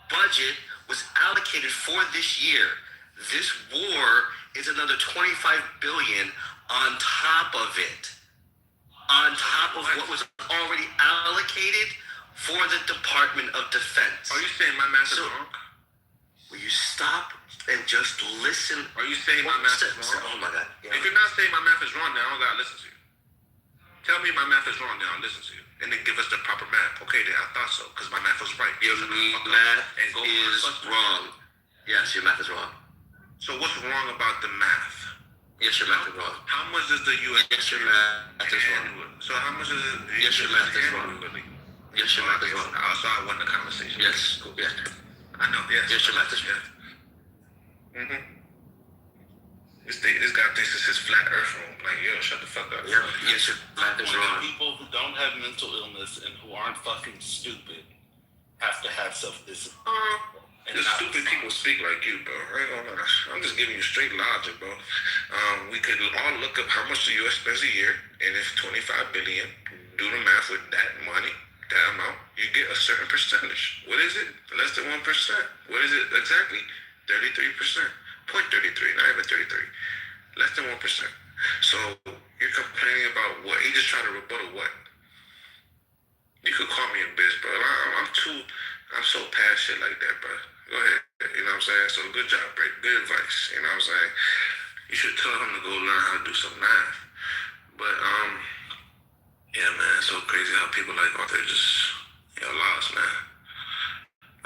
budget was allocated for this year? This war is another $25 billion on top of it. On top of what was already allocated for the Department of Defense. Are you saying my math is wrong? Will you stop and just listen? Are you saying my math is wrong? Oh my God. Yeah. If you're not saying my math is wrong, then I don't gotta listen to you. Tell me my math is wrong, then I'll listen to you. And then give us the proper math. Okay, then I thought so, because my math was right. Your math is wrong. Yes, your math is wrong. So what's wrong about the math? Yes, your math is wrong. How much does the U.S. Yes, your math is wrong. So how much is it? Yes, your math is wrong. Yes, your math is wrong. So I won the conversation. Yes, cool. Yeah. I know, yes. Yes, your math is wrong. This guy thinks it's his flat earth room. Like, yo, shut the fuck up. Yeah. Yes, your math is wrong. People who don't have mental illness and who aren't fucking stupid have to have self-discipline. The stupid people speak like you, bro. Right? I'm just giving you straight logic, bro. We could all look up how much the U.S. spends a year, and if $25 billion, do the math with that money, that amount, you get a certain percentage. What is it? Less than 1%. What is it exactly? 33%. 0.33, not even 33. Less than 1%. So you're complaining about what? He just trying to rebuttal what? You could call me a bitch, bro. I'm so past shit like that, bro. Go ahead. You know what I'm saying? So good job, Brady. Good advice. You know what I'm saying? You should tell him to go learn how to do some math. But yeah, man, it's so crazy how people like out there just lost, man.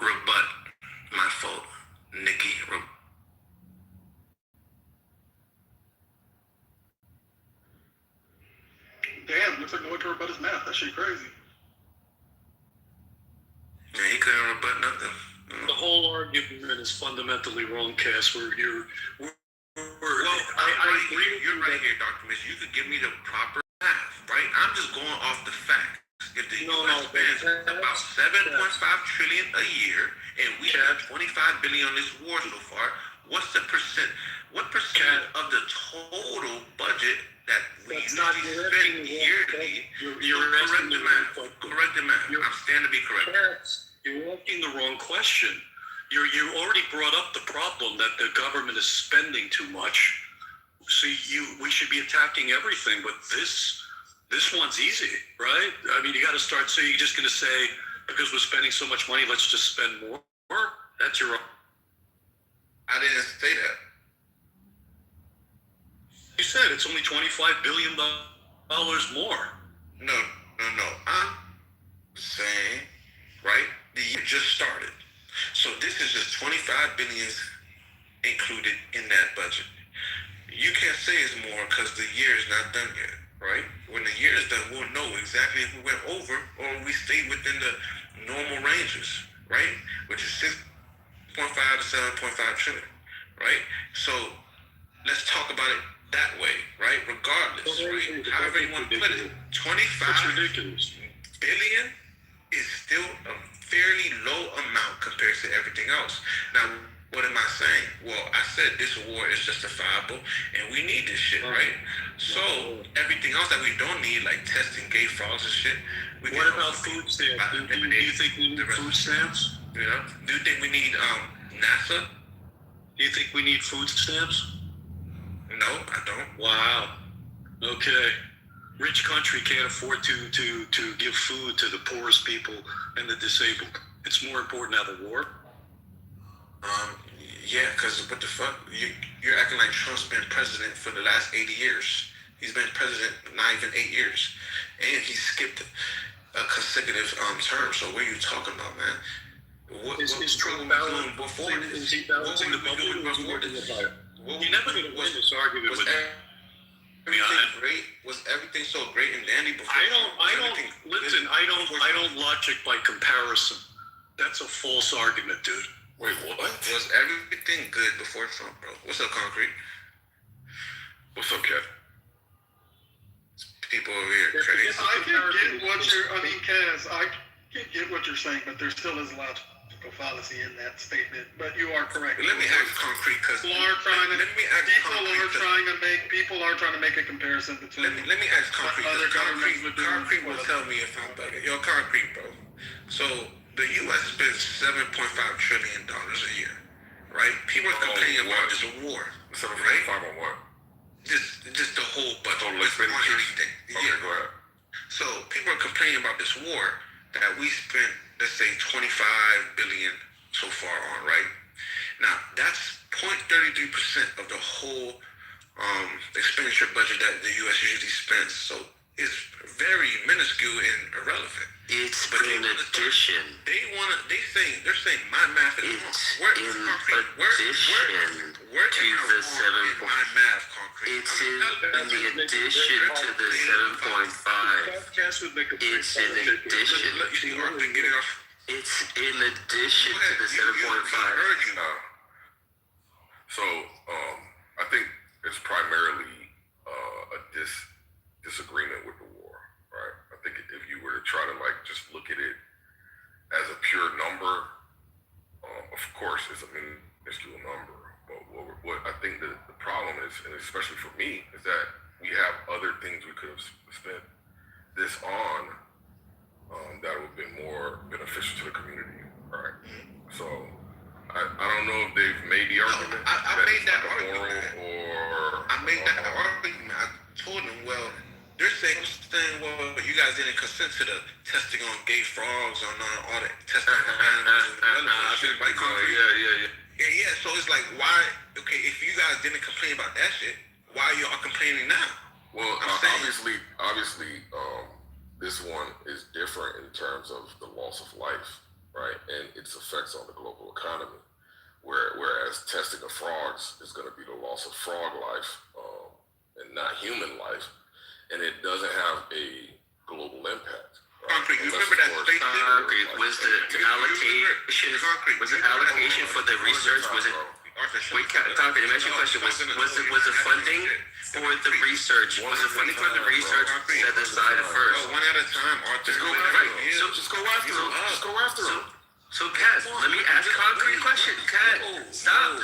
Rebut. My fault. Nikki. Damn, looks like no one can rebut his math. That shit crazy. Yeah, he couldn't rebut nothing. The whole argument is fundamentally wrong, Cass. I agree. You're right here, Dr. Mitch. You could give me the proper math, right? I'm just going off the facts. If the U.S. spends about $7.5 trillion a year, and we have $25 billion on this war so far, what percent of the total budget that we usually spend yearly? Correct the math. I'm standing to be correct. You're asking the wrong question. You already brought up the problem that the government is spending too much. So we should be attacking everything, but this one's easy, right? I mean, you got to start. So you're just going to say because we're spending so much money, let's just spend more. That's your. I didn't say that. You said it's only $25 billion more. No. I'm saying, right? The year just started. So this is just 25 billion included in that budget. You can't say it's more because the year is not done yet, right? When the year is done, we'll know exactly if we went over or we stayed within the normal ranges, right? Which is 6.5 to 7.5 trillion, right? So let's talk about it that way, right? Regardless, right? However you want to put it, 25 billion is still a fairly low amount compared to everything else. Now, what am I saying? Well, I said this war is justifiable and we need this shit, right? So everything else that we don't need, like testing gay frogs and shit. What about food stamps? Do you think we need food stamps? Yeah. Do you think we need NASA? Do you think we need food stamps? No, I don't. Wow. Okay. Rich country can't afford to give food to the poorest people and the disabled. It's more important now the war. Yeah, because what the fuck? You're acting like Trump's been president for the last 80 years. He's been president not even 8 years. And he skipped a consecutive term. So what are you talking about, man? What Is Trump balancing before this? Is he balancing the bubble before this? You're never going to win this argument with Was everything so great and dandy before? I don't logic by comparison. That's a false argument, dude. Wait, what? Was everything good before Trump, bro? What's up, Concrete? What's up, Kev? People over here crazy. I can get what you're, Kaz, I can get what you're saying, but there still is logical fallacy in that statement. But you are correct. Let me ask Concrete, because people are trying to make a comparison between. Let me ask Concrete. Other governments would do. Concrete will tell me if I'm better. Yo, Concrete, bro. So the U.S. spends $7.5 trillion a year, right? People are complaining about this war. 7.5 on what? Just the whole budget. Total expenditures? Okay, yeah. Go ahead. So people are complaining about this war that we spent, let's say, 25 billion so far on, right? Now, that's 0.33% of the whole expenditure budget that the U.S. usually spends. So it's very minuscule and irrelevant. It's in addition. They're saying my math is wrong. In addition to the 7. My math, Concrete. It's in the addition to the 7.5. It's in addition. It's in addition to the 7.5. So, I think it's primarily a disagreement with the war, right? I think if you were to try to just look at it as a pure number, of course it's a minuscule number. But what I think the problem is, and especially for me, is that we have other things we could have spent this on that would have been more beneficial to the community, right? So I don't know if they've made the argument. I made that argument. I told them, well, they're saying, well, you guys didn't consent to the testing on gay frogs, on all that testing on animals. Yeah, so it's like, why, okay, if you guys didn't complain about that shit, why are y'all complaining now? Well, obviously, this one is different in terms of the loss of life, right? And its effects on the global economy. Whereas testing of frogs is going to be the loss of frog life and not human life. And it doesn't have a global impact. Concrete, you remember that space was the allocation for the research, was it? Wait, Concrete, let me ask you a question. Was the funding for the research, set aside at first? One at a time, Arthur. Just go after him. So, Kaz, let me ask Concrete a question. Kaz, stop.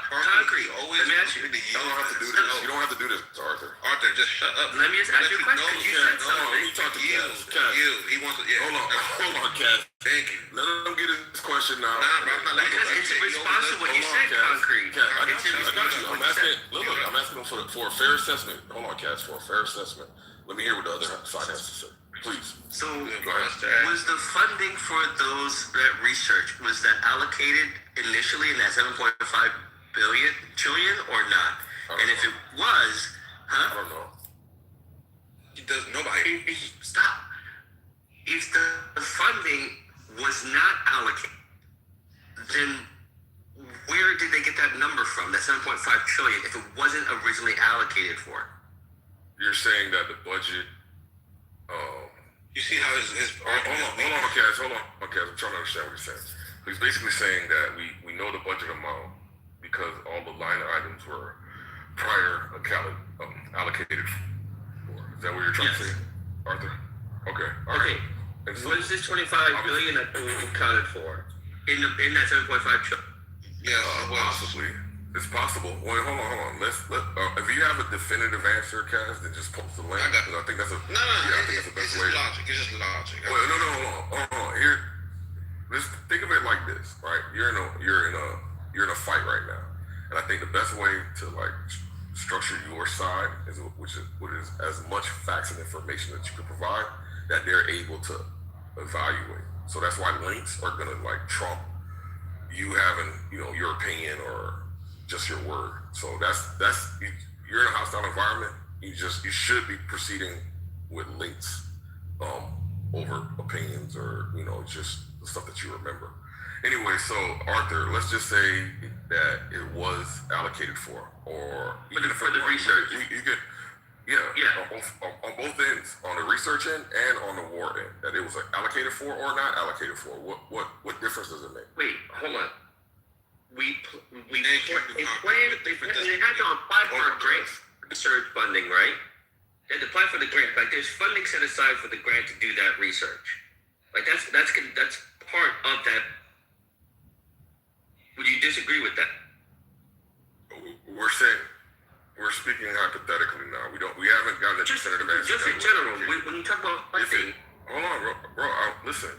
Concrete, let me ask you. You don't have to do this. You don't have to do this, Arthur. Arthur, just shut up. Let me just ask you a question. You said something. Let me talk to Kaz. He wants to, yeah. Hold on, Kaz. Thank you. Let him get his question now. Because it's in response to what you said, Concrete. I got you. I'm asking him for a fair assessment. Hold on, Kaz, for a fair assessment. Let me hear what the other side has to say. Please. So was the funding for that research, was that allocated initially in that 7.5 trillion or not? And if it was, I don't know. It does nobody. Stop. If the funding was not allocated, then where did they get that number from? That 7.5 trillion, if it wasn't originally allocated for? You're saying that the budget. You see how his hold on, Cass. I'm trying to understand what he's saying. He's basically saying that we know the budget amount because all the line items were prior allocated for. Is that what you're trying to say, Arthur? Okay. All right. What is this 25 billion that we accounted for in that 7.5 trillion? Yeah, possibly. It's possible. Wait, hold on. Let if you have a definitive answer, Cass, then just post the link. I think that's a I think that's the best way. Logic. It's just logic. Wait, no, hold on. Here, let's think of it like this, right? You're in a fight right now, and I think the best way to like structure your side is as much facts and information that you can provide that they're able to evaluate. So that's why links are gonna like trump you having your opinion or just your word. So you're in a hostile environment. You should be proceeding with links over opinions or just the stuff that you remember. Anyway, so Arthur, let's just say that it was allocated for, or even for the research. You could, on both ends, on the research end and on the war end, that it was allocated for or not allocated for. What difference does it make? Wait, hold on. They had to apply for a grant research funding, right? They had to apply for the grant. Like there's funding set aside for the grant to do that research. Like that's part of that. Would you disagree with that? We're speaking hypothetically now. We haven't gotten a definitive answer. Just in general, when you talk about funding. Hold on, bro. Listen.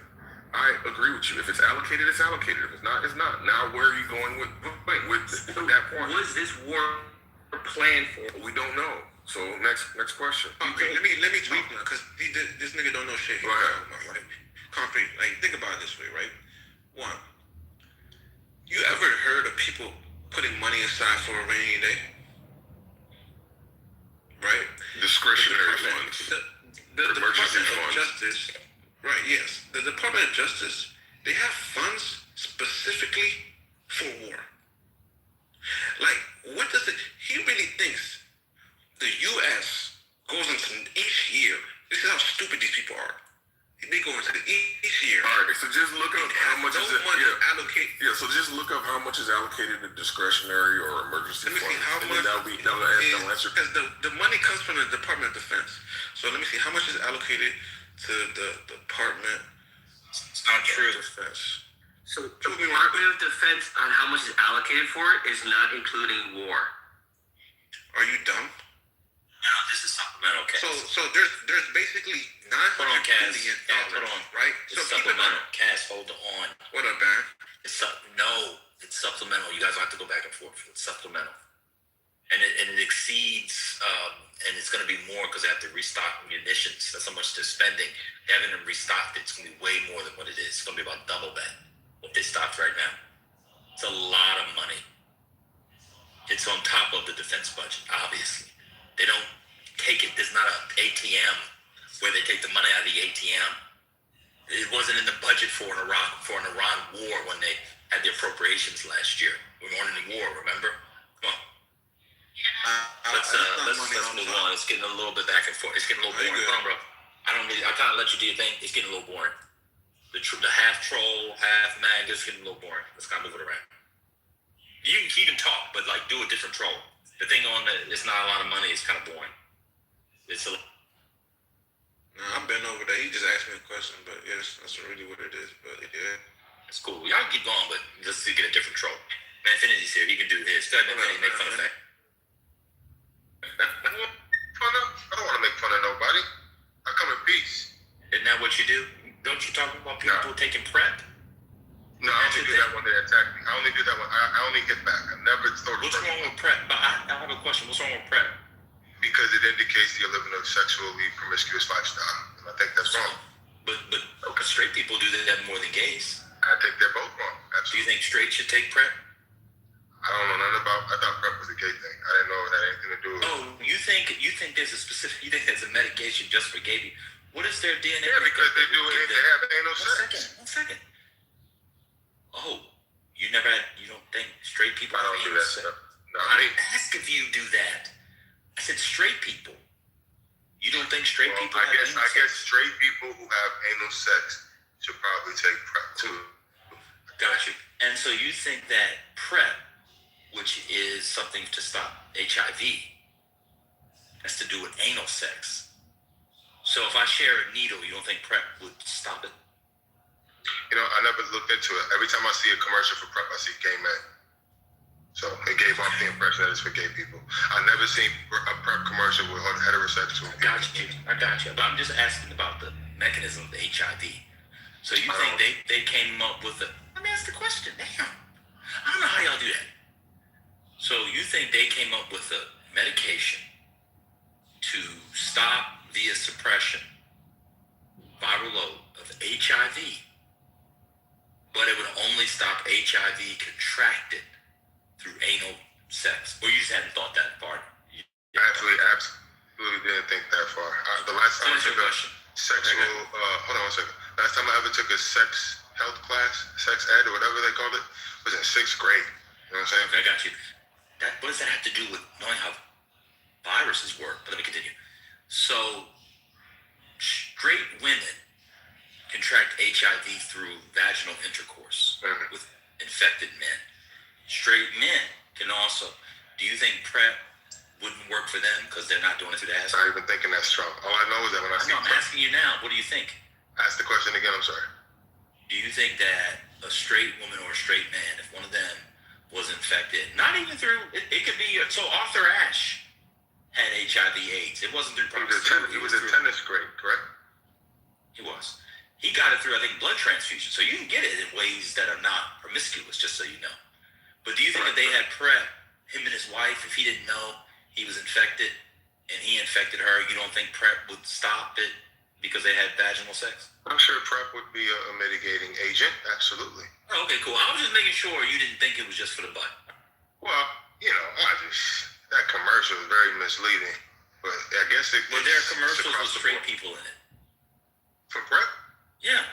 I agree with you. If it's allocated, it's allocated. If it's not, it's not. Now, where are you going with that point? Was this war planned for? We don't know. So next question. Okay, let me talk now, because this nigga don't know shit. Go ahead. Concrete. Like, think about it this way, right? One, you ever heard of people putting money aside for a rainy day? Right? Discretionary funds. The Department of Justice. Right, yes. The Department of Justice, they have funds specifically for war. Like, what does it... He really thinks the U.S. goes into each year... This is how stupid these people are. They go into each year... All right, so just look up how much is it... Yeah, so just look up how much is allocated to discretionary or emergency funds. Let me see how much... That'll answer... Because the money comes from the Department of Defense. So let me see, how much is allocated to the Department. It's not true. Defense. So the Department of Defense on how much is allocated for it is not including war. Are you dumb? No, this is supplemental, Cass. So there's basically $900 billion, hold on. right? It's supplemental. Cass, hold on. What up, man? It's supplemental. You guys have to go back and forth. It's supplemental. And it exceeds, and it's going to be more because they have to restock munitions. That's how much they're spending. They haven't even restocked it. It's going to be way more than what it is. It's going to be about double that, what they stocked right now. It's a lot of money. It's on top of the defense budget, obviously. They don't take it. There's not an ATM where they take the money out of the ATM. It wasn't in the budget for an Iran war when they had the appropriations last year. We weren't in the war, remember? Come on. Let's move on. It's getting a little bit back and forth. It's getting a little boring. Come on, bro. I kind of let you do your thing. It's getting a little boring. The half troll, half mag is getting a little boring. Let's kind of move it around. You can talk, but like do a different troll. The thing on it's not a lot of money. It's kind of boring. It's a. No, I've been over there. He just asked me a question, but yes, that's really what it is. But yeah, it's cool. Y'all keep going, but just to get a different troll. Man, Infinity's here. He can do his. Go ahead, Infinity. Make fun of that. I don't want to make fun of nobody. I come in peace. Isn't that what you do? Don't you talk about people taking prep? No, I only do that when they attack me. I only do that when I only hit back. I never throw the What's wrong with prep? I have a question. What's wrong with prep? because it indicates you're living a sexually promiscuous lifestyle. And I think that's wrong. But straight people do that more than gays. I think they're both wrong. Absolutely. Do you think straight should take PrEP? I don't know nothing about. I thought PrEP was a gay thing. I didn't know it had anything to do with. Oh, you think there's a specific? You think there's a medication just for gay people? What is their DNA? Yeah, because they do it. They have anal sex. One second. Oh, you don't think straight people? I don't do that stuff. No, I didn't ask if you do that. I said straight people. You don't think straight people? I guess straight people who have anal sex should probably take PrEP too. Got you. And so you think that PrEP, which is something to stop HIV, has to do with anal sex. So if I share a needle, you don't think PrEP would stop it? You know, I never looked into it. Every time I see a commercial for PrEP, I see gay men. So it gave off the impression that it's for gay people. I've never seen a PrEP commercial with heterosexual people. I got you. But I'm just asking about the mechanism of the HIV. So you think they came up with let me ask the question. Damn. I don't know how y'all do that. So you think they came up with a medication to stop via suppression viral load of HIV, but it would only stop HIV contracted through anal sex? Or you just hadn't thought that far? Absolutely didn't think that far. The last time I took a sexual, hold on one second. Last time I ever took a sex health class, sex ed or whatever they called it, was in 6th grade. You know what I'm saying? I got you. What does that have to do with knowing how viruses work? But let me continue. So, straight women contract HIV through vaginal intercourse with infected men. Straight men can also. Do you think PrEP wouldn't work for them because they're not doing it through the ass? I'm not even thinking that strong. All I know is that when I see I'm asking you now. What do you think? Ask the question again. I'm sorry. Do you think that a straight woman or a straight man, if one of them was infected, not even through, it could be, so Arthur Ashe had HIV/AIDS. It wasn't through promiscuity. He was in tennis grade, correct? He was. He got it through, I think, blood transfusion. So you can get it in ways that are not promiscuous, just so you know. But do you think if they had PrEP, him and his wife, if he didn't know he was infected and he infected her, you don't think PrEP would stop it because they had vaginal sex? I'm sure PrEP would be a mitigating agent. Absolutely. Oh, okay, cool. I was just making sure you didn't think it was just for the butt. Well, you know, that commercial is very misleading. But I guess But there are commercials with straight people in it. For PrEP? Yeah.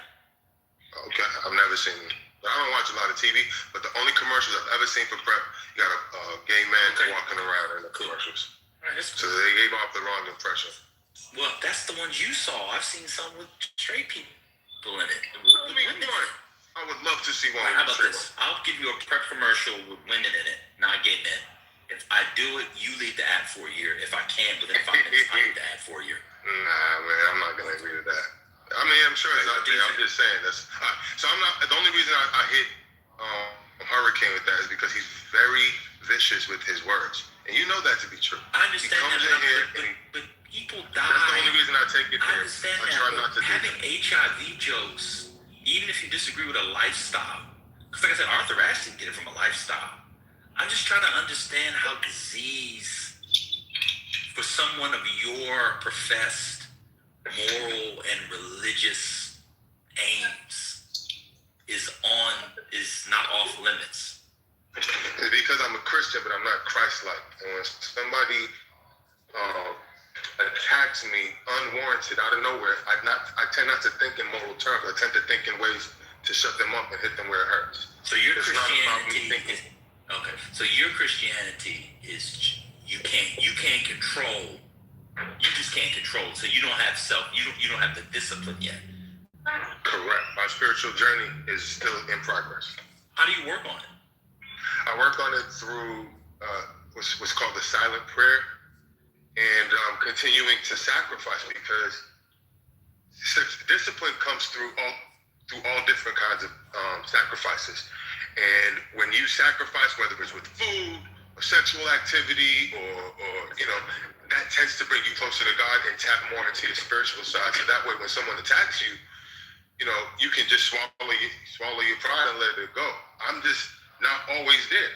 Okay, I've never seen it. I don't watch a lot of TV, but the only commercials I've ever seen for PrEP, you got a gay man walking around in the commercials. All right, so they gave off the wrong impression. Well, that's the ones you saw. I've seen some with straight people in it. I would love to see one. How about this? I'll give you a PrEP commercial with women in it, not gay men. If I do it, you leave the app for a year. If I can, within 5 minutes, I leave the app for a year. Nah, man, I'm not gonna agree to that. I mean, I'm sure it's out there. I'm just saying that's. So I'm not. The only reason I hit Hurricane with that is because he's very vicious with his words, and you know that to be true. I understand he comes that, in here but people die. That's the only reason I take it there. I understand I try not to having HIV jokes, even if you disagree with a lifestyle, because like I said, Arthur Ashe didn't get it from a lifestyle. I'm just trying to understand how disease, for someone of your professed moral and religious aims, is not off limits. It's because I'm a Christian, but I'm not Christ-like. And when somebody attacks me unwarranted out of nowhere, I tend not to think in moral terms. I tend to think in ways to shut them up and hit them where it hurts. So your it's Christianity is okay. So your Christianity is you can't control. You just can't control. So you don't have you don't have the discipline yet. Correct. My spiritual journey is still in progress. How do you work on it? I work on it through what's called the silent prayer, and continuing to sacrifice, because discipline comes through all different kinds of sacrifices. And when you sacrifice, whether it's with food or sexual activity or that tends to bring you closer to God and tap more into your spiritual side. So that way, when someone attacks you, you can just swallow your pride and let it go. I'm just not always there.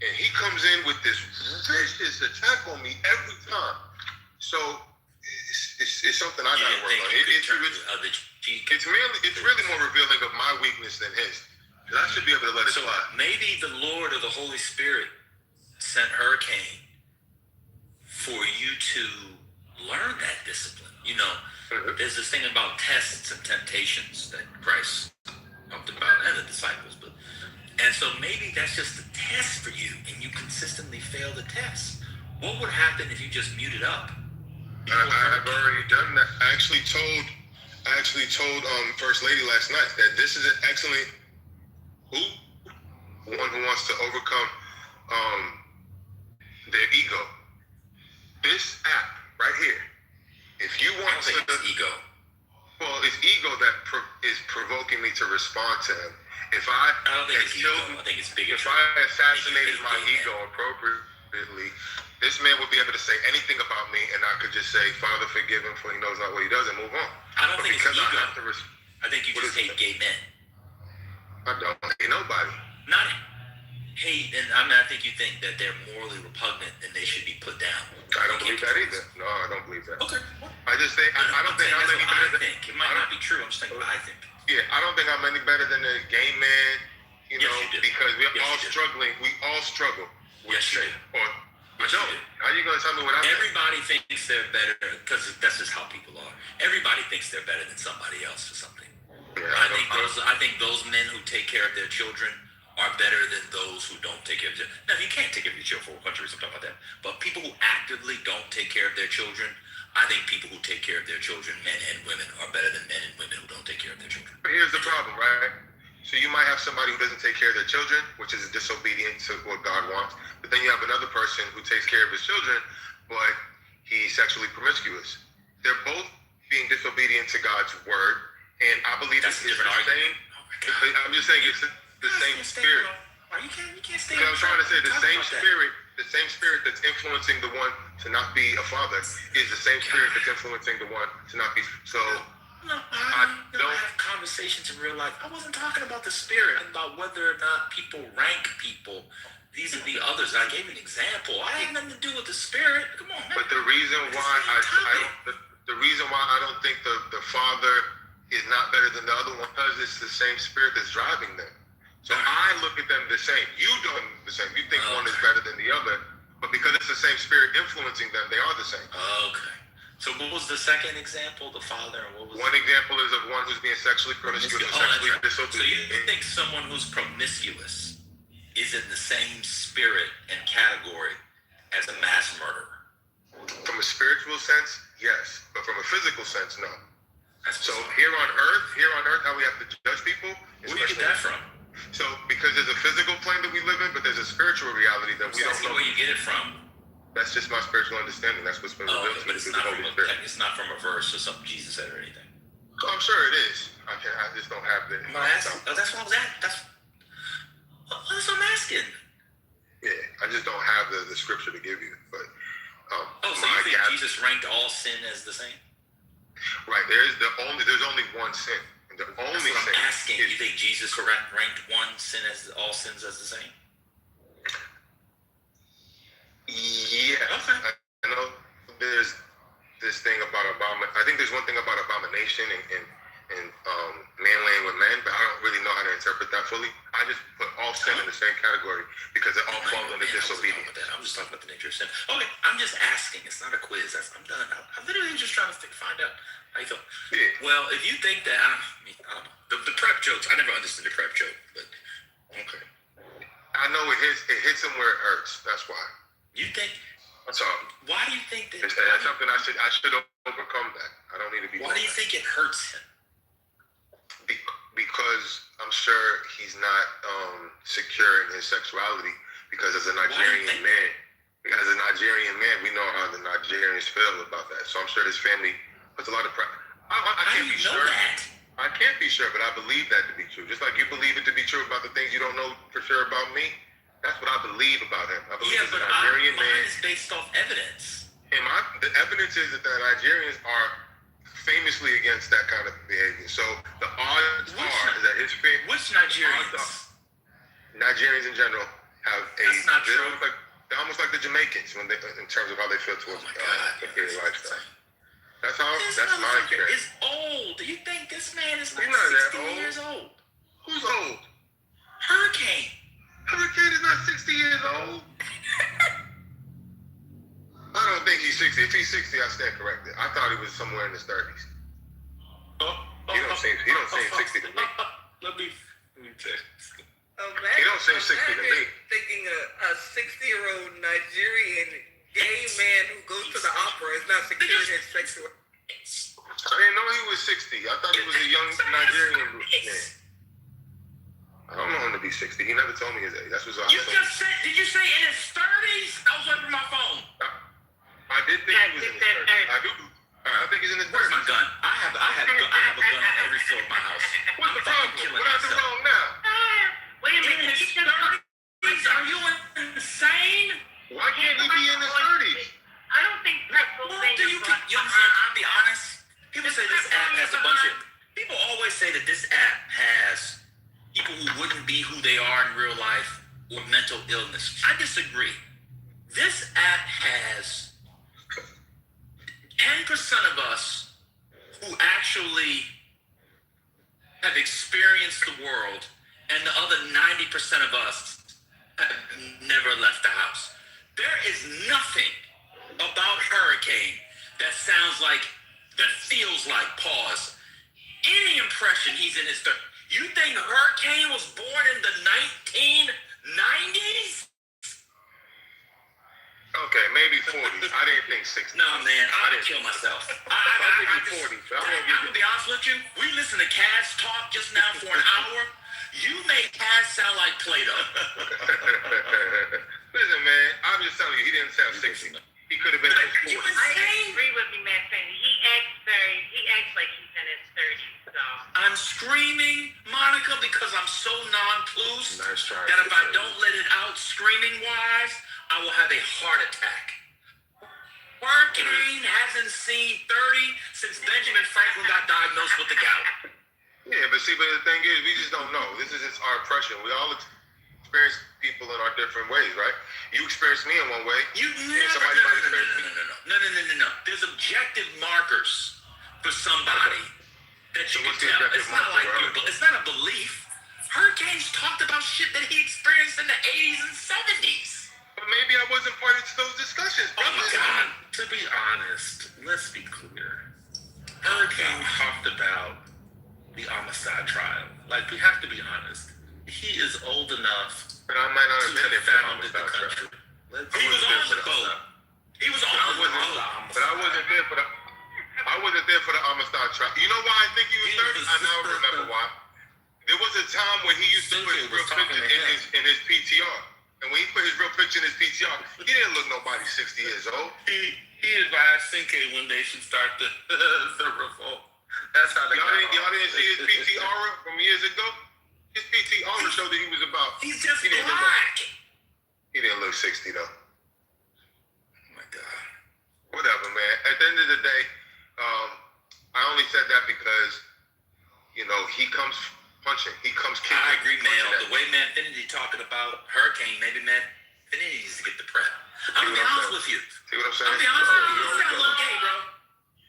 And he comes in with this vicious attack on me every time. So it's something I gotta work on. It's really more revealing of my weakness than his. Because I should be able to let it slide. Maybe the Lord or the Holy Spirit sent hurricane for you to learn that discipline. You know, there's this thing about tests and temptations that Christ talked about, and the disciples. And so maybe that's just a test for you, and you consistently fail the test. What would happen if you just muted up? I've already done that. I actually told First Lady last night that this is an excellent one who wants to overcome their ego. This app right here, if you want to, it's ego. Well, it's ego that is provoking me to respond to him. If I don't think it's ego. I think it's bigger. If I assassinated my ego appropriately, this man would be able to say anything about me, and I could just say, "Father, forgive him, for he knows not what he does," and move on. I don't think it's ego. I think you just hate gay men. I don't hate nobody. Not hate, and I think you think that they're morally repugnant and they should be put down. I don't believe that either. No, I don't believe that. Okay. I just think I don't think I'm any better than. It might not be true. I'm just saying what I think. Yeah, I don't think I'm any better than a gay man. You know, because we're all struggling. We all struggle. Yes, you do. How you gonna tell me what I think? Everybody thinks they're better because that's just how people are. Everybody thinks they're better than somebody else or something. Yeah, I think those men who take care of their children are better than those who don't take care of their children. Now, you can't take care of your children for a country or something like that. But people who actively don't take care of their children, I think people who take care of their children, men and women, are better than men and women who don't take care of their children. But here's the problem, right? So you might have somebody who doesn't take care of their children, which is disobedient to what God wants. But then you have another person who takes care of his children, but he's sexually promiscuous. They're both being disobedient to God's word, and I believe it's the same. I'm just saying it's the same spirit. You can't stay. I'm trying to say the same spirit that's influencing the one to not be a father is the same spirit that's influencing the one to not be. So. I don't have conversations in real life. I wasn't talking about the spirit, about whether or not people rank people vis-a-vis others. I gave an example. I had nothing to do with the spirit. Come on, man. But the reason why I don't think the father is not better than the other one, because it's the same spirit that's driving them. So I look at them the same. You don't the same. You think one is better than the other, but because it's the same spirit influencing them, they are the same. Okay. So what was the second example? The father, and what was one example is of one who's being sexually promiscuous and sexually disobedient. So you think someone who's promiscuous is in the same spirit and category as a mass murderer? From a spiritual sense, yes, but from a physical sense, no. So here on earth, how we have to judge people. Where do you get that from? So because there's a physical plane that we live in, but there's a spiritual reality that we don't know. Where you get it from? That's just my spiritual understanding. That's what's been revealed to me. But it's not from a verse or something Jesus said or anything. I'm sure it is. I just don't have the. That's what I was at. That's what I'm asking. Yeah, I just don't have the scripture to give you. But so you think Jesus ranked all sin as the same? Right. There's only one sin. And the only sin. I'm asking. You think Jesus ranked one sin as all sins as the same? Yeah, okay. I know there's this thing about I think there's one thing about abomination and man laying with men, but I don't really know how to interpret that fully. I just put all sin in the same category because it all falls under disobedience. I'm just talking about the nature of sin. Okay, I'm just asking. It's not a quiz. I'm done. I'm literally just trying to find out how you feel. Yeah. Well, if you think that, I don't know. The prep jokes, I never understood the prep joke, but okay. I know it hits him where it hurts. That's why. You think? That's all. Why do you think that? That's something I should overcome that. I don't need to be. Why do you think it hurts him? Because I'm sure he's not secure in his sexuality. Because as a Nigerian man, we know how the Nigerians feel about that. So I'm sure his family puts a lot of pressure. I can't be sure. That? I can't be sure, but I believe that to be true. Just like you believe it to be true about the things you don't know for sure about me. That's what I believe about him. I believe he's a Nigerian man. Mine is based off evidence. And the evidence is that the Nigerians are famously against that kind of behavior. So the odds are that his family... Which Nigerians? Nigerians in general have That's not true. They're almost like the Jamaicans when they, in terms of how they feel towards their lifestyle. That's how. That's my experience. It's old. Do you think this man is He's not that 60 old. years old? Who's old? Hurricane. Hurricane is not 60 years old. I don't think he's 60. If he's 60, I stand corrected. I thought he was somewhere in his 30s. He don't seem 60 to me. Let me check. He don't seem 60 to me. Thinking a 60-year-old Nigerian gay man who goes to the opera is not securing his sexual. I didn't know he was 60. I thought he was a young Nigerian man. I don't know him to be 60. He never told me his age. That's what's You just said, did you say in his 30s? I was looking at my phone. I did think he was in his 30s. I think he's in his 30s. Where's my gun? I have a gun on every floor of my house. What's the problem? What I do wrong now? Wait a minute. In his 30s? Are you insane? Why can't he be in his 30s? I don't think that's the thing. I'll be honest. People say this app has a bunch of. People always say that this app has people who wouldn't be who they are in real life or mental illness. I disagree. This app has 10% of us who actually have experienced the world, and the other 90% of us have never left the house. There is nothing about Hurricane that sounds like, that feels like, pause, any impression he's in his 30s. You think Hurricane was born in the 1990s? Okay, maybe 40s. I didn't think 60s. No, man, I would kill myself. I think 40s. I'm gonna be honest with you. We listened to Cass talk just now for an hour. You made Cass sound like Play-Doh. Listen, man, I'm just telling you, he didn't sound 60. He could have been in his 40s. I agree with you, Matt. He acts like he's in his 30s. So I'm screaming, Monica, because I'm so nonplussed that if I don't let it out screaming-wise, I will have a heart attack. Hurricane hasn't seen 30 since Benjamin Franklin got diagnosed with the gout. Yeah, but the thing is, we just don't know. This is just our impression. We all experience people in our different ways, right? You experienced me in one way. No. There's objective markers for somebody that you can tell. It's not like it's not a belief. Hurricanes talked about shit that he experienced in the 80s and 70s. But maybe I wasn't party to those discussions, bro. Oh my God. To be honest, let's be clear. Hurricane talked about the homicide trial. Like, we have to be honest. He is old enough but I might not have been there for the founded the homicide country. He was on the boat. He was on the boat. But I wasn't there for the. I wasn't there for the homicide trial. You know why I think he was 30? I now remember why. There was a time when he used to put his real picture in his PTR. And when he put his real picture in his PTR, he didn't look nobody 60 years old. He advised Cinque when they should start the revolt. That's how they y'all didn't see his PTR from years ago? His PTR showed that he was about. He's just black. He didn't look 60 though. Oh my God. Whatever, man. At the end of the day, I only said that because, he comes punching. He comes kicking. I agree, man. The way Man Finity talking about Hurricane, maybe Man Finity needs to get the prep. I'm gonna be honest with you. See what I'm saying? I'm gonna be honest with you. You sound a little gay, bro.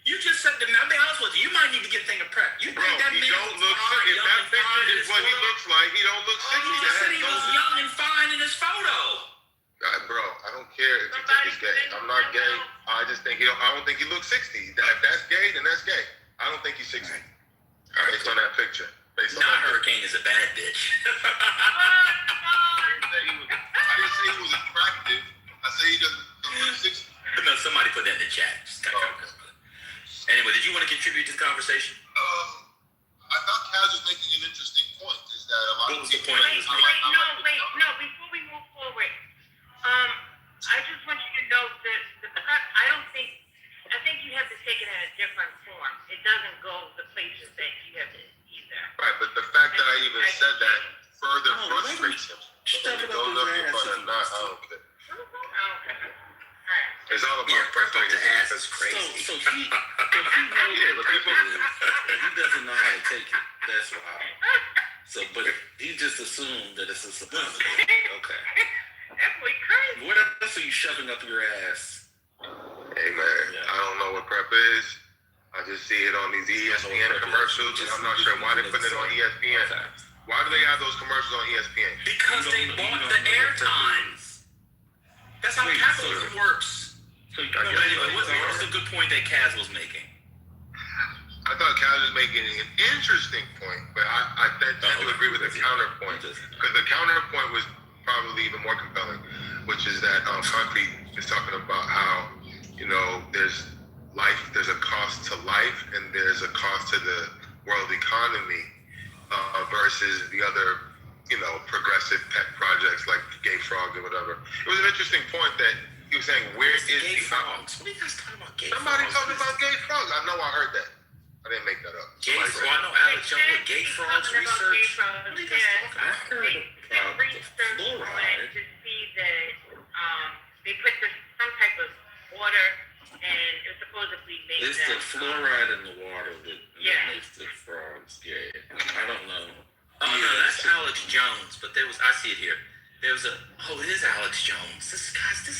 You just said to me, I'll be honest with you. You might need to get a thing of prep. You Bro, think that he man don't was look fine, 60. If young that and fine picture in is his what he photo? looks like, he don't look 60. You just said he was young and fine in his photo. Bro, I don't care if you think he's gay. I'm not gay. I just think I don't think he looks 60. If that's gay, then that's gay. I don't think he's 60. Based on that picture. Hurricane is a bad bitch. I didn't say he was attractive. I said he doesn't look 60. No, somebody put that in the chat. Anyway, did you want to contribute to the conversation? I thought Kaz was making an interesting point. Is that a lot What of was the people... point? No. Before we move forward, I just want you to know that I think you have to take it in a different form. It doesn't go the places that you have to either. Right, but the fact that I even said that further frustrates him. Whether he goes up your butt or not, I don't care. It's all about the ass is crazy. So he knows he doesn't know how to take it. That's why. But he just assumed that it's a suppository. Okay. That boy crazy. What else are you shoving up your ass? Hey man, I don't know what prep is. I just see it on these ESPN commercials, and I'm not sure why they're putting it on ESPN. Why do they have those commercials on ESPN? Because they bought the airtimes. That's how capitalism works. So Anyway, what's the good point that Kaz was making? I thought Kaz was making an interesting point, but I tend to agree with the counterpoint, because the counterpoint was probably even more compelling, which is that Concrete is talking about how, you know, there's a cost to life, and there's a cost to the world economy versus the other, you know, progressive pet projects like Gay Frogs or whatever. It was an interesting point that he was saying, where is Gay the Frogs? What are you guys talking about? Gay Somebody Frogs? talking about Gay Frogs. I know I heard that. I didn't make that up. Gay Frogs. I know Alex Jones with Gay Frogs research. What are you guys talking about? I heard about the fluoride. To see that they put some type of water, and it supposedly made It's the fluoride in the water that makes the frogs gay. I don't know. Oh no, that's Alex Jones. But I see it here. There was it is Alex Jones. This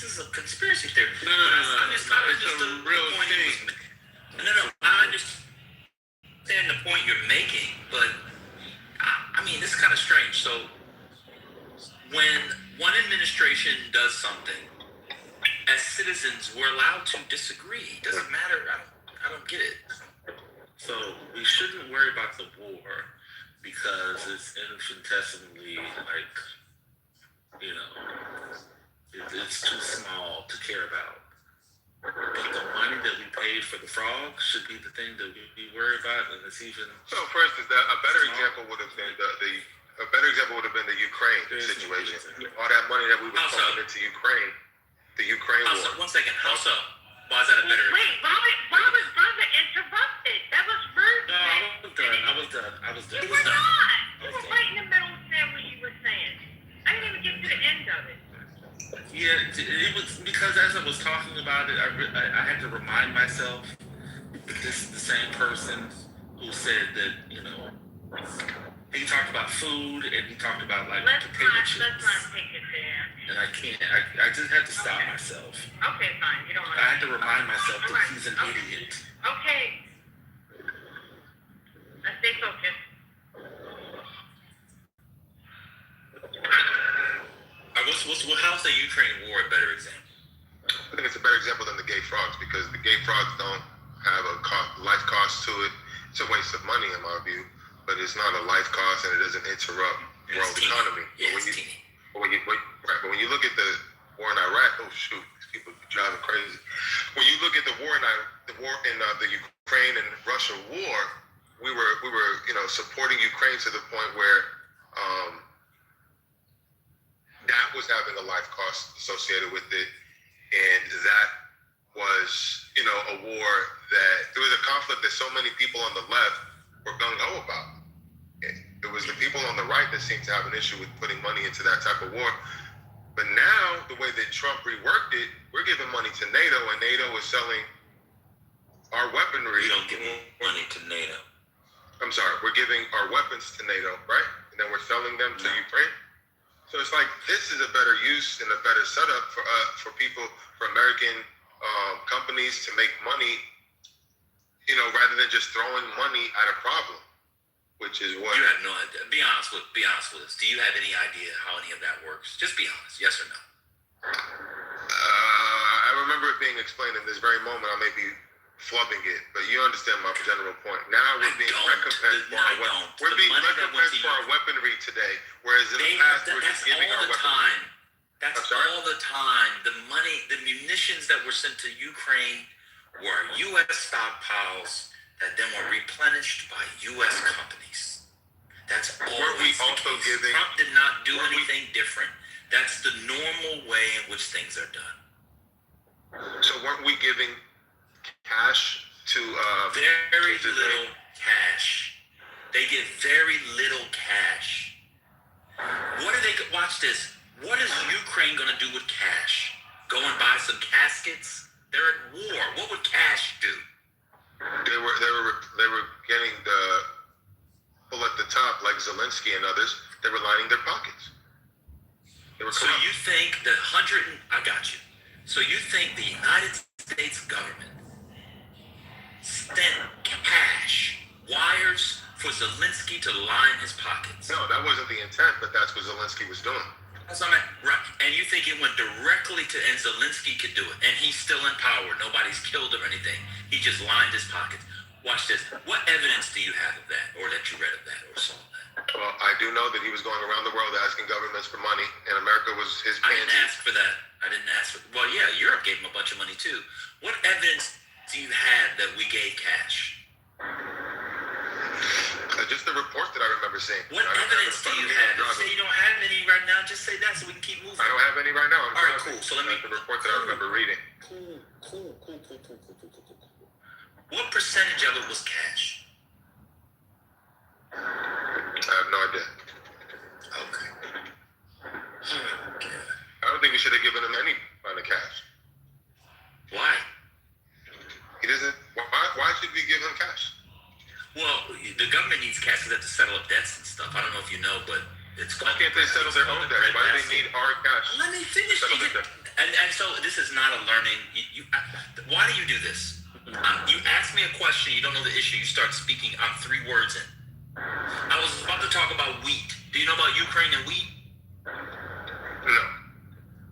is a conspiracy theory. No. It's a real thing. No, I understand the point you're making, but I mean, this is kind of strange. So when one administration does something, as citizens, we're allowed to disagree. It doesn't matter. I don't get it. So we shouldn't worry about the war because it's infinitesimally, like, you know, it's too small to care about. But the money that we paid for the frogs should be the thing that we worry about, and it's even. So, for instance, a better example would have been the Ukraine situation. All that money that we were pumping into Ukraine, the Ukraine war. 1 second. How so? Why is that a better? Wait, why was brother interrupted? That was rude. No, I was done. You were not. You were right in the middle of saying what you were saying. I didn't even get to the end of it. Yeah, it was because as I was talking about it, I had to remind myself that this is the same person who said that, you know, he talked about food and he talked about like potato chips. Let's not take it there. And I can't. I just had to stop myself. Okay, fine. You don't want to. I had to remind myself that he's an idiot. Okay. Let's stay focused. How's the Ukraine war a better example? I think it's a better example than the Gay Frogs, because the Gay Frogs don't have a life cost to it. It's a waste of money in my view, but it's not a life cost and it doesn't interrupt world economy. But when you look at the war in Iraq, oh shoot, these people are driving crazy. When you look at the war in the Ukraine and Russia war, we were supporting Ukraine to the point where that was having a life cost associated with it, and that was a war that there was a conflict that so many people on the left were gung-ho about. It was the people on the right that seemed to have an issue with putting money into that type of war. But now, the way that Trump reworked it, we're giving money to NATO, and NATO is selling our weaponry. We don't give money to NATO. I'm sorry, we're giving our weapons to NATO, right? And then we're selling them to Ukraine. So it's like, this is a better use and a better setup for people, for American companies to make money, rather than just throwing money at a problem, which is what. You have no idea. Be honest with us. Do you have any idea how any of that works? Just be honest. Yes or no? I remember it being explained in this very moment. I may be flubbing it, but you understand my general point. Now we're being recompensed for our weaponry today, whereas in the past we're just giving our weaponry. That's all the time. The money, the munitions that were sent to Ukraine were U.S. stockpiles that then were replenished by U.S. companies. That's always the case. Trump did not do anything different. That's the normal way in which things are done. So weren't we giving cash to very little cash? They get very little cash. What are they? Watch this. What is Ukraine going to do with cash? Go and buy some caskets? They're at war. What would cash do? They were getting the pull at the top, like Zelensky and others. They were lining their pockets. So you think the I got you. So you think the United States government sent cash, wires for Zelensky to line his pockets? No, that wasn't the intent, but that's what Zelensky was doing. That's what I meant. Right. And you think it went directly to, and Zelensky could do it, and he's still in power. Nobody's killed or anything. He just lined his pockets. Watch this. What evidence do you have of that, or that you read of that, or saw that? Well, I do know that he was going around the world asking governments for money, and America was his pansy. I didn't ask for that. I didn't ask for. Well, yeah, Europe gave him a bunch of money too. What evidence do you have that we gave cash? Just the report that I remember seeing. What evidence do you have? You say you don't have any right now. Just say that so we can keep moving. I don't have any right now. All right, cool. So let me. The report that I remember reading. Cool. What percentage of it was cash? I have no idea. Okay. I don't think we should have given him any kind of cash. Why? He doesn't. Why should we give him cash? Well, the government needs cash because they have to settle up debts and stuff. I don't know if you know, but it's why can't they settle their own debts? Why do they need our cash? Let me finish. And so this is not a learning. Why do you do this? You ask me a question, you don't know the issue, you start speaking. I'm 3 words in. I was about to talk about wheat. Do you know about Ukraine and wheat? No.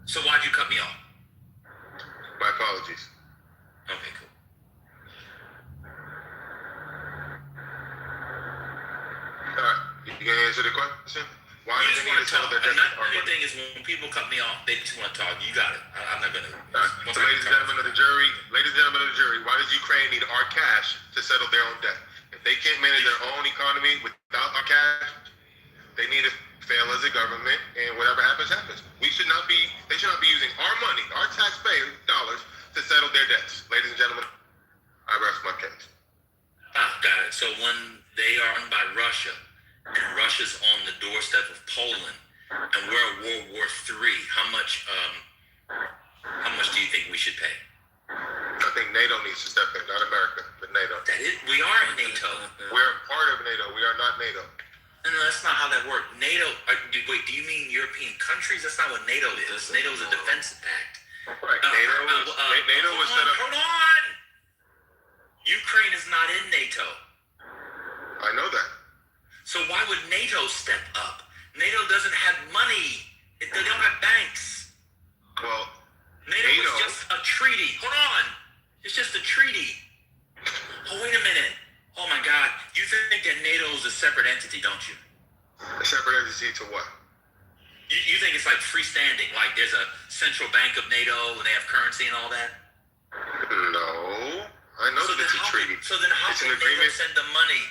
So why'd you cut me off? My apologies. Okay, cool. Alright, you can answer the question? Why do they need to settle their debts? Another thing is when people cut me off, they just want to talk. You got it. I'm not gonna. So ladies and gentlemen of the jury, why does Ukraine need our cash to settle their own debt? If they can't manage their own economy without our cash, they need to fail as a government, and whatever happens, happens. They should not be using our money, our taxpayer dollars, to settle their debts. Ladies and gentlemen, I rest my case. Got it. So when they are owned by Russia, and Russia's on the doorstep of Poland, and we're at World War III, how much do you think we should pay? I think NATO needs to step in, not America, but NATO. We are in NATO. We're a part of NATO. We are not NATO. No, that's not how that works. NATO, wait, do you mean European countries? That's not what NATO is. NATO is a defense pact. Right. NATO was set up. Hold on! Ukraine is not in NATO. I know that. So why would NATO step up? NATO doesn't have money. They don't have banks. Well, NATO is just a treaty. Hold on. It's just a treaty. Oh, wait a minute. Oh, my God. You think that NATO is a separate entity, don't you? A separate entity to what? You think it's like freestanding, like there's a central bank of NATO and they have currency and all that? No. I know that it's a treaty. So then how can NATO send the money?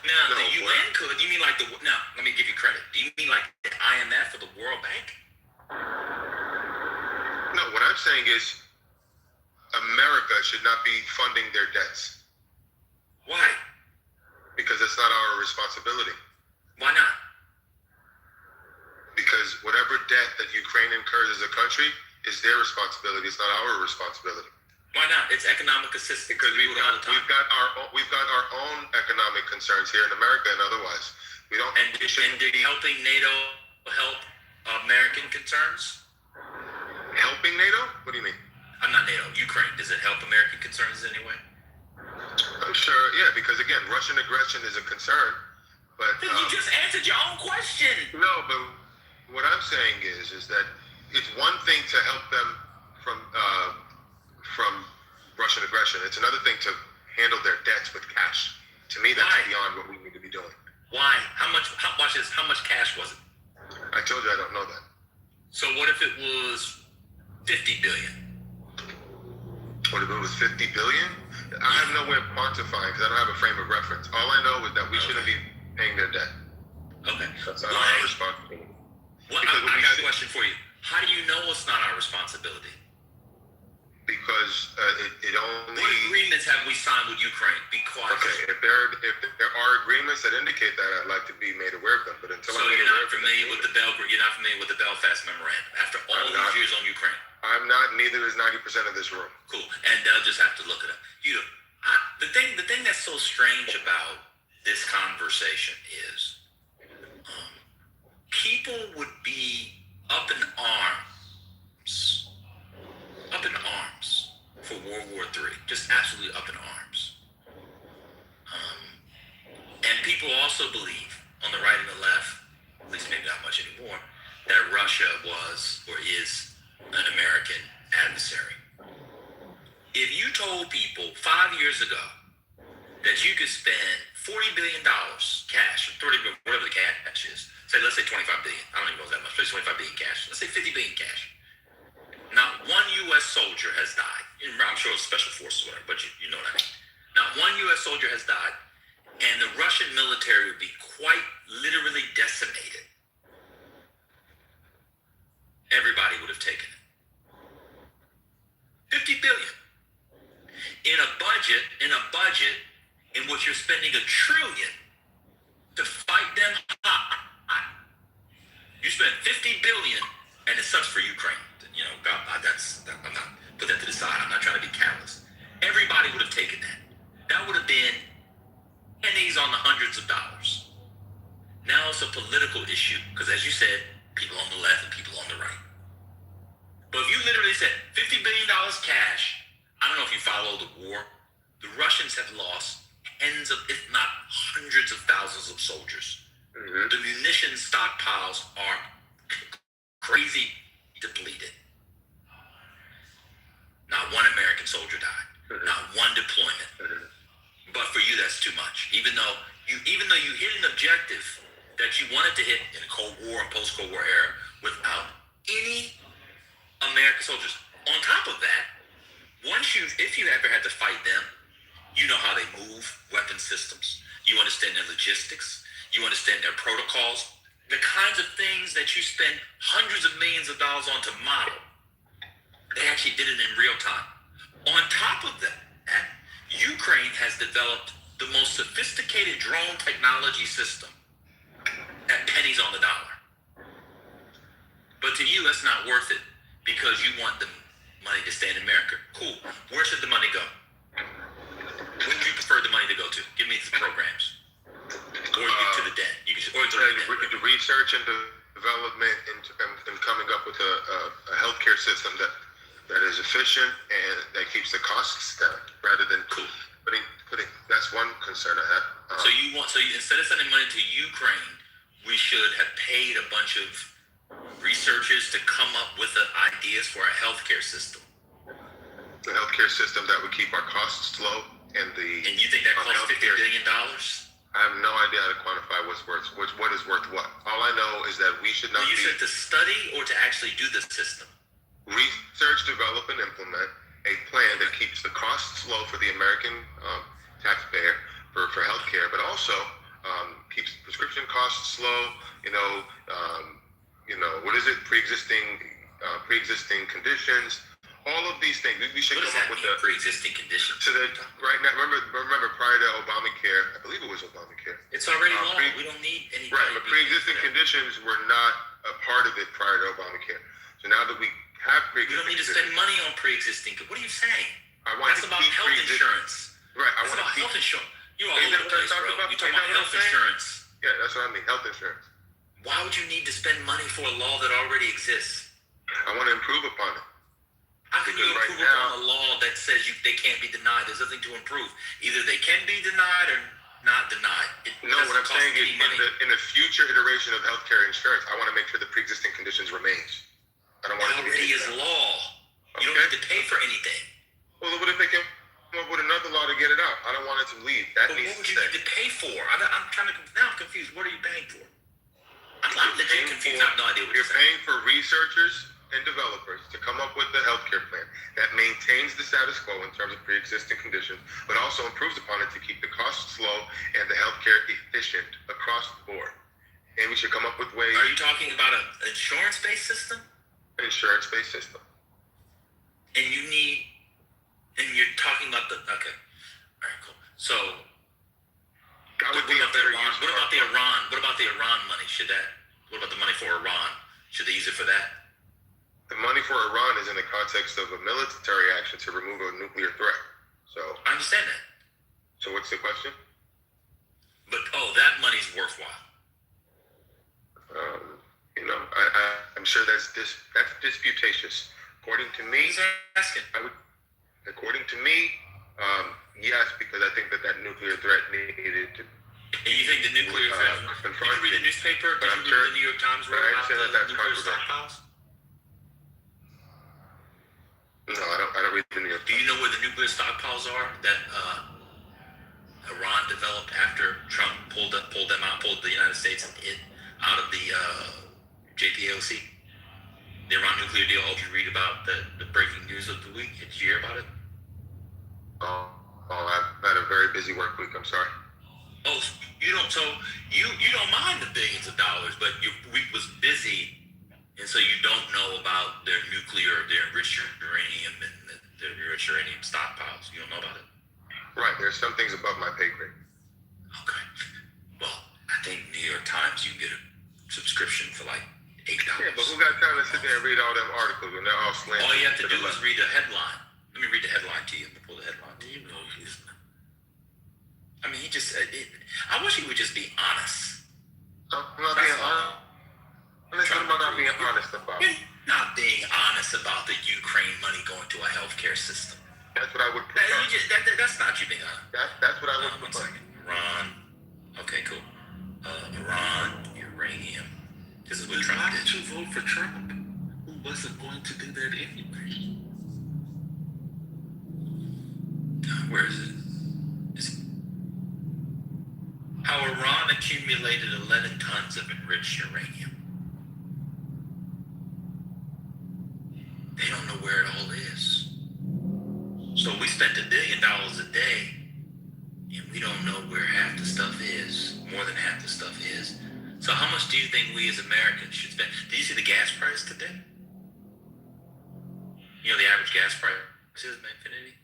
Now, the UN could. You mean like now, let me give you credit. Do you mean like the IMF or the World Bank? No, what I'm saying is America should not be funding their debts. Why? Because it's not our responsibility. Why not? Because whatever debt that Ukraine incurs as a country is their responsibility. It's not our responsibility. Why not? It's economic assistance. Because we've got our own economic concerns here in America and otherwise. We don't. And did helping NATO help American concerns? Helping NATO? What do you mean? I'm not NATO. Ukraine. Does it help American concerns in any way? I'm sure. Yeah, because again, Russian aggression is a concern. But you just answered your own question. No, but what I'm saying is that it's one thing to help them from Russian aggression. It's another thing to handle their debts with cash. To me, that's beyond what we need to be doing. Why? Watch this. How much cash was it? I told you I don't know that. So what if it was 50 billion? What if it was 50 billion? I have no way of quantifying because I don't have a frame of reference. All I know is that we shouldn't be paying their debt. Okay. That's not our responsibility. Well, I got a question for you. How do you know it's not our responsibility? Because it only. What agreements have we signed with Ukraine? Be quiet. Okay, if there are agreements that indicate that, I'd like to be made aware of them. But until you're not familiar with the Belfast Memorandum after all these years on Ukraine. I'm not. Neither is 90% of this room. Cool, and they'll just have to look it up. The thing that's so strange about this conversation is people would be up in arms for World War III, just absolutely up in arms. And people also believe, on the right and the left, at least maybe not much anymore, that Russia was or is an American adversary. If you told people 5 years ago that you could spend $40 billion cash, or 30 billion, whatever the cash is, let's say 25 billion, I don't even know that much, let's say 25 billion cash, let's say 50 billion cash. Not one U.S. soldier has died. I'm sure it's special forces, whatever, but you know what I mean. Not one U.S. soldier has died, and the Russian military would be quite literally decimated. Everybody would have taken it. 50 billion. In a budget in which you're spending $1 trillion to fight them hot. You spend 50 billion, and it sucks for Ukraine. You know, God, I'm not put that to the side. I'm not trying to be callous. Everybody would have taken that. That would have been pennies on the hundreds of dollars. Now it's a political issue because, as you said, people on the left and people on the right. But if you literally said $50 billion cash, I don't know if you follow the war. The Russians have lost tens of, if not hundreds of thousands of soldiers. Mm-hmm. The munition stockpiles are crazy depleted. Not one American soldier died. Mm-hmm. Not one deployment. Mm-hmm. But for you, that's too much. Even though you hit an objective that you wanted to hit in the Cold War and post-Cold War era without any American soldiers. On top of that, if you ever had to fight them, you know how they move weapon systems. You understand their logistics. You understand their protocols. The kinds of things that you spend hundreds of millions of dollars on to model, they actually did it in real time. On top of that, Ukraine has developed the most sophisticated drone technology system at pennies on the dollar. But to you, that's not worth it because you want the money to stay in America. Cool. Where should the money go? Where do you prefer the money to go to? Give me the programs. Or you to the debt. You can, or to the research and development and coming up with a healthcare system that is efficient and that keeps the costs down rather than putting that's one concern I have. So instead of sending money to Ukraine, we should have paid a bunch of researchers to come up with the ideas for a healthcare system. The healthcare system that would keep our costs low and you think that costs $50 billion? I have no idea how to quantify what is worth what. All I know is that we should not. You said to study or to actually do the system? Research, develop, and implement a plan that keeps the costs low for the American taxpayer for healthcare, but also keeps prescription costs low. What is it? Pre-existing conditions. All of these things. We should come up with the pre-existing conditions. So that right now, remember prior to Obamacare, I believe it was Obamacare. It's already law. We don't need any. Right, but pre-existing conditions were not a part of it prior to Obamacare. So now that we have pre-existing, you don't need to spend money on pre-existing. What are you saying? That's about health insurance. Right. That's about health insurance. You're all over the place, bro. You're talking about health insurance. Yeah, that's what I mean. Health insurance. Why would you need to spend money for a law that already exists? I want to improve upon it. How can you improve upon a law that says they can't be denied? There's nothing to improve. Either they can be denied or not denied. What I'm saying is in the future iteration of healthcare insurance, I want to make sure the pre-existing conditions remains. I don't want it already is law. You don't need to pay for anything. Well, what if they come up with another law to get it out? I don't want it to leave. What would you need to pay for? I'm confused. What are you paying for? I'm legit confused. I have no idea what you're paying for. Researchers and developers to come up with the healthcare plan that maintains the status quo in terms of pre-existing conditions, but also improves upon it to keep the costs low and the healthcare efficient across the board. And we should come up with ways. Are you talking about an insurance-based system? Insurance-based system. And you're talking about okay. All right, cool. So that would be a better use. What about the Iran money? What about the money for Iran? Should they use it for that? The money for Iran is in the context of a military action to remove a nuclear threat. So I understand that. So what's the question? But that money's worthwhile. sure that's disputatious. According to me, according to me, yes, because I think that nuclear threat needed to. And you think the nuclear threat? Did you read the newspaper? Did you read the New York Times wrote about the nuclear stockpiles? No, I don't read the New York Times. Do you know where the nuclear stockpiles are that Iran developed after Trump pulled the United States and it out of the JPLC? The Iran nuclear deal. Did you read about the breaking news of the week? Did you hear about it? Oh, I've had a very busy work week. I'm sorry. Oh, you don't. So you don't mind the billions of dollars, but your week was busy, and so you don't know about their nuclear, their enriched uranium, and their enriched uranium stockpiles. You don't know about it. Right. There's some things above my pay grade. Okay. Well, I think New York Times you can get a subscription for like $8. Yeah, but who got time to sit there and read all them articles when they're all slanted? All you have to do is read the headline. Let me read the headline to you. Let me pull the headline to you. I mean, he just said it. I wish he would just be honest. I'm not being honest. I'm not being honest about. You're not being honest about the Ukraine money going to a healthcare system. That's what I would prefer. That's not you being honest. That's what I would prefer. Iran. Okay, cool. Iran, uranium. This is what Trump did. Why did you vote for Trump? Who wasn't going to do that anyway? Where is it? How Iran accumulated 11 tons of enriched uranium. They don't know where it all is. So we spent $1 billion a day, and we don't know where half the stuff is, more than half the stuff is. So how much do you think we as Americans should spend? Did you see the gas price today? You know the average gas price is in Infinity?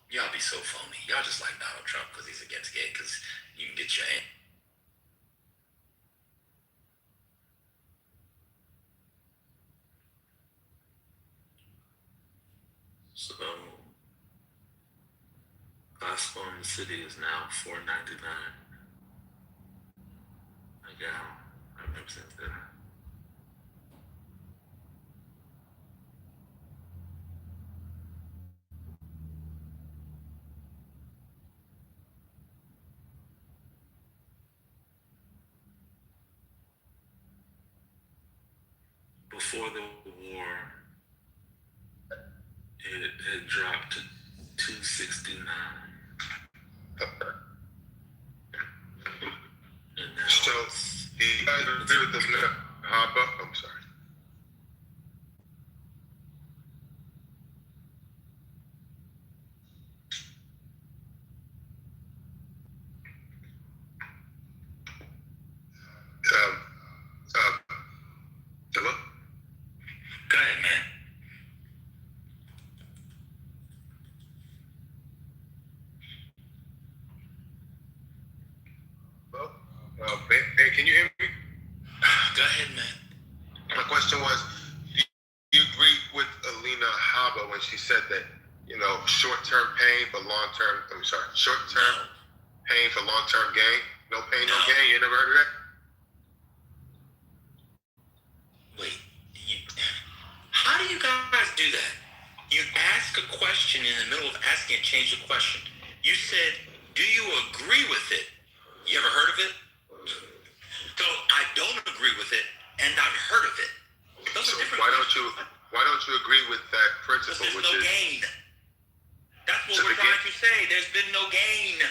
Y'all be so phony. Y'all just like Donald Trump because he's against gay, because you can get your hand. So, Costco in the city is now $4.99 a gallon. I remember since then. Before the war, it had dropped to $2.69. So, do you guys agree with this? Hop up. I'm sorry. Hello? Go ahead, man. Ben, can you hear me? Go ahead, man. My question was, do you agree with Alina Habba when she said that, short-term pain for long-term, short-term pain for long-term gain? No pain, no gain. You never heard of that? Wait, how do you guys do that? You ask a question in the middle of asking it, change the question. You said, do you agree with it? You ever heard of it? So I don't agree with it, and I've heard of it. Those are different. Why don't you agree with that principle? Because there's no gain. That's what we're trying to say. There's been no gain.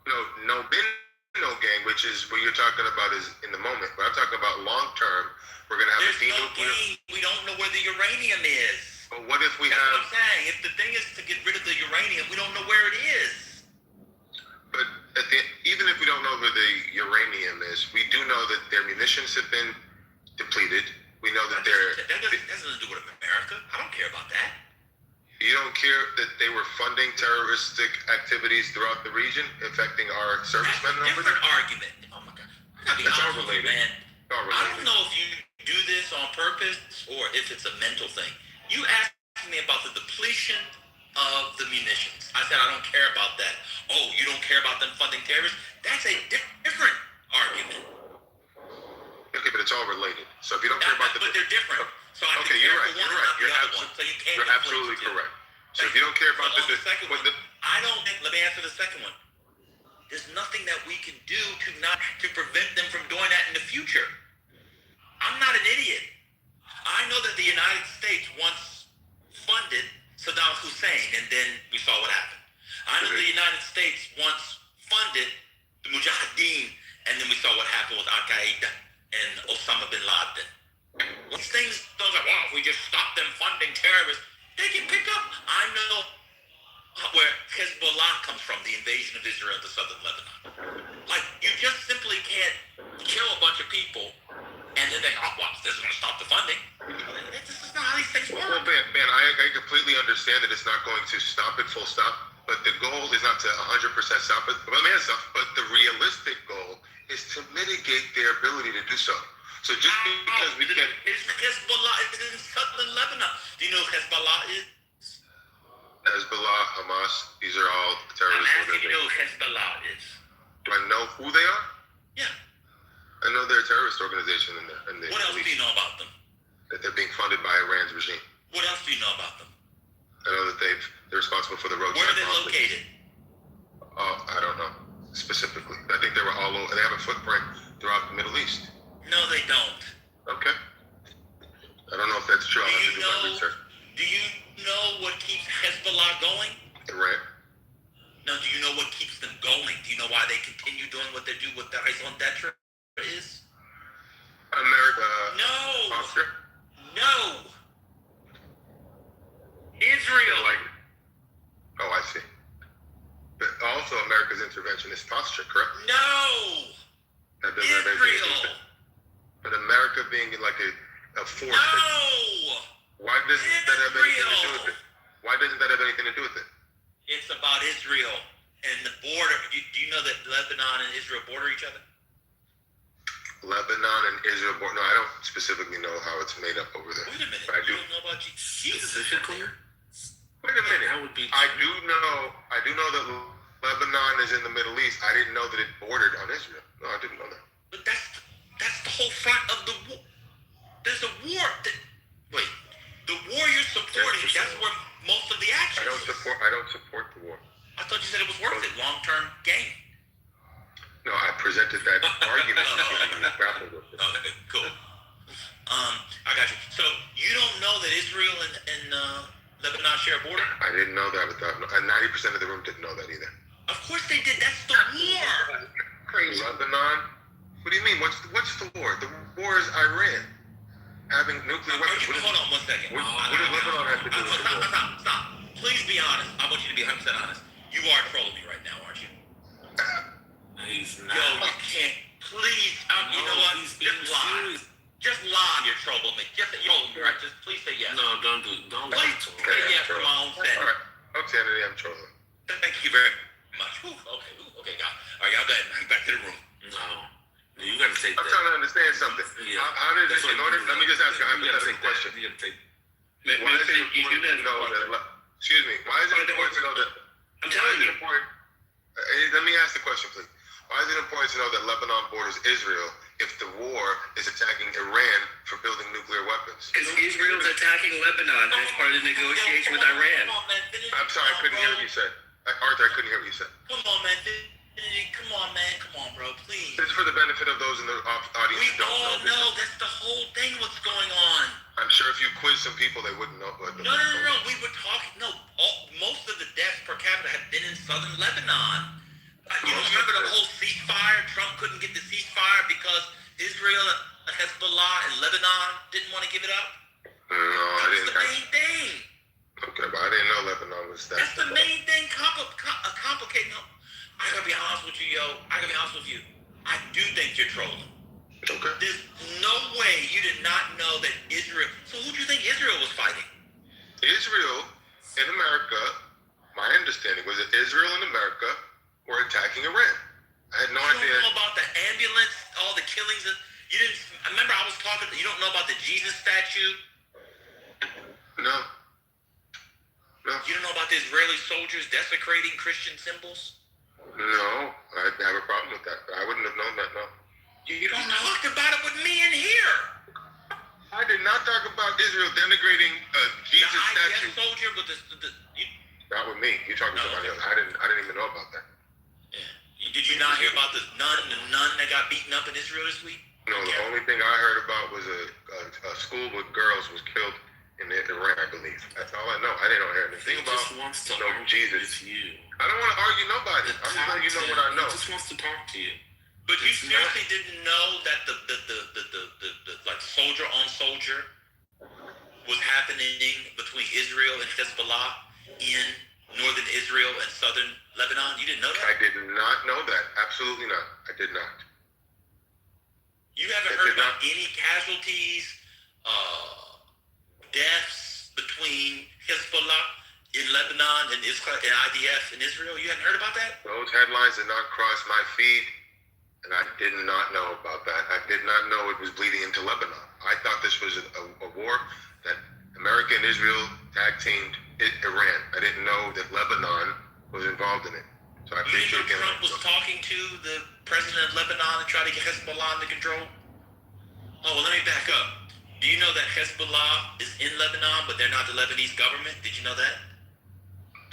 No gain, which is what you're talking about is in the moment. But I'm talking about long term. We're gonna have There's no gain. We don't know where the uranium is. But what if we That's have? what I'm saying. If the thing is to get rid of the uranium, we don't know where it is. But even if we don't know where the uranium is, we do know that their munitions have been depleted. We know that that has nothing to do with America. I don't care about that. You don't care that they were funding terroristic activities throughout the region, affecting our servicemen over there? Different argument. Oh my God. I gotta be honest with you, man. I don't know if you do this on purpose or if it's a mental thing. You asked me about the depletion of the munitions. I said I don't care about that. Oh, you don't care about them funding terrorists? That's a different all related. So if you don't care about the, but they're different. So I okay, can you're care right. for one You're and right. not the You're, other one. So you can't. you're absolutely correct. So if you don't care about So on the the second one, I don't think. Let me answer the second one. There's nothing that we can do to prevent them from doing that in the future. I'm not an idiot. I know that the United States once funded Saddam Hussein, and then we saw what happened. I know the United States once funded the Mujahideen, and then we saw what happened with Al Qaeda and Osama bin Laden. These things, those are, wow, if we just stop them funding terrorists, they can pick up. I know where Hezbollah comes from, the invasion of Israel to southern Lebanon. Like, you just simply can't kill a bunch of people and then think, oh, well, this is going to stop the funding. This is not how these things work. Well, man, I completely understand that it's not going to stop it full stop, but the goal is not to 100% stop it. But let me ask something. But the realistic goal is to mitigate their ability to do so. So just because we can... Hezbollah is in southern Lebanon. Do you know who Hezbollah is? Hezbollah, Hamas, these are all terrorist I'm asking you organizations. know who Hezbollah is. Do I know who they are? Yeah. I know they're a terrorist organization in the What else do you know about them? That they're being funded by Iran's regime. What else do you know about them? I know that they're responsible for the roadside Where are they bombings. located? Oh, I don't know specifically. I think they were all over. They have a footprint throughout the Middle East. No, they don't. Okay. I don't know if that's true. I'll have to do my research. Do you know what keeps Hezbollah going? Iran. No, do you know what keeps them going? Do you know why they continue doing what they do with the Raison d'etre is? America. No. Austria. No. Israel. Oh, I see. But also America's interventionist posture, correct? No. That doesn't have anything to do with it. But America being like a force. No. Why doesn't that have anything to do with it? Why doesn't that have anything to do with it? It's about Israel and the border. Do you know that Lebanon and Israel border each other? Lebanon and Israel. No, I don't specifically know how it's made up over there. Wait a minute. But I do. You don't know about Jesus? Specifically? Wait a minute. I do know that Lebanon is in the Middle East. I didn't know that it bordered on Israel. No, I didn't know that. But that's the whole front of the war. There's a war. Wait, the war you're supporting. That's where most of the action. I don't support the war. I thought you said it was worth it, long-term gain. No, I presented that argument. Okay, cool. I got you. So you don't know that Israel and Lebanon share a border? I didn't know that. But 90% of the room didn't know that either. Of course they did. That's the war. Crazy. Lebanon? What do you mean? What's the war? The war is Iran having nuclear weapons. Hold on one second. What does Lebanon have to do with the war? Stop. Please be honest. I want you to be 100% honest. You are trolling me right now, aren't you? He's not. Yo, you can't. Please. You know what? Just lie. Just lie. You're trolling me. Just trolling me, right? Just please say yes. No, don't lie to him. Say yes for my own sake. All right. Okay, I'm trolling. Thank you very much. Okay, God. All right, y'all back to the room. No. You gotta take I'm trying to understand something. Yeah. How did this, let me just ask you a hypothetical question. You gotta take Why is it important to know that, excuse me, why is it important to know that, I'm telling you. Let me ask the question, please. Why is it important to know that Lebanon borders Israel if the war is attacking Iran for building nuclear weapons? Because Israel's attacking Lebanon as part of the negotiation with Iran. I'm sorry, I couldn't hear what you said. Arthur, I couldn't hear what you said. Come on, man. Come on, bro. Please. This is for the benefit of those in the audience We who don't all know. know that's the whole thing. What's going on? I'm sure if you quiz some people, they wouldn't know. No. We were talking. Most of the deaths per capita have been in southern Lebanon. You remember the whole ceasefire? Trump couldn't get the ceasefire because Israel, Hezbollah, and Lebanon didn't want to give it up. No, I didn't. That's the main thing. Okay, but I didn't know Lebanon was that. That's the main thing. Complicating. I gotta be honest with you, yo. I do think you're trolling. Okay. There's no way you did not know that Israel. So who do you think Israel was fighting? Israel and America. My understanding was that Israel and America were attacking Iran. I had no idea. You don't know about the ambulance, all the killings. You didn't. I remember I was talking. You don't know about the Jesus statue. No. You don't know about the Israeli soldiers desecrating Christian symbols. No, I have a problem with that. I wouldn't have known that. No. You don't talked about it with me in here. I did not talk about Israel denigrating Jesus statue. Soldier with Not with me. You're talking to somebody else. I didn't even know about that. Yeah. Did you not hear about the nun that got beaten up in Israel this week? No, the only thing I heard about was a school with girls was killed in Iran, I believe. That's all I know. I didn't hear anything about Jesus. I don't want to argue nobody. I'm just letting you know what I know. He just wants to talk to you. But you seriously didn't know that the like soldier on soldier was happening between Israel and Hezbollah in northern Israel and southern Lebanon? You didn't know that? I did not know that. Absolutely not. I did not. You haven't heard about any casualties, deaths between Hezbollah in Lebanon and IDF in Israel? You hadn't heard about that? Those headlines did not cross my feed, and I did not know about that. I did not know it was bleeding into Lebanon. I thought this was a war that America and Israel tag-teamed Iran. I didn't know that Lebanon was involved in it. So I appreciate you know Trump was talking to the president of Lebanon to try to get Hezbollah under control? Oh, well, let me back up. Do you know that Hezbollah is in Lebanon, but they're not the Lebanese government? Did you know that?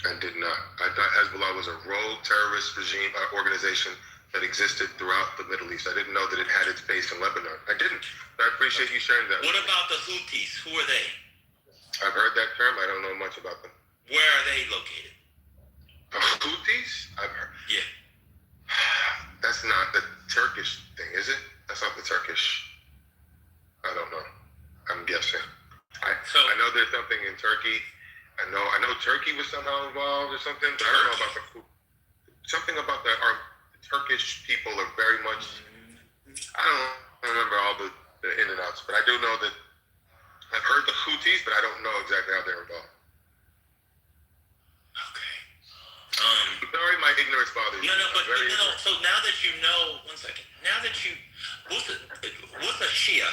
I did not. I thought Hezbollah was a rogue terrorist regime organization that existed throughout the Middle East. I didn't know that it had its base in Lebanon. I didn't. I appreciate you sharing that. What about the Houthis? Who are they? I've heard that term. I don't know much about them. Where are they located? The Houthis? I've heard. Yeah. That's not the Turkish thing, is it? That's not the Turkish. I don't know. I'm guessing. I know there's something in Turkey. I know Turkey was somehow involved or something, but I don't know about something about our Turkish people are very much. I don't remember all the in and outs, but I do know that I've heard the Houthis, but I don't know exactly how they're involved. Sorry, my ignorance bothers you. No. So now that you know, one second. Now that you, what's a Shia?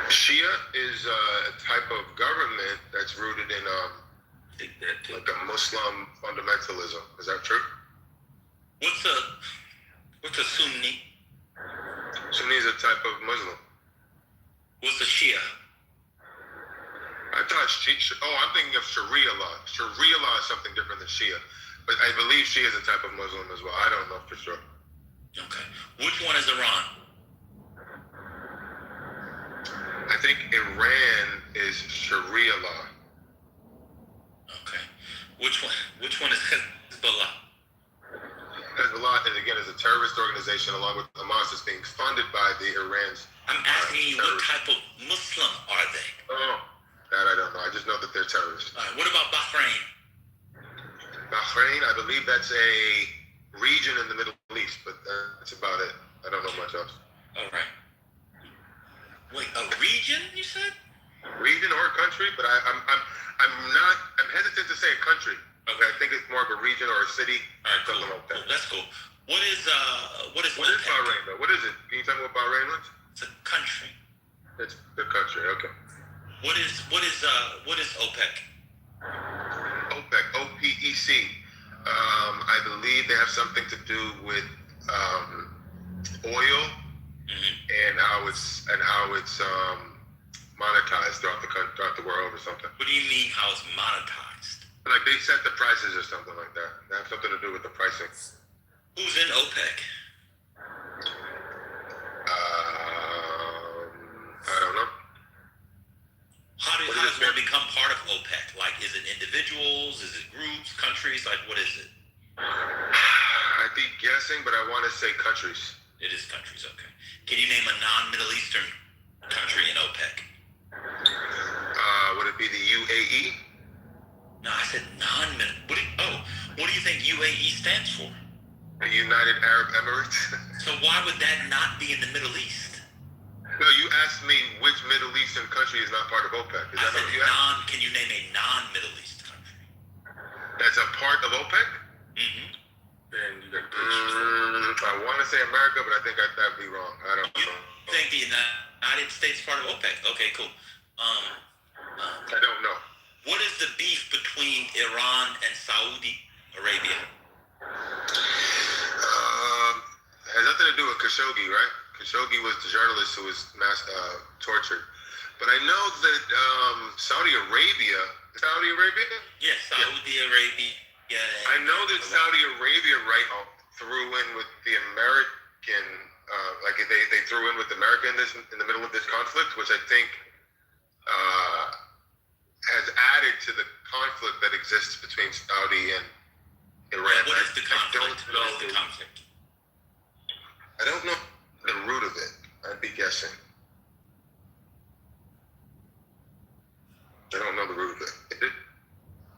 Shia is a type of government that's rooted in like a Muslim fundamentalism. Is that true? What's a Sunni? Sunni is a type of Muslim. What's a Shia? I thought I'm thinking of Sharia law. Sharia law is something different than Shia. But I believe Shia is a type of Muslim as well. I don't know for sure. Okay. Which one is Iran? I think Iran is Sharia law. Okay. Which one is Hezbollah? Hezbollah, and again, is a terrorist organization along with Hamas that's being funded by the Iran's. I'm asking you, what type of Muslim are they? Oh, that I don't know. I just know that they're terrorists. All right. What about Bahrain? Bahrain, I believe that's a region in the Middle East, but that's about it. I don't know much else. All right. Wait, a region? You said? Region or a country, but I'm hesitant to say a country. Okay, I think it's more of a region or a city. All right, something like that. Cool. That's cool. What is Bahrain though? What is it? Can you tell me what Bahrain is? It's a country. It's the country. Okay. What is OPEC? OPEC, OPEC. I believe they have something to do with oil and how it's monetized throughout the world or something. What do you mean how it's monetized? Like they set the prices or something like that. They have something to do with the pricing. Who's in OPEC? I don't know. How does one become part of OPEC? Like, is it individuals? Is it groups? Countries? Like, what is it? I'd be guessing, but I want to say countries. It is countries, okay. Can you name a non-Middle Eastern country in OPEC? Would it be the UAE? No, I said non-Middle. What do you think UAE stands for? The United Arab Emirates. So why would that not be in the Middle East? No, you asked me which Middle Eastern country is not part of OPEC. Is that what you asked? Can you name a non-Middle East country? That's a part of OPEC? Mm-hmm. Then you got I want to say America, but I think that'd be wrong. I don't know. You think the United States part of OPEC? Okay, cool. I don't know. What is the beef between Iran and Saudi Arabia? It has nothing to do with Khashoggi, right? Khashoggi was the journalist who was tortured. But I know that Saudi Arabia. Yes, Saudi Arabia. Yeah. I know that Saudi Arabia threw in with the American, they threw in with America in the middle of this conflict, which I think has added to the conflict that exists between Saudi and Iran. What is the conflict? I don't know the root of it. I'd be guessing. I don't know the root of it.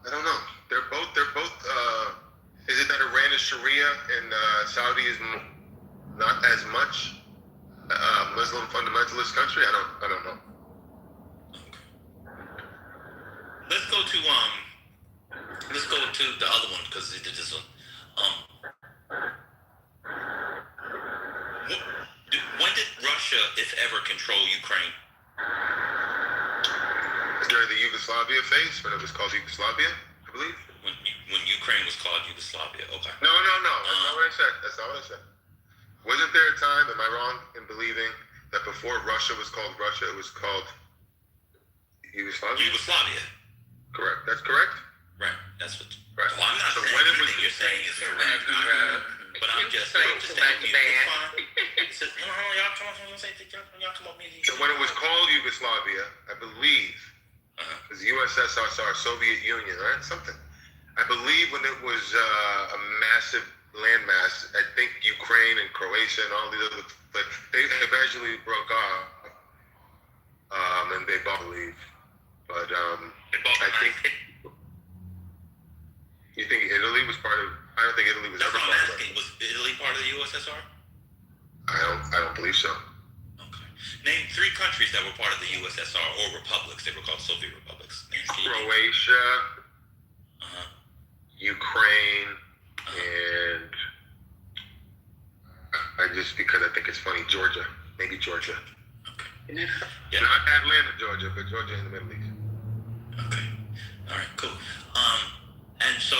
I don't know. They're both. Is it that Iran is Sharia and Saudi is not as much Muslim fundamentalist country? I don't know. Let's go to the other one because they did this one. When did Russia, if ever, control Ukraine? During the Yugoslavia phase, when it was called Yugoslavia, I believe. When Ukraine was called Yugoslavia, okay. No. That's not what I said. Wasn't there a time, am I wrong in believing, that before Russia was called Russia, it was called Yugoslavia? Yugoslavia. Correct. That's correct? Right. That's what. Right. Well, I'm not saying anything you're saying is correct. But I'm just saying it's fine. It says, y'all come up with me. So when it was called Yugoslavia, I believe, because the USSR, Soviet Union, right? Something. I believe when it was a massive landmass, I think Ukraine and Croatia and all these other, but they eventually broke off, and they both believe. But I think. You think Italy was part of? I don't think Italy was ever part of it. Was Italy part of the USSR? I don't believe so. Okay. Name 3 countries that were part of the USSR or republics. They were called Soviet republics. Croatia, Ukraine, and because I think it's funny, Georgia. Maybe Georgia. Okay. Yeah. Not Atlanta, Georgia, but Georgia in the Middle East. Okay. All right. Cool. And so,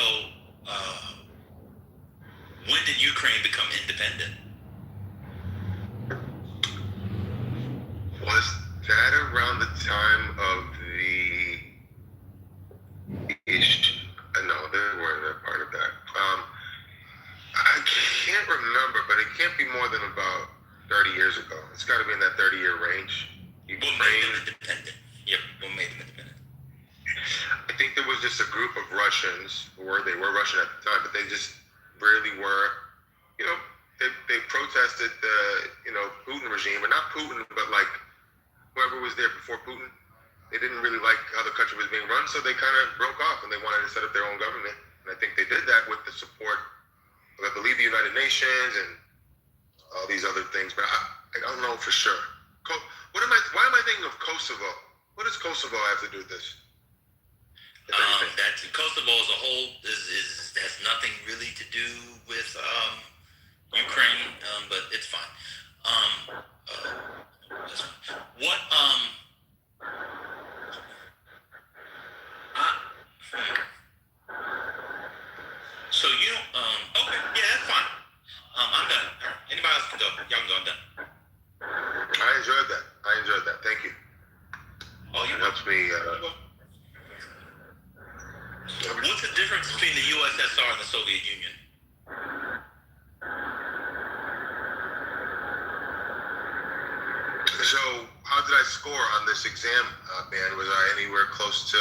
when did Ukraine become independent? Was that around the time of the issue? No, they weren't a part of that. I can't remember, but it can't be more than about 30 years ago. It's got to be in that 30-year range. What made them independent? Yep, what made them independent? I think there was just a group of Russians, they were Russian at the time, but they just really were, they protested the, Putin regime, or not Putin, but like whoever was there before Putin. They didn't really like how the country was being run, so they kind of broke off and they wanted to set up their own government. And I think they did that with the support of, I believe, the United Nations and all these other things, but I don't know for sure. Why am I thinking of Kosovo? What does Kosovo have to do with this? That Kosovo as a whole has nothing really to do with Ukraine, but it's fine. What so you okay, yeah, that's fine. I'm done. Anybody else can go. Y'all can go. I'm done. I enjoyed that. Thank you. Oh, you helps me. What's the difference between the USSR and the Soviet Union? So, how did I score on this exam, man? Was I anywhere close to?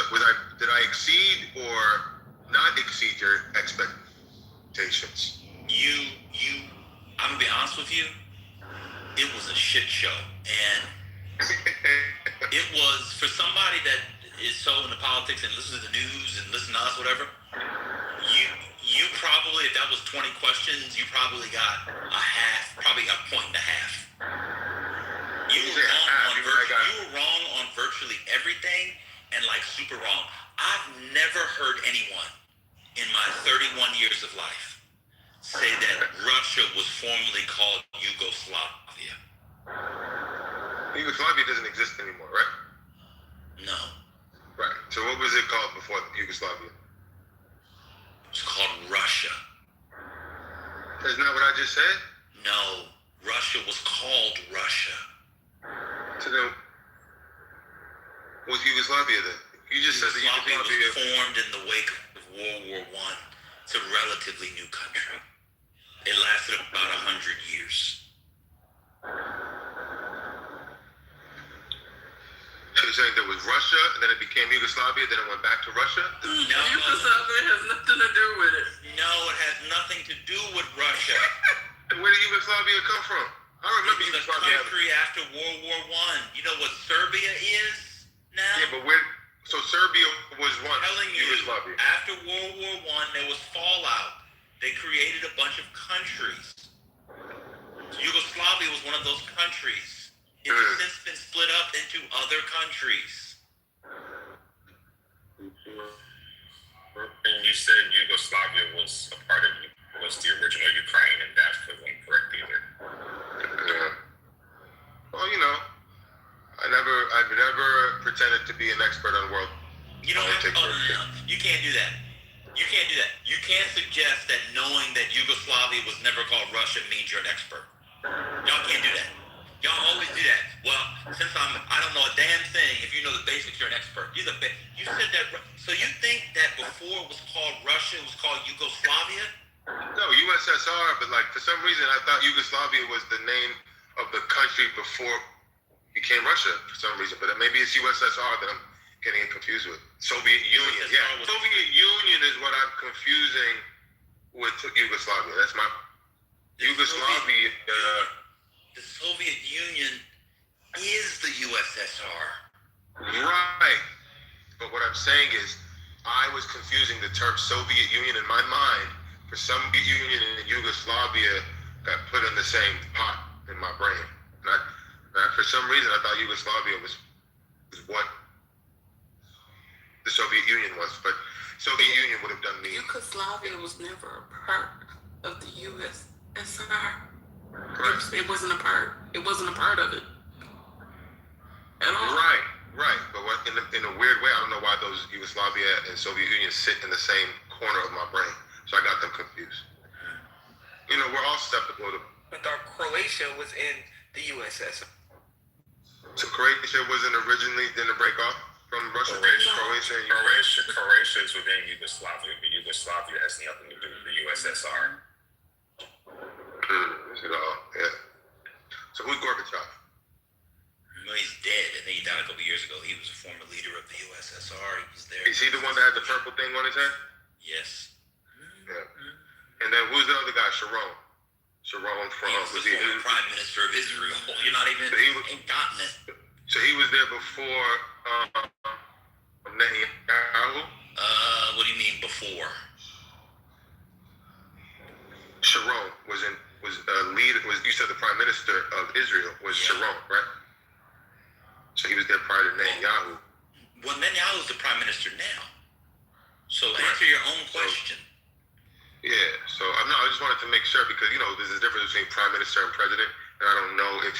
Did I exceed or not exceed your expectations? I'm gonna be honest with you. It was a shit show, and it was for somebody that is so into politics and listen to the news and listen to us, whatever. You probably, if that was 20 questions, you probably got probably a point and a half. You were wrong on virtually everything, and like super wrong. I've never heard anyone in my 31 years of life say that Russia was formerly called Yugoslavia. Yugoslavia doesn't exist anymore, right? No. Right. So what was it called before Yugoslavia? It's called Russia. Isn't that what I just said? No. Russia was called Russia. So then, what's Yugoslavia then? You just said that Yugoslavia was Yugoslavia formed in the wake of World War I. It's a relatively new country. It lasted about 100 years. So you're saying there was Russia, and then it became Yugoslavia, then it went back to Russia? No, Yugoslavia has nothing to do with it. no, it has nothing to do with Russia. And where did Yugoslavia come from? I remember It was a Yugoslavia. country after World War I. You know what Serbia is now? Yeah, but where? So Serbia was one. Telling you, Yugoslavia. after World War I, there was fallout. They created a bunch of countries. Yugoslavia was one of those countries. It's since been split up into other countries. And you said Yugoslavia was a part of was the original Ukraine, and that wasn't correct either. Well, you know, I've never pretended to be an expert on world. You don't have to, no. You can't do that. You can't do that. You can't suggest that knowing that Yugoslavia was never called Russia means you're an expert. Y'all can't do that. Y'all always do that. Well, since I don't know a damn thing, if you know the basics, you're an expert. You said that, so you think that before it was called Russia, it was called Yugoslavia? No, USSR, but like for some reason I thought Yugoslavia was the name of the country before it became Russia for some reason, but maybe it's USSR that I'm getting it confused with. Soviet Union. Yeah, Soviet Union is what I'm confusing with Yugoslavia. That's my Yugoslavia. The Soviet Union is the USSR. Right. But what I'm saying is I was confusing the term Soviet Union in my mind. For some Union and Yugoslavia got put in the same pot in my brain. Not for some reason I thought Yugoslavia was what the Soviet Union was, but Soviet Union would have done me. Yugoslavia was never a part of the USSR. Right. It wasn't a part. It wasn't a part of it at all. Right. But what, in a weird way, I don't know why those Yugoslavia and Soviet Union sit in the same corner of my brain. So I got them confused. You know, we're all susceptible to. I thought Croatia was in the USSR. So Croatia didn't break off from Russia? Croatia is within Yugoslavia, but Yugoslavia has nothing to do with the USSR. Yeah. So who's Gorbachev? Well, he's dead. I think he died a couple years ago. He was a former leader of the USSR. He was there. Is he the one that had the purple thing on his head? Yes. Yeah. And then who's the other guy? Sharon from he was the former prime minister of Israel. You're not even in continent. So he was there before Netanyahu? What do you mean before? Sharon was leader. You said the prime minister of Israel was Sharon, right? So he was there prior to Netanyahu. Well, Netanyahu is the prime minister now. So answer your own question. Yeah. So I just wanted to make sure because there's a difference between prime minister and president, and I don't know if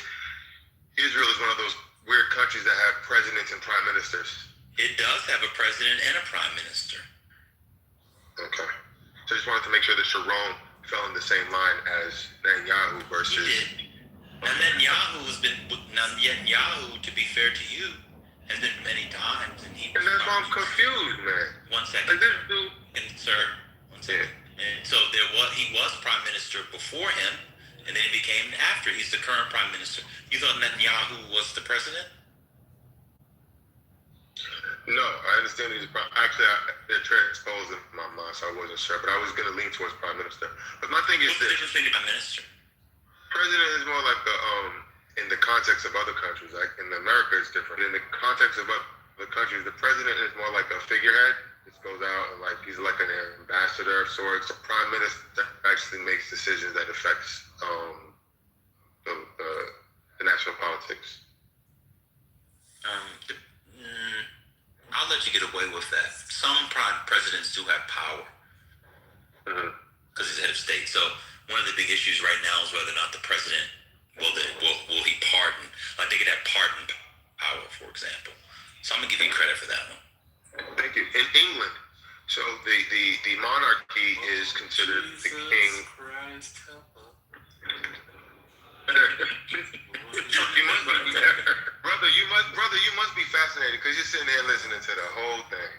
Israel is one of those weird countries that have presidents and prime ministers. It does have a president and a prime minister. Okay. So I just wanted to make sure that Sharon fell in the same line as Netanyahu versus. He did. And Netanyahu to be fair to you, has been many times, and that's why I'm confused, man. 1 second. Like this dude. And sir, 1 second. And so he was prime minister before him, and then he became after. He's the current prime minister. You thought Netanyahu was the president? No, I understand he's actually they're transposed in my mind, so I wasn't sure. But I was going to lean towards prime minister. But my thing is What's the difference between prime minister? President is more like in the context of other countries. Like in America, it's different. In the context of other countries, the president is more like a figurehead. It goes out and he's like an ambassador of sorts. The prime minister actually makes decisions that affects the national politics. I'll let you get away with that. Some presidents do have power because he's head of state. So one of the big issues right now is whether or not the president will he pardon. Like they could have pardon power, for example. So I'm gonna give you credit for that one. Thank you. In England, so the monarchy is considered the king. You must be fascinated because you're sitting there listening to the whole thing.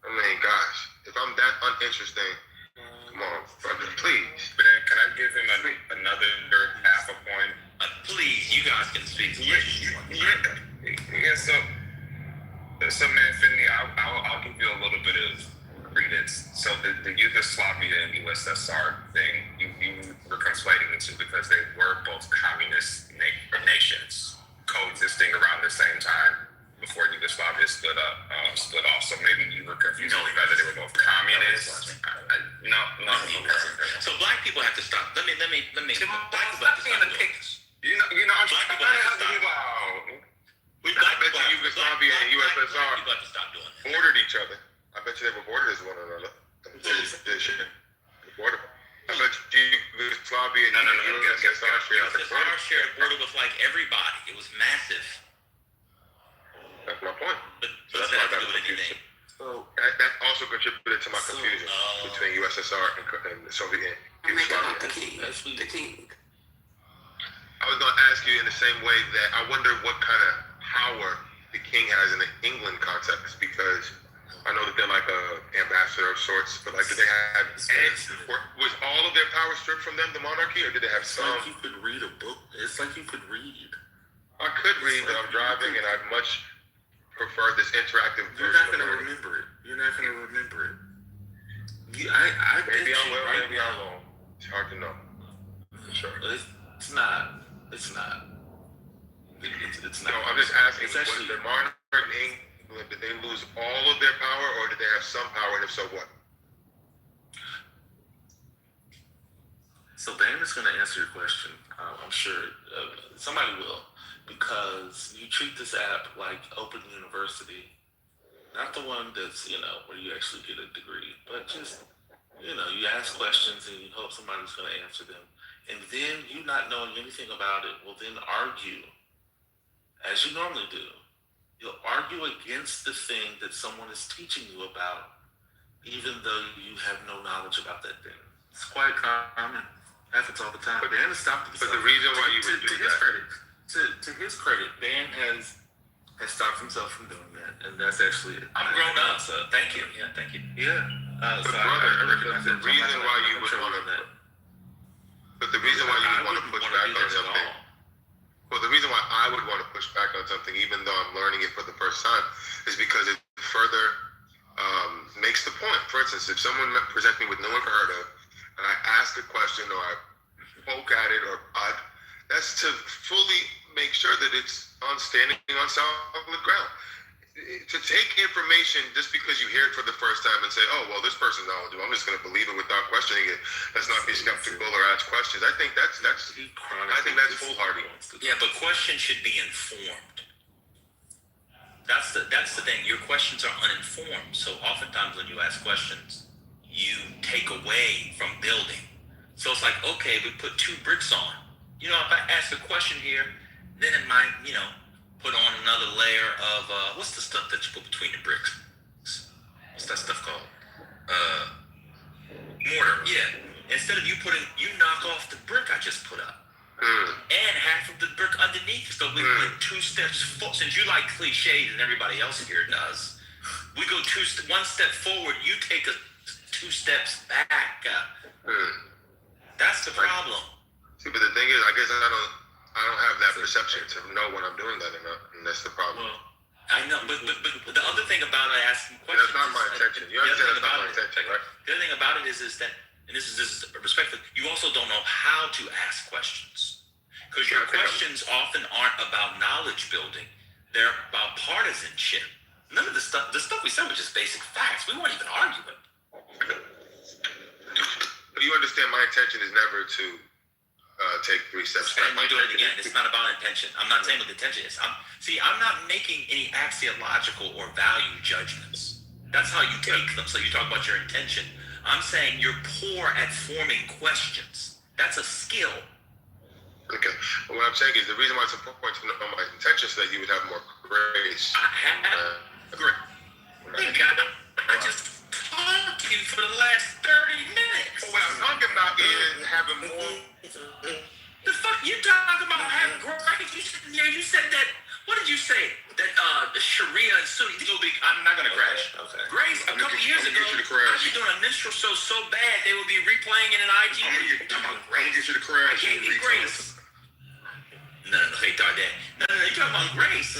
I mean, gosh, if I'm that uninteresting, come on, brother, please. But then, can I give him another half a point? Please, you guys can speak. Yeah. So man, Finley, I'll give you a little bit of credence. So the Yugoslavia and USSR thing, you were conflating the two because they were both communist nations coexisting around the same time before Yugoslavia split off. So maybe you were confused whether they were both communists. No. So black people have to stop. Let me. Black people have to stop doing this. You know, I'm black people have to stop. I bet you Yugoslavia and USSR bordered each other. I bet you they were bordered as one another. Border. I bet you Yugoslavia and USSR shared a border with like everybody. It was massive. That's my point. So that's why I got confused. So that also contributed to my confusion between USSR and the Soviet Yugoslavia. The king. I was going to ask you in the same way that I wonder what kind of power the king has in the England context, because I know that they're like a ambassador of sorts, but like, did they have? Was all of their power stripped from them, the monarchy, or did they have some? It's like you could read a book. It's like you could read. I could read, but I'm driving, and I'd much prefer this interactive version. You're not going to remember it. You're not going to remember it. Maybe I will, maybe I won't. It's hard to know. For sure. It's not. It's not. No, I'm just asking, was the monarch in England, did they lose all of their power, or did they have some power, and if so, what? So Dan is going to answer your question. I'm sure somebody will, because you treat this app like Open University, not the one that's, where you actually get a degree, but just, you ask questions and you hope somebody's going to answer them. And then you not knowing anything about it will then argue, as you normally do. You'll argue against the thing that someone is teaching you about, even though you have no knowledge about that thing. It's quite common. Happens all the time. But Dan has stopped himself. But the reason why you would do that. To his credit, Dan has stopped himself from doing that, and that's actually. I'm grown up, so thank you. Yeah, thank you. Yeah. So I recognize the reason why you would want to. But the reason why you would want to push back on something. Well, the reason why I would want to push back on something, even though I'm learning it for the first time, is because it further makes the point. For instance, if someone presents me with no one heard of, and I ask a question or I poke at it, that's to fully make sure that it's standing on solid ground. To take information just because you hear it for the first time and say, oh, well, this person's knowledgeable, I'm just going to believe it without questioning it. Let's not be skeptical or ask questions. I think that's foolhardy. Yeah, but questions should be informed. That's the thing. Your questions are uninformed. So oftentimes when you ask questions, you take away from building. So it's like, okay, we put 2 bricks on. If I ask a question here, then it might, put on another layer of, what's the stuff that you put between the bricks? What's that stuff called? Mortar, yeah. Instead of you knock off the brick I just put up. And half of the brick underneath. So we went 2 steps forward. Since you like cliches and everybody else here does, we go 1 step forward, you take 2 steps back. That's the problem. See, but the thing is, I guess I don't have that perception to know when I'm doing that or not, and that's the problem. Well, I know, but the other thing about asking questions, that's not my intention. You understand that's not my intention, right? The other thing about it is that, and this is respectful, you also don't know how to ask questions, because your questions often aren't about knowledge building; they're about partisanship. None of the stuff we said was just basic facts. We weren't even arguing. But you understand, my intention is never to take 3 steps back. And you're doing it again. It's not about intention. I'm not saying what the intention is. I'm not making any axiological or value judgments. That's how you take them. So you talk about your intention. I'm saying you're poor at forming questions. That's a skill. Okay. Well, what I'm saying is the reason why it's important to know my intention is that you would have more grace. I have grace. I just talked to you for the last 30 minutes. What I'm talking about is having more. The fuck? be doing a minstrel show so bad they would be replaying it in IG. I'm gonna get you the crash. I can't get Grace. No, hey, dog, that. No, you talking about Grace?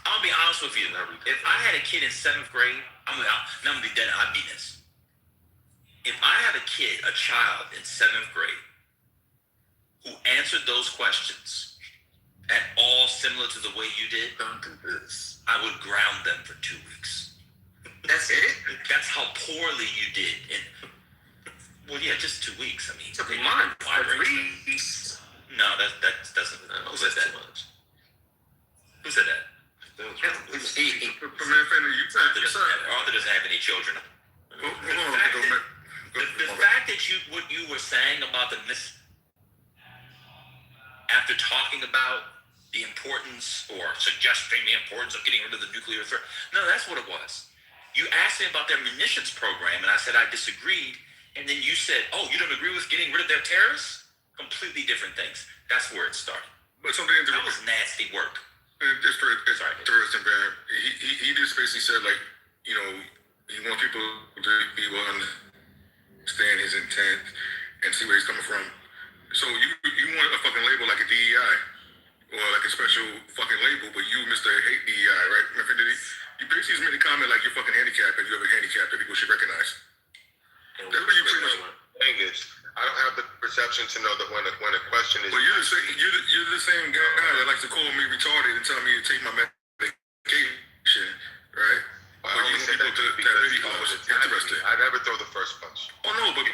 I'll be honest with you. If I had a kid in 7th grade, I'm gonna be dead. I mean this. If I had a kid, a child in 7th grade, who answered those questions at all similar to the way you did, I would ground them for 2 weeks. That's it? That's how poorly you did. Well, yeah, just 2 weeks. I mean, it's a month. 3 weeks. No, that doesn't. Who said that? Who said that? Arthur doesn't have any children. The fact that what you were saying about after talking about the importance or suggesting the importance of getting rid of the nuclear threat, no, that's what it was. You asked me about their munitions program, and I said I disagreed, and then you said, "Oh, you don't agree with getting rid of their terrorists?" Completely different things. That's where it started. But something that was nasty work. It's interesting, man. He just basically said, like, you know, he wants people to be able to understand his intent and see where he's coming from. So you want a fucking label like a DEI or like a special fucking label, but you, Mr. Hate DEI, right? You basically just made a comment like you're fucking handicapped and you have a handicap that people should recognize. That's what you pretty much. Thing is, I don't have the perception to know that when a question is. But you're the same guy that likes to call me retarded and tell me to take my medication, right? I only say that interested. I never throw the first punch. Oh no, but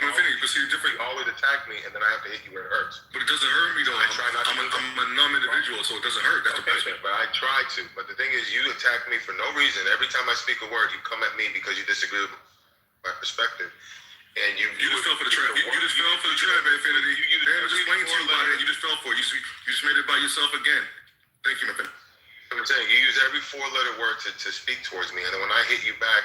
see the difference. You always attack me, and then I have to hit you where it hurts. But it doesn't hurt me though. I try not to. I'm a numb individual, so it doesn't hurt. That's the best. But I try to. But the thing is, you attack me for no reason. Every time I speak a word, you come at me because you disagree with my perspective. And you just fell for the trap. You just fell for the trap, Infinity. I just explained to you about it. You just fell for it. You just made it by yourself again. Thank you, my friend. I'm saying you use every 4-letter word to speak towards me, and then when I hit you back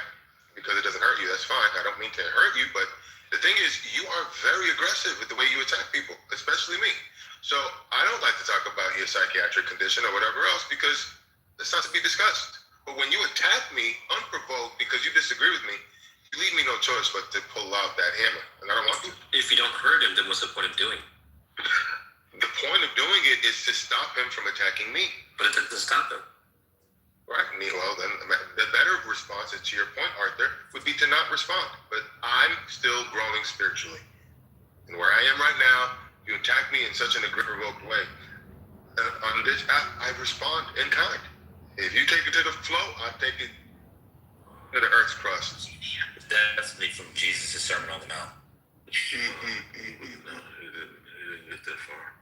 because it doesn't hurt you, that's fine. I don't mean to hurt you, but the thing is, you are very aggressive with the way you attack people, especially me. So I don't like to talk about your psychiatric condition or whatever else because it's not to be discussed. But when you attack me unprovoked because you disagree with me, you leave me no choice but to pull out that hammer, and I don't want to. If you don't hurt him, then what's the point of doing it? The point of doing it is to stop him from attacking me. But it doesn't stop him. Right, well, then the better response, to your point, Arthur, would be to not respond. But I'm still growing spiritually. And where I am right now, you attack me in such an aggressive way. On this app, I respond in kind. If you take it to the flow, I take it to the earth's crust. That's me from Jesus' Sermon on the Mount. Get that far.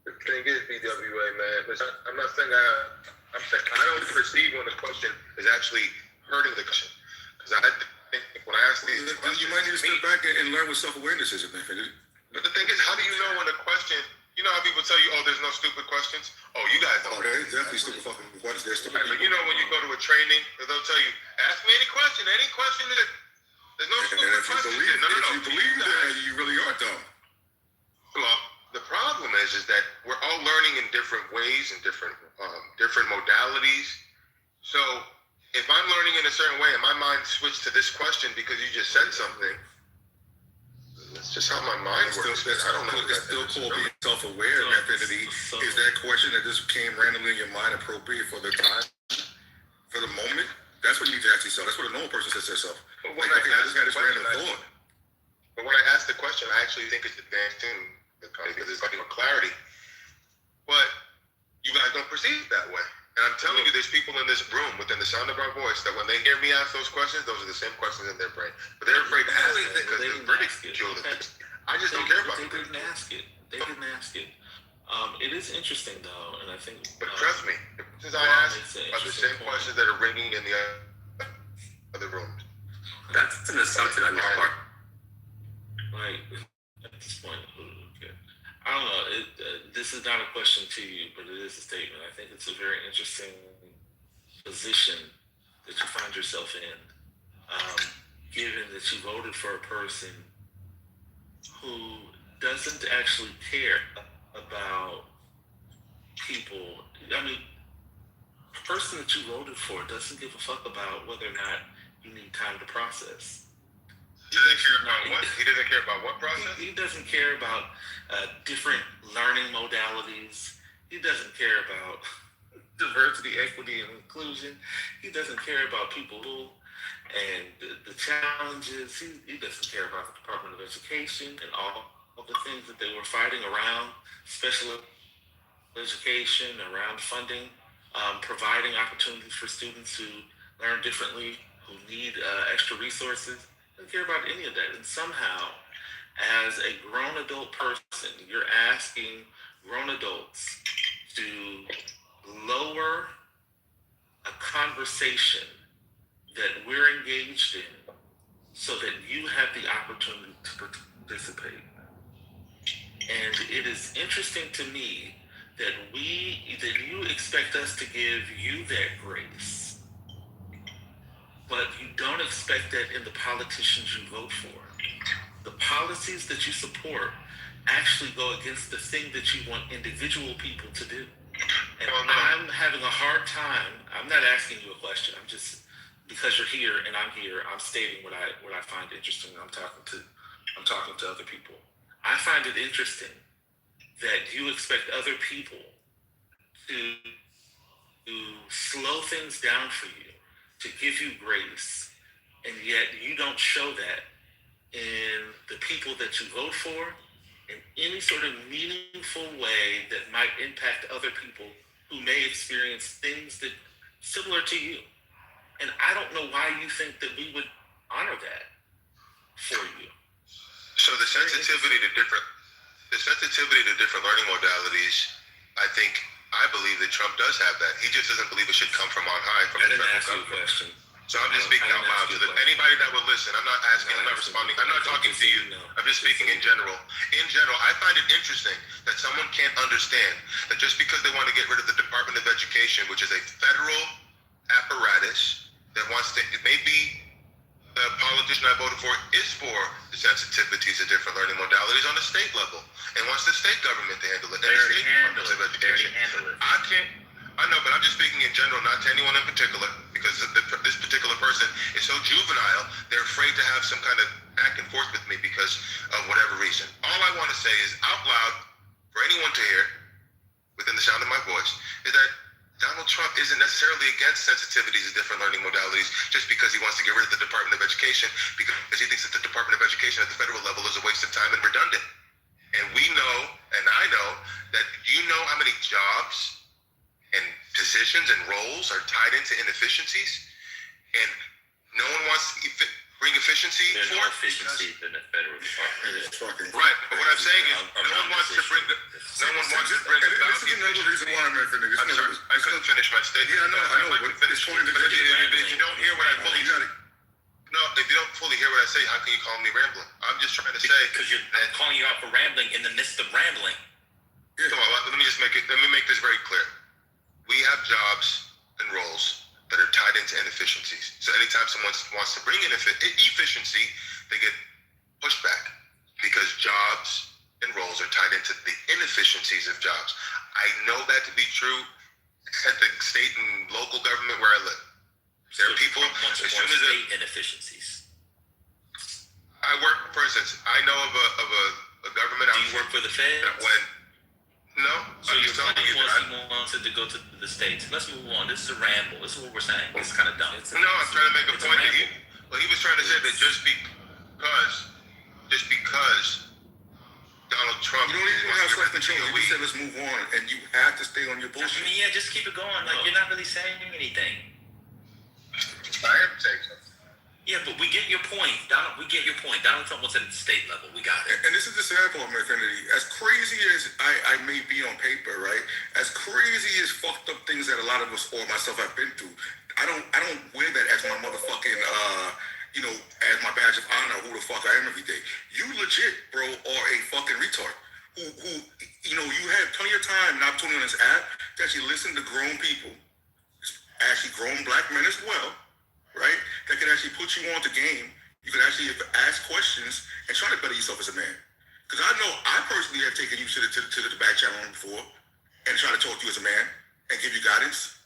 The thing is, BWA, man, I'm not saying I'm saying I don't perceive when the question is actually hurting the question. Because I think when I ask these questions, you might need to step back and learn what self-awareness is, Infinity. But the thing is, how do you know when a question, you know how people tell you, oh, there's no stupid questions? Oh, you guys don't. Oh, there's definitely stupid fucking questions. There's stupid people. You know when you go to a training, they'll tell you, ask me any question that, there's no stupid questions. If you believe that, you really are dumb. Well, the problem is that we're all learning in different ways and different modalities. So if I'm learning in a certain way and my mind switched to this question because you just said something, that's just how my mind works. I don't know. It's still called being self-aware. Infinity is that question that just came randomly in your mind appropriate for the time, for the moment. That's what you need to ask yourself. That's what a normal person says to themselves. But when I just had this random thought. But when I ask the question, I actually think it's advanced too. Because it's like clarity. But you guys don't perceive it that way. And I'm telling you, there's people in this room within the sound of our voice that when they hear me ask those questions, those are the same questions in their brain. But they're afraid to ask them because they're ridicule them. I just don't care about it. They didn't ask it. It is interesting though, and I think. But trust me, the questions I ask are the same questions that are ringing in the other rooms. That's an assumption on your part. Right. At this point. I don't know. This is not a question to you, but it is a statement. I think it's a very interesting position that you find yourself in, given that you voted for a person who doesn't actually care about people. I mean, the person that you voted for doesn't give a fuck about whether or not You need time to process. He doesn't care about what? He doesn't care about what process? He doesn't care about different learning modalities. He doesn't care about diversity, equity, and inclusion. He doesn't care about people and the challenges. He doesn't care about the Department of Education and all of the things that they were fighting around special education, around funding, providing opportunities for students who learn differently, who need extra resources. Don't care about any of that. And somehow, as a grown adult person, you're asking grown adults to lower a conversation that we're engaged in so that you have the opportunity to participate. And it is interesting to me that you expect us to give you that grace, but you don't expect that in the politicians you vote for. The policies that you support actually go against the thing that you want individual people to do. And I'm having a hard time. I'm not asking you a question. I'm just, because you're here and I'm here, I'm stating what I find interesting. I'm talking to other people. I find it interesting that you expect other people to slow things down for you, to give you grace, and yet you don't show that in the people that you vote for in any sort of meaningful way that might impact other people who may experience things that similar to you. And I don't know why you think that we would honor that for you. So the sensitivity to different learning modalities, I believe that Trump does have that. He just doesn't believe it should come from on high, from the federal government. So I'm just speaking out loud to anybody that will listen. I'm not asking, I'm not responding, I'm not talking to you. I'm just speaking in general. In general, I find it interesting that someone can't understand that just because they want to get rid of the Department of Education, which is a federal apparatus that wants to, maybe the politician I voted for is for the sensitivities of different learning modalities on the state level and wants the state government to handle it. And the state departments of education. I know, but I'm just speaking in general, not to anyone in particular, because this particular person is so juvenile, they're afraid to have some kind of back and forth with me because of whatever reason. All I want to say is out loud for anyone to hear within the sound of my voice is that Donald Trump isn't necessarily against sensitivities of different learning modalities just because he wants to get rid of the Department of Education, because he thinks that the Department of Education at the federal level is a waste of time and redundant. And we know, and I know, that you know how many jobs and positions and roles are tied into inefficiencies, and no one wants to bring efficiency There's for no it. efficiency in the federal department. Right, but what I'm saying is, no one wants to bring the This is another reason why I'm not finished. I'm sorry, I couldn't finish my statement. Yeah, I know, but finish. But if you don't hear what I fully if you don't fully hear what I say, how can you call me rambling? I'm just trying to say because I'm calling you out for rambling in the midst of rambling. Come on, let me make this very clear. We have jobs and roles that are tied into inefficiencies. So anytime someone wants to bring in efficiency, they get pushed back because jobs and roles are tied into the inefficiencies of jobs. I know that to be true at the state and local government where I live. There are people, as soon as state inefficiencies. I work, for instance, I know of a government. Do you work for the Fed? No. So your friend wants it to go to the states. Let's move on. This is a ramble. This is what we're saying. It's kind of dumb. No, I'm trying to make a point that he was trying to say that just because Donald Trump. You don't even have self-control. You said let's move on, and you have to stay on your bullshit. I mean, yeah, just keep it going. Like you're not really saying anything. I am saying something. Yeah, but we get your point, Donald. We get your point. Donald Trump was at the state level. We got it. And this is the sad part, my affinity. As crazy as I may be on paper, right? As crazy as fucked up things that a lot of us or myself have been through, I don't wear that as my motherfucking as my badge of honor. Who the fuck I am every day? You legit, bro, are a fucking retard. Who you have plenty of time and opportunity on this app to actually listen to grown people, actually grown black men as well, right? That can actually put you on the game. You can actually ask questions and try to better yourself as a man. Because I know I personally have taken you to the back channel before and try to talk to you as a man and give you guidance.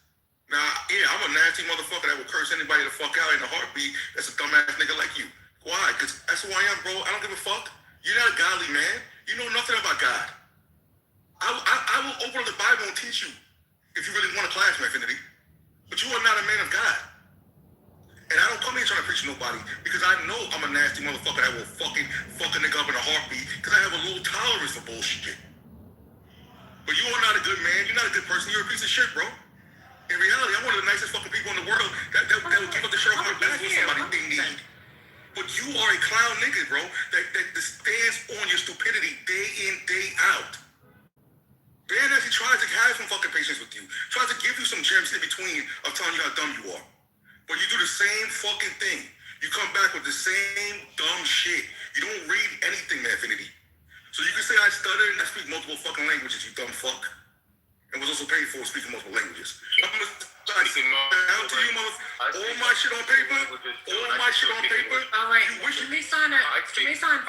Now, yeah, I'm a nasty motherfucker that will curse anybody the fuck out in a heartbeat. That's a dumbass nigga like you. Why? Because that's who I am, bro. I don't give a fuck. You're not a godly man. You know nothing about God. I will open up the Bible and teach you if you really want a class, Infinity. But you are not a man of God. And I don't come here trying to preach to nobody because I know I'm a nasty motherfucker that will fuck a nigga up in a heartbeat because I have a low tolerance for bullshit. But you are not a good man. You're not a good person. You're a piece of shit, bro. In reality, I'm one of the nicest fucking people in the world that will give up the shirt off my back for somebody they need. But you are a clown nigga, bro, that stands on your stupidity day in, day out. Dan actually tries to have some fucking patience with you. Tries to give you some gems in between of telling you how dumb you are. But you do the same fucking thing. You come back with the same dumb shit. You don't read anything, Infinity. So you can say I stutter and I speak multiple fucking languages, you dumb fuck. And was also paid for speaking multiple languages. I'm gonna down to you, motherfucker. All my shit on paper. All my shit on paper. All right. Can we sign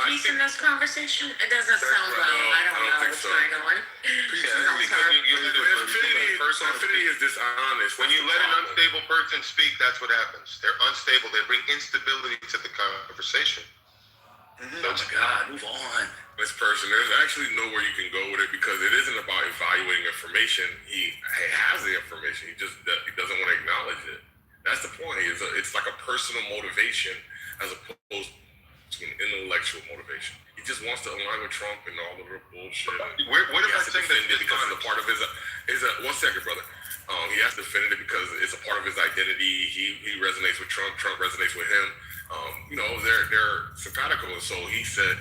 peace in this conversation? It doesn't sound well. I don't know what's going on. Infinity is dishonest. When you let an unstable person speak, that's what happens. They're unstable. They bring instability to the conversation. Mm-hmm. Oh my God, move on. This person, there's actually nowhere you can go with it because it isn't about evaluating information. He has the information. He doesn't want to acknowledge it. That's the point. It's like a personal motivation as opposed to an intellectual motivation. He just wants to align with Trump and all the bullshit. What if I think that because it's a part of his? One second, brother. He has to defend it because it's a part of his identity. He resonates with Trump. Trump resonates with him. They're simpatico. So he said,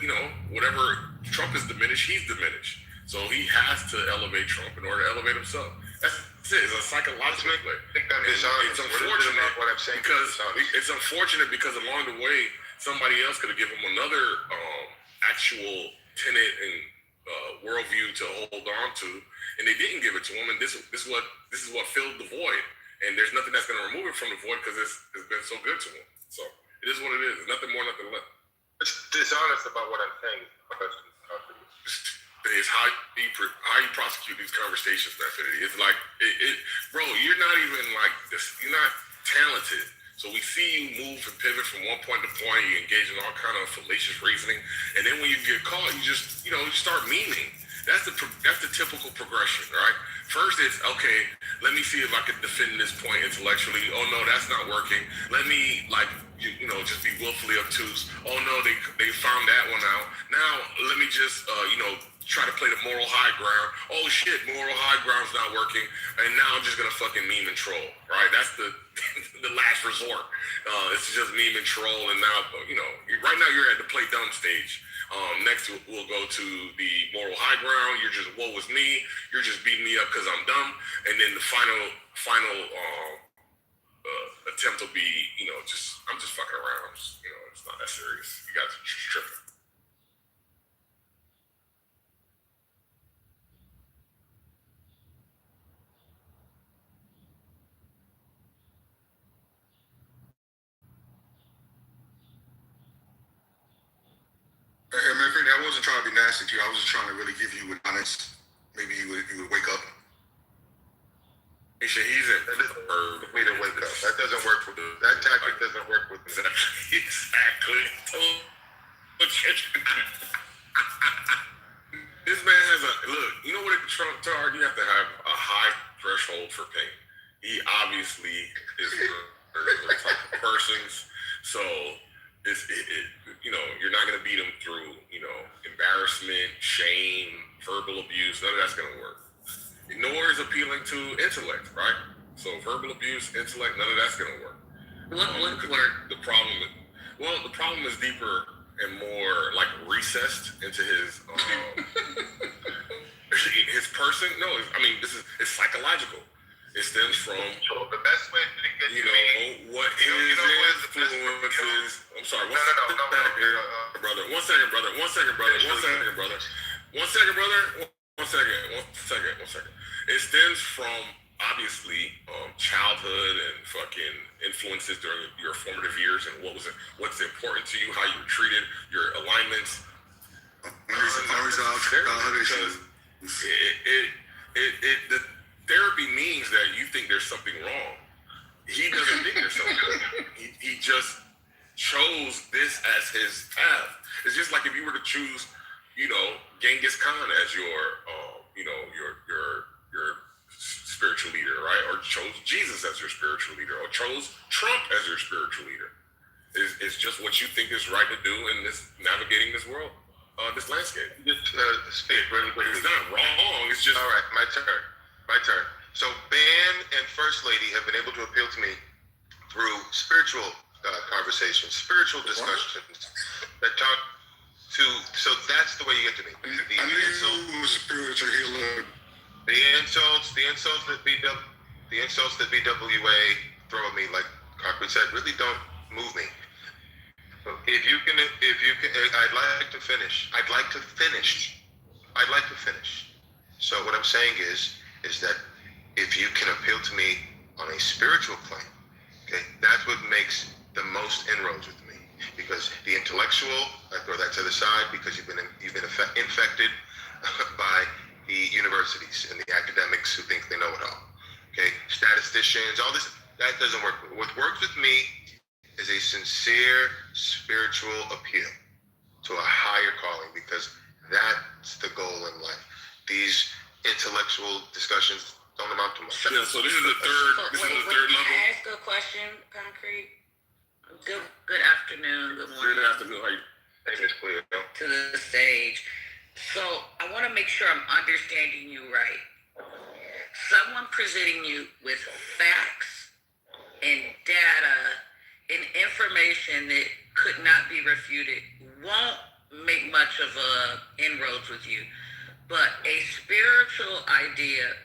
whatever Trump is diminished, he's diminished. So he has to elevate Trump in order to elevate himself. That's it. It's a psychological play. I think it's unfortunate what I'm saying because it's unfortunate because along the way somebody else could have given him another actual tenet and worldview to hold on to, and they didn't give it to him. And this is what filled the void. And there's nothing that's going to remove it from the void because it's been so good to him. So it is what it is. It's nothing more, nothing less. It's dishonest about what I'm saying. It's how you prosecute these conversations, man. It's like, bro, you're not even like this. You're not talented. So we see you move and pivot from one point to point. You engage in all kind of fallacious reasoning, and then when you get caught, you just you start memeing. That's the typical progression, right? First, it's okay. Let me see if I can defend this point intellectually. Oh no, that's not working. Let me just be willfully obtuse. Oh no, they found that one out. Now let me just try to play the moral high ground. Oh shit, moral high ground's not working, and now I'm just gonna fucking meme and troll, right? That's the the last resort. It's just meme and troll, and now right now you're at the play dumb stage. Next we'll go to the moral high ground. You're just woe is me. You're just beating me up because I'm dumb, and then the final attempt will be I'm just fucking around. It's not that serious. You guys are just tripping. I wasn't trying to be nasty to you. I was just trying to really give you an honest. Maybe you would wake up. That doesn't way to wake up. That doesn't work for that tactic. Doesn't work with me. Exactly. This man has look. You know what? Trump Tard, you have to have a high threshold for pain. He obviously is the type of persons. So you're not gonna beat him through embarrassment, shame, verbal abuse. None of that's gonna work. Nor is appealing to intellect, right? So verbal abuse, intellect, none of that's gonna work. What would work? The problem is deeper and more like recessed into his his person. No, it's psychological. It stems from the best way to get what his influences. I'm sorry. One second, brother. It stems from obviously childhood and fucking influences during your formative years and what's important to you, how you were treated, your alignments. therapy means that you think there's something wrong. He doesn't think there's something wrong. He just chose this as his path. It's just like if you were to choose, Genghis Khan as your spiritual leader, right? Or chose Jesus as your spiritual leader, or chose Trump as your spiritual leader. It's just what you think is right to do in this navigating this world, this landscape. Speak really quickly. It's not wrong. It's just all right. My turn. So Ben and First Lady have been able to appeal to me through spiritual conversations, spiritual discussions that talk to. So that's the way you get to me. The spiritual healer. The insults that BWA throw at me, like Concrete said, really don't move me. If you can, I'd like to finish. So what I'm saying is that if you can appeal to me on a spiritual plane, okay, that's what makes the most inroads with me. Because the intellectual, I throw that to the side because you've been infected by the universities and the academics who think they know it all. Okay, statisticians, all this, that doesn't work. What works with me is a sincere spiritual appeal to a higher calling, because that's the goal in life. These intellectual discussions don't amount to much. Yeah, so this is the third level. Can I ask a question, Concrete? Good afternoon. Good morning. Good afternoon. How you? Hey, Miss Cleo. To the stage. So I want to make sure I'm understanding you right. Someone presenting you with facts and data and information that could not be refuted won't make much of a inroads with you. But a spiritual idea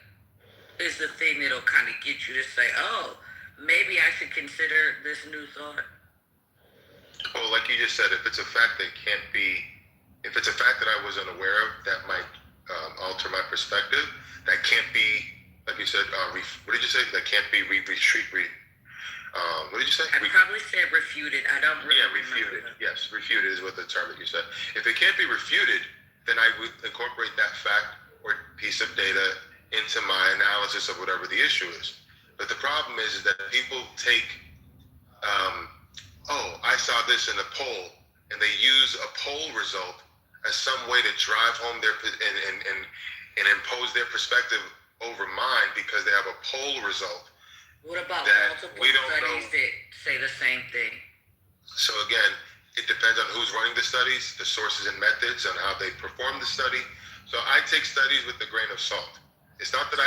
is the thing that'll kind of get you to say, oh, maybe I should consider this new thought. Well, like you just said, if it's a fact that I was unaware of, that might alter my perspective. That can't be, like you said, what did you say? That can't be what did you say? I probably said refuted. I don't really refuted. Yes, refuted is what the term that you said. If it can't be refuted, then I would incorporate that fact or piece of data into my analysis of whatever the issue is. But the problem is that people take, I saw this in a poll, and they use a poll result as some way to drive home their and impose their perspective over mine because they have a poll result. What about multiple studies that say the same thing? So again, it depends on who's running the studies, the sources and methods, and how they perform the study. So I take studies with a grain of salt. It's not that I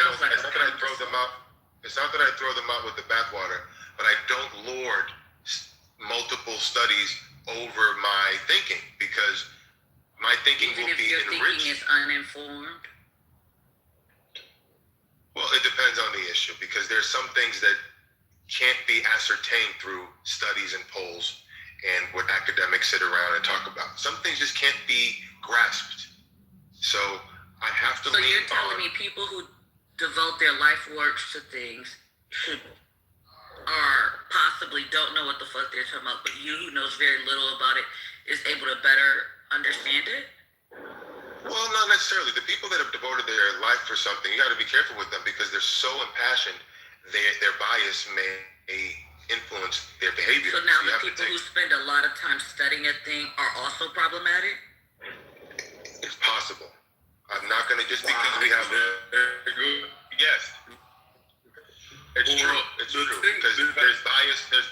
throw them out. It's not that I throw them out with the bathwater, but I don't lord multiple studies over my thinking, because my thinking will be enriched. Even if your thinking is uninformed? Well, it depends on the issue, because there's some things that can't be ascertained through studies and polls and what academics sit around and talk about. Some things just can't be grasped. So I have to. So you're telling me people who devote their life works to things possibly don't know what the fuck they're talking about, but you who knows very little about it is able to better understand it? Well, not necessarily. The people that have devoted their life for something, you got to be careful with them because they're so impassioned. Their bias may influence their behavior. So now the people who spend a lot of time studying a thing are also problematic? It's possible. I'm not going to just because we have yes. It's true. It's true. Because there's bias. There's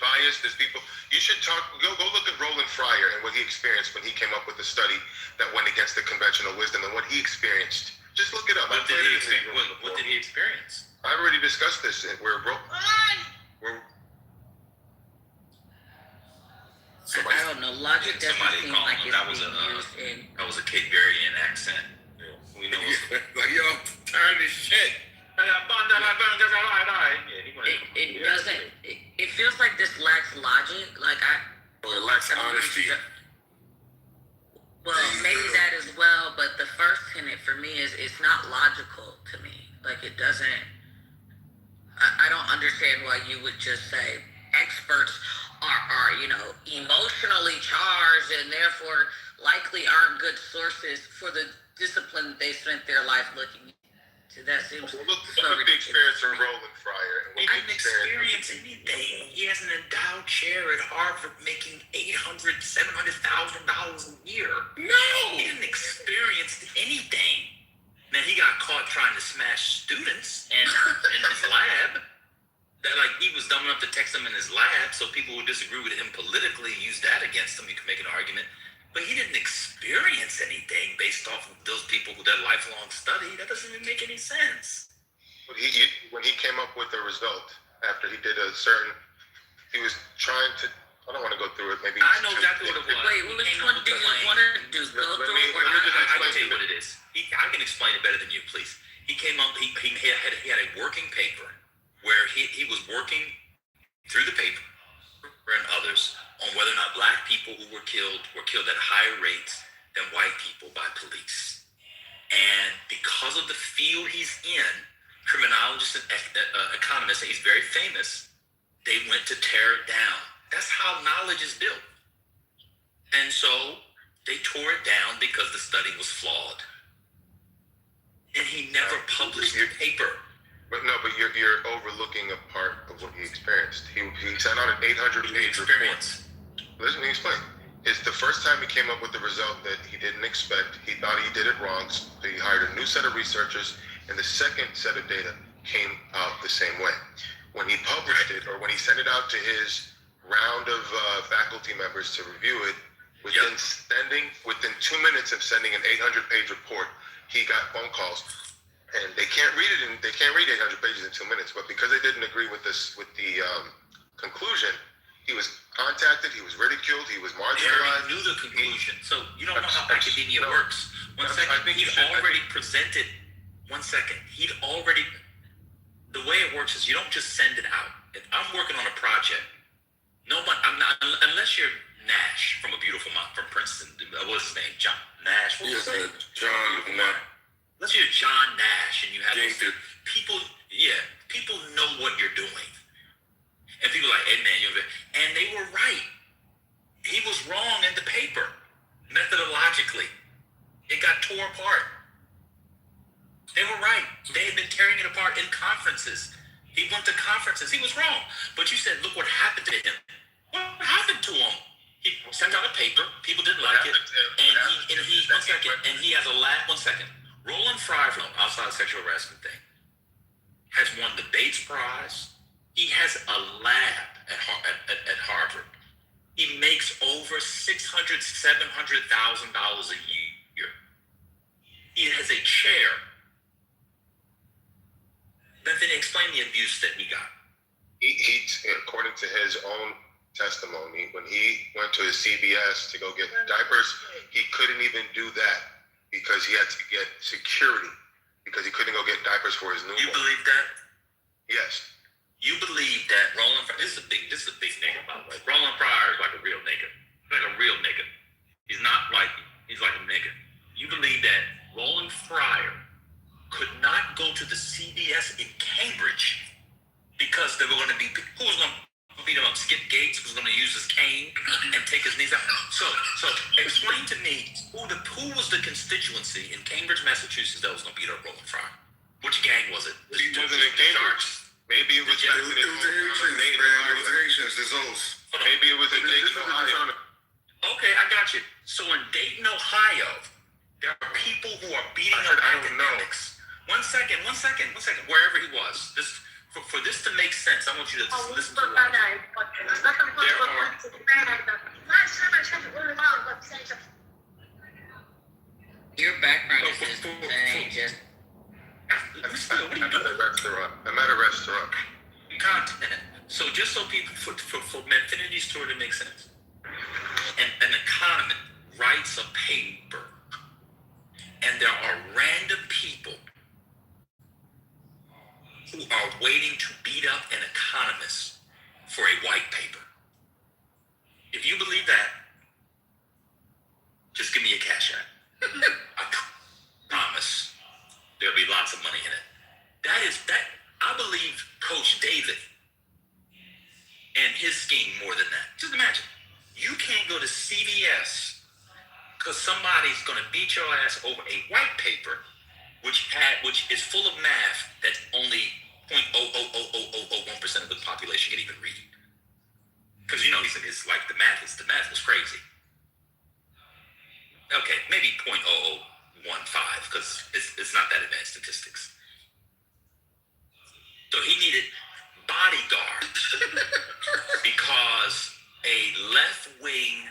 people. You should go look at Roland Fryer and what he experienced when he came up with the study that went against the conventional wisdom and what he experienced. Just look it up. What did he experience? I already discussed this. I don't know. Logic doesn't seem like it's used in. That was a Cape Verdean accent. We know. Like, yo, I'm tired of this shit. It doesn't. It feels like this lacks logic. It lacks honesty. Well, maybe that as well, but the first tenet for me is it's not logical to me. Like, it doesn't. I don't understand why you would just say experts are emotionally charged and therefore likely aren't good sources for the discipline they spent their life looking That seems Well, look at the experience of Roland Fryer. He didn't experience anything. He has an endowed chair at Harvard making $700,000 a year. No! He didn't experience anything. Then he got caught trying to smash students in his lab. That, like, he was dumb enough to text them in his lab, so people who disagree with him politically use that against him. You can make an argument. But he didn't experience anything based off of those people with their lifelong study. That doesn't even make any sense. When he came up with the result, after he did he was trying to, I don't want to go through it, maybe. I know exactly what it was. Wait, which one do you want to do? I can tell you what it is. I can explain it better than you, please. He came up, he had a working paper where he was working through the paper and others on whether or not black people who were killed at higher rates than white people by police. And because of the field he's in, criminologists and economists, and he's very famous, they went to tear it down. That's how knowledge is built. And so they tore it down because the study was flawed. And he never published the paper. But you're overlooking a part of what he experienced. He sent out an 800-page report. Listen, let me explain. It's the first time he came up with the result that he didn't expect. He thought he did it wrong. So he hired a new set of researchers, and the second set of data came out the same way. When he published it, or when he sent it out to his round of faculty members to review it, within 2 minutes of sending an 800-page report, he got phone calls. And they can't read 800 pages in 2 minutes. But because they didn't agree with the conclusion, he was contacted, he was ridiculed, he was marginalized. They already knew the conclusion. So you don't know how academia works. One second, he'd already presented. 1 second, the way it works is you don't just send it out. If I'm working on a project, unless you're Nash from A Beautiful Mind from Princeton. What's his name? John Nash. John. Let's you're John Nash and you have people know what you're doing. And people are like, hey man, and they were right. He was wrong in the paper. Methodologically. It got tore apart. They were right. They had been tearing it apart in conferences. He went to conferences. He was wrong. But you said, look what happened to him. What happened to him? He sent out a paper. People didn't like it. And he has a lab. 1 second. Roland Fryer from outside sexual harassment thing has won the Bates Prize. He has a lab at Harvard. He makes over $600,000, $700,000 a year. He has a chair. Then explain the abuse that he got. He, according to his own testimony, when he went to his CVS to go get diapers, he couldn't even do that because he had to get security because he couldn't go get diapers for his newborn. You believe that? Yes. You believe that Roland Fryer, this is a big nigga, by the way. Roland Fryer is like a real nigga. Like a real nigga. He's like a nigga. You believe that Roland Fryer could not go to the CVS in Cambridge because there were going to be, who was going to beat him up? Skip Gates was going to use his cane and take his knees out. So explain to me who was the constituency in Cambridge, Massachusetts that was going to beat up Roland Fryer? Which gang was it? He wasn't in Cambridge. Maybe it was Maybe it was in Dayton, Ohio. Okay, I got you. So in Dayton, Ohio, there are people who are beating up academics. One second. Wherever he was, for this to make sense, I want you to listen to what your background is just just. I'm at a restaurant. Content. So just so people, for Infinity's tour to make sense, an economist writes a paper, and there are random people who are waiting to beat up an economist for a white paper. If you believe that, just give me a cash app. I promise there'll be lots of money in it. I believe Coach David and his scheme more than that. Just imagine, you can't go to CVS because somebody's going to beat your ass over a white paper, which is full of math that only 0.0000001% of the population can even read. Because it's like the math was crazy. Okay, maybe 0.0015 because it's not that advanced statistics. So he needed bodyguards because a left-wing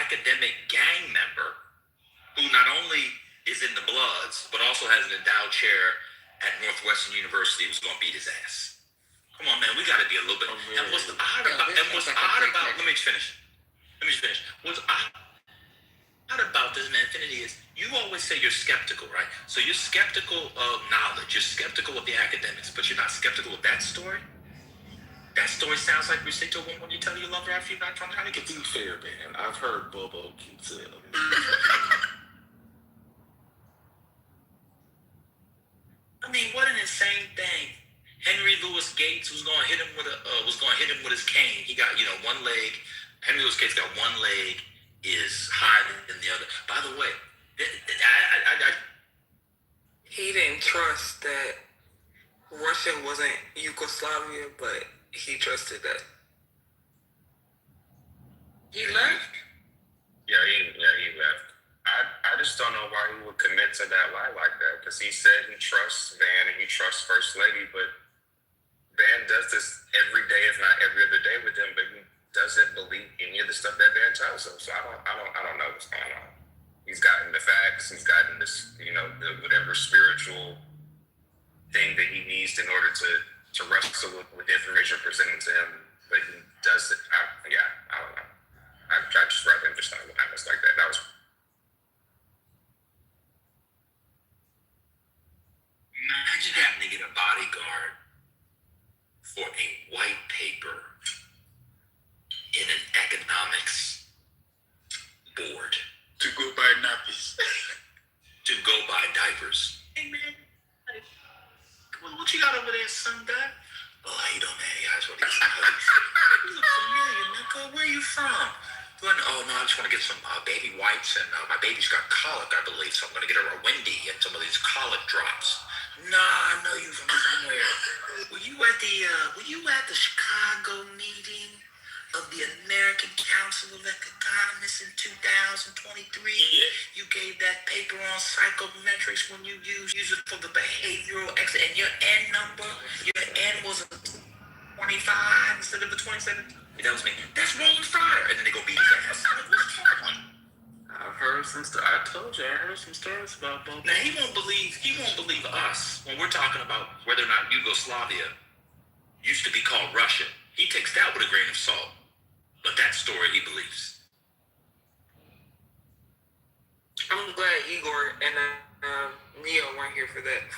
academic gang member who not only is in the Bloods but also has an endowed chair at Northwestern University was going to beat his ass. Come on, man, we got to be a little bit. And what's odd about? Let me just finish. What's odd about this, man, Infinity, is you always say you're skeptical, right? So you're skeptical of knowledge, you're skeptical of the academics, but you're not skeptical of that story. That story sounds like we say to a woman when you tell her you love her after you're not trying to get To be fair, man, I've heard Bobo keep saying I mean, what an insane thing. Henry Louis Gates was going to hit him with his cane. He got one leg. Henry Louis Gates got one leg is higher than the other. By the way, he didn't trust that Russia wasn't Yugoslavia, but he trusted that. He left? Yeah, he left. I just don't know why he would commit to that lie like that, because he said he trusts Van and he trusts First Lady, but Van does this every day, if not every other day with him, but he doesn't believe any of the stuff that Van tells him. So I don't know what's going on. He's gotten the facts, he's gotten this, whatever spiritual thing that he needs in order to wrestle with the information presented to him, but he does it. I don't know. I just rather him just not honest like that. That was. Imagine having to get a bodyguard for a white paper in an economics board. To go buy nappies. To go buy diapers. Hey, man. What you got over there, son, guy? Oh, how you doing, man? Yeah, I just want to get some hugs. You look familiar, nigga. Where you from? Oh, no, I just want to get some baby wipes, and my baby's got colic, I believe, so I'm going to get her a Wendy and some of these colic drops. Nah, I know you from somewhere. Were you at the Chicago meeting of the American Council of Economists in 2023? Yeah. You gave that paper on psychometrics when you use it for the behavioral exit, and your N number, your N was a 25 instead of the 27. Yeah, that was me. That's Roland Fryer. And then they go beat his ass. I've heard some stories. I told you, I heard some stories about Bobo. Now he won't believe us when we're talking about whether or not Yugoslavia used to be called Russia. He takes that with a grain of salt. But that story he believes. I'm glad Igor and Neo weren't here for that.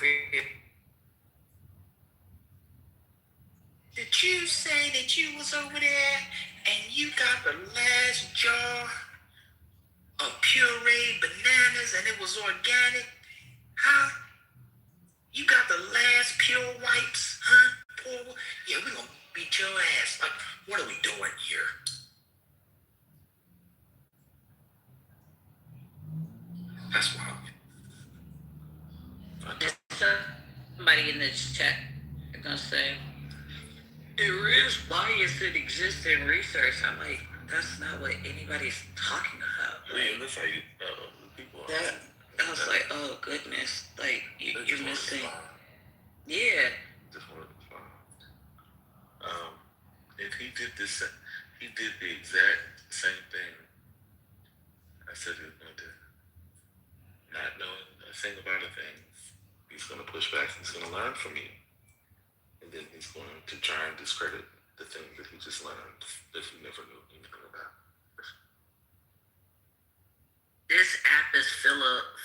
Did you say that you was over there and you got the last jar of pureed bananas and it was organic? Huh? You got the last pure wipes, huh? Poor. Yeah, we're gonna beat your ass. Like, what are we doing here? That's wild. Somebody in this chat is gonna say, there is bias that exists in research. I'm like, that's not what anybody's talking about. Man, that's how you people are. I was like, oh goodness, like you're missing. Yeah. Just wanted to find. If he did the exact same thing I said he was going to do. Not knowing a thing about a thing, he's going to push back. He's going to learn from you, and then he's going to try and discredit the things that he just learned that he never knew anything about. This app is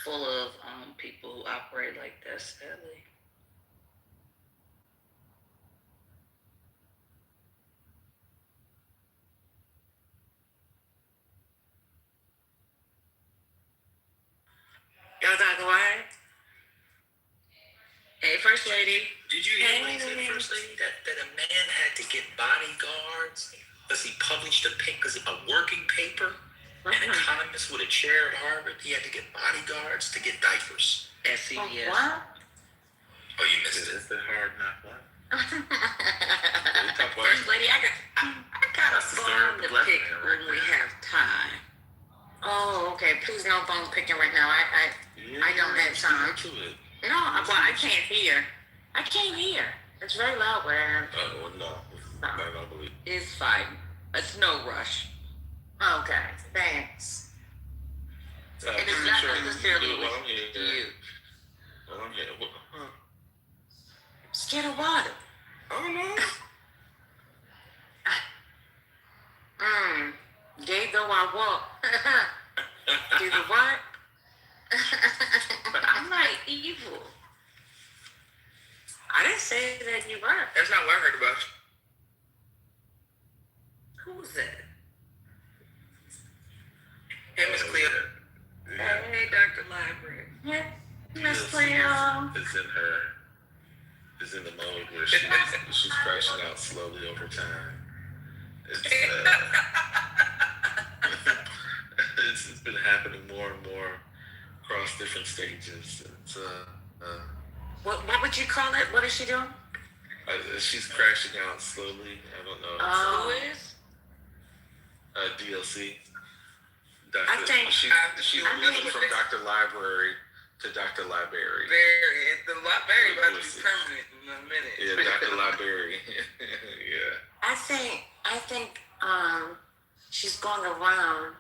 full of people who operate like this, sadly. Y'all got quiet? Hey, First Lady. Did you hear what he said, First Lady? That a man had to get bodyguards because he published a working paper. An economist with a chair at Harvard, he had to get bodyguards to get diapers. SCBS. What? Oh, you missed it. It's the hard knock life. First lady, I got a song to pick when we have time. Oh, okay. Please, no phone picking right now. I don't have time. No, well, I can't hear. I can't hear. It's very loud where I am. Oh, no. I don't believe. It's fine. It's no rush. Okay, thanks. It is not necessarily you. Well, I'm here. Huh? Scared of water. Oh, no. Gay though I walk. Do the what? But I'm not evil. I didn't say that you were. That's not what I heard about you. Who's that? Hey, Miss Cleo. Hey, Dr. Library. Yeah, Miss Cleo. It's in the mode where she's crashing out slowly over time. It's been happening more and more across different stages. What would you call it? What is she doing? She's crashing out slowly. I don't know. Who is? DLC. I think she's moving from Dr. Library to Dr. Library. The library about to be permanent in a minute. Yeah, Dr. Library. Yeah. I think she's going around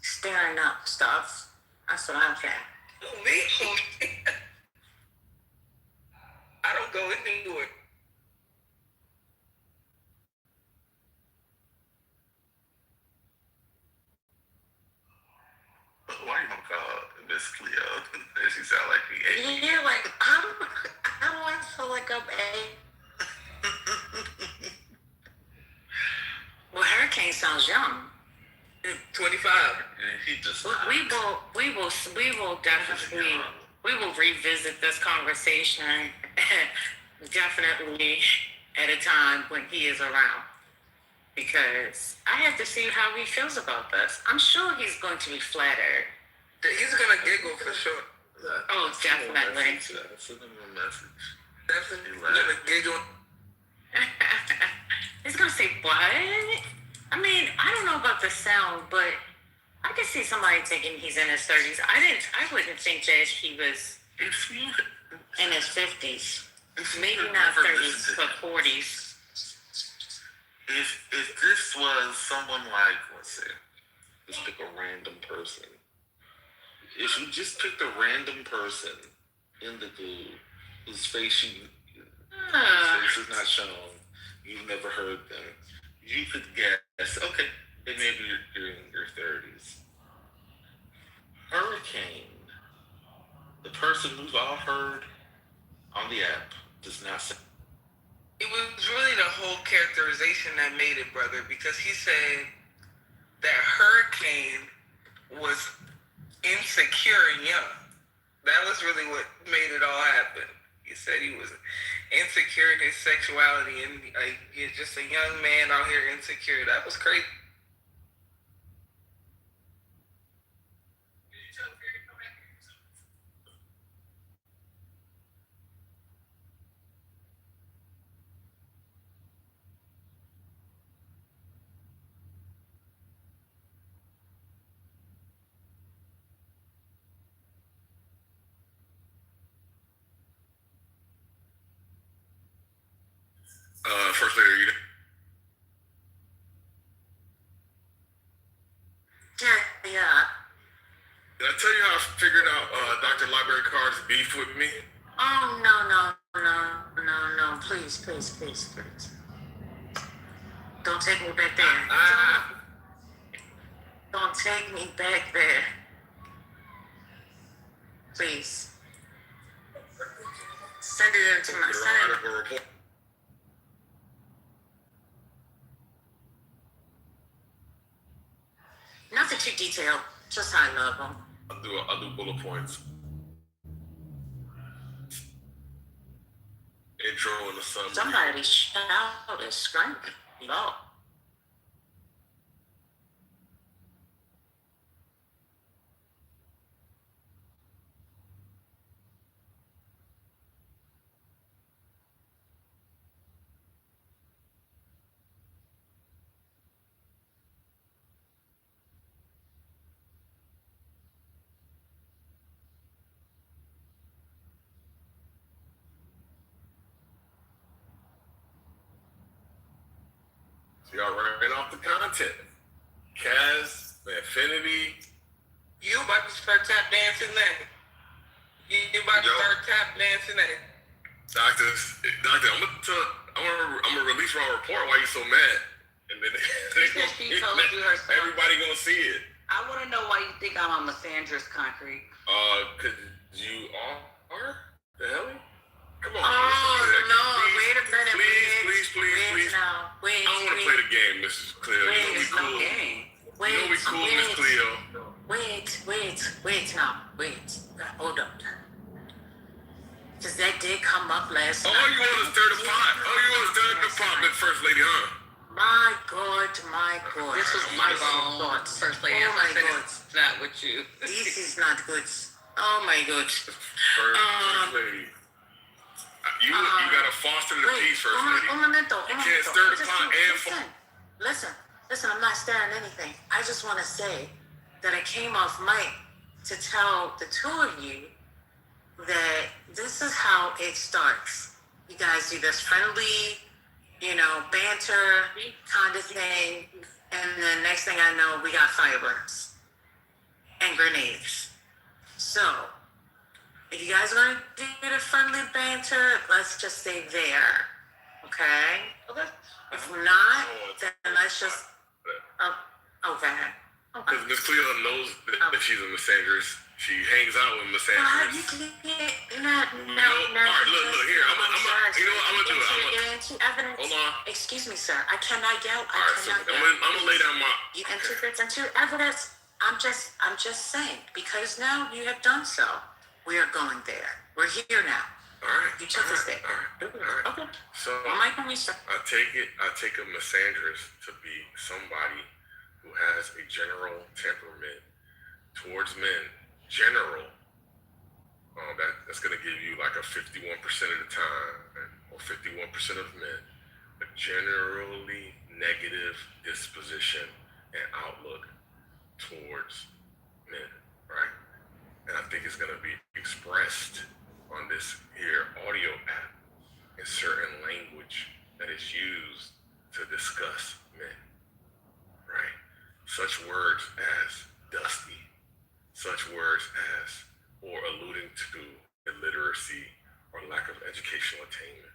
staring up stuff. That's what I'm saying. Me? I don't go into it. Why you gonna call Miss Cleo? She sound like me. Yeah, like how do I feel like I'm Well, Hurricane sounds young. 25. He just. We will definitely revisit this conversation definitely at a time when he is around. Because I have to see how he feels about this. I'm sure he's going to be flattered. He's gonna giggle for sure. Oh, definitely. Send him a message. Definitely gonna giggle. He's gonna say, what? I mean, I don't know about the sound, but I could see somebody thinking he's in his 30s. I wouldn't think that he was in his 50s. Maybe not 30s, but 40s. If this was someone like, let's say, let's pick a random person. If you just picked a random person in the group whose face is not shown, you've never heard them, you could guess, okay, they may be in your 30s. Hurricane, the person we've all heard on the app, does not say. It was really the whole characterization that made it, brother, because he said that Hurricane was insecure and young. That was really what made it all happen. He said he was insecure in his sexuality and he's just a young man out here insecure. That was crazy. First Lady, are you there? Yeah. Did I tell you how I figured out Dr. Library Card's beef with me? Oh, no. Please. Don't take me back there. Don't take me back there. Please. Send it into my son. Nothing too detailed, just high level. I'll do bullet points. Intro and the summary. Somebody shout and scream. Lord. Y'all ran off the content. Kaz, Infinity. You about to start tap dancing now. You about to start tap dancing now. Doctor, I'm gonna release my report why you so mad. And then She told you herself. everybody gonna see it. I want to know why you think I'm a Misandrist concrete. Cause you are? The hell? Come on. No, wait a minute. Please. Now. Wait, I don't want to play the game, Mrs. Cleo. You know we cool. Wait, you know we cool, Miss Cleo. Wait now. Wait. Hold up. Because that did come up last night. Oh, you want to stir the pot? First Lady, huh? My God. This was my thoughts. First lady, Oh my I said God. it's not with you. This is not good. Oh my God. First Lady. You gotta foster the peace, First Lady. Un momento. You can't stir the pot and Listen, I'm not stirring anything. I just want to say that I came off mic to tell the two of you that this is how it starts. You guys do this friendly, banter kind of thing, and then next thing I know, we got fireworks and grenades. So, if you guys are going to do the friendly banter, let's just stay there, okay? If not, then let's just, okay. Because Miss Cleo knows that she's a misandrist. She hangs out with misandrists. No. All right, look here. I'm gonna do it. Hold on. Excuse me, sir. I cannot yell. I'm gonna lay down my. You enter into evidence. I'm just saying, because now you have done so. We are going there. We're here now. All right. You took us there. All right. Okay. So Mike, can we start? I take a misandrist to be somebody who has a general temperament towards men. General. That's gonna give you like a 51% of the time, or 51% of men, a generally negative disposition and outlook towards men, right? And I think it's gonna be expressed on this here audio app in certain language that is used to discuss men, right? Such words as dusty, such words as, or alluding to illiteracy or lack of educational attainment,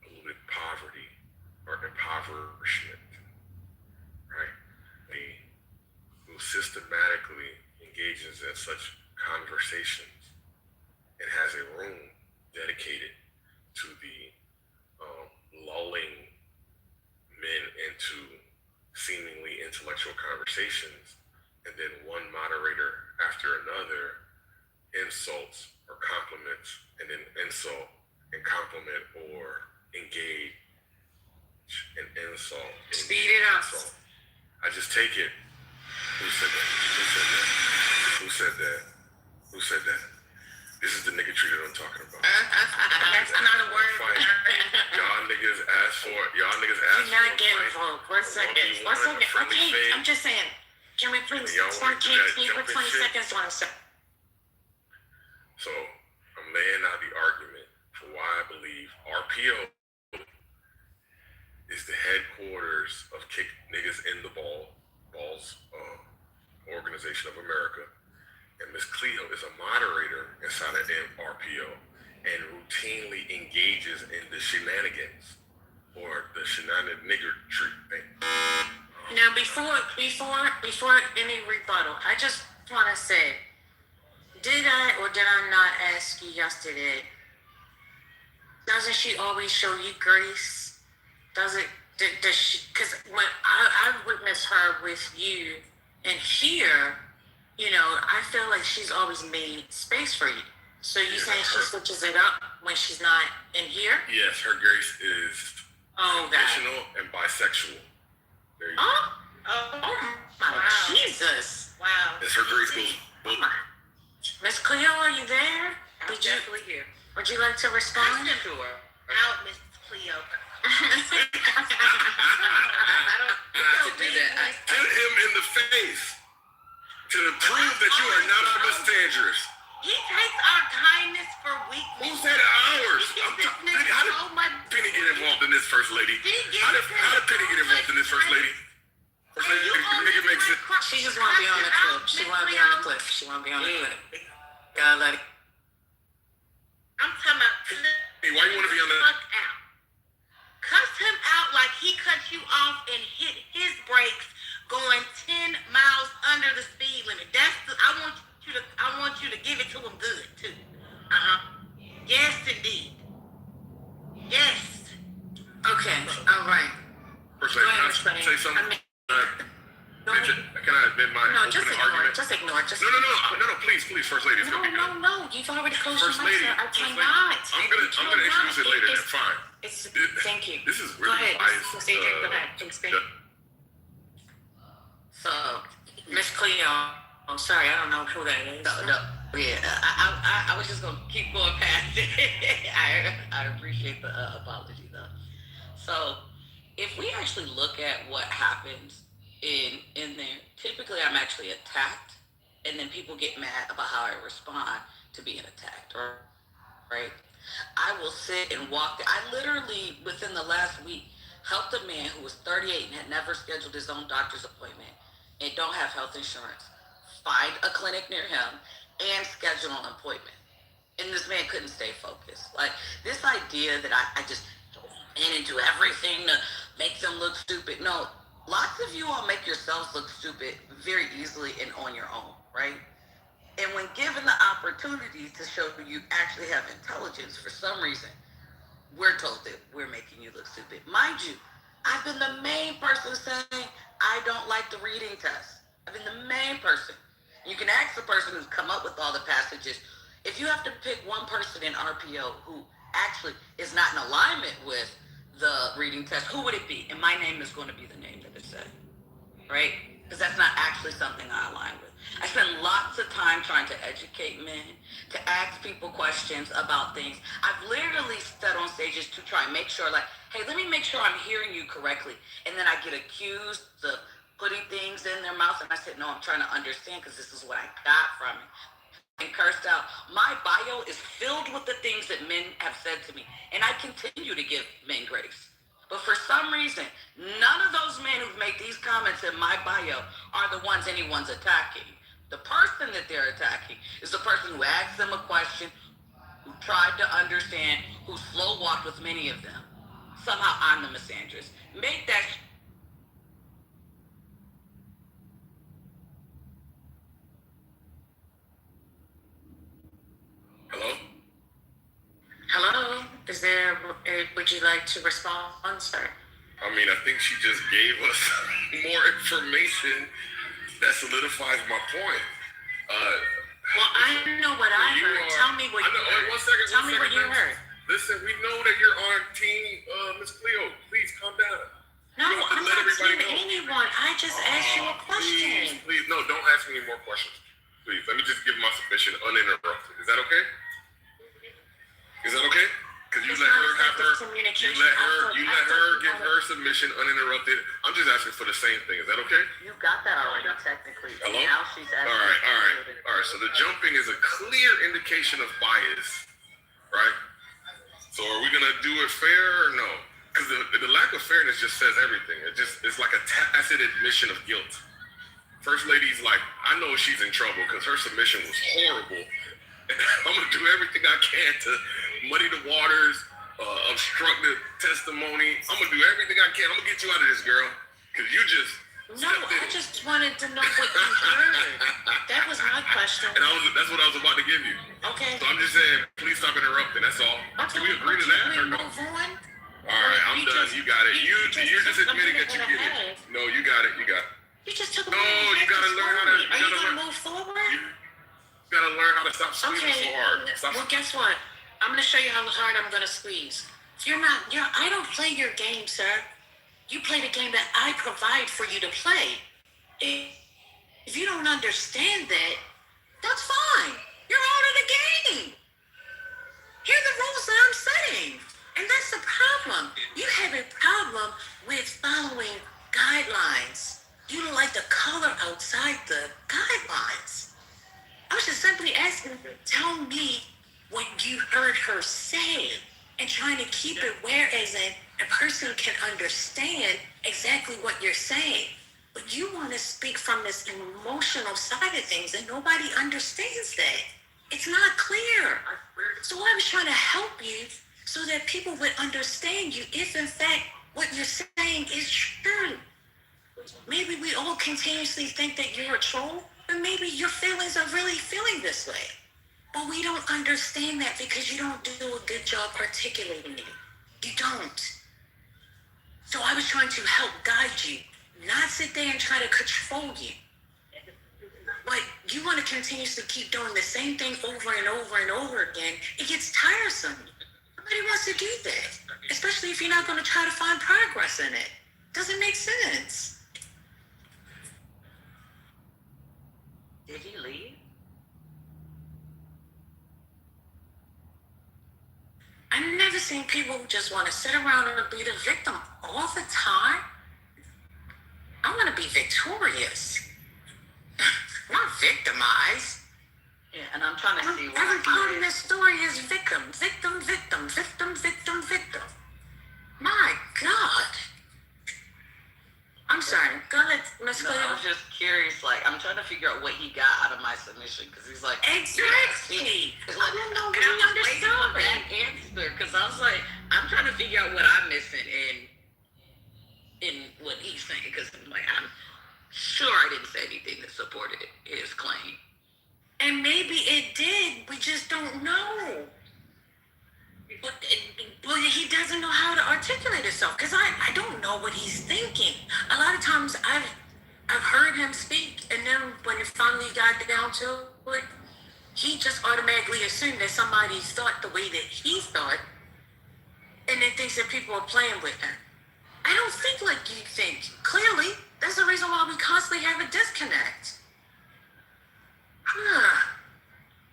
alluding poverty or impoverishment, right? Who systematically engages in such conversations and has a room dedicated to the lulling men into seemingly intellectual conversations, and then one moderator after another insults or compliments, and then insult and compliment or engage in insult. Speed it up. Insult. I just take it. Who said that? This is the nigga tree that I'm talking about. That's not a word. Y'all niggas asked for it. You're not getting involved. One second. Okay, I'm just saying. Can we please start keep for 20 seconds on a second? So I'm laying out the argument for why I believe RPO is the headquarters of Kick Niggas in the Balls Organization of America. And Miss Cleo is a moderator inside of RPO and routinely engages in the shenanigans or the nigger-tree thing. Now, before any rebuttal, I just want to say, did I or did I not ask you yesterday? Doesn't she always show you grace? Does she? Because when I witnessed her with you and here, I feel like she's always made space for you. So you saying she switches it up when she's not in here? Yes, her grace is conditional and bisexual. There you go. Oh my Jesus. Wow. Yes, her grace goes both. Miss Cleo, are you there? I'm definitely here. Would you like to respond? To her. Out, Miss Cleo. I don't do that. Hit him in the face to prove that you are not a misandrist. He takes our kindness for weakness. Who said ours? How did so much. Penny get involved in this, First Lady? How did Penny get involved in this, First Lady? First Lady, make it make sense. She just want to be on the clip. She want to be on the clip. She want to be on the clip. Gotta let it. I'm talking about. Hey, why you want to be on the? Fuck out. Cuss him out like he cut you off and hit his brakes going 10 miles under the speed limit. I want you to give it to him good too. Yes, indeed. Yes. Okay. All right. First Lady, can I say something? Can I admit my opening argument? Just ignore. No, please, First Lady. It's gonna be good. No. You've already closed First your Lady, mic, sir. I cannot. I'm gonna introduce it later. Then fine. Thank you. This is really go ahead. biased. Go ahead. So, Miss Cleo. Oh, sorry, I don't know who that is. No. Yeah, I was just gonna keep going past it. I appreciate the apology though. So, if we actually look at what happens in there, typically I'm actually attacked, and then people get mad about how I respond to being attacked, right? I will sit and walk. I literally, within the last week, helped a man who was 38 and had never scheduled his own doctor's appointment and don't have health insurance find a clinic near him and schedule an appointment. And this man couldn't stay focused. Like, this idea that I just and into everything to make them look stupid. No, lots of you all make yourselves look stupid very easily and on your own, right? And when given the opportunity to show you actually have intelligence, for some reason, we're told that we're making you look stupid. Mind you, I've been the main person saying I don't like the reading test. I've been the main person. You can ask the person who's come up with all the passages. If you have to pick one person in RPO who actually is not in alignment with the reading test, who would it be? And my name is going to be the name that it said, right? Because that's not actually something I align with. I spend lots of time trying to educate men, to ask people questions about things. I've literally stood on stages to try and make sure, like, hey, let me make sure I'm hearing you correctly. And then I get accused of putting things in their mouth, and I said, no, I'm trying to understand because this is what I got from it. And cursed out. My bio is filled with the things that men have said to me, and I continue to give men grace. But for some reason, none of those men who've made these comments in my bio are the ones anyone's attacking. The person that they're attacking is the person who asked them a question, who tried to understand, who slow walked with many of them. Somehow I'm the misandrist. Make that Hello? Would you like to respond, sir? I mean, I think she just gave us more information that solidifies my point. Well, I know what I heard. Tell me what you heard. Tell me what you heard. Listen, we know that you're on team Miss Cleo. Please calm down. No, I'm not team anyone. I just asked you a question. Please, no, don't ask me any more questions. Please, let me just give my submission uninterrupted. Is that okay? Is that okay? Because you let her have her, you let her give her submission uninterrupted. I'm just asking for the same thing. Is that okay? You got that already, technically. Hello? Now she's asking. All right. So the jumping is a clear indication of bias, right? So are we gonna do it fair or no? Because the lack of fairness just says everything. It's like a tacit admission of guilt. First Lady's like, I know she's in trouble because her submission was horrible. I'm gonna do everything I can to muddy the waters, obstruct the testimony. I'm gonna do everything I can. I'm gonna get you out of this, girl, because you just. No, I just wanted to know what you heard. That was my question. And that's what I was about to give you. Okay. So I'm just saying, please stop interrupting. That's all. Okay. Can we agree to that or no? Move on? All right, I'm done. You got it. You're just admitting that you get it. No, you got it. You just took a No, you gotta learn how to. Are you gonna move forward? You gotta learn how to stop squeezing so hard. Well, guess what? I'm gonna show you how hard I'm gonna squeeze. I don't play your game, sir. You play the game that I provide for you to play. If you don't understand that, that's fine. You're out of the game. Here are the rules that I'm setting. And that's the problem. You have a problem with following guidelines. You don't like the color outside the guidelines. I was just simply simply asking, tell me what you heard her say, and trying to keep it whereas a person can understand exactly what you're saying. But you want to speak from this emotional side of things, and nobody understands that. It's not clear. So I was trying to help you so that people would understand you if, in fact, what you're saying is true. Maybe we all continuously think that you're a troll, but maybe your feelings are really feeling this way. But we don't understand that because you don't do a good job articulating it. You don't. So I was trying to help guide you, not sit there and try to control you. But you want to continuously keep doing the same thing over and over and over again. It gets tiresome. Nobody wants to do that, especially if you're not going to try to find progress in it. Doesn't make sense. Did he leave? I've never seen people who just want to sit around and be the victim all the time. I want to be victorious, not victimized. Yeah, and I'm trying to see what every part of this story is victim, victim, victim, victim, victim, victim. My God. I'm sorry. Go ahead, Miss No, I was just curious. Like, I'm trying to figure out what he got out of my submission because he's like, exactly. Like, I don't know what and I he was waiting for understood. that answer because I was like, I'm trying to figure out what I'm missing in what he's saying because I'm like, I'm sure I didn't say anything that supported his claim. And maybe it did. We just don't know. But he doesn't know how to articulate himself because I don't know what he's thinking. A lot of times I've heard him speak, and then when it finally got down to it, he just automatically assumed that somebody thought the way that he thought, and then thinks that people are playing with him. I don't think like you think. Clearly, that's the reason why we constantly have a disconnect.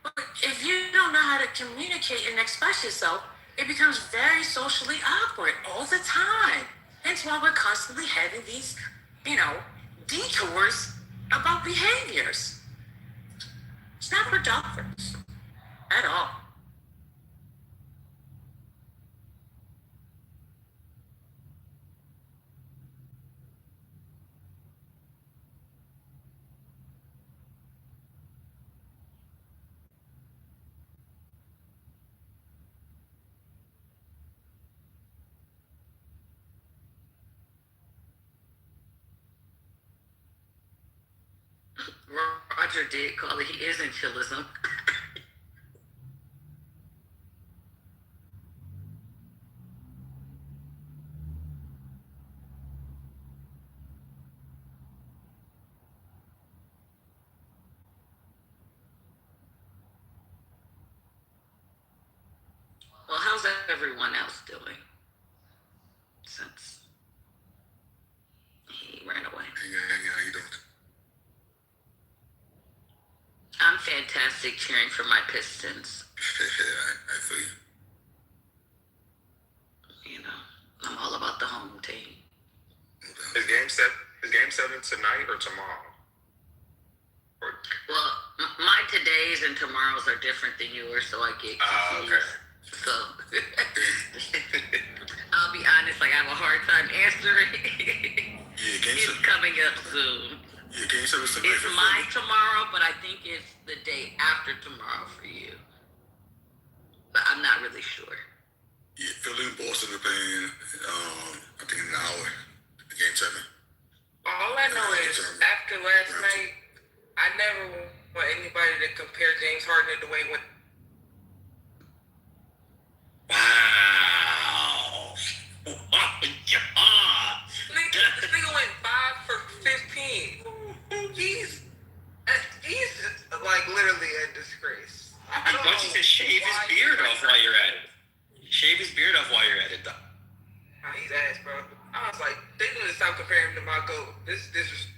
But if you don't know how to communicate and express yourself, it becomes very socially awkward all the time. Hence why we're constantly having these, detours about behaviors. It's not productive at all. Roger did call it, he is in chillism. Well, how's everyone else doing since he ran away? Yeah, you don't. I'm fantastic cheering for my Pistons. I feel you. I'm all about the home team. Is game seven tonight or tomorrow? Well, my todays and tomorrows are different than yours, so I get confused. Okay. So I'll be honest, like I have a hard time answering. It's coming up soon. Yeah, game 7 tonight. It's my tomorrow, but I think it's the day after tomorrow for you. But I'm not really sure. Yeah, Philly and Boston are playing, I think in an hour, game 7. All I know is after last night, I never want anybody to compare James Harden to Dwayne Wade. Wow. Oh my God. This nigga went 5 for 15. He's like literally a disgrace. Why don't you just shave his beard off while you're at it? Shave his beard off while you're at it, though. Nah, he's ass, bro. I was like, they need to stop comparing him to my GOAT. This is.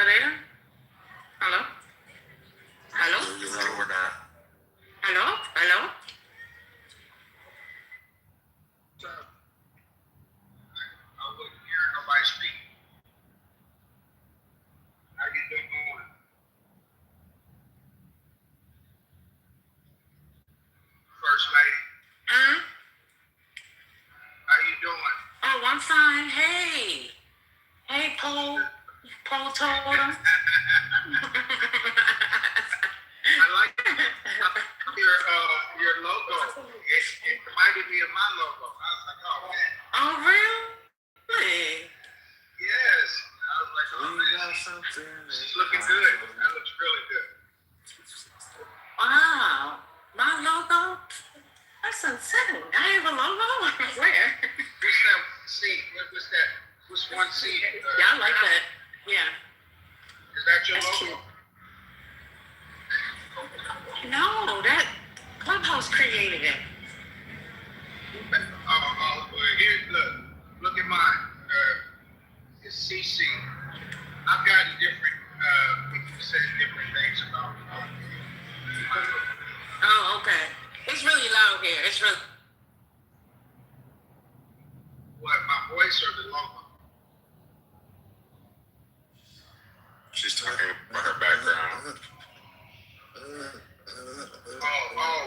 y'all there? Hello? Hello? No, we're not. Hello? Hello? I wouldn't hear nobody speak. How you doing? First lady, Huh? how you doing? Oh, I'm fine. Hey. Hey, Paul. Paul told him. I like your logo. It reminded me of my logo. I was like, oh man. Oh, really? Yes. I was like, oh man, she's looking good. That looks really good. Wow. My logo? That's insane. I have a logo? Where? What's that seat? What's that? What's one seat? Yeah, I like that. Yeah. Is that your That's logo? cute. No, that Clubhouse created it. Well, here, look at mine. It's CC. I've gotten different, people say different things about Oh, okay. It's really loud here. It's really. what, my voice or the logo? She's talking about her background.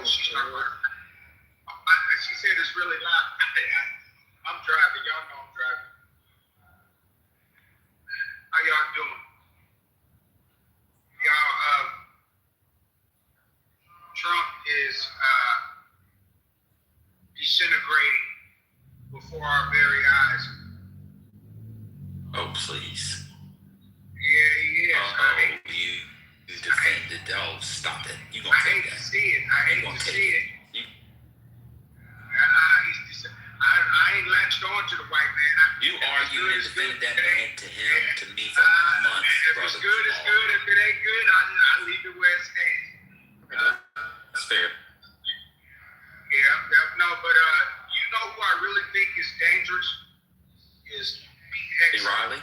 She's talking about she said it's really loud. I'm driving. Y'all know I'm driving. How y'all doing? Y'all, Trump is disintegrating before our very eyes. Oh, please. Yeah, he is. You defended. Oh, stop it. You gonna I take hate that? to see it. I hate to see it. I ain't latched on to the white man. You argued and defended that man to him, to me for months, if brother. it's good, it's good. If it ain't good, I leave it where it stands. That's fair. No, but you know who I really think is dangerous? Is Pete Riley?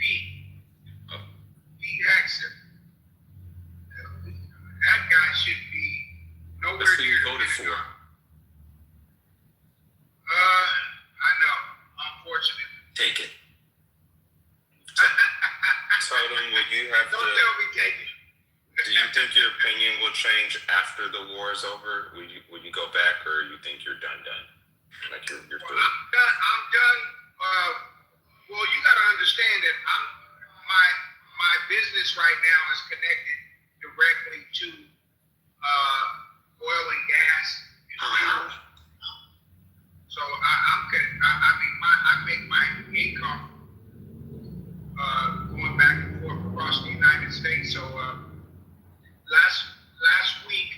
Pete Hexer. That guy should be nowhere That's who you near voted for. I know. Unfortunately. Take it. Told him, will you have Don't to? tell me take it. Do you think your opinion will change after the war is over? Will you go back, or you think you're done? Like you're through? I'm done. Well, you got to understand that my business right now is connected directly to oil and gas and fuel. So I make my income going back and forth across the United States. So last week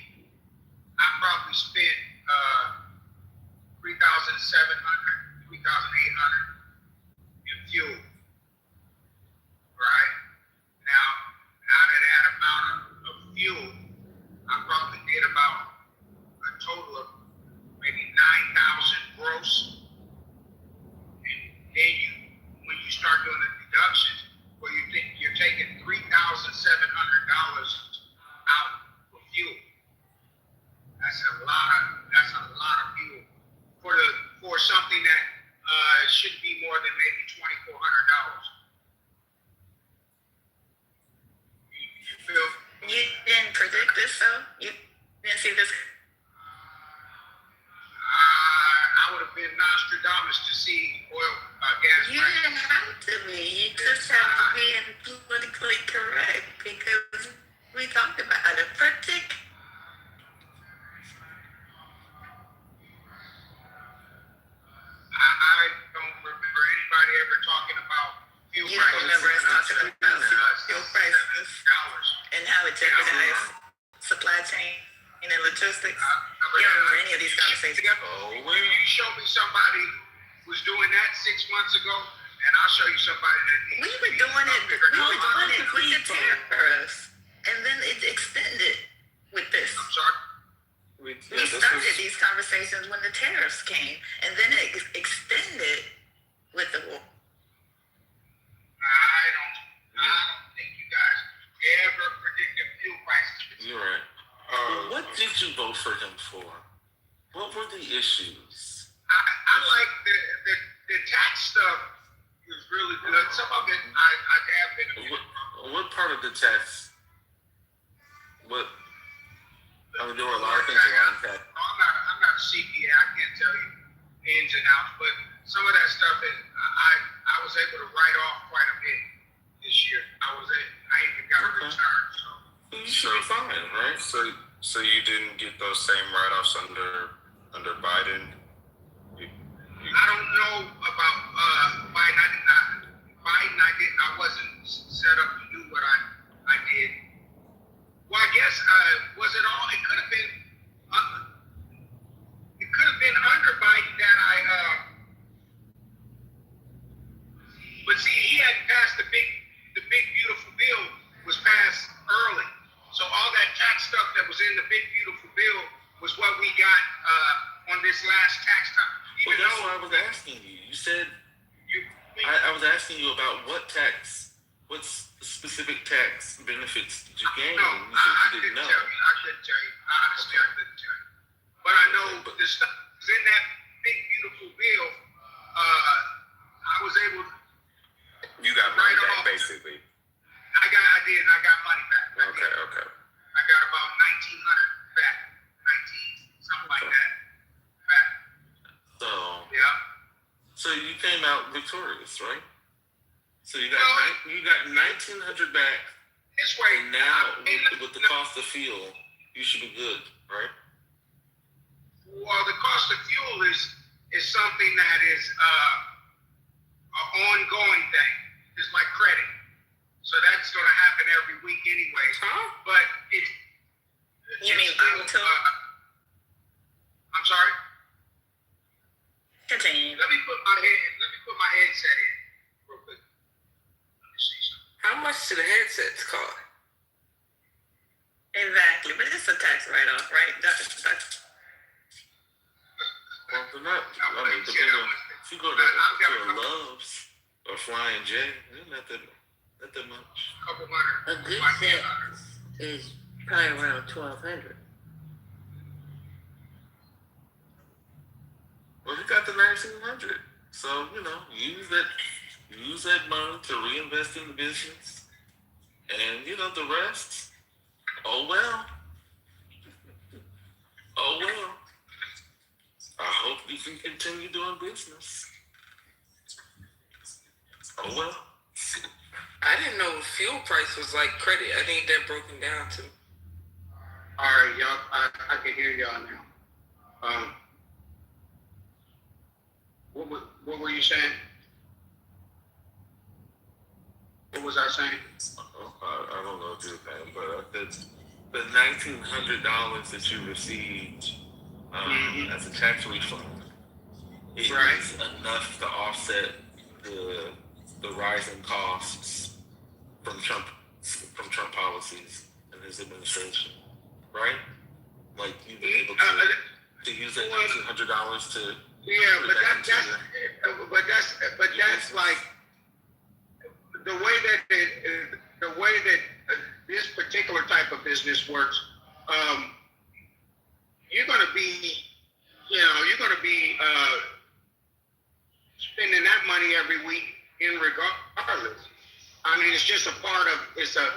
I probably spent $3,700, $3,800 in fuel. Right now, out of that amount of fuel, I probably did about a total of maybe 9,000 gross. And then when you start doing the deductions, well, you think you're taking $3,700 out for fuel. That's a lot of fuel for something that should be more than maybe $2,400. You feel? You didn't predict this, though? You didn't see this? I would have been Nostradamus to see gas prices. You didn't have to be. You just have to be politically correct because we talked about it. I don't remember anybody ever talking about fuel prices. You don't remember us talking about fuel prices and how it jeopardized supply chain and logistics. You don't remember any of these conversations. You show me somebody who was doing that 6 months ago, and I'll show you somebody that needs we were doing it with the tariffs, and then it extended with this. I'm sorry? We started these conversations when the tariffs came, and then it extended with the war. I don't You're right. What did you vote for him for? What were the issues? I like the tax stuff is really good. Some of it I have been. What part of the tax? What? I mean, there were a lot of things around that. I'm not a CPA. I can't tell you ins and outs, but some of that stuff is I was able to write off quite a bit this year. I even got a return. So you should be fine, right? So you didn't get those same write-offs under Biden? I don't know about Biden. I wasn't set up to do what I did. Well, I guess was it all? It could have been. It could have been under Biden that But see, he hadn't passed the big beautiful bill was passed early. So all that tax stuff that was in the big beautiful bill was what we got on this last tax time. Well, that's why I was asking you. You said I was asking you about what specific tax benefits did you gain? No, I couldn't tell you. I couldn't tell you. Honestly, I couldn't tell you. But I know the stuff was in that big beautiful bill. I was able to. You got money back, basically. I did. I got money back. Okay. I got about 1,900 back. 19, something like that. Back. So. Yeah. So you came out victorious, right? So you got 1,900 back. This way. And now with the cost of fuel, you should be good, right? Well, the cost of fuel is something that is an ongoing thing. It's like credit. So that's going to happen every week anyway. But You mean fuel too? I'm sorry? Continue. Let me put my headset in real quick. Let me see something. How much do the headsets cost? Exactly, but it's a tax write-off, right? Well, they're not. I mean, depending on if you go to Love's or Flying J, not that much. Couple hundred. A good set is probably around 1,200. Well, you got the 1,900, so use that money to reinvest in the business, and the rest. Oh well. I hope you can continue doing business. Oh well. I didn't know fuel price was like credit. I think that broken down too. All right, y'all. I can hear y'all now. What were you saying? What was I saying? I don't know what you're saying, but the $1,900 that you received as a tax refund is enough to offset the rising costs from Trump policies and his administration, right? Like you've been able to use that $1,900 to. Yeah, but that's like the way that this particular type of business works. You're going to be spending that money every week regardless. I mean, it's just a part of it's a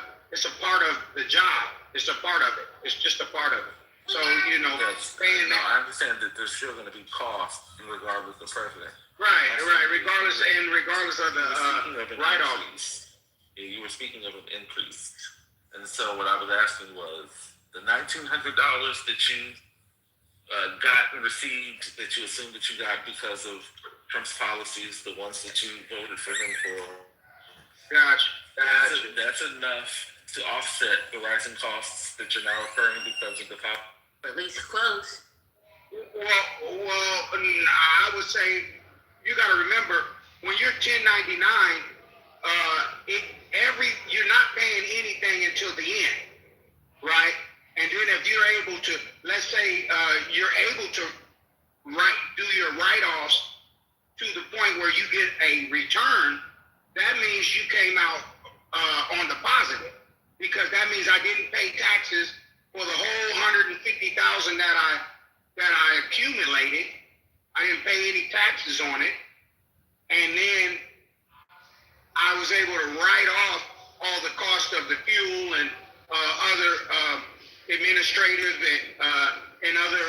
part of the job. It's a part of it. It's just a part of it. So, paying that. I understand that there's still going to be costs regardless of president. Right. Regardless of the write-off. Yeah, you were speaking of an increase. And so what I was asking was the $1,900 that you got and received, that you assumed that you got because of Trump's policies, the ones that you voted for him for. Gotcha. That's enough to offset the rising costs that you're now incurring because of the pop. At least close. Well, I would say you got to remember when you're 1099, you're not paying anything until the end, right? And then if you're able to, let's say you're able to do your write-offs to the point where you get a return, that means you came out on the positive, because that means I didn't pay taxes for the whole 150,000 that I accumulated. I didn't pay any taxes on it, and then I was able to write off all the cost of the fuel and other administrative and other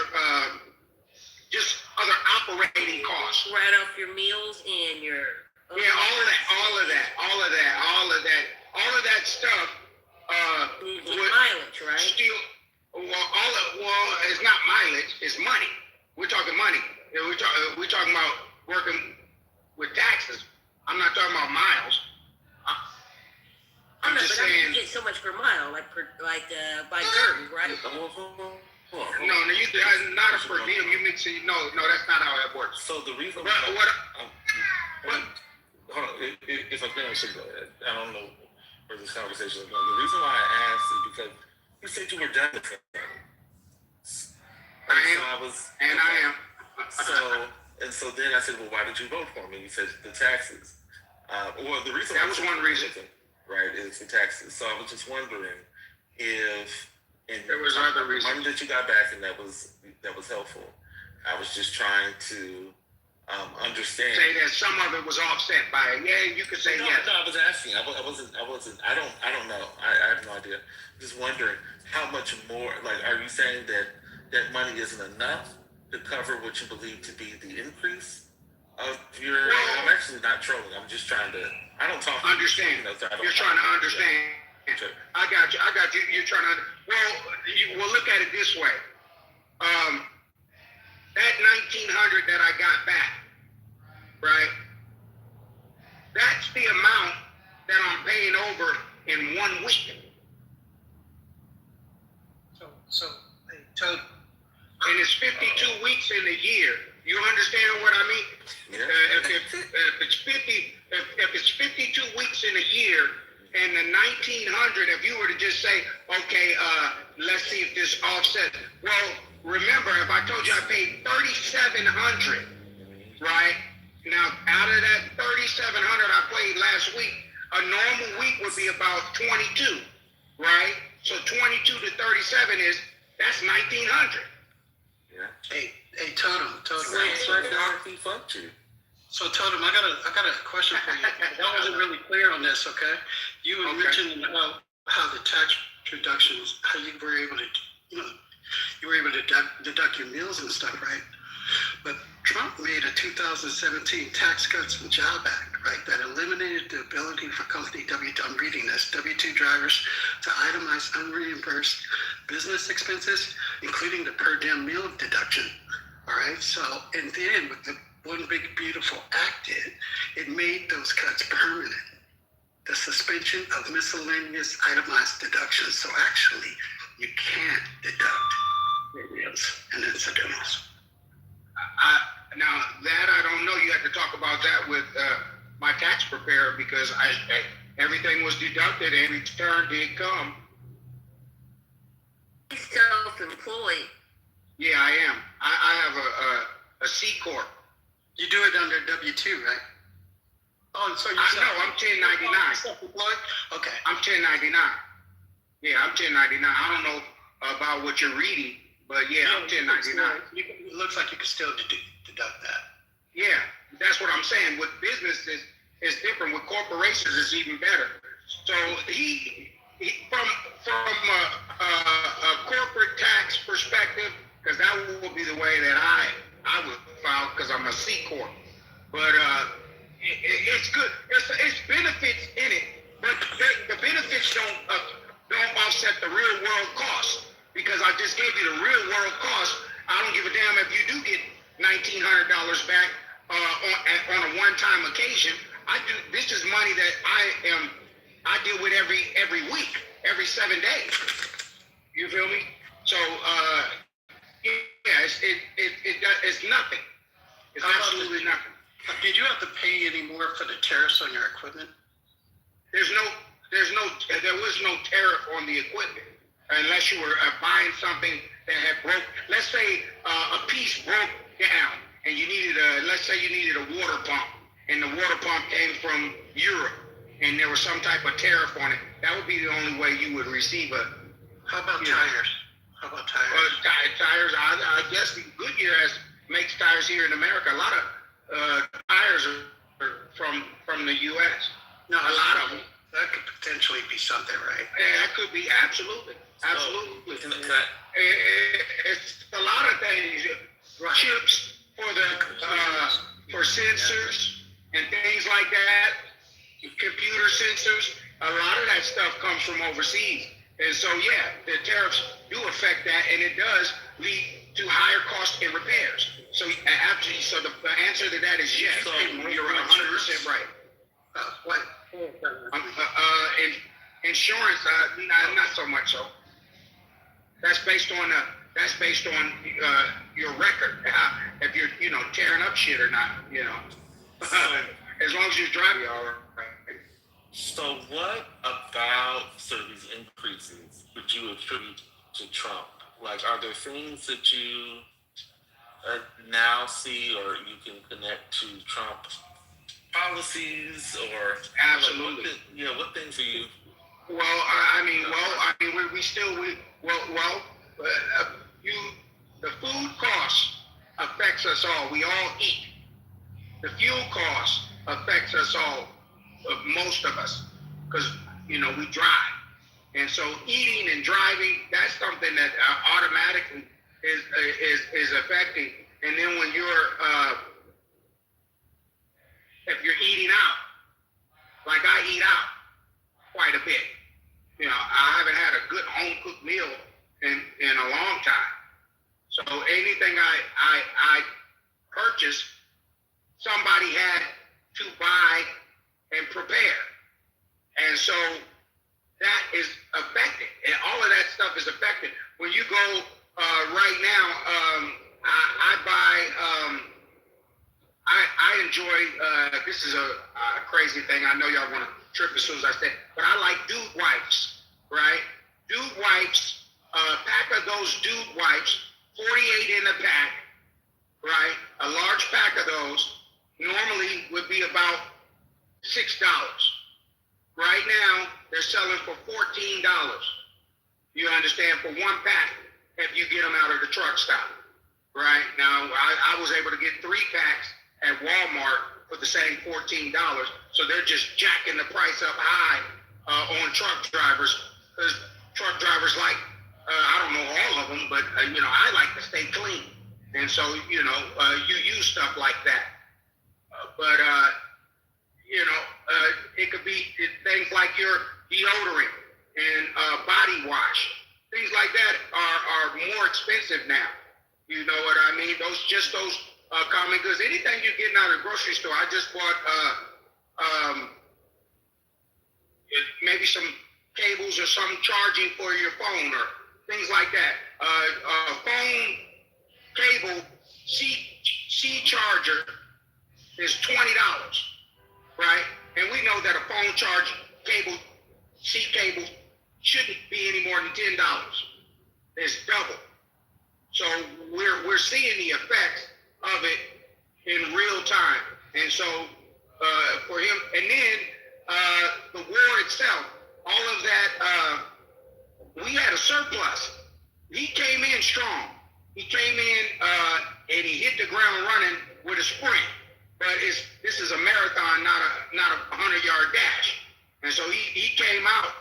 just other operating costs. Write off your meals and your all of that stuff. Mileage, right? Still, it's not mileage. It's money. We're talking money. We're talking about working with taxes. I'm not talking about miles. I'm just saying. You get so much per mile, by Gertie, right? No, not a per diem. You mix it. No, that's not how that works. So the reason if I can, I should go ahead. I don't know where this conversation is going. The reason why I asked is because you said you were done with it. I am. So then I said, well, why did you vote for me? You said the taxes. Well, the reason that was one reason, right? Is the taxes. So I was just wondering if there was other reasons. Money that you got back, and that was helpful. I was just trying to understand. Say that some of it was offset by it. Yeah, you could say yes. No, I was asking. I wasn't. I don't know. I have no idea. Just wondering how much more. Like, are you saying that money isn't enough to cover what you believe to be the increase of your? I'm actually not trolling. I'm just trying to. I don't talk. Understand. You're trying to understand. Sure. I got you. You're trying to. We'll look at it this way. That 1,900 that I got back, right? That's the amount that I'm paying over in 1 week. So hey, total. And it's 52 weeks in a year. You understand what I mean? Yeah. If it's 52 weeks in a year, and the 1,900, if you were to just say, okay, let's see if this offset. Well, remember, if I told you I paid 3,700, right? Now, out of that 3,700 I paid last week, a normal week would be about 22, right? So 22 to 37 that's 1,900. Yeah. Hey, Totem. So Totem, I got a question for you. That wasn't really clear on this, okay? You were mentioning how the tax reductions, how you were able to deduct your meals and stuff, right? But Trump made a 2017 Tax Cuts and Job Act, right, that eliminated the ability for company I'm reading this, W-2 drivers to itemize unreimbursed business expenses, including the per diem meal deduction. All right, so, and then with the One Big Beautiful Act it made those cuts permanent. The suspension of miscellaneous itemized deductions. So actually, you can't deduct your meals and incidentals. Now that I don't know. You have to talk about that with my tax preparer because everything was deducted and return did come. He's self-employed. Yeah, I am. I have a C corp. You do it under W-2, right? Oh, so no, I'm 1099. Self-employed? Okay. I'm 1099. Yeah, I'm 1099. I don't know about what you're reading, but yeah, I'm 1099. It looks like you can still deduct that. Yeah, that's what I'm saying. With businesses, it's different. With corporations, it's even better. So he from a corporate tax perspective, because that will be the way that I would file because I'm a C corp. But it's good. It's benefits in it, but the benefits don't offset the real world cost. Because I just gave you the real world cost. I don't give a damn if you do get $1,900 back on a one-time occasion. This is money that I deal with every week, every 7 days. You feel me? So yeah, it's nothing. It's absolutely nothing. Did you have to pay any more for the tariffs on your equipment? There was no tariff on the equipment unless you were buying something that had broke. Let's say a piece broke down and you needed let's say you needed a water pump and the water pump came from Europe and there was some type of tariff on it. That would be the only way you would receive a. How about tires? How about tires? Tires. I guess Goodyear makes tires here in America. A lot of tires are from the U.S. No, a lot of them. That could potentially be something, right? Yeah, that could be absolutely. It's a lot of things. Chips for sensors and things like that. Computer sensors. A lot of that stuff comes from overseas. And so, yeah, the tariffs do affect that, and it does lead to higher costs in repairs. So, absolutely. So the answer to that is yes. So, you're 100% right. What? Insurance, not so much so. That's based on your record. If you're tearing up shit or not, as long as you're driving, you're all right. So what about sort of these increases would you attribute to Trump? Like, are there things that you now see or you can connect to Trump policies or? Absolutely. What things are you? The food cost affects us all. We all eat. The fuel cost affects us all. Most of us, because we drive, and so eating and driving, that's something that automatically is affecting. And then when if you're eating out, like I eat out quite a bit, I haven't had a good home cooked meal in a long time. So anything I purchase, somebody had to buy and prepare. And so that is affected. And all of that stuff is affected. When you go right now, I enjoy, this is a crazy thing. I know y'all want to trip as soon as I say it, but I like dude wipes, right? Dude wipes, pack of those dude wipes, 48 in a pack, right? A large pack of those normally would be about $6. Right now, they're selling for $14. You understand? For one pack, if you get them out of the truck stop. Right? Now, I was able to get 3 packs at Walmart for the same $14. So they're just jacking the price up high on truck drivers. Because truck drivers like, I don't know all of them, but, I like to stay clean. And so, you use stuff like that. It could be things like your deodorant and body wash. Things like that are more expensive now. You know what I mean? Those common goods. Anything you're getting out of the grocery store. I just bought maybe some cables or some charging for your phone or things like that. Phone cable C charger is $20, right? And we know that a phone charge cable, C cable, shouldn't be any more than $10. It's double. So we're seeing the effects of it in real time. And so for him, and then the war itself, all of that, we had a surplus. He came in strong. He came in and he hit the ground running with a sprint. But this is a marathon, not a 100-yard dash. And so he came out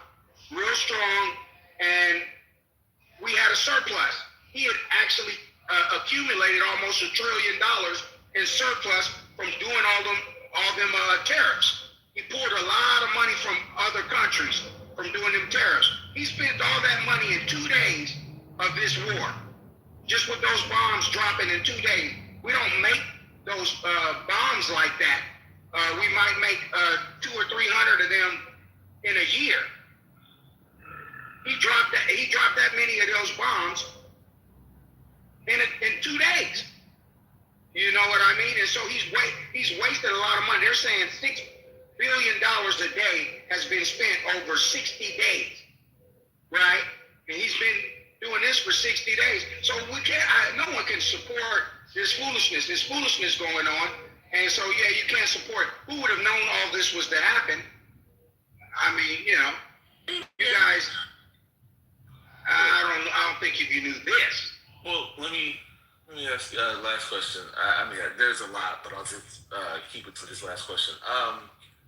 real strong, and we had a surplus. He had actually accumulated almost $1 trillion in surplus from doing all them tariffs. He pulled a lot of money from other countries from doing them tariffs. He spent all that money in 2 days of this war, just with those bombs dropping in 2 days. We don't make those bombs like that. We might make 200 or 300 of them in a year. He dropped that many of those bombs in 2 days. You know what I mean? And so he's wasted a lot of money. They're saying $6 billion a day has been spent over 60 days, right? And he's been doing this for 60 days. So no one can support this foolishness going on. And so, yeah, you can't support. Who would have known all this was to happen? I mean, you guys, I don't think if you knew this. Well, let me ask last question. I mean, there's a lot, but I'll just keep it to this last question.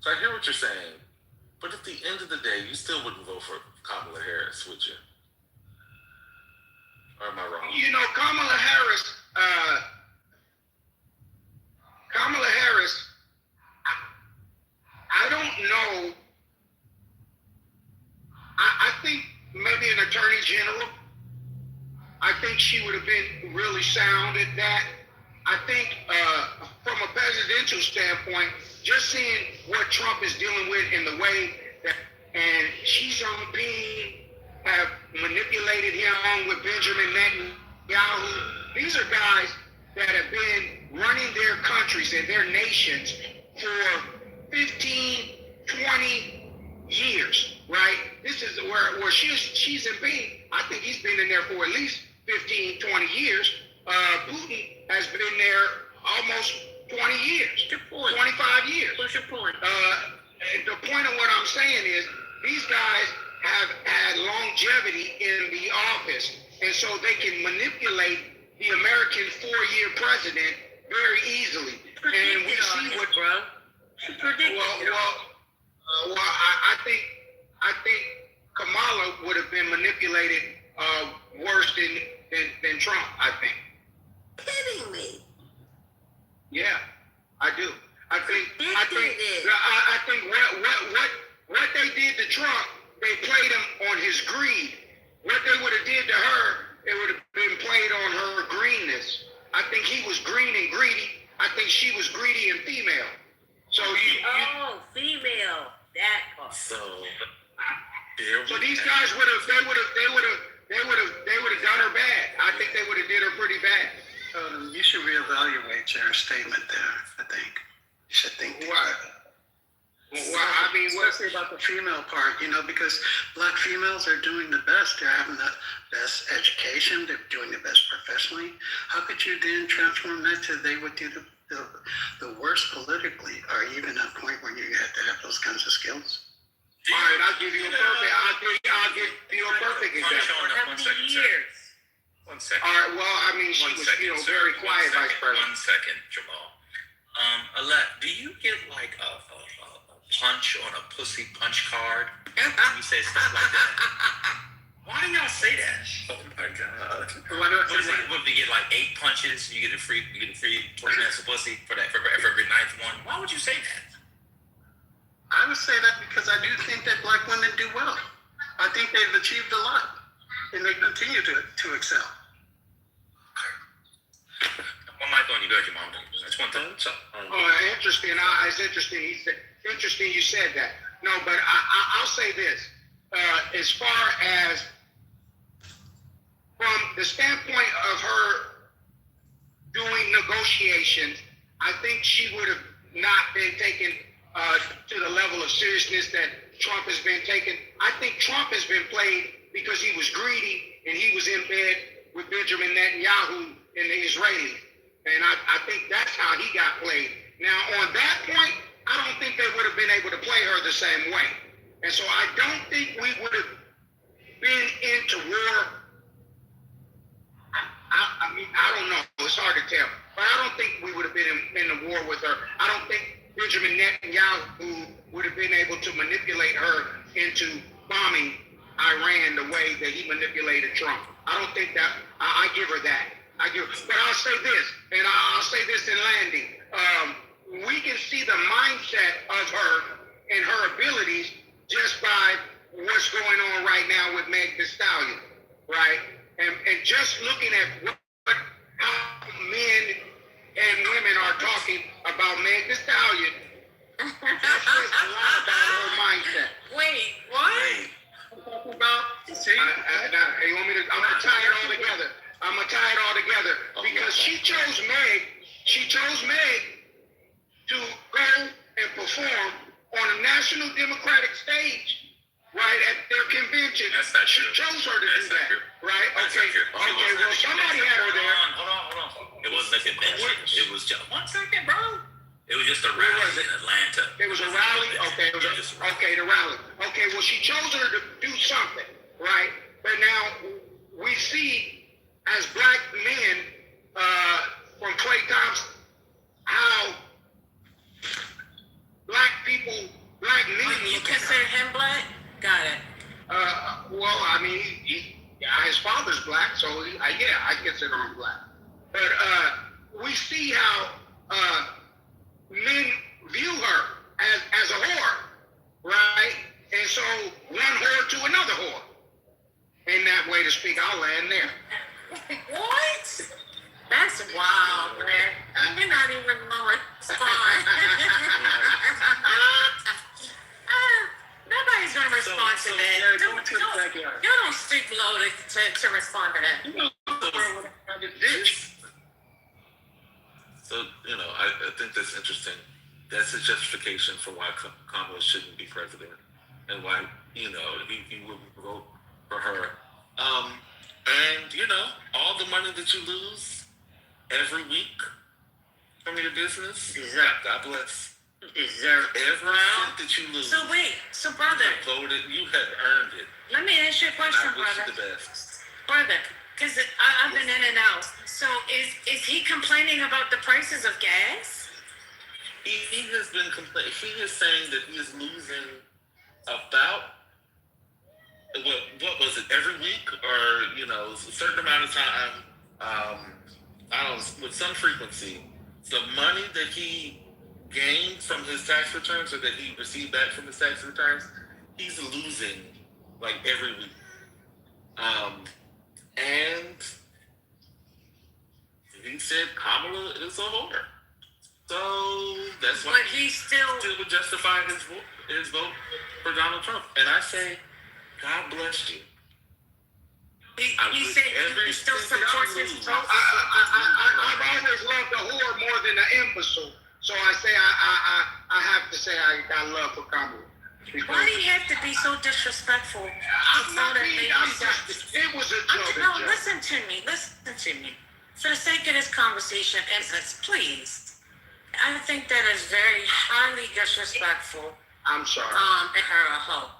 So I hear what you're saying, but at the end of the day, you still wouldn't vote for Kamala Harris, would you? Or am I wrong? You know, Kamala Harris. I don't know. I think maybe an attorney general. I think she would have been really sound at that. I think from a presidential standpoint, just seeing what Trump is dealing with in the way that, and Xi Jinping have manipulated him with Benjamin Netanyahu. These are guys that have been running their countries and their nations for 15, 20 years, right? This is where Xi Jinping, I think he's been in there for at least 15, 20 years. Putin has been there almost 20 years, 25 years. What's your point? The point of what I'm saying is these guys have had longevity in the office, and so they can manipulate the American four-year president very easily. And we see what, bro. I think Kamala would have been manipulated worse than Trump. I think. Kidding me? Yeah, I do. I think what they did to Trump, they played him on his greed. What they would have did to her, it would have been played on her greenness. I think he was green and greedy. I think she was greedy and female. So female. That part. So these guys would have done her bad. I think they would have did her pretty bad. You should reevaluate your statement there. I think you should think. Well, I mean, especially about the female part, because black females are doing the best. They're having the best education. They're doing the best professionally. How could you then transform that to they would do the worst politically, or even a point where you have to have those kinds of skills? All right, I'll give you a perfect example. How many years? 1 second. All right, well, I mean, she was very quiet, Vice President. 1 second, Jamal. Alette, do you get like a punch on a pussy punch card? You say stuff like that. Why do y'all say that? Oh my God! What do you get like 8 punches? You get a free 20 minutes of pussy for every 9th one. Why would you say that? I would say that because I do think that black women do well. I think they've achieved a lot, and they continue to excel. One mic on you, go ahead, Mom. That's one thing. So, Interesting. It's interesting. Interesting you said that. No, but I'll say this. As far as from the standpoint of her doing negotiations, I think she would have not been taken to the level of seriousness that Trump has been taken. I think Trump has been played because he was greedy and he was in bed with Benjamin Netanyahu and the Israelis. And I think that's how he got played. Now, on that point, I don't think they would have been able to play her the same way. And so I don't think we would have been into war. I mean, I don't know. It's hard to tell. But I don't think we would have been in the war with her. I don't think Benjamin Netanyahu would have been able to manipulate her into bombing Iran the way that he manipulated Trump. I don't think that. I give her that. But I'll say this, and I'll say this in landing. We can see the mindset of her and her abilities just by what's going on right now with Meg Thee Stallion, right? And just looking at how men and women are talking about Meg Thee Stallion, that says a lot about her mindset. Wait, what? See? You want me to? I'm gonna tie it all together. Because she chose Meg to go and perform on a national Democratic stage, right, at their convention. That's not true. She chose her to do that, right? Okay, well, somebody had her there. Hold on. It wasn't a convention. It was just 1 second, bro. It was just a rally in Atlanta. It was a rally? Okay, the rally. Okay, well, she chose her to do something, right? But now we see as black men from Clay Thompson how black men. You consider him black? Got it. Well, I mean, his father's black, so I consider him black. But we see how men view her as a whore, right? And so one whore to another whore. In that way to speak, I'll land there. What? That's wild, man. You're not even gonna respond. Nobody's gonna respond to that. You don't speak low to respond to that. So, I think that's interesting. That's a justification for why Kamala shouldn't be president and why, he wouldn't vote for her. And, all the money that you lose every week from your business, God bless. Deserve every cent that you lose. So wait, brother. You have earned it. Let me ask you a question, I wish brother. you the best. Brother, because I've been in and out. So is he complaining about the prices of gas? He has been complaining. He is saying that he is losing about, what was it, every week or, a certain amount of time, I don't know, with some frequency, the money that he gained from his tax returns or that he received back from his tax returns, he's losing like every week. And he said Kamala is a whore. So that's why he still would justify his vote for Donald Trump. And I say, God bless you. He said he still supports his vote. I've always loved a whore more than an imbecile. So I say I have to say I love for Kamala. Why do you have to be so disrespectful? It was a joke. No, listen to me. For the sake of this conversation, please. I think that is very highly disrespectful. I'm sorry. And her a hoe.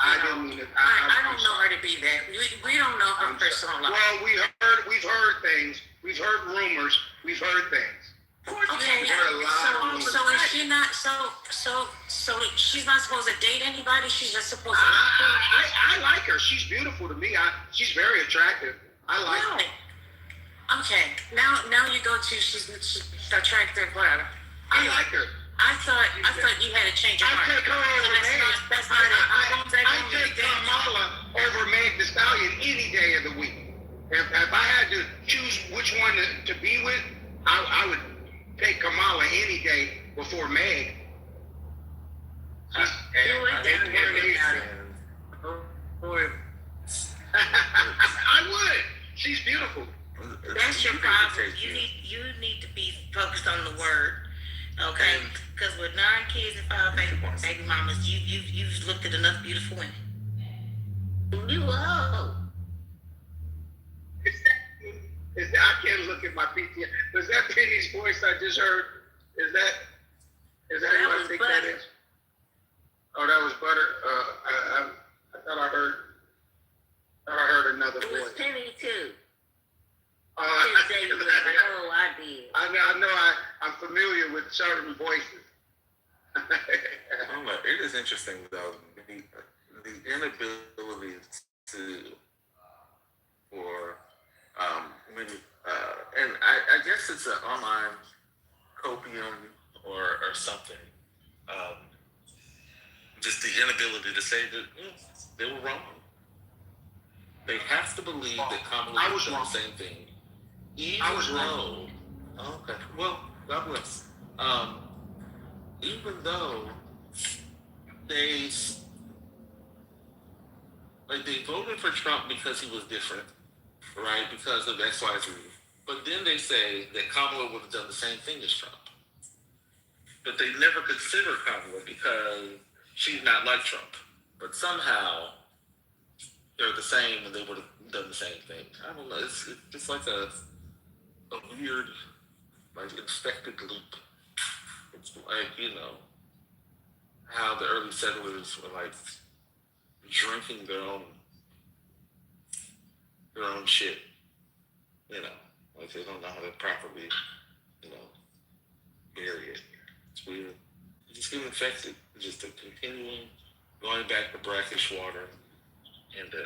I didn't mean it. I don't know her to be that. We don't know her personal life. Well, we've heard things. We've heard rumors. We've heard things. Okay, so is she not? So she's not supposed to date anybody. She's just supposed to. I like her. She's beautiful to me. She's very attractive. I like her. Okay, now you go to she's attractive, whatever. I like her. I thought you had to change your I mind. take her over Meg. I take Kamala over Meg Thee Stallion any day of the week. If I had to choose which one to be with, I would take Kamala any day before Meg. I would. She's beautiful. That's your problem. You need to be focused on the word, okay? Because with 9 kids and 5 baby mamas, you've looked at enough beautiful women. You old. I can't look at my PTR. Was that Penny's voice I just heard? Is that who I think that is? Oh, that was Butter. I thought I heard another voice. It was Penny too. I say you was old, I did. I know I'm familiar with certain voices. It is interesting though, the inability and I guess it's an online copium or something. Just the inability to say that they were wrong. They have to believe that Kamala was doing the same thing. I was wrong. Okay. Well, God bless. Even though they voted for Trump because he was different, right? Because of X, Y, Z. But then they say that Kamala would have done the same thing as Trump. But they never consider Kamala because she's not like Trump. But somehow they're the same and they would have done the same thing. I don't know. It's like a weird, infected loop. It's like, how the early settlers were drinking their own their own shit. You know, like they don't know how to properly, you know, bury it. It's weird. You just get infected. Just a continuing going back to brackish water and a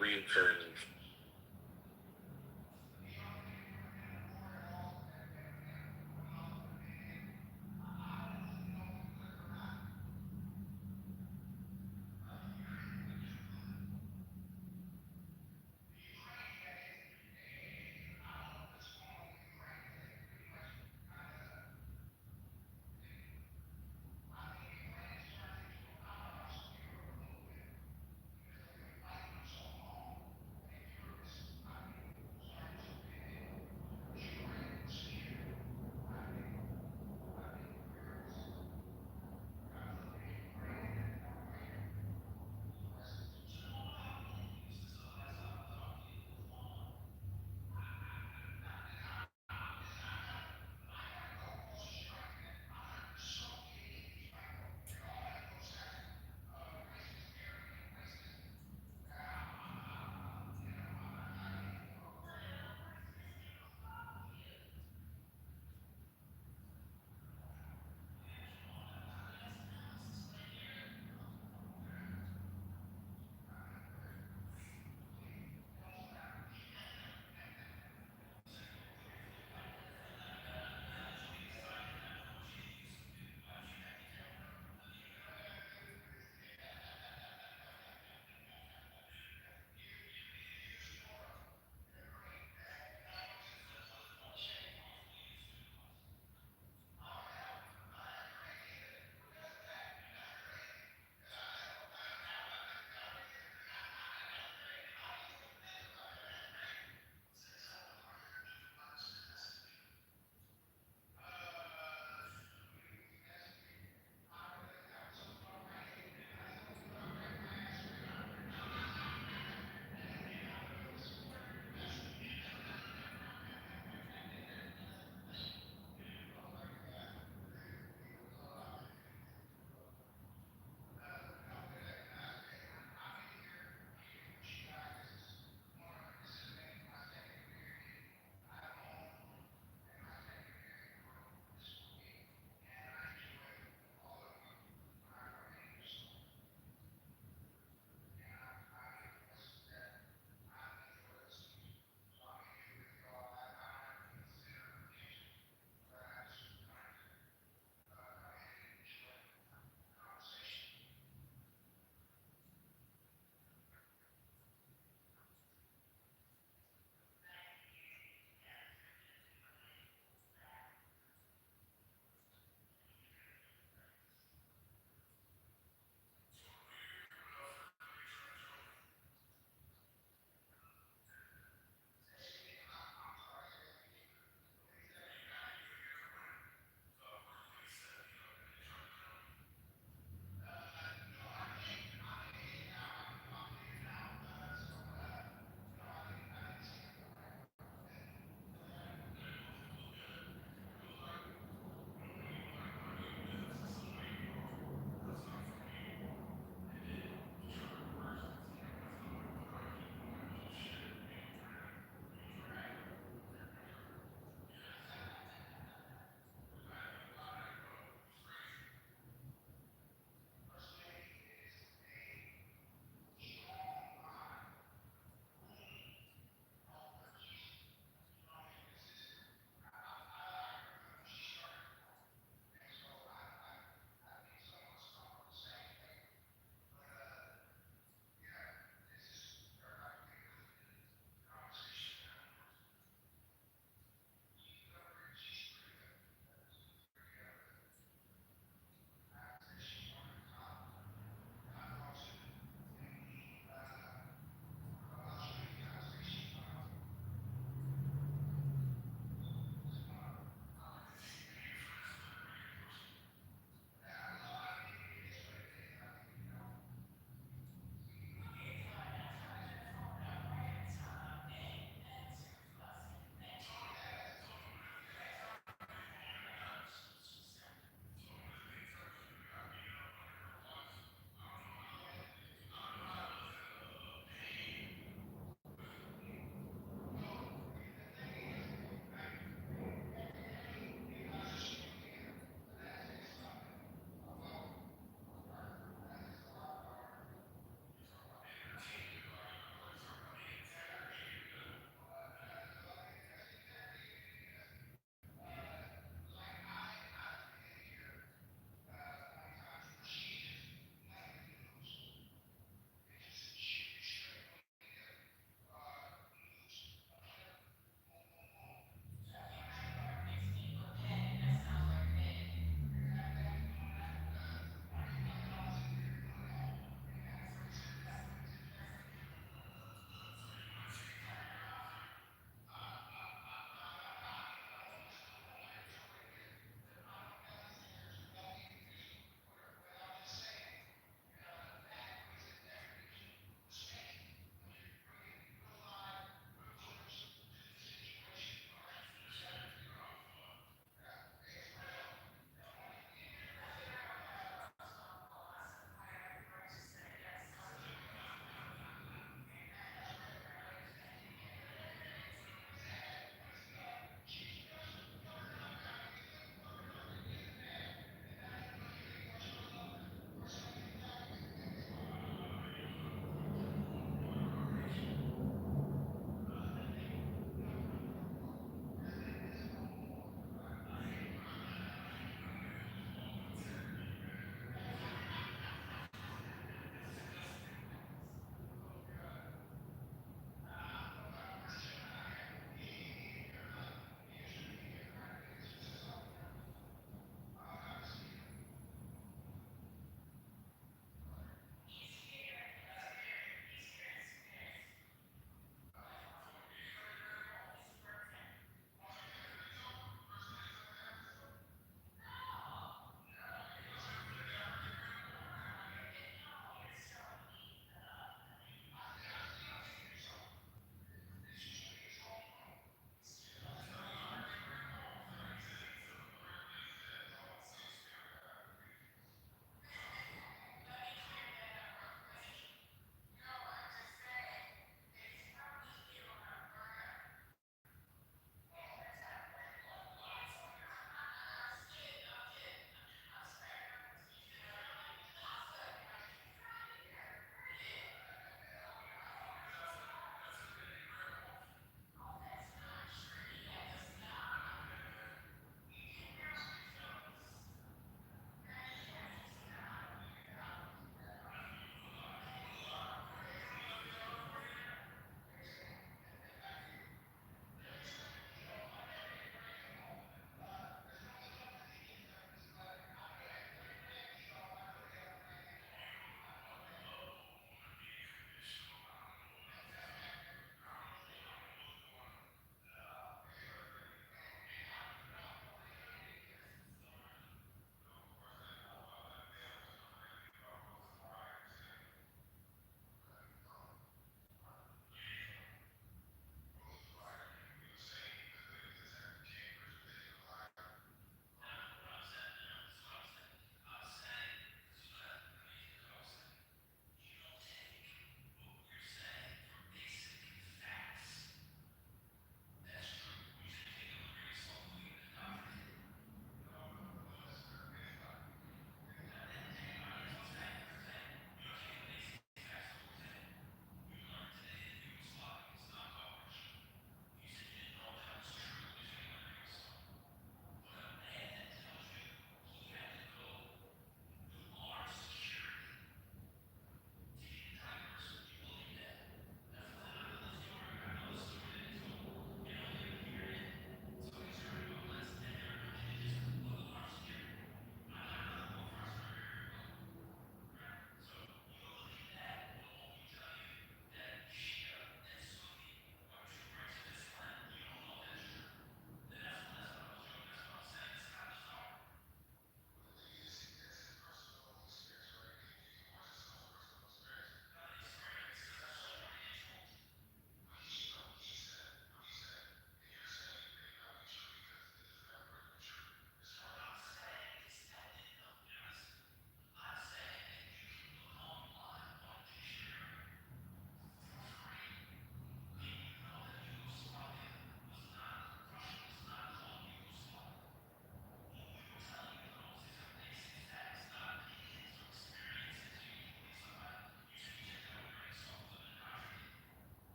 reoccurring.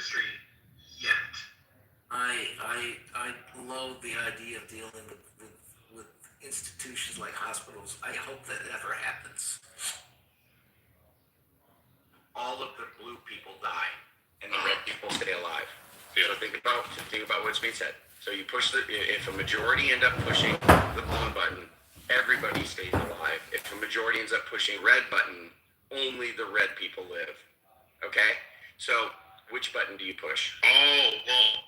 industry yet. I loathe the idea of dealing with institutions like hospitals. I hope that never happens. All of the blue people die, and the red people stay alive. So think about what's being said. So you push if a majority end up pushing the blue button, everybody stays alive. If a majority ends up pushing red button, only the red people live. Okay? So which button do you push? Oh, well,